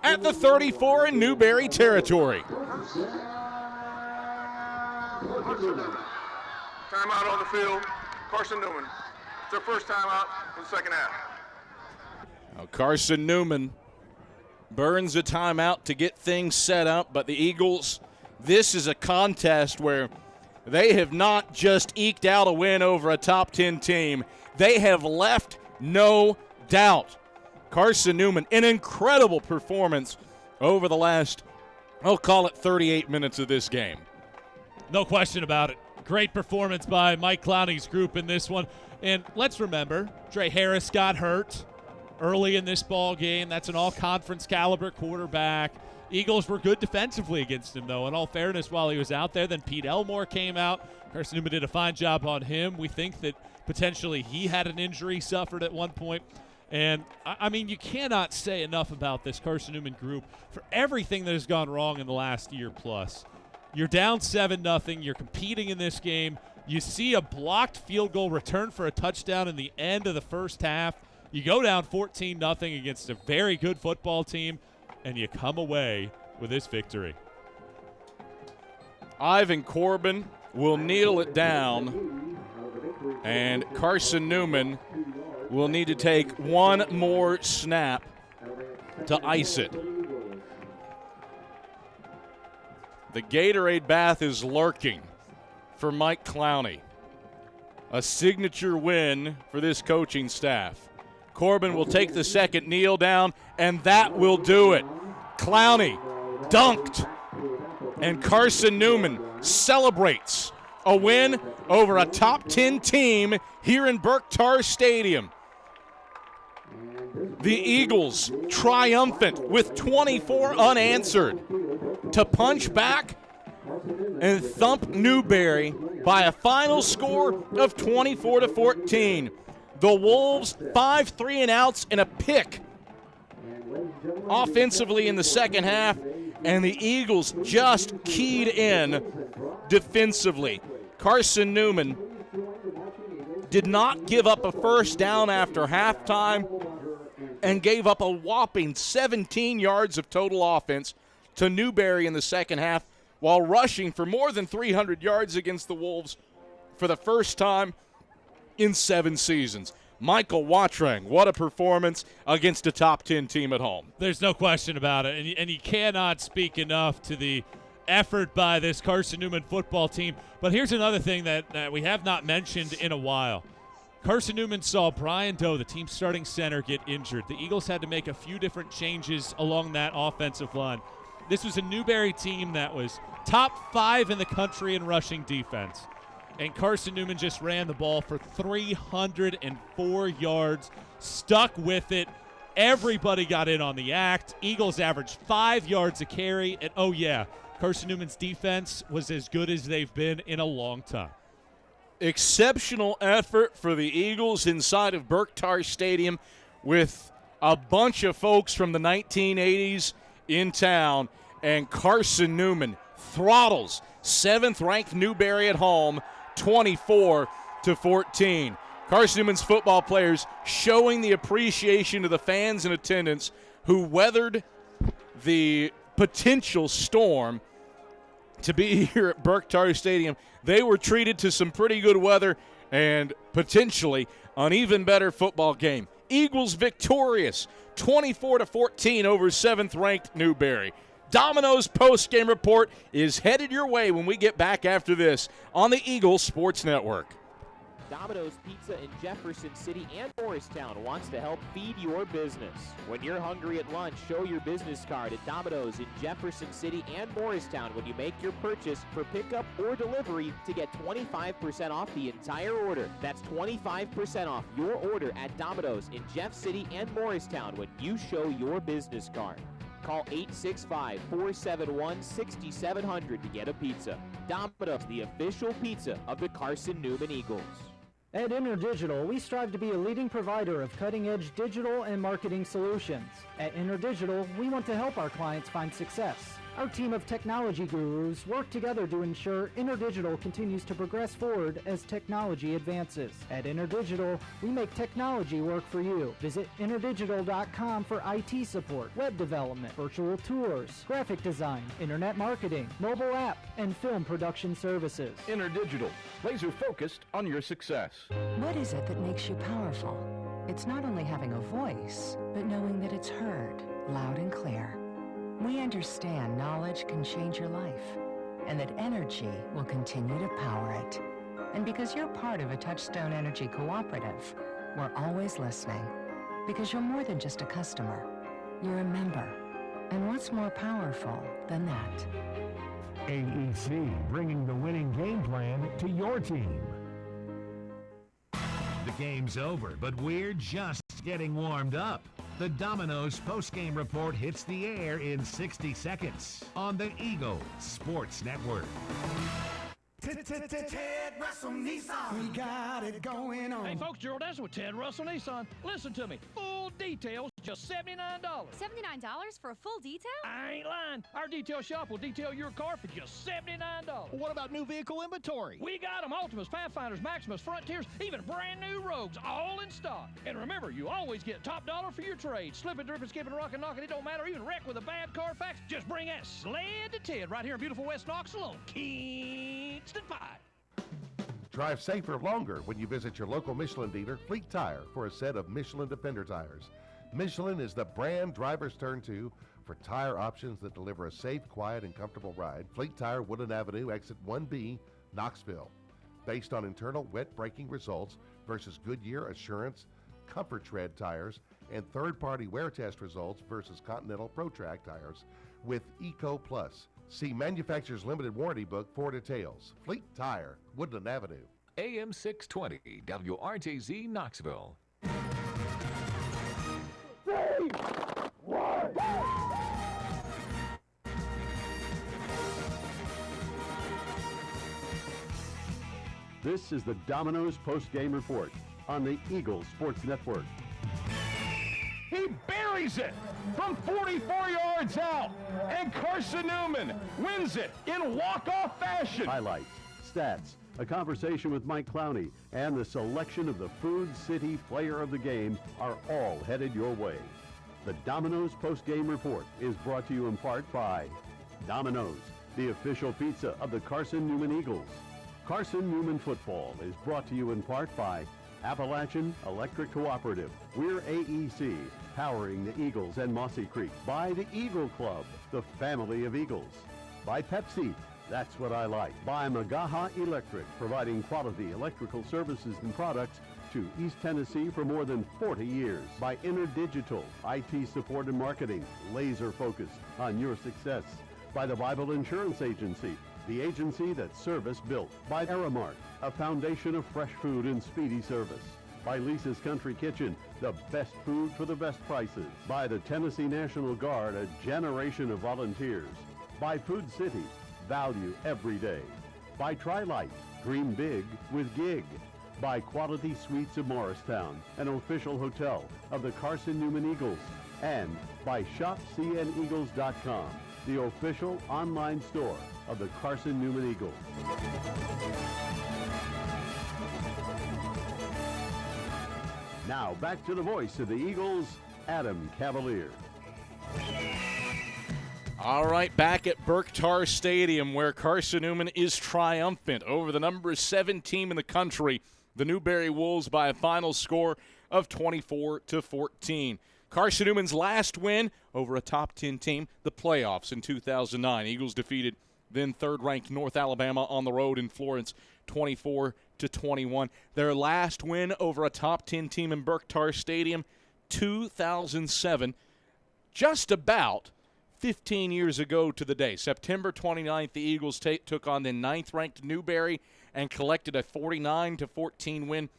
at the 34 in Newberry territory.
Timeout on the field, Carson-Newman. It's their first timeout in the second half.
Now Carson-Newman burns a timeout to get things set up, but the Eagles, this is a contest where they have not just eked out a win over a top 10 team. They have left no doubt. Carson-Newman, an incredible performance over the last, I'll call it 38 minutes of this game.
No question about it. Great performance by Mike Clowney's group in this one. And let's remember, Trey Harris got hurt early in this ball game. That's an all-conference caliber quarterback. Eagles were good defensively against him, though. In all fairness, while he was out there, then Pete Elmore came out. Carson-Newman did a fine job on him. We think that potentially he had an injury suffered at one point. And, I mean, you cannot say enough about this Carson-Newman group for everything that has gone wrong in the last year plus. You're down 7-0. You're competing in this game. You see a blocked field goal return for a touchdown in the end of the first half. You go down 14-0 against a very good football team, and you come away with this victory.
Ivan Corbin will kneel it down, and Carson-Newman will need to take one more snap to ice it. The Gatorade bath is lurking for Mike Clowney. A signature win for this coaching staff. Corbin will take the second kneel down, and that will do it. Clowney dunked, and Carson-Newman celebrates a win over a top 10 team here in Burke-Tar Stadium. The Eagles triumphant with 24 unanswered to punch back and thump Newberry by a final score of 24-14. The Wolves 5 3-and-outs and a pick offensively in the second half, and the Eagles just keyed in defensively. Carson-Newman did not give up a first down after halftime and gave up a whopping 17 yards of total offense to Newberry in the second half, while rushing for more than 300 yards against the Wolves for the first time in 7 seasons. Michael Watrang, what a performance against a top 10 team at home.
There's no question about it, and you cannot speak enough to the effort by this Carson-Newman football team. But here's another thing that we have not mentioned in a while. Carson-Newman saw Brian Doe, the team's starting center, get injured. The Eagles had to make a few different changes along that offensive line. This was a Newberry team that was top 5 in the country in rushing defense. And Carson-Newman just ran the ball for 304 yards, stuck with it. Everybody got in on the act. Eagles averaged 5 yards a carry. And, oh, yeah, Carson-Newman's defense was as good as they've been in a long time.
Exceptional effort for the Eagles inside of Burke-Tar Stadium with a bunch of folks from the 1980s in town. And Carson-Newman throttles 7th-ranked Newberry at home, 24-14. Carson-Newman's football players showing the appreciation to the fans in attendance who weathered the potential storm to be here at Burke-Tar Stadium. They were treated to some pretty good weather and potentially an even better football game. Eagles victorious, 24-14 over 7th-ranked Newberry. Domino's post-game report is headed your way when we get back after this on the Eagles Sports Network.
Domino's Pizza in Jefferson City and Morristown wants to help feed your business. When you're hungry at lunch, show your business card at Domino's in Jefferson City and Morristown when you make your purchase for pickup or delivery to get 25% off the entire order. That's 25% off your order at Domino's in Jeff City and Morristown when you show your business card. Call 865-471-6700 to get a pizza. Domino's, the official pizza of the Carson-Newman Eagles.
At InterDigital, we strive to be a leading provider of cutting-edge digital and marketing solutions. At InterDigital, we want to help our clients find success. Our team of technology gurus work together to ensure InterDigital continues to progress forward as technology advances. At InterDigital, we make technology work for you. Visit interdigital.com for IT support, web development, virtual tours, graphic design, internet marketing, mobile app, and film production services.
InterDigital, laser focused on your success.
What is it that makes you powerful? It's not only having a voice, but knowing that it's heard, loud and clear. We understand knowledge can change your life, and that energy will continue to power it. And because you're part of a Touchstone Energy cooperative, we're always listening. Because you're more than just a customer, you're a member. And what's more powerful than that?
AEC, bringing the winning game plan to your team. The game's over, but we're just getting warmed up. The Domino's postgame report hits the air in 60 seconds on the Eagle Sports Network.
Ted Russell Nissan. We got it going on.
Hey, folks, Gerald Essen with Ted Russell Nissan. Listen to me. Full details, just $79.
$79 for a full detail?
I ain't lying. Our detail shop will detail your car for just $79.
What about new vehicle inventory?
We got them. Ultimas, Pathfinders, Maximus, Frontiers, even brand new Rogues, all in stock. And remember, you always get top dollar for your trade. Slipping, dripping, skipping, rocking, knocking, it don't matter. Even wreck with a bad Carfax. Just bring that sled to Ted right here in beautiful West Knox alone. Kingston Pike.
Drive safer longer when you visit your local Michelin dealer, Fleet Tire, for a set of Michelin Defender tires. Michelin is the brand drivers turn to for tire options that deliver a safe, quiet, and comfortable ride. Fleet Tire, Woodland Avenue, exit 1B, Knoxville. Based on internal wet braking results versus Goodyear Assurance Comfort Tread tires and third-party wear test results versus Continental ProTrack tires with Eco Plus. See manufacturer's limited warranty book for details. Fleet Tire, Woodland Avenue.
AM 620, WRJZ Knoxville.
This is the Domino's post-game report on the Eagle Sports Network.
He buries it from 44 yards out, and Carson-Newman wins it in walk-off fashion.
Highlights, stats, a conversation with Mike Clowney, and the selection of the Food City Player of the Game are all headed your way. The Domino's post-game report is brought to you in part by Domino's, the official pizza of the Carson-Newman Eagles. Carson-Newman football is brought to you in part by Appalachian Electric Cooperative. We're AEC, powering the Eagles and Mossy Creek. By the Eagle Club, the family of Eagles. By Pepsi, that's what I like. By Magaha Electric, providing quality electrical services and products to East Tennessee for more than 40 years. By InterDigital, IT support and marketing, laser focused on your success. By the Bible Insurance Agency, the agency that service built. By Aramark, a foundation of fresh food and speedy service. By Lisa's Country Kitchen, the best food for the best prices. By the Tennessee National Guard, a generation of volunteers. By Food City, value every day. By Tri-Light, dream big with gig. By Quality Suites of Morristown, an official hotel of the Carson-Newman Eagles. And by ShopCNEagles.com, the official online store of the Carson-Newman Eagles. Now back to the voice of the Eagles, Adam Cavalier.
All right, back at Burke-Tar Stadium, where Carson-Newman is triumphant over the number 7 team in the country, the Newberry Wolves, by a final score of 24-14. Carson-Newman's last win over a top 10 team, the playoffs in 2009. Eagles defeated then third-ranked North Alabama on the road in Florence, 24-21. Their last win over a top 10 team in Burke-Tar Stadium, 2007, just about 15 years ago to the day. September 29th, the Eagles took on the 9th-ranked Newberry and collected a 49-14 win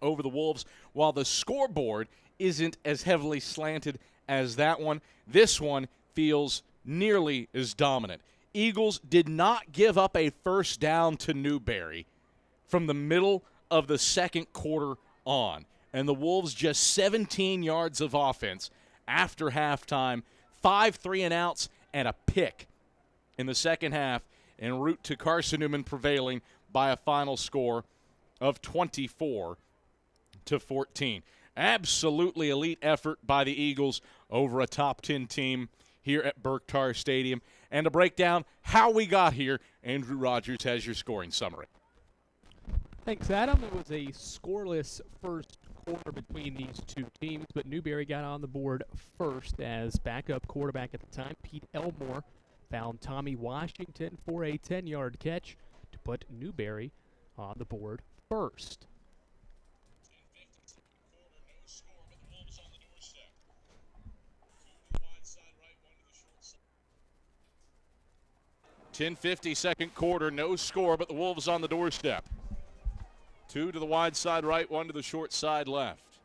over the Wolves. While the scoreboard isn't as heavily slanted as that one, this one feels nearly as dominant. Eagles did not give up a first down to Newberry from the middle of the second quarter on. And the Wolves just 17 yards of offense after halftime, 5 3-and-outs, and a pick in the second half, en route to Carson-Newman prevailing by a final score of 24-14. Absolutely elite effort by the Eagles over a top 10 team here at Berktar Stadium. And to break down how we got here, Andrew Rogers has your scoring summary.
Thanks, Adam. It was a scoreless first quarter between these two teams, but Newberry got on the board first as backup quarterback at the time, Pete Elmore, found Tommy Washington for a 10-yard catch to put Newberry on the board first.
10:50 second quarter, no score, but the Wolves on the doorstep. 2 to the wide side right, 1 to the short side left.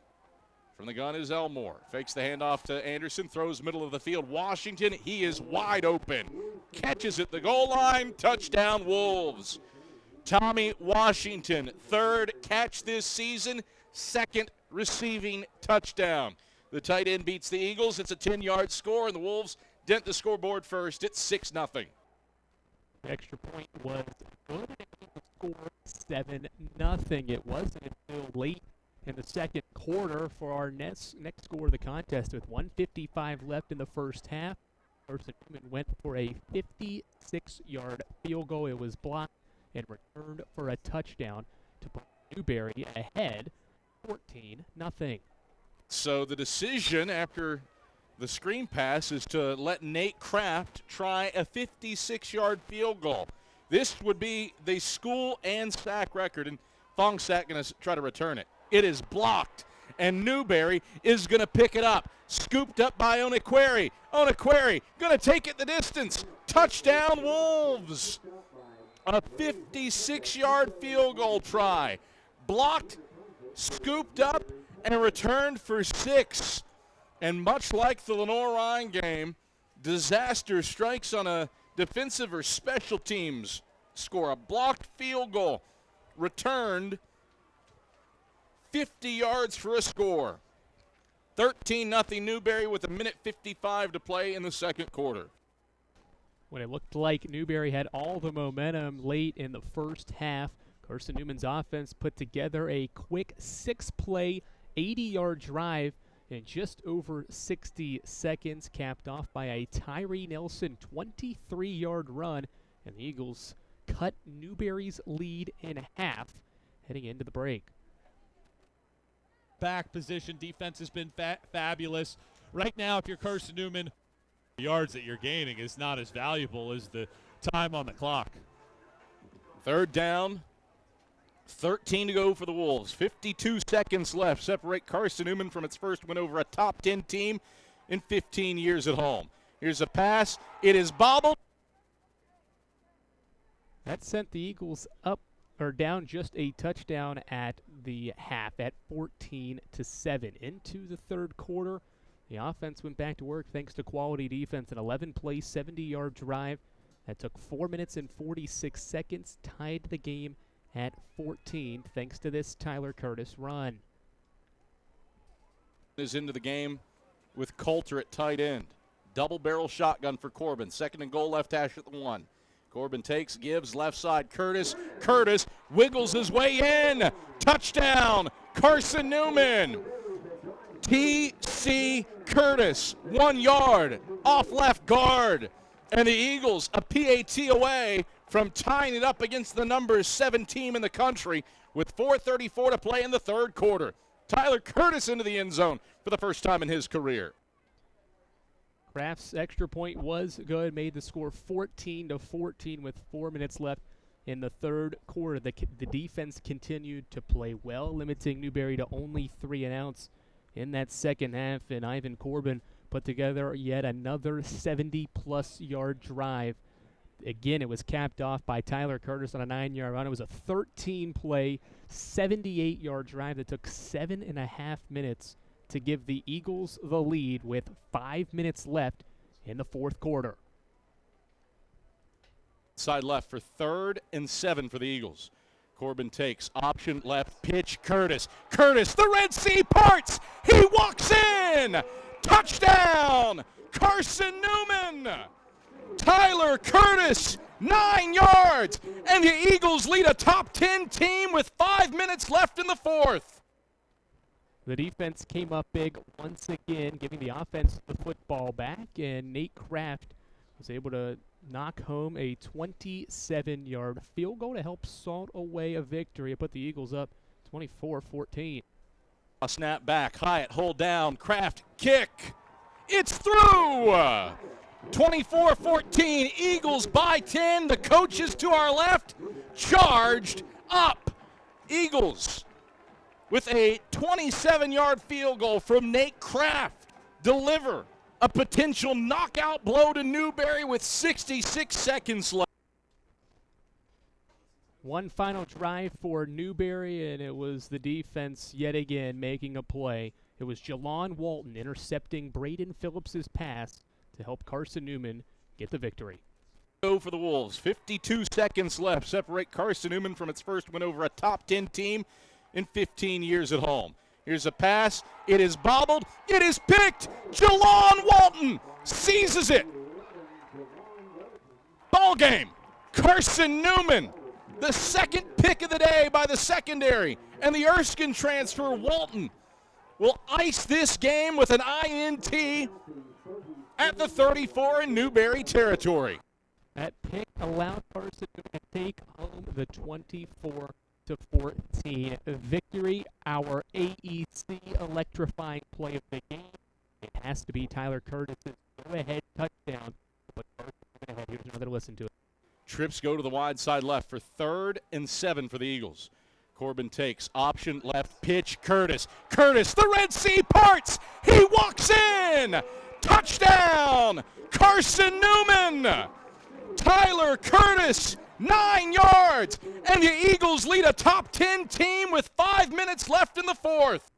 From the gun is Elmore. Fakes the handoff to Anderson, throws middle of the field. Washington, he is wide open. Catches at the goal line, touchdown Wolves. Tommy Washington, third catch this season, second receiving touchdown. The tight end beats the Eagles. It's a 10-yard score, and the Wolves dent the scoreboard first. It's 6-0.
The extra point was good. The score 7-0. It wasn't until late in the second quarter for our next score of the contest with 1:55 left in the first half. Carson-Newman went for a 56-yard field goal. It was blocked and returned for a touchdown to put Newberry ahead 14-0.
So the decision after the screen pass is to let Nate Kraft try a 56-yard field goal. This would be the school and sack record, and Fong Sack going to try to return it. It is blocked, and Newberry is going to pick it up. Scooped up by Onequeri. Onequeri going to take it the distance. Touchdown Wolves. A 56-yard field goal try. Blocked, scooped up, and returned for 6. And much like the Lenore-Ryan game, disaster strikes on a defensive or special teams score. A blocked field goal, returned 50 yards for a score. 13-0 Newberry with 1:55 to play in the second quarter.
When it looked like Newberry had all the momentum late in the first half, Carson-Newman's offense put together a quick 6-play, 80-yard drive in just over 60 seconds, capped off by a Tyree Nelson 23-yard run, and the Eagles cut Newberry's lead in half heading into the break.
Back position defense has been fabulous. Right now, if you're Carson-Newman, the yards that you're gaining is not as valuable as the time on the clock.
Third down, 13 to go for the Wolves. 52 seconds left. Separate Carson-Newman from its first win over a top 10 team in 15 years at home. Here's a pass. It is bobbled.
That sent the Eagles up or down just a touchdown at the half at 14-7. Into the third quarter, the offense went back to work thanks to quality defense. An 11-play, 70-yard drive that took 4 minutes and 46 seconds, tied the game at 14 thanks to this Tyler Curtis run.
Is into the game with Coulter at tight end. Double barrel shotgun for Corbin. Second and goal, left hash at the 1. Corbin takes, gives, left side, Curtis. Curtis wiggles his way in. Touchdown, Carson-Newman. T.C. Curtis, 1 yard, off left guard. And the Eagles, a PAT away from tying it up against the number 7 team in the country with 4:34 to play in the third quarter. Tyler Curtis into the end zone for the first time in his career.
Kraft's extra point was good, made the score 14-14 with 4 minutes left in the third quarter. The defense continued to play well, limiting Newberry to only 3 and outs in that second half, and Ivan Corbin put together yet another 70-plus yard drive. Again, it was capped off by Tyler Curtis on a 9-yard run. It was a 13-play, 78-yard drive that took 7.5 minutes to give the Eagles the lead with 5 minutes left in the fourth quarter.
Side left for 3rd and 7 for the Eagles. Corbin takes option left pitch. Curtis. The Red Sea parts. He walks in. Touchdown. Carson-Newman. Tyler Curtis, 9 yards. And the Eagles lead a top 10 team with 5 minutes left in the fourth.
The defense came up big once again, giving the offense the football back, and Nate Kraft was able to knock home a 27-yard field goal to help salt away a victory. It put the Eagles up 24-14.
A snap back, Hyatt hold down, Kraft kick. It's through! 24-14, Eagles by 10. The coaches to our left charged up. Eagles with a 27-yard field goal from Nate Kraft deliver a potential knockout blow to Newberry with 66 seconds left.
One final drive for Newberry, and it was the defense yet again making a play. It was Jalon Walton intercepting Braden Phillips's pass to help Carson-Newman get the victory.
Go for the Wolves. 52 seconds left. Separate Carson-Newman from its first win over a top 10 team in 15 years at home. Here's a pass. It is bobbled. It is picked. Jalon Walton seizes it. Ball game. Carson-Newman, the second pick of the day by the secondary. And the Erskine transfer, Walton, will ice this game with an INT at the 34 in Newberry territory.
That pick allowed Carson to take home the 24-14 victory. Our AEC electrifying play of the game. It has to be Tyler Curtis's go-ahead touchdown. But here's another listen to it.
Trips go to the wide side left for 3rd and 7 for the Eagles. Corbin takes option left pitch. Curtis, the Red Sea parts. He walks in. Touchdown, Carson-Newman. Tyler Curtis, 9 yards. And the Eagles lead a top 10 team with 5 minutes left in the fourth.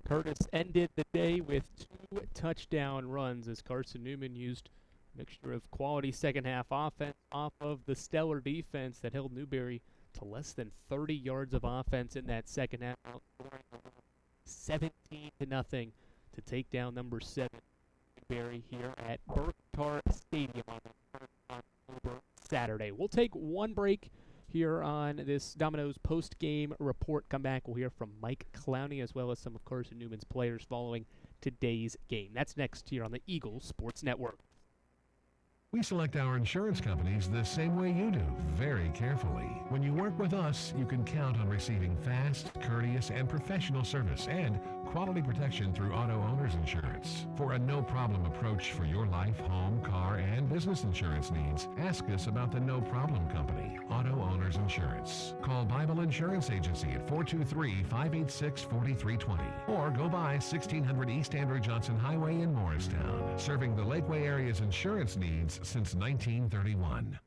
Curtis ended the day with 2 touchdown runs as Carson-Newman used a mixture of quality second-half offense off of the stellar defense that held Newberry to less than 30 yards of offense in that second half, 17-0 to take down number 7 Newberry here at Berktar Stadium on October Saturday. We'll take one break here on this Domino's post-game report. Come back, we'll hear from Mike Clowney as well as some of Carson-Newman's players following today's game. That's next here on the Eagles Sports Network.
We select our insurance companies the same way you do, very carefully. When you work with us, you can count on receiving fast, courteous, and professional service and quality protection through Auto Owners Insurance. For a no-problem approach for your life, home, car, and business insurance needs, ask us about the No Problem Company, Auto Owners Insurance. Call Bible Insurance Agency at 423-586-4320 or go by 1600 East Andrew Johnson Highway in Morristown, serving the Lakeway area's insurance needs since 1931.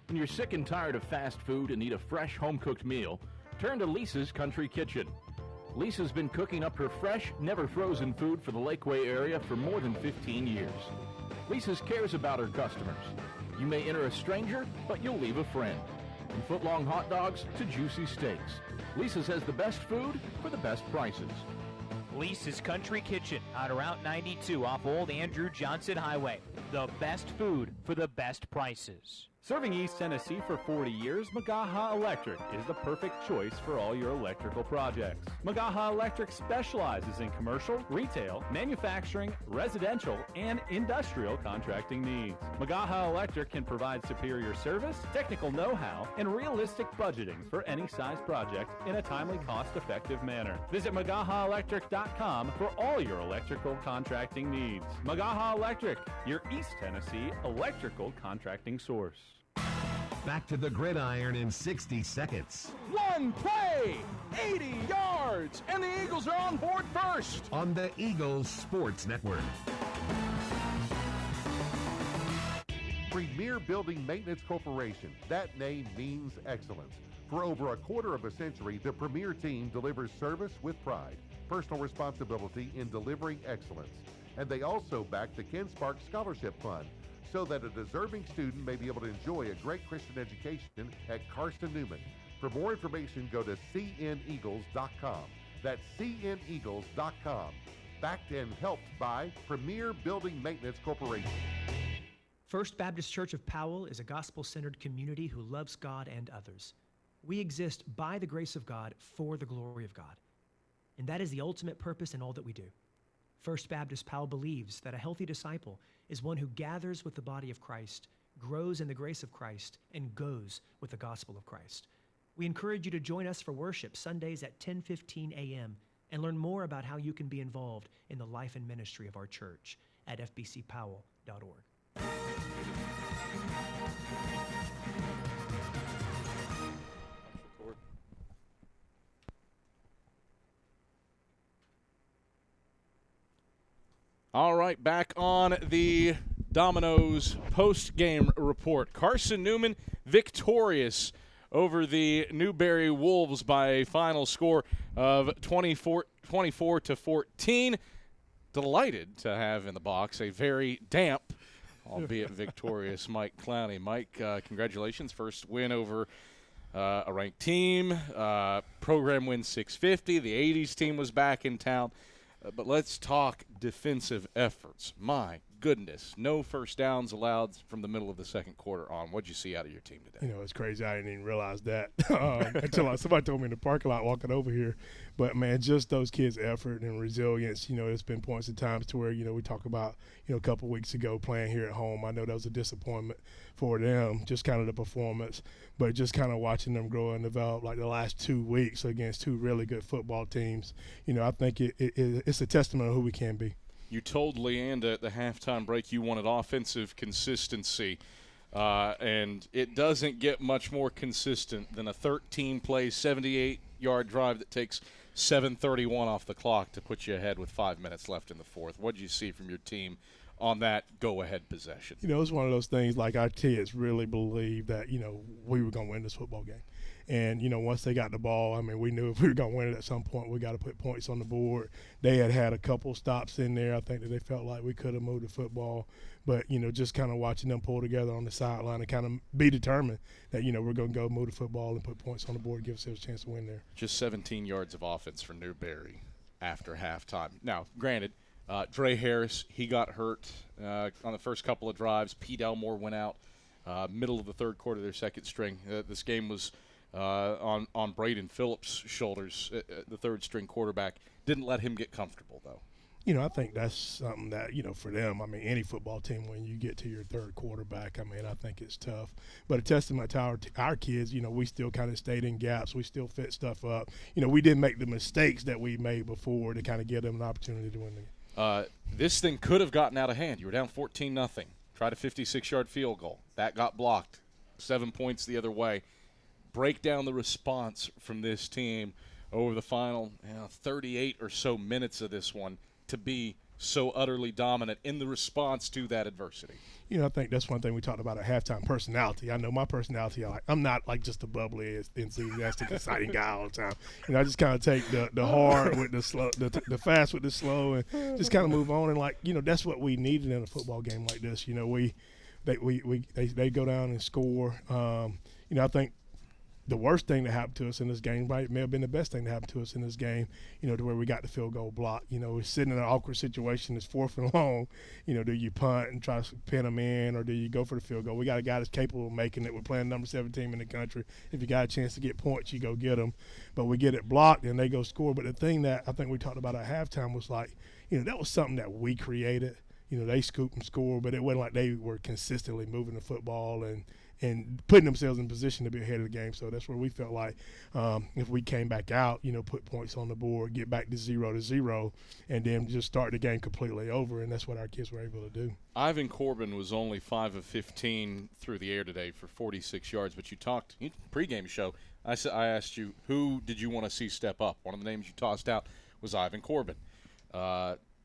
When you're sick and tired of fast food and need a fresh home-cooked meal, turn to Lisa's Country Kitchen. Lisa's been cooking up her fresh, never frozen food for the Lakeway area for more than 15 years. Lisa's cares about her customers. You may enter a stranger, but you'll leave a friend. From foot-long hot dogs to juicy steaks, Lisa's has the best food for the best prices.
Lisa's Country Kitchen on Route 92 off Old Andrew Johnson Highway. The best food for the best prices.
Serving East Tennessee for 40 years, Magaha Electric is the perfect choice for all your electrical projects. Magaha Electric specializes in commercial, retail, manufacturing, residential, and industrial contracting needs. Magaha Electric can provide superior service, technical know-how, and realistic budgeting for any size project in a timely, cost-effective manner. Visit MagahaElectric.com for all your electrical contracting needs. Magaha Electric, your East Tennessee electrical contracting source.
Back to the gridiron in 60 seconds.
One play, 80 yards, and the Eagles are on board first.
On the Eagles Sports Network.
Premier Building Maintenance Corporation. That name means excellence. For over a quarter of a century, the Premier team delivers service with pride, personal responsibility in delivering excellence. And they also back the Ken Sparks Scholarship Fund, so that a deserving student may be able to enjoy a great Christian education at Carson-Newman. For more information, go to cneagles.com. That's cneagles.com. Backed and helped by Premier Building Maintenance Corporation.
First Baptist Church of Powell is a gospel-centered community who loves God and others. We exist by the grace of God for the glory of God. And that is the ultimate purpose in all that we do. First Baptist Powell believes that a healthy disciple is one who gathers with the body of Christ, grows in the grace of Christ, and goes with the gospel of Christ. We encourage you to join us for worship Sundays at 10:15 a.m. and learn more about how you can be involved in the life and ministry of our church at fbcpowell.org.
All right, back on the Domino's post-game report. Carson-Newman victorious over the Newberry Wolves by a final score of 24-14. Delighted to have in the box a very damp, albeit victorious, Mike Clowney. Mike, congratulations. First win over a ranked team. Program win 650. The 80s team was back in town. But let's talk defensive efforts. My goodness, no first downs allowed from the middle of the second quarter on. What'd you see out of your team today?
You know, it's crazy. I didn't even realize that until somebody told me in the parking lot walking over here. But, man, just those kids' effort and resilience, you know, there's been points and times to where, you know, we talk about, you know, a couple of weeks ago playing here at home. I know that was a disappointment for them, just kind of the performance. But just kind of watching them grow and develop like the last 2 weeks against two really good football teams, you know, I think it's a testament of who we can be.
You told Leanda at the halftime break you wanted offensive consistency, and it doesn't get much more consistent than a 13-play, 78-yard drive that takes 7:31 off the clock to put you ahead with 5 minutes left in the fourth. What did you see from your team on that go-ahead possession?
You know, it's one of those things like our kids really believed that, you know, we were going to win this football game. And, you know, once they got the ball, I mean, we knew if we were going to win it at some point, we got to put points on the board. They had a couple stops in there. I think that they felt like we could have moved the football. But, you know, just kind of watching them pull together on the sideline and kind of be determined that, you know, we're going to go move the football and put points on the board and give ourselves a chance to win there.
Just 17 yards of offense for Newberry after halftime. Now, granted, Dre Harris, he got hurt on the first couple of drives. Pete Elmore went out middle of the third quarter, their second string. This game was on Braden Phillips' shoulders, the third-string quarterback. Didn't let him get comfortable, though.
You know, I think that's something that, you know, for them, I mean, any football team, when you get to your third quarterback, I mean, I think it's tough. But a testament to our kids, you know, we still kind of stayed in gaps. We still fit stuff up. You know, we didn't make the mistakes that we made before to kind of give them an opportunity to win the game.
This thing could have gotten out of hand. You were down 14-0. Tried a 56-yard field goal. That got blocked. 7 points the other way. Break down the response from this team over the final 38 or so minutes of this one to be so utterly dominant in the response to that adversity.
You know, I think that's one thing we talked about at halftime, personality. I know my personality, I'm not like just a bubbly, enthusiastic, exciting guy all the time. You know, I just kind of take the hard with the slow, the fast with the slow, and just kind of move on. And, like, you know, that's what we needed in a football game like this. You know, they go down and score. You know, I think the worst thing that happened to us in this game may have been the best thing that happened to us in this game, you know, to where we got the field goal block. You know, we're sitting in an awkward situation. It's 4th and long. You know, do you punt and try to pin them in, or do you go for the field goal? We got a guy that's capable of making it. We're playing number 7 team in the country. If you got a chance to get points, you go get them. But we get it blocked, and they go score. But the thing that I think we talked about at halftime was, like, you know, that was something that we created. You know, they scoop and score, but it wasn't like they were consistently moving the football and putting themselves in position to be ahead of the game. So that's where we felt like if we came back out, you know, put points on the board, get back to 0-0, and then just start the game completely over, and that's what our kids were able to do.
Ivan Corbin was only 5 of 15 through the air today for 46 yards, but you talked pregame show. I asked you, who did you want to see step up? One of the names you tossed out was Ivan Corbin.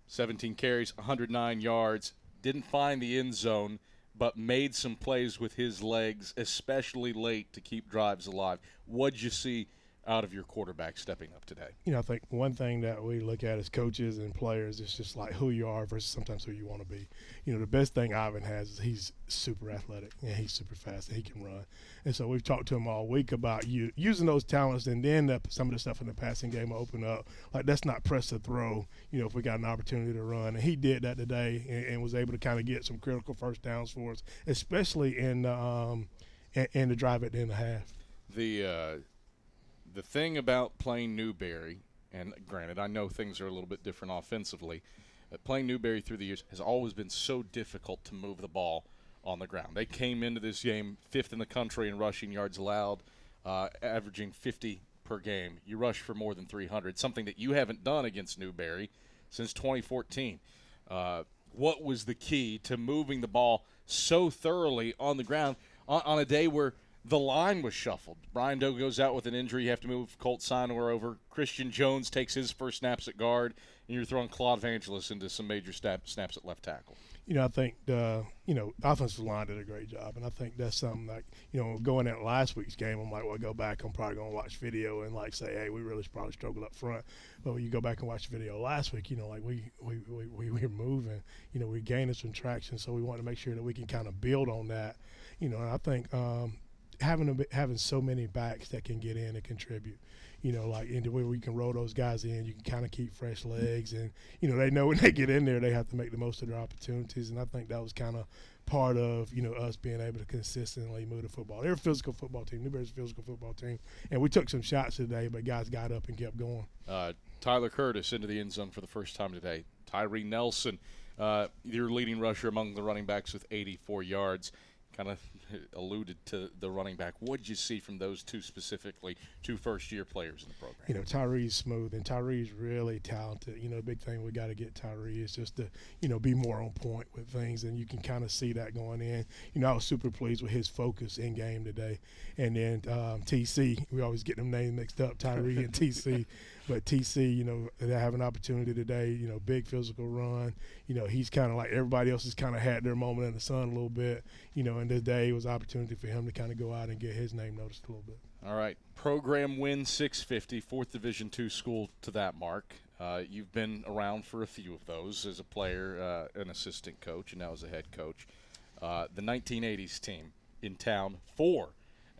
17 carries, 109 yards, didn't find the end zone, but made some plays with his legs, especially late, to keep drives alive. What'd you see out of your quarterback stepping up today?
I think one thing that we look at as coaches and players is just like who you are versus sometimes who you want to be. The best thing Ivan has is he's super athletic and he's super fast and he can run. And so we've talked to him all week about using those talents, and then some of the stuff in the passing game will open up. Like, that's not press to throw, if we got an opportunity to run. And he did that today and was able to kind of get some critical first downs for us, especially in the drive at the end of the half.
The thing about playing Newberry, and granted, I know things are a little bit different offensively, but playing Newberry through the years has always been so difficult to move the ball on the ground. They came into this game 5th in the country in rushing yards allowed, averaging 50 per game. You rush for more than 300, something that you haven't done against Newberry since 2014. What was the key to moving the ball so thoroughly on the ground on a day where the line was shuffled? Brian Doe goes out with an injury. You have to move Colt Sinor over. Christian Jones takes his first snaps at guard, and you're throwing Claude Vangelis into some major snaps at left tackle.
I think the offensive line did a great job, and I think that's something like going at last week's game, I'm like, well, go back. I'm probably going to watch video and say, hey, we really probably struggled up front. But when you go back and watch the video last week, we were moving. We gaining some traction, so we want to make sure that we can kind of build on that. And I think having so many backs that can get in and contribute. Into where we can roll those guys in, you can kind of keep fresh legs, and they know when they get in there, they have to make the most of their opportunities. And I think that was kind of part of us being able to consistently move the football. They're a physical football team. Newberry's a physical football team, and we took some shots today, but guys got up and kept going.
Tyler Curtis into the end zone for the first time today. Tyree Nelson, your leading rusher among the running backs with 84 yards. Kind of alluded to the running back. What did you see from those two specifically, two first-year players in the program?
Tyree's smooth, and Tyree's really talented. The big thing we got to get Tyree is just to, be more on point with things, and you can kind of see that going in. I was super pleased with his focus in game today. And then TC, we always get them names mixed up, Tyree and TC. But TC, they have an opportunity today, big physical run. He's kind of like everybody else has kind of had their moment in the sun a little bit, and today was an opportunity for him to kind of go out and get his name noticed a little bit.
All right. Program win 650, 4th Division II school to that mark. You've been around for a few of those as a player, an assistant coach, and now as a head coach. The 1980s team in town for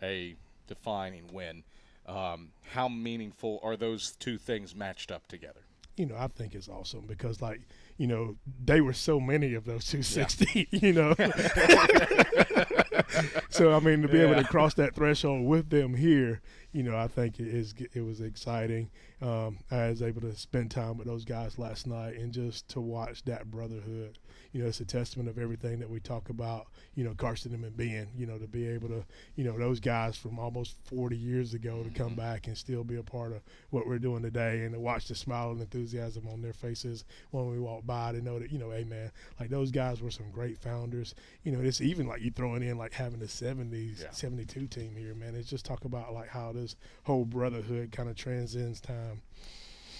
a defining win. How meaningful are those two things matched up together?
I think it's awesome because, they were so many of those 260, So, to be able to cross that threshold with them here, I think it was exciting. I was able to spend time with those guys last night and just to watch that brotherhood. It's a testament of everything that we talk about, Carson-Newman being, to be able to, those guys from almost 40 years ago to come back and still be a part of what we're doing today, and to watch the smile and enthusiasm on their faces when we walk by, to know that, hey, man, those guys were some great founders. It's even you throwing in having the 70s, 72 team here, man. It's just talk about how this whole brotherhood kind of transcends time.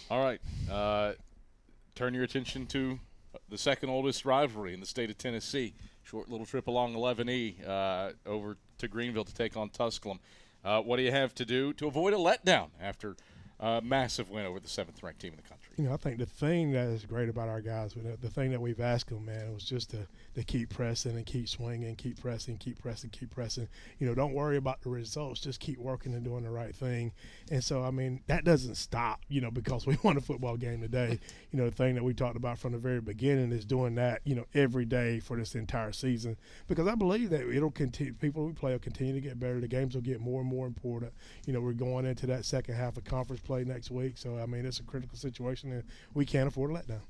All right. Turn your attention to the second oldest rivalry in the state of Tennessee. Short little trip along 11E over to Greenville to take on Tusculum. What do you have to do to avoid a letdown after a massive win over the 7th-ranked team in the country?
I think the thing that is great about our guys, the thing that we've asked them, man, was just to keep pressing and keep swinging, keep pressing. Don't worry about the results. Just keep working and doing the right thing. And so, that doesn't stop, because we won a football game today. The thing that we talked about from the very beginning is doing that, every day for this entire season. Because I believe that it'll continue. People we play will continue to get better. The games will get more and more important. We're going into that second half of conference play next week. So, it's a critical situation, and we can't afford a letdown.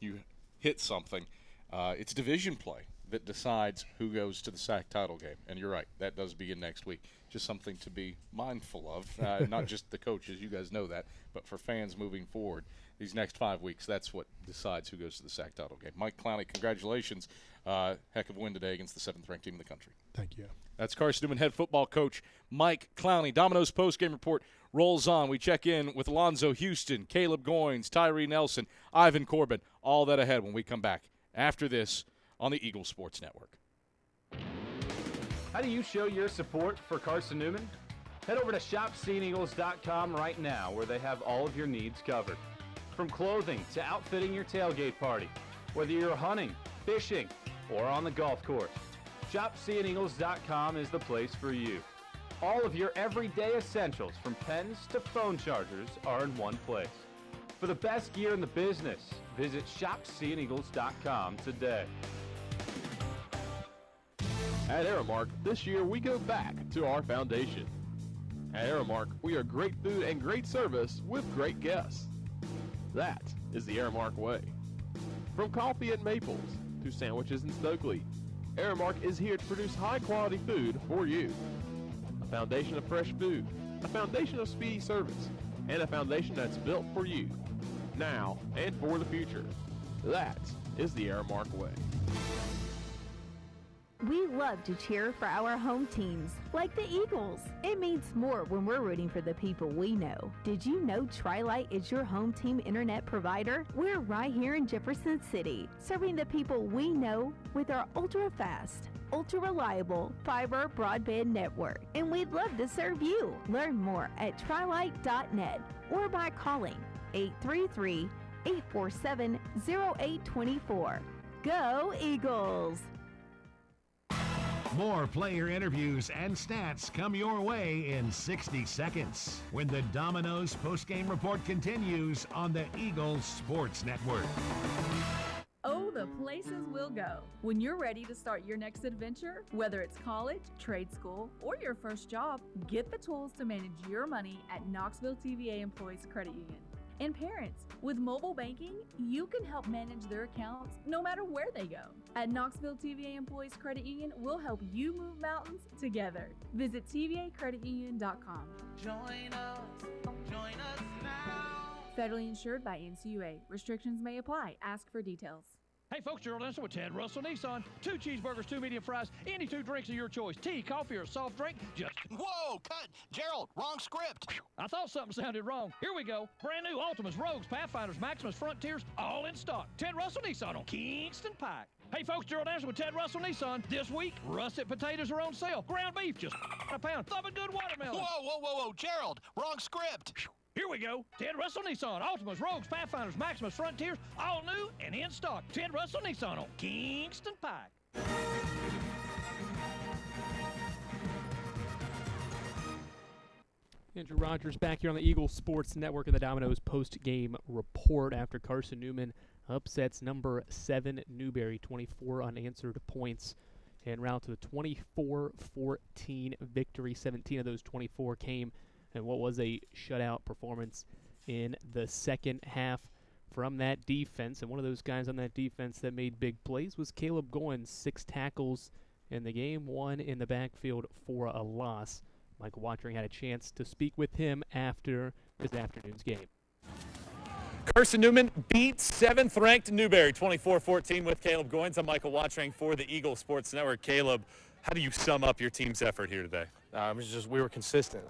You hit something. It's division play that decides who goes to the SAC title game. And you're right, that does begin next week. Just something to be mindful of, not just the coaches, you guys know that, but for fans moving forward. These next 5 weeks, that's what decides who goes to the SAC title game. Mike Clowney, congratulations. Heck of a win today against the 7th-ranked team in the country.
Thank you.
That's Carson-Newman head football coach Mike Clowney. Domino's postgame report rolls on. We check in with Alonzo Houston, Caleb Goins, Tyree Nelson, Ivan Corbin. All that ahead when we come back after this on the Eagle Sports Network.
How do you show your support for Carson-Newman? Head over to shopseeandeagles.com right now, where they have all of your needs covered. From clothing to outfitting your tailgate party, whether you're hunting, fishing, or on the golf course, shopseeandeagles.com is the place for you. All of your everyday essentials, from pens to phone chargers, are in one place. For the best gear in the business, visit shopseeandeagles.com today.
At Aramark, this year we go back to our foundation. At Aramark, we are great food and great service with great guests. That is the Aramark way. From coffee at Maples to sandwiches in Stokely, Aramark is here to produce high-quality food for you. A foundation of fresh food, a foundation of speedy service, and a foundation that's built for you, now and for the future. That is the Aramark way.
We love to cheer for our home teams, like the Eagles. It means more when we're rooting for the people we know. Did you know Tri-Lite is your home team internet provider? We're right here in Jefferson City, serving the people we know with our ultra-fast, ultra-reliable fiber broadband network. And we'd love to serve you. Learn more at trilite.net or by calling 833-847-0824. Go Eagles!
More player interviews and stats come your way in 60 seconds when the Domino's postgame report continues on the Eagles Sports Network.
Oh, the places we'll go. When you're ready to start your next adventure, whether it's college, trade school, or your first job, get the tools to manage your money at Knoxville TVA Employees Credit Union. And parents, with mobile banking, you can help manage their accounts no matter where they go. At Knoxville TVA Employees Credit Union, we'll help you move mountains together. Visit tvacreditunion.com.
Join us now.
Federally insured by NCUA. Restrictions may apply. Ask for details.
Hey folks, Gerald Ensign with Ted Russell Nissan. 2 cheeseburgers, 2 medium fries, any 2 drinks of your choice. Tea, coffee, or soft drink, just...
Whoa, cut! Gerald, wrong script.
I thought something sounded wrong. Here we go. Brand new Altimas, Rogues, Pathfinders, Maximus, Frontiers, all in stock. Ted Russell Nissan on Kingston Pike. Hey folks, Gerald Ensign with Ted Russell Nissan. This week, russet potatoes are on sale. Ground beef, just a pound. Thumping good watermelon.
Whoa, Gerald, wrong script.
Here we go. Ted Russell Nissan. Altimas, Rogues, Pathfinders, Maximus, Frontiers, all new and in stock. Ted Russell Nissan on Kingston Pike.
Andrew Rogers back here on the Eagles Sports Network and the Domino's post-game report after Carson-Newman upsets number 7 Newberry, 24 unanswered points, en route to the 24-14 victory. 17 of those 24 came in what was a shutout performance in the second half from that defense. And one of those guys on that defense that made big plays was Caleb Goins, 6 tackles in the game, 1 in the backfield for a loss. Michael Watring had a chance to speak with him after this afternoon's game.
Carson-Newman beat 7th-ranked Newberry 24-14 with Caleb Goins. I'm Michael Watring for the Eagles Sports Network. Caleb, how do you sum up your team's effort here today?
It was just we were consistent.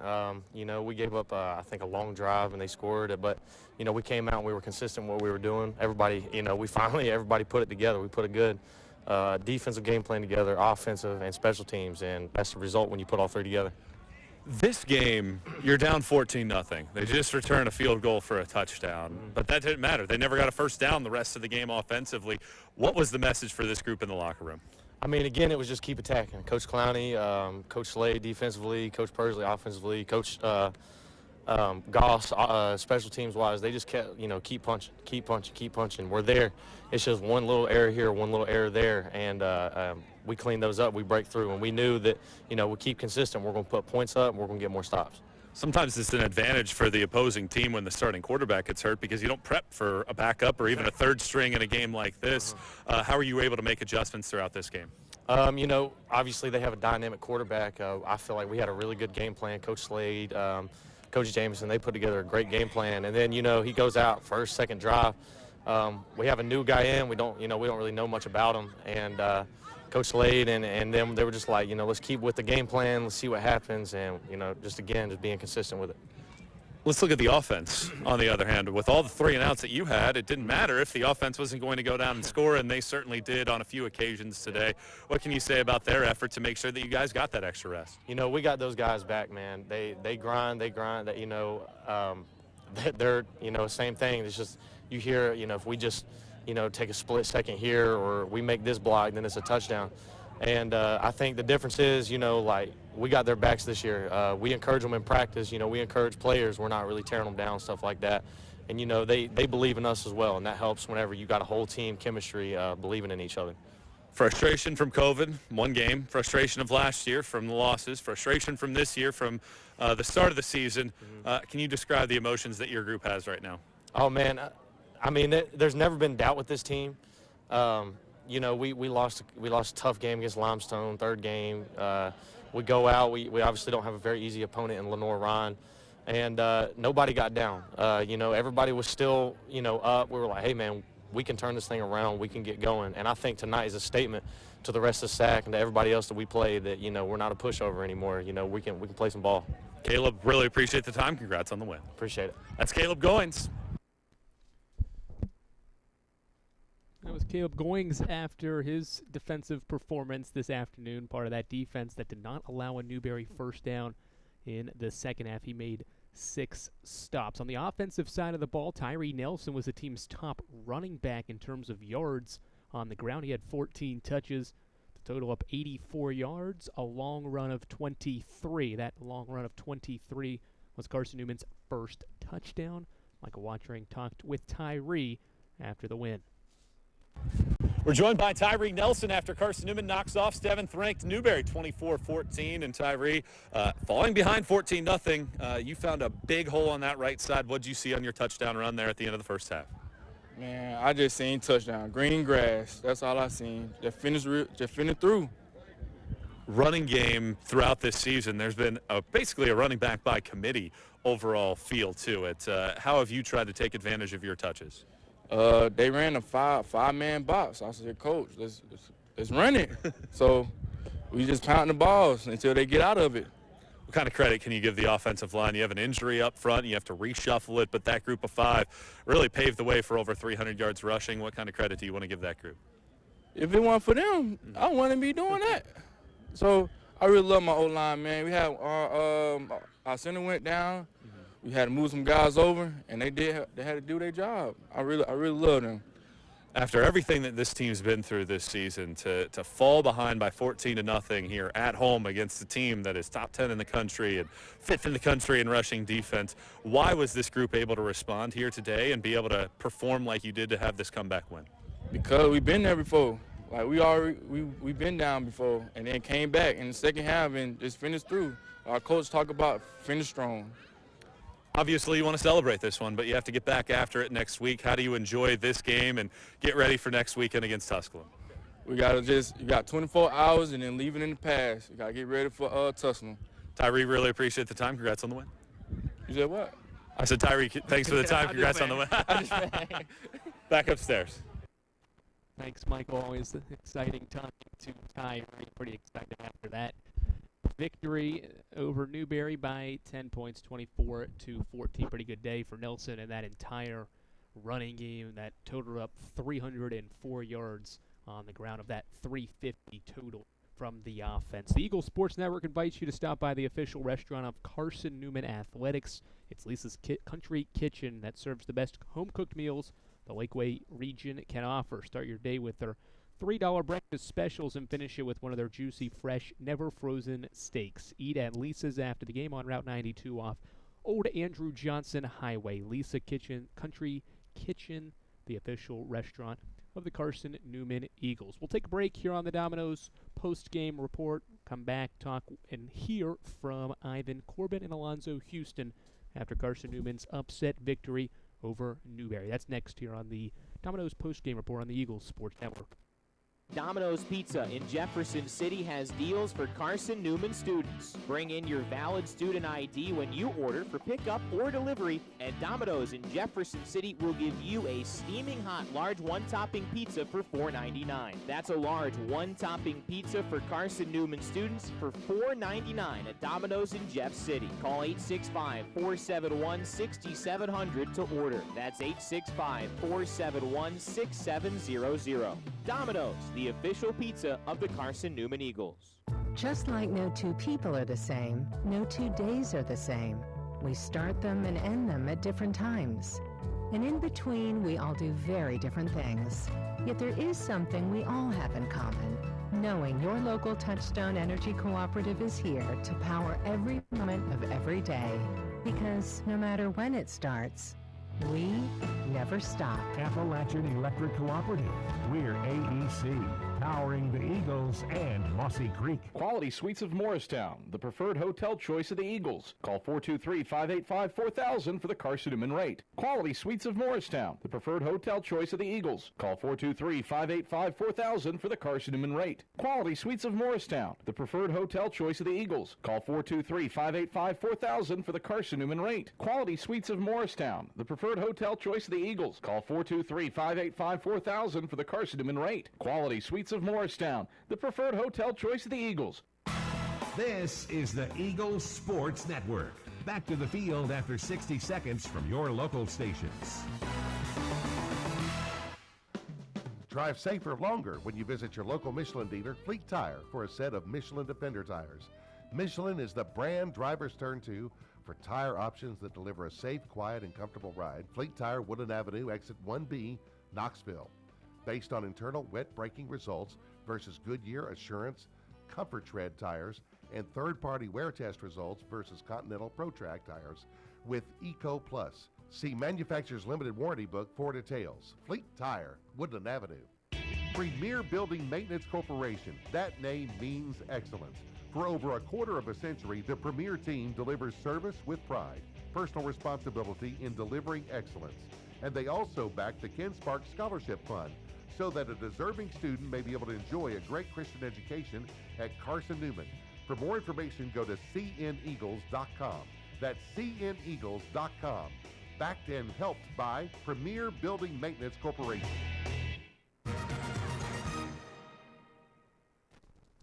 We gave up, I think, a long drive, and they scored. But, we came out and we were consistent in what we were doing. Everybody, everybody put it together. We put a good defensive game plan together, offensive and special teams, and that's the result when you put all 3 together.
This game, you're down 14-0. They just returned a field goal for a touchdown, but that didn't matter. They never got a first down the rest of the game offensively. What was the message for this group in the locker room?
I mean, again, it was just keep attacking. Coach Clowney, Coach Slade defensively, Coach Persley offensively, Coach Goss special teams-wise, they just kept, keep punching. We're there. It's just one little error here, one little error there, and we clean those up, we break through, and we knew that, we keep consistent. We're going to put points up, and we're going to get more stops.
Sometimes it's an advantage for the opposing team when the starting quarterback gets hurt because you don't prep for a backup or even a third string in a game like this. How are you able to make adjustments throughout this game?
Obviously they have a dynamic quarterback. I feel like we had a really good game plan. Coach Slade, Coach Jameson, they put together a great game plan. And then, he goes out first, second drive. We have a new guy in. We don't really know much about him. And Coach Slade and them, they were just like, let's keep with the game plan. Let's see what happens. And, just being consistent with it.
Let's look at the offense, on the other hand. With all the 3 and outs that you had, it didn't matter if the offense wasn't going to go down and score, and they certainly did on a few occasions today. What can you say about their effort to make sure that you guys got that extra rest?
You know, we got those guys back, man. They grind. That, you know, they're, you know, same thing. It's just, you hear, you know, if we just, you know, take a split second here or we make this block, then it's a touchdown. And I think the difference is, you know, like, we got their backs this year. We encourage them in practice. You know, we encourage players. We're not really tearing them down, stuff like that. And, you know, they believe in us as well, and that helps whenever you got a whole team chemistry believing in each other.
Frustration from COVID, 1 game. Frustration of last year from the losses. Frustration from this year from the start of the season. Can you describe the emotions that your group has right now?
Oh, man. I mean, there's never been doubt with this team. You know, we lost a tough game against Limestone, 3rd game. We go out. We obviously don't have a very easy opponent in Lenore Ryan. And nobody got down. You know, everybody was still, you know, up. We were like, hey, man, we can turn this thing around. We can get going. And I think tonight is a statement to the rest of SAC and to everybody else that we play that, you know, we're not a pushover anymore. You know, we can play some ball.
Caleb, really appreciate the time. Congrats on the win.
Appreciate it.
That's Caleb Goins.
That was Caleb Goings after his defensive performance this afternoon, part of that defense that did not allow a Newberry first down in the second half. He made 6 stops. On the offensive side of the ball, Tyree Nelson was the team's top running back in terms of yards on the ground. He had 14 touches to total up 84 yards, a long run of 23. That long run of 23 was Carson-Newman's first touchdown. Michael Watchering talked with Tyree after the win.
We're joined by Tyree Nelson after Carson-Newman knocks off 7th-ranked Newberry 24-14. And Tyree, falling behind 14-0, you found a big hole on that right side. What did you see on your touchdown run there at the end of the first half?
Man, I just seen touchdown. Green grass. That's all I seen. Just finished through.
Running game throughout this season, there's been basically a running back by committee overall feel to it. How have you tried to take advantage of your touches?
They ran a five-man box. I said, Coach, let's run it. So we just pounding the balls until they get out of it.
What kind of credit can you give the offensive line? You have an injury up front. You have to reshuffle it, but that group of 5 really paved the way for over 300 yards rushing. What kind of credit do you want to give that group?
If it weren't for them, I wouldn't be doing that. So I really love my O-line, man. We had our center went down. We had to move some guys over, and they had to do their job. I really love them.
After everything that this team's been through this season, to fall behind by 14-0 here at home against a team that is top 10 in the country and 5th in the country in rushing defense, why was this group able to respond here today and be able to perform like you did to have this comeback win?
Because we've been there before. Like we've been down before, and then came back in the second half and just finished through. Our coach talk about finish strong.
Obviously, you want to celebrate this one, but you have to get back after it next week. How do you enjoy this game and get ready for next weekend against Tusculum?
You got 24 hours and then leave it in the past. You got to get ready for Tusculum.
Tyree, really appreciate the time. Congrats on the win.
You said what?
I said, Tyree, thanks for the time. Congrats on the win. Back upstairs.
Thanks, Michael. Always exciting talking to Tyree. Pretty excited after that victory over Newberry by 10 points, 24-14. Pretty good day for Nelson and that entire running game that totaled up 304 yards on the ground of that 350 total from the offense. The Eagle Sports Network invites you to stop by the official restaurant of Carson-Newman Athletics. It's Lisa's Country Kitchen that serves the best home-cooked meals the Lakeway region can offer. Start your day with their $3 breakfast specials and finish it with one of their juicy, fresh, never-frozen steaks. Eat at Lisa's after the game on Route 92 off Old Andrew Johnson Highway. Lisa Country Kitchen, the official restaurant of the Carson-Newman Eagles. We'll take a break here on the Domino's post-game report. Come back, talk, and hear from Ivan Corbin and Alonzo Houston after Carson-Newman's upset victory over Newberry. That's next here on the Domino's post-game report on the Eagles Sports Network.
Domino's Pizza in Jefferson City has deals for Carson-Newman students. Bring in your valid student ID when you order for pickup or delivery, and Domino's in Jefferson City will give you a steaming hot large one-topping pizza for $4.99. That's a large one-topping pizza for Carson-Newman students for $4.99 at Domino's in Jeff City. Call 865-471-6700 to order. That's 865-471-6700. Domino's, the official pizza of the Carson-Newman Eagles.
Just like no two people are the same, no 2 days are the same. We start them and end them at different times. And in between, we all do very different things. Yet there is something we all have in common. Knowing your local Touchstone Energy Cooperative is here to power every moment of every day. Because no matter when it starts, we never stop.
Appalachian Electric Cooperative. We're AEC, powering the Eagles and Mossy Creek.
Quality Suites of Morristown, the preferred hotel choice of the Eagles. Call 423-585-4000 for the Carson-Newman rate. Quality Suites of Morristown, the preferred hotel choice of the Eagles. Call 423-585-4000 for the Carson-Newman rate. Quality Suites of Morristown, the preferred hotel choice of the Eagles. Call 423-585-4000 for the Carson-Newman rate. Quality Suites of Morristown, the preferred hotel choice of the Eagles. Call 423-585-4000 for the Carson-Newman rate. Quality Suites of Morristown, the preferred hotel choice of the Eagles.
This is the Eagles Sports Network. Back to the field after 60 seconds from your local stations.
Drive safer longer when you visit your local Michelin dealer, Fleet Tire, for a set of Michelin Defender tires. Michelin is the brand drivers turn to for tire options that deliver a safe, quiet, and comfortable ride. Fleet Tire, Woodland Avenue, exit 1B, Knoxville. Based on internal wet braking results versus Goodyear Assurance Comfort Tread tires and third-party wear test results versus Continental ProTrack tires with Eco Plus. See manufacturer's limited warranty book for details. Fleet Tire, Woodland Avenue. Premier Building Maintenance Corporation. That name means excellence. For over a quarter of a century, the Premier team delivers service with pride, personal responsibility in delivering excellence. And they also back the Ken Sparks Scholarship Fund so that a deserving student may be able to enjoy a great Christian education at Carson-Newman. For more information, go to cneagles.com. That's cneagles.com. Backed and helped by Premier Building Maintenance Corporation.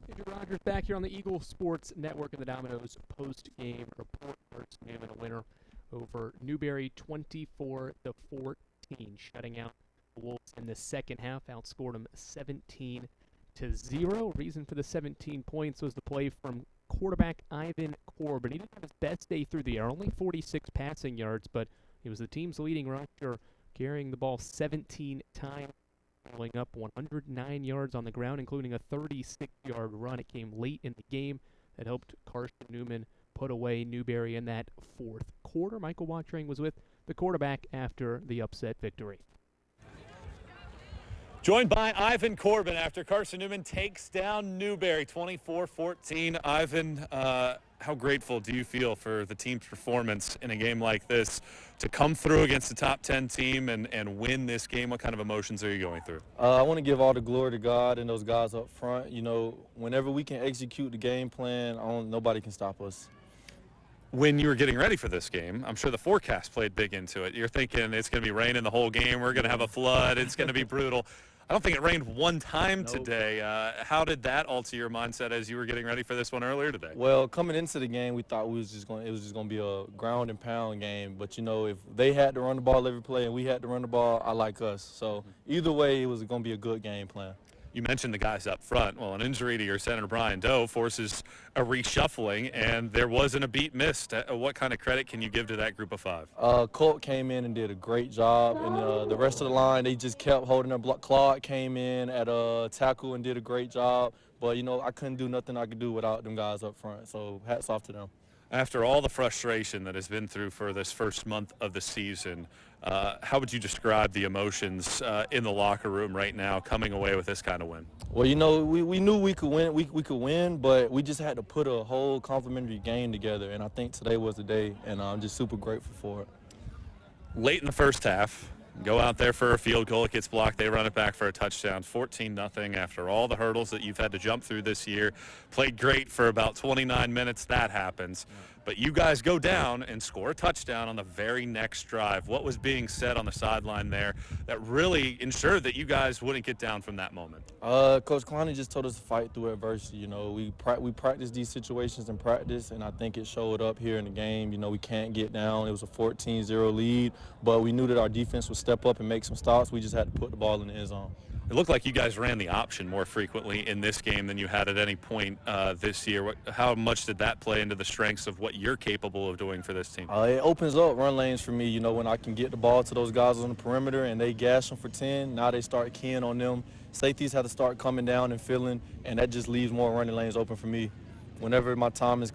Andrew Rogers back here on the Eagle Sports Network and the Domino's post-game report. Carson-Newman a winner over Newberry 24-14, shutting out the Wolves in the second half, outscored them 17-0. Reason for the 17 points was the play from quarterback Ivan Corbin. He didn't have his best day through the air, only 46 passing yards, but he was the team's leading rusher, carrying the ball 17 times, following up 109 yards on the ground, including a 36-yard run. It came late in the game that helped Carson-Newman put away Newberry in that fourth quarter. Michael Watring was with the quarterback after the upset victory.
Joined by Ivan Corbin after Carson-Newman takes down Newberry 24-14. Ivan, how grateful do you feel for the team's performance in a game like this to come through against a top 10 team and win this game? What kind of emotions are you going through?
I want to give all the glory to God and those guys up front. You know, whenever we can execute the game plan, nobody can stop us.
When you were getting ready for this game, I'm sure the forecast played big into it. You're thinking it's going to be raining the whole game. We're going to have a flood. It's going to be brutal. I don't think it rained one time today. How did that alter your mindset as you were getting ready for this one earlier today?
Well, coming into the game, we thought it was just going to be a ground and pound game. But, you know, if they had to run the ball every play and we had to run the ball, I like us. So either way, it was going to be a good game plan.
You mentioned the guys up front. Well, an injury to your center, Brian Doe, forces a reshuffling, and there wasn't a beat missed. What kind of credit can you give to that group of five?
Colt came in and did a great job, and the rest of the line, they just kept holding their block. Claude came in at a tackle and did a great job. But, you know, I couldn't do nothing I could do without them guys up front, so hats off to them.
After all the frustration that has been through for this first month of the season, how would you describe the emotions in the locker room right now coming away with this kind of win?
Well, you know, we knew we could win. We could win, but we just had to put a whole complimentary game together, and I think today was the day, and I'm just super grateful for it.
Late in the first half, Go out there for a field goal. It gets blocked. They run it back for a touchdown. 14-0 after all the hurdles that you've had to jump through this year. Played great for about 29 minutes. That happens. But you guys go down and score a touchdown on the very next drive. What was being said on the sideline there that really ensured that you guys wouldn't get down from that moment?
Coach Clowney just told us to fight through adversity. You know, we practice these situations in practice, and I think it showed up here in the game. You know, we can't get down. It was a 14-0 lead, but we knew that our defense would step up and make some stops. We just had to put the ball in the end zone.
It looked like you guys ran the option more frequently in this game than you had at any point this year. How much did that play into the strengths of what you're capable of doing for this team?
It opens up run lanes for me, you know, when I can get the ball to those guys on the perimeter and they gash them for 10. Now they start keying on them. Safeties have to start coming down and filling, and that just leaves more running lanes open for me. Whenever my time is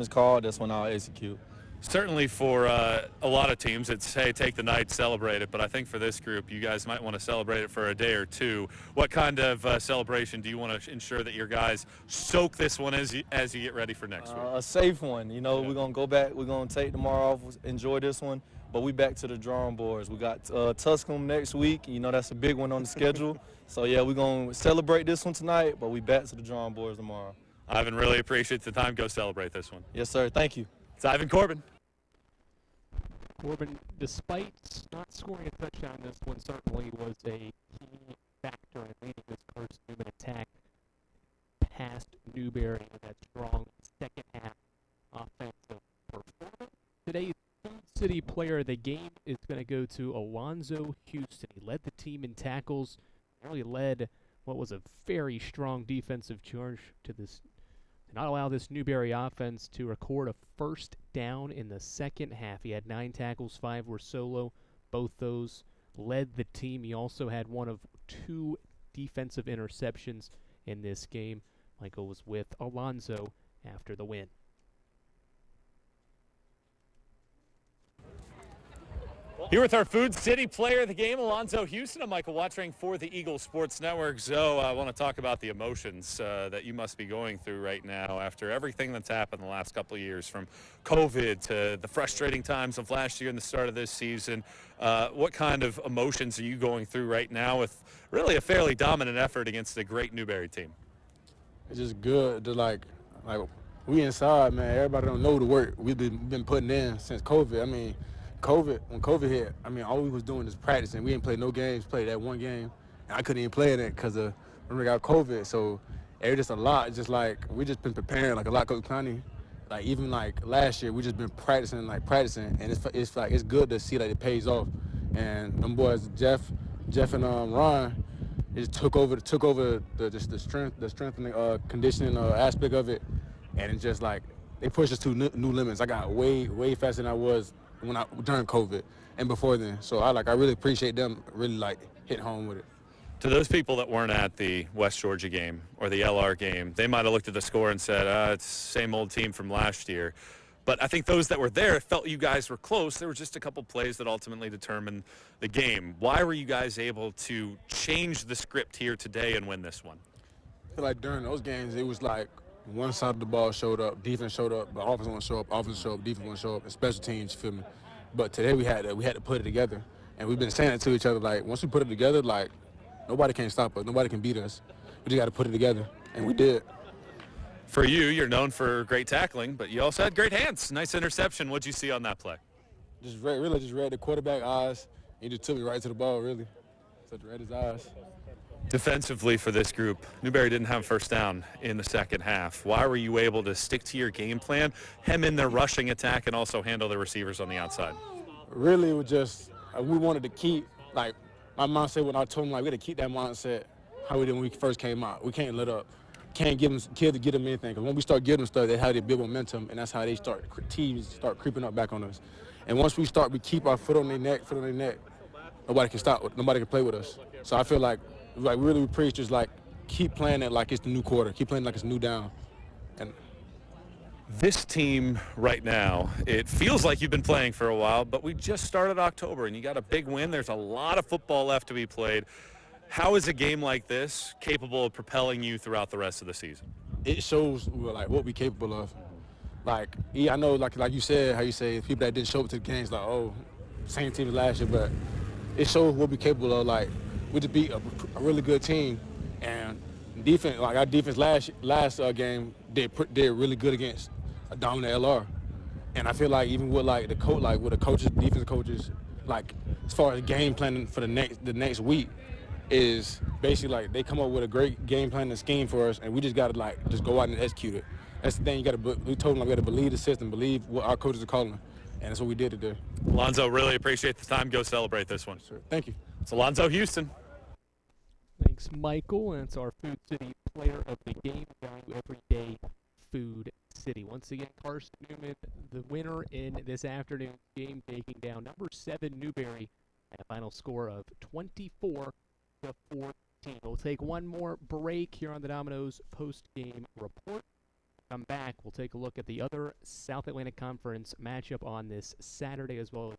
called, that's when I'll execute.
Certainly for a lot of teams, it's, hey, take the night, celebrate it. But I think for this group, you guys might want to celebrate it for a day or two. What kind of celebration do you want to ensure that your guys soak this one as you get ready for next week?
A safe one. You know, we're going to go back. We're going to take tomorrow off, enjoy this one. But we back to the drawing boards. We got Tusculum next week. You know, that's a big one on the schedule. So, yeah, we're going to celebrate this one tonight, but we back to the drawing boards tomorrow.
Ivan, really appreciate the time. Go celebrate this one.
Yes, sir. Thank you.
It's Ivan Corbin.
Corbin, despite not scoring a touchdown, this one certainly was a key factor in leading this Carson-Newman attack past Newberry with that strong second half offensive performance. Today's Food City player of the game is going to go to Alonzo Houston. He led the team in tackles, really led what was a very strong defensive charge to not allow this Newberry offense to record a first down in the second half. He had 9 tackles, 5 were solo. Both those led the team. He also had one of 2 defensive interceptions in this game. Michael was with Alonzo after the win.
Here with our Food City player of the game, Alonzo Houston. I'm Michael Watring for the Eagle Sports Network. Zoe, I want to talk about the emotions that you must be going through right now after everything that's happened the last couple of years, from COVID to the frustrating times of last year and the start of this season. What kind of emotions are you going through right now with really a fairly dominant effort against a great Newberry team?
It's just good to like we inside, man. Everybody don't know the work we've been putting in since COVID. I mean, when COVID hit, I mean, all we was doing is practicing. We didn't play no games, played that one game. And I couldn't even play in it because when we got COVID. So it was just a lot. It's just like, we just been preparing like a lot, Coach Clowney. Like even like last year, we just been practicing, and it's like, it's good to see that it pays off. And them boys, Jeff and Ron, it just took over the strength and the conditioning aspect of it. And it's just like, they pushed us to new limits. I got way faster than I was during COVID and before then. So I really appreciate them really hitting home with it.
To those people that weren't at the West Georgia game or the LR game, they might have looked at the score and said, it's the same old team from last year. But I think those that were there felt you guys were close. There were just a couple plays that ultimately determined the game. Why were you guys able to change the script here today and win this one?
I feel like during those games, it was like one side of the ball showed up, defense showed up, but offense won't show up, defense won't show up, and special teams, you feel me? But today we had to put it together. And we've been saying it to each other, like, once we put it together, like, nobody can stop us, nobody can beat us. We just got to put it together, and we did.
For you, you're known for great tackling, but you also had great hands. Nice interception. What'd you see on that play?
Just read the quarterback eyes. He just took me right to the ball, really. So read his eyes.
Defensively for this group, Newberry didn't have first down in the second half. Why were you able to stick to your game plan, hem in their rushing attack, and also handle the receivers on the outside?
Really, it was just we wanted to keep, like, my mindset when I told him, like, we got to keep that mindset how we did when we first came out. We can't let up. Can't give them kids to get them anything. Because when we start giving them stuff, they have their big momentum, and that's how teams start creeping up back on us. And once we keep our foot on their neck, nobody can stop. Nobody can play with us. So I feel like really we preach just like keep playing it like it's the new quarter, keep playing like it's a new down. And
this team right now, it feels like you've been playing for a while, but we just started October and you got a big win. There's a lot of football left to be played. How is a game like this capable of propelling you throughout the rest of the season?
It shows like what we're capable of. Like, I know, like you said, how you say people that didn't show up to the games, like, oh, same team as last year, but it showed what we're capable of. Like, we just beat a really good team, and defense, like our defense last game did really good against a dominant LR. And I feel like even with like with the coaches, defensive coaches, like as far as game planning for the next week, is basically like they come up with a great game plan and scheme for us, and we just gotta just go out and execute it. That's the thing. We told them we gotta believe the system, believe what our coaches are calling, and that's what we did today.
Alonzo, really appreciate the time. Go celebrate this one.
Sure. Thank you.
It's Alonzo Houston.
Thanks, Michael. And it's our Food City Player of the Game value everyday Food City. Once again, Carson-Newman, the winner in this afternoon game, taking down number 7 Newberry at a final score of 24-14. We'll take one more break here on the Domino's post-game report. Come back, we'll take a look at the other South Atlantic Conference matchup on this Saturday, as well as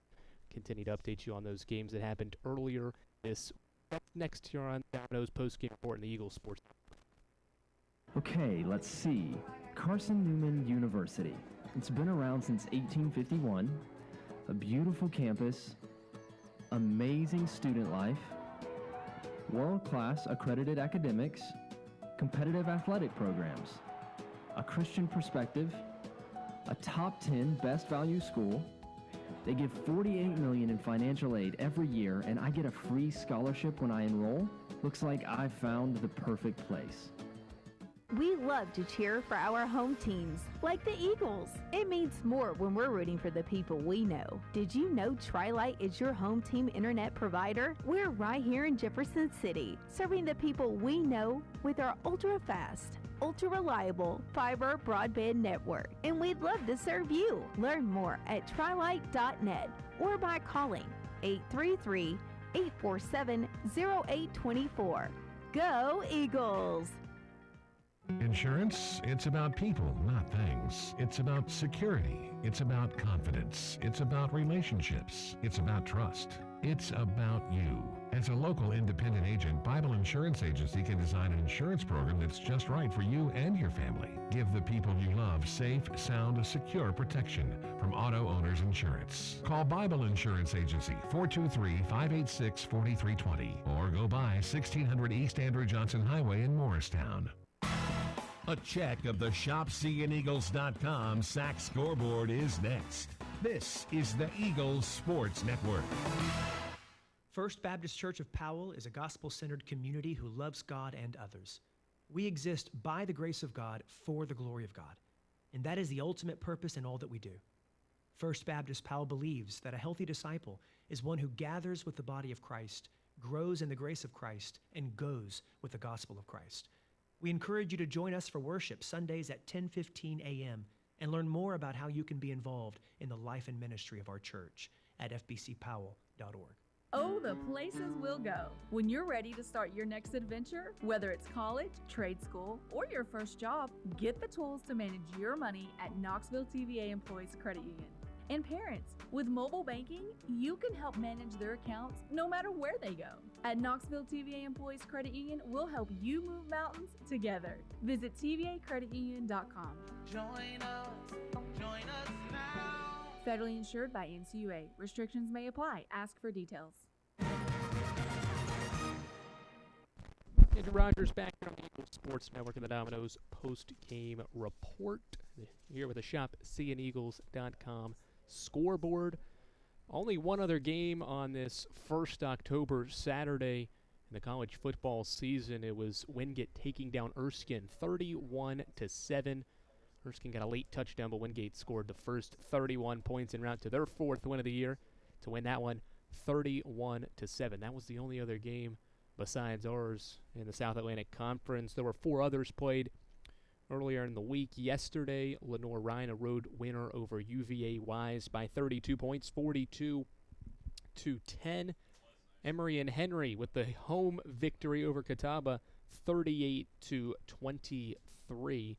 continue to update you on those games that happened earlier this week. That's next here on Domino's post-game report in the Eagles Sports.
Okay, let's see. Carson-Newman University. It's been around since 1851. A beautiful campus, amazing student life, world-class accredited academics, competitive athletic programs, a Christian perspective, a top 10 best value school. They give $48 million in financial aid every year, and I get a free scholarship when I enroll. Looks like I've found the perfect place.
We love to cheer for our home teams, like the Eagles. It means more when we're rooting for the people we know. Did you know Tri-Lite is your home team internet provider? We're right here in Jefferson City, serving the people we know with our ultra-fast, ultra-reliable fiber broadband network. And we'd love to serve you. Learn more at trilite.net or by calling 833-847-0824. Go Eagles!
Insurance, it's about people, not things. It's about security. It's about confidence. It's about relationships. It's about trust. It's about you. As a local independent agent, Bible Insurance Agency can design an insurance program that's just right for you and your family. Give the people you love safe, sound, secure protection from Auto Owners Insurance. Call Bible Insurance Agency, 423-586-4320, or go by 1600 East Andrew Johnson Highway in Morristown.
A check of the ShopSeeAndEagles.com SAC scoreboard is next. This is the Eagles Sports Network.
First Baptist Church of Powell is a gospel-centered community who loves God and others. We exist by the grace of God for the glory of God, and that is the ultimate purpose in all that we do. First Baptist Powell believes that a healthy disciple is one who gathers with the body of Christ, grows in the grace of Christ, and goes with the gospel of Christ. We encourage you to join us for worship Sundays at 10:15 a.m. and learn more about how you can be involved in the life and ministry of our church at fbcpowell.org.
Oh, the places we'll go. When you're ready to start your next adventure, whether it's college, trade school, or your first job, get the tools to manage your money at Knoxville TVA Employees Credit Union. And parents, with mobile banking, you can help manage their accounts no matter where they go. At Knoxville TVA Employees Credit Union, we'll help you move mountains together. Visit tvacreditunion.com.
Join us now.
Federally insured by NCUA. Restrictions may apply. Ask for details.
Andrew Rogers back here on the Eagles Sports Network and the Domino's post-game report. Here with the ShopSeeAndEagles.com scoreboard. Only one other game on this first October Saturday in the college football season. It was Wingate taking down Erskine 31-7. Erskine got a late touchdown, but Wingate scored the first 31 points en route to their fourth win of the year to win that one 31-7. That was the only other game besides ours in the South Atlantic Conference. There were 4 others played earlier in the week. Yesterday, Lenore-Rhine, a road winner over UVA-Wise by 32 points, 42-10. Emory and Henry with the home victory over Catawba, 38-23.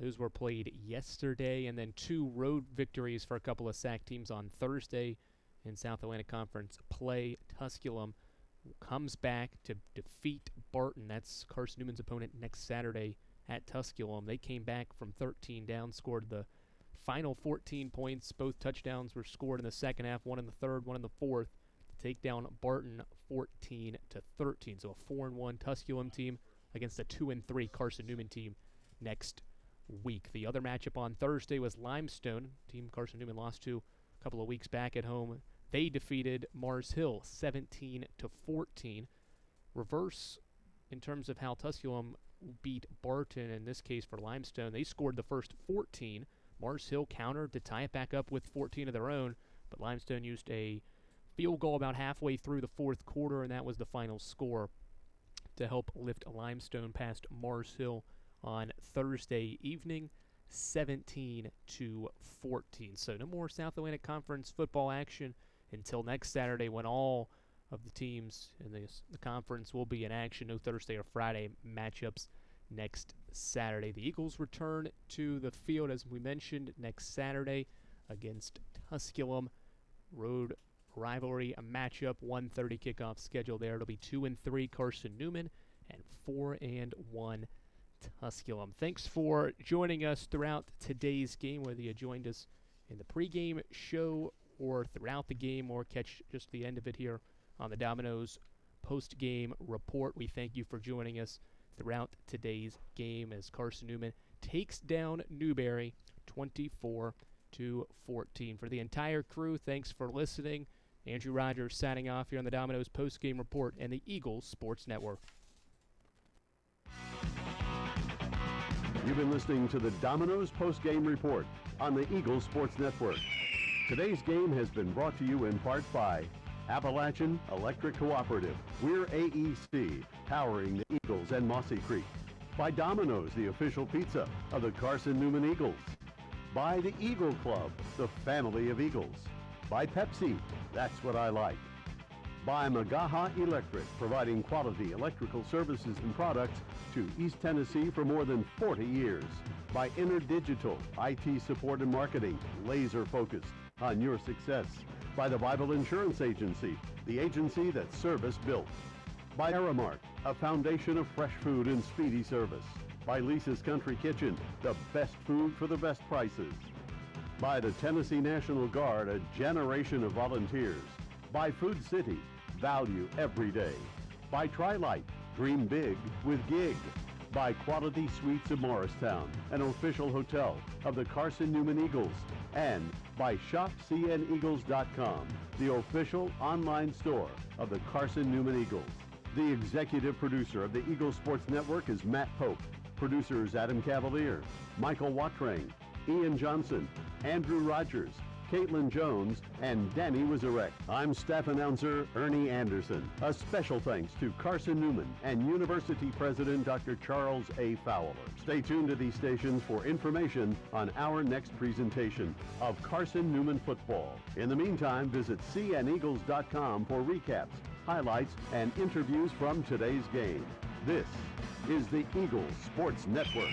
Those were played yesterday, and then 2 road victories for a couple of SAC teams on Thursday in South Atlantic Conference play. Tusculum comes back to defeat Barton. That's Carson-Newman's opponent next Saturday at Tusculum. They came back from 13 down, scored the final 14 points. Both touchdowns were scored in the second half, one in the third, one in the fourth. take down Barton 14-13. So a 4-1 Tusculum team against a 2-3 Carson-Newman team next week. The other matchup on Thursday was Limestone, team Carson-Newman lost to a couple of weeks back at home. They defeated Mars Hill 17-14. Reverse in terms of how Tusculum beat Barton, in this case for Limestone. They scored the first 14. Mars Hill countered to tie it back up with 14 of their own, but Limestone used a field goal about halfway through the fourth quarter, and that was the final score to help lift Limestone past Mars Hill on Thursday evening, 17-14. So no more South Atlantic Conference football action until next Saturday, when all of the teams in the conference will be in action. No Thursday or Friday matchups next Saturday. The Eagles return to the field, as we mentioned, next Saturday against Tusculum. Road rivalry, a matchup, 1:30 kickoff schedule there. It'll be 2-3 Carson-Newman and 4-1 Tusculum. Thanks for joining us throughout today's game, whether you joined us in the pregame show or throughout the game, or catch just the end of it here on the Domino's post-game report. We thank you for joining us throughout today's game as Carson-Newman takes down Newberry 24-14. For the entire crew, thanks for listening. Andrew Rogers signing off here on the Domino's post-game report and the Eagles Sports Network.
You've been listening to the Domino's post-game report on the Eagles Sports Network. Today's game has been brought to you in part by Appalachian Electric Cooperative. We're AEC, powering the Eagles and Mossy Creek. By Domino's, the official pizza of the Carson-Newman Eagles. By the Eagle Club, the family of Eagles. By Pepsi, that's what I like. By Magaha Electric, providing quality electrical services and products to East Tennessee for more than 40 years. By InterDigital, IT support and marketing, laser focused on your success. By the Bible Insurance Agency, the agency that service built. By Aramark, a foundation of fresh food and speedy service. By Lisa's Country Kitchen, the best food for the best prices. By the Tennessee National Guard, a generation of volunteers. By Food City, value every day. By Tri-Light, dream big with Gig. By Quality Suites of Morristown, an official hotel of the Carson-Newman Eagles. And by ShopCNEagles.com, the official online store of the Carson-Newman Eagles. The executive producer of the Eagles Sports Network is Matt Pope. Producers Adam Cavalier, Michael Watrang, Ian Johnson, Andrew Rogers, Caitlin Jones, and Danny Wizarek. I'm staff announcer Ernie Anderson. A special thanks to Carson-Newman and University President Dr. Charles A. Fowler. Stay tuned to these stations for information on our next presentation of Carson-Newman football. In the meantime, visit cneagles.com for recaps, highlights, and interviews from today's game. This is the Eagles Sports Network.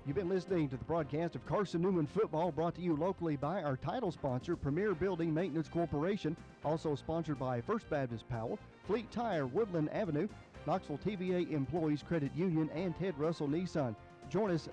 You've been listening to the broadcast of Carson-Newman football, brought to you locally by our title sponsor, Premier Building Maintenance Corporation, also sponsored by First Baptist Powell, Fleet Tire, Woodland Avenue, Knoxville TVA Employees Credit Union, and Ted Russell Nissan. Join us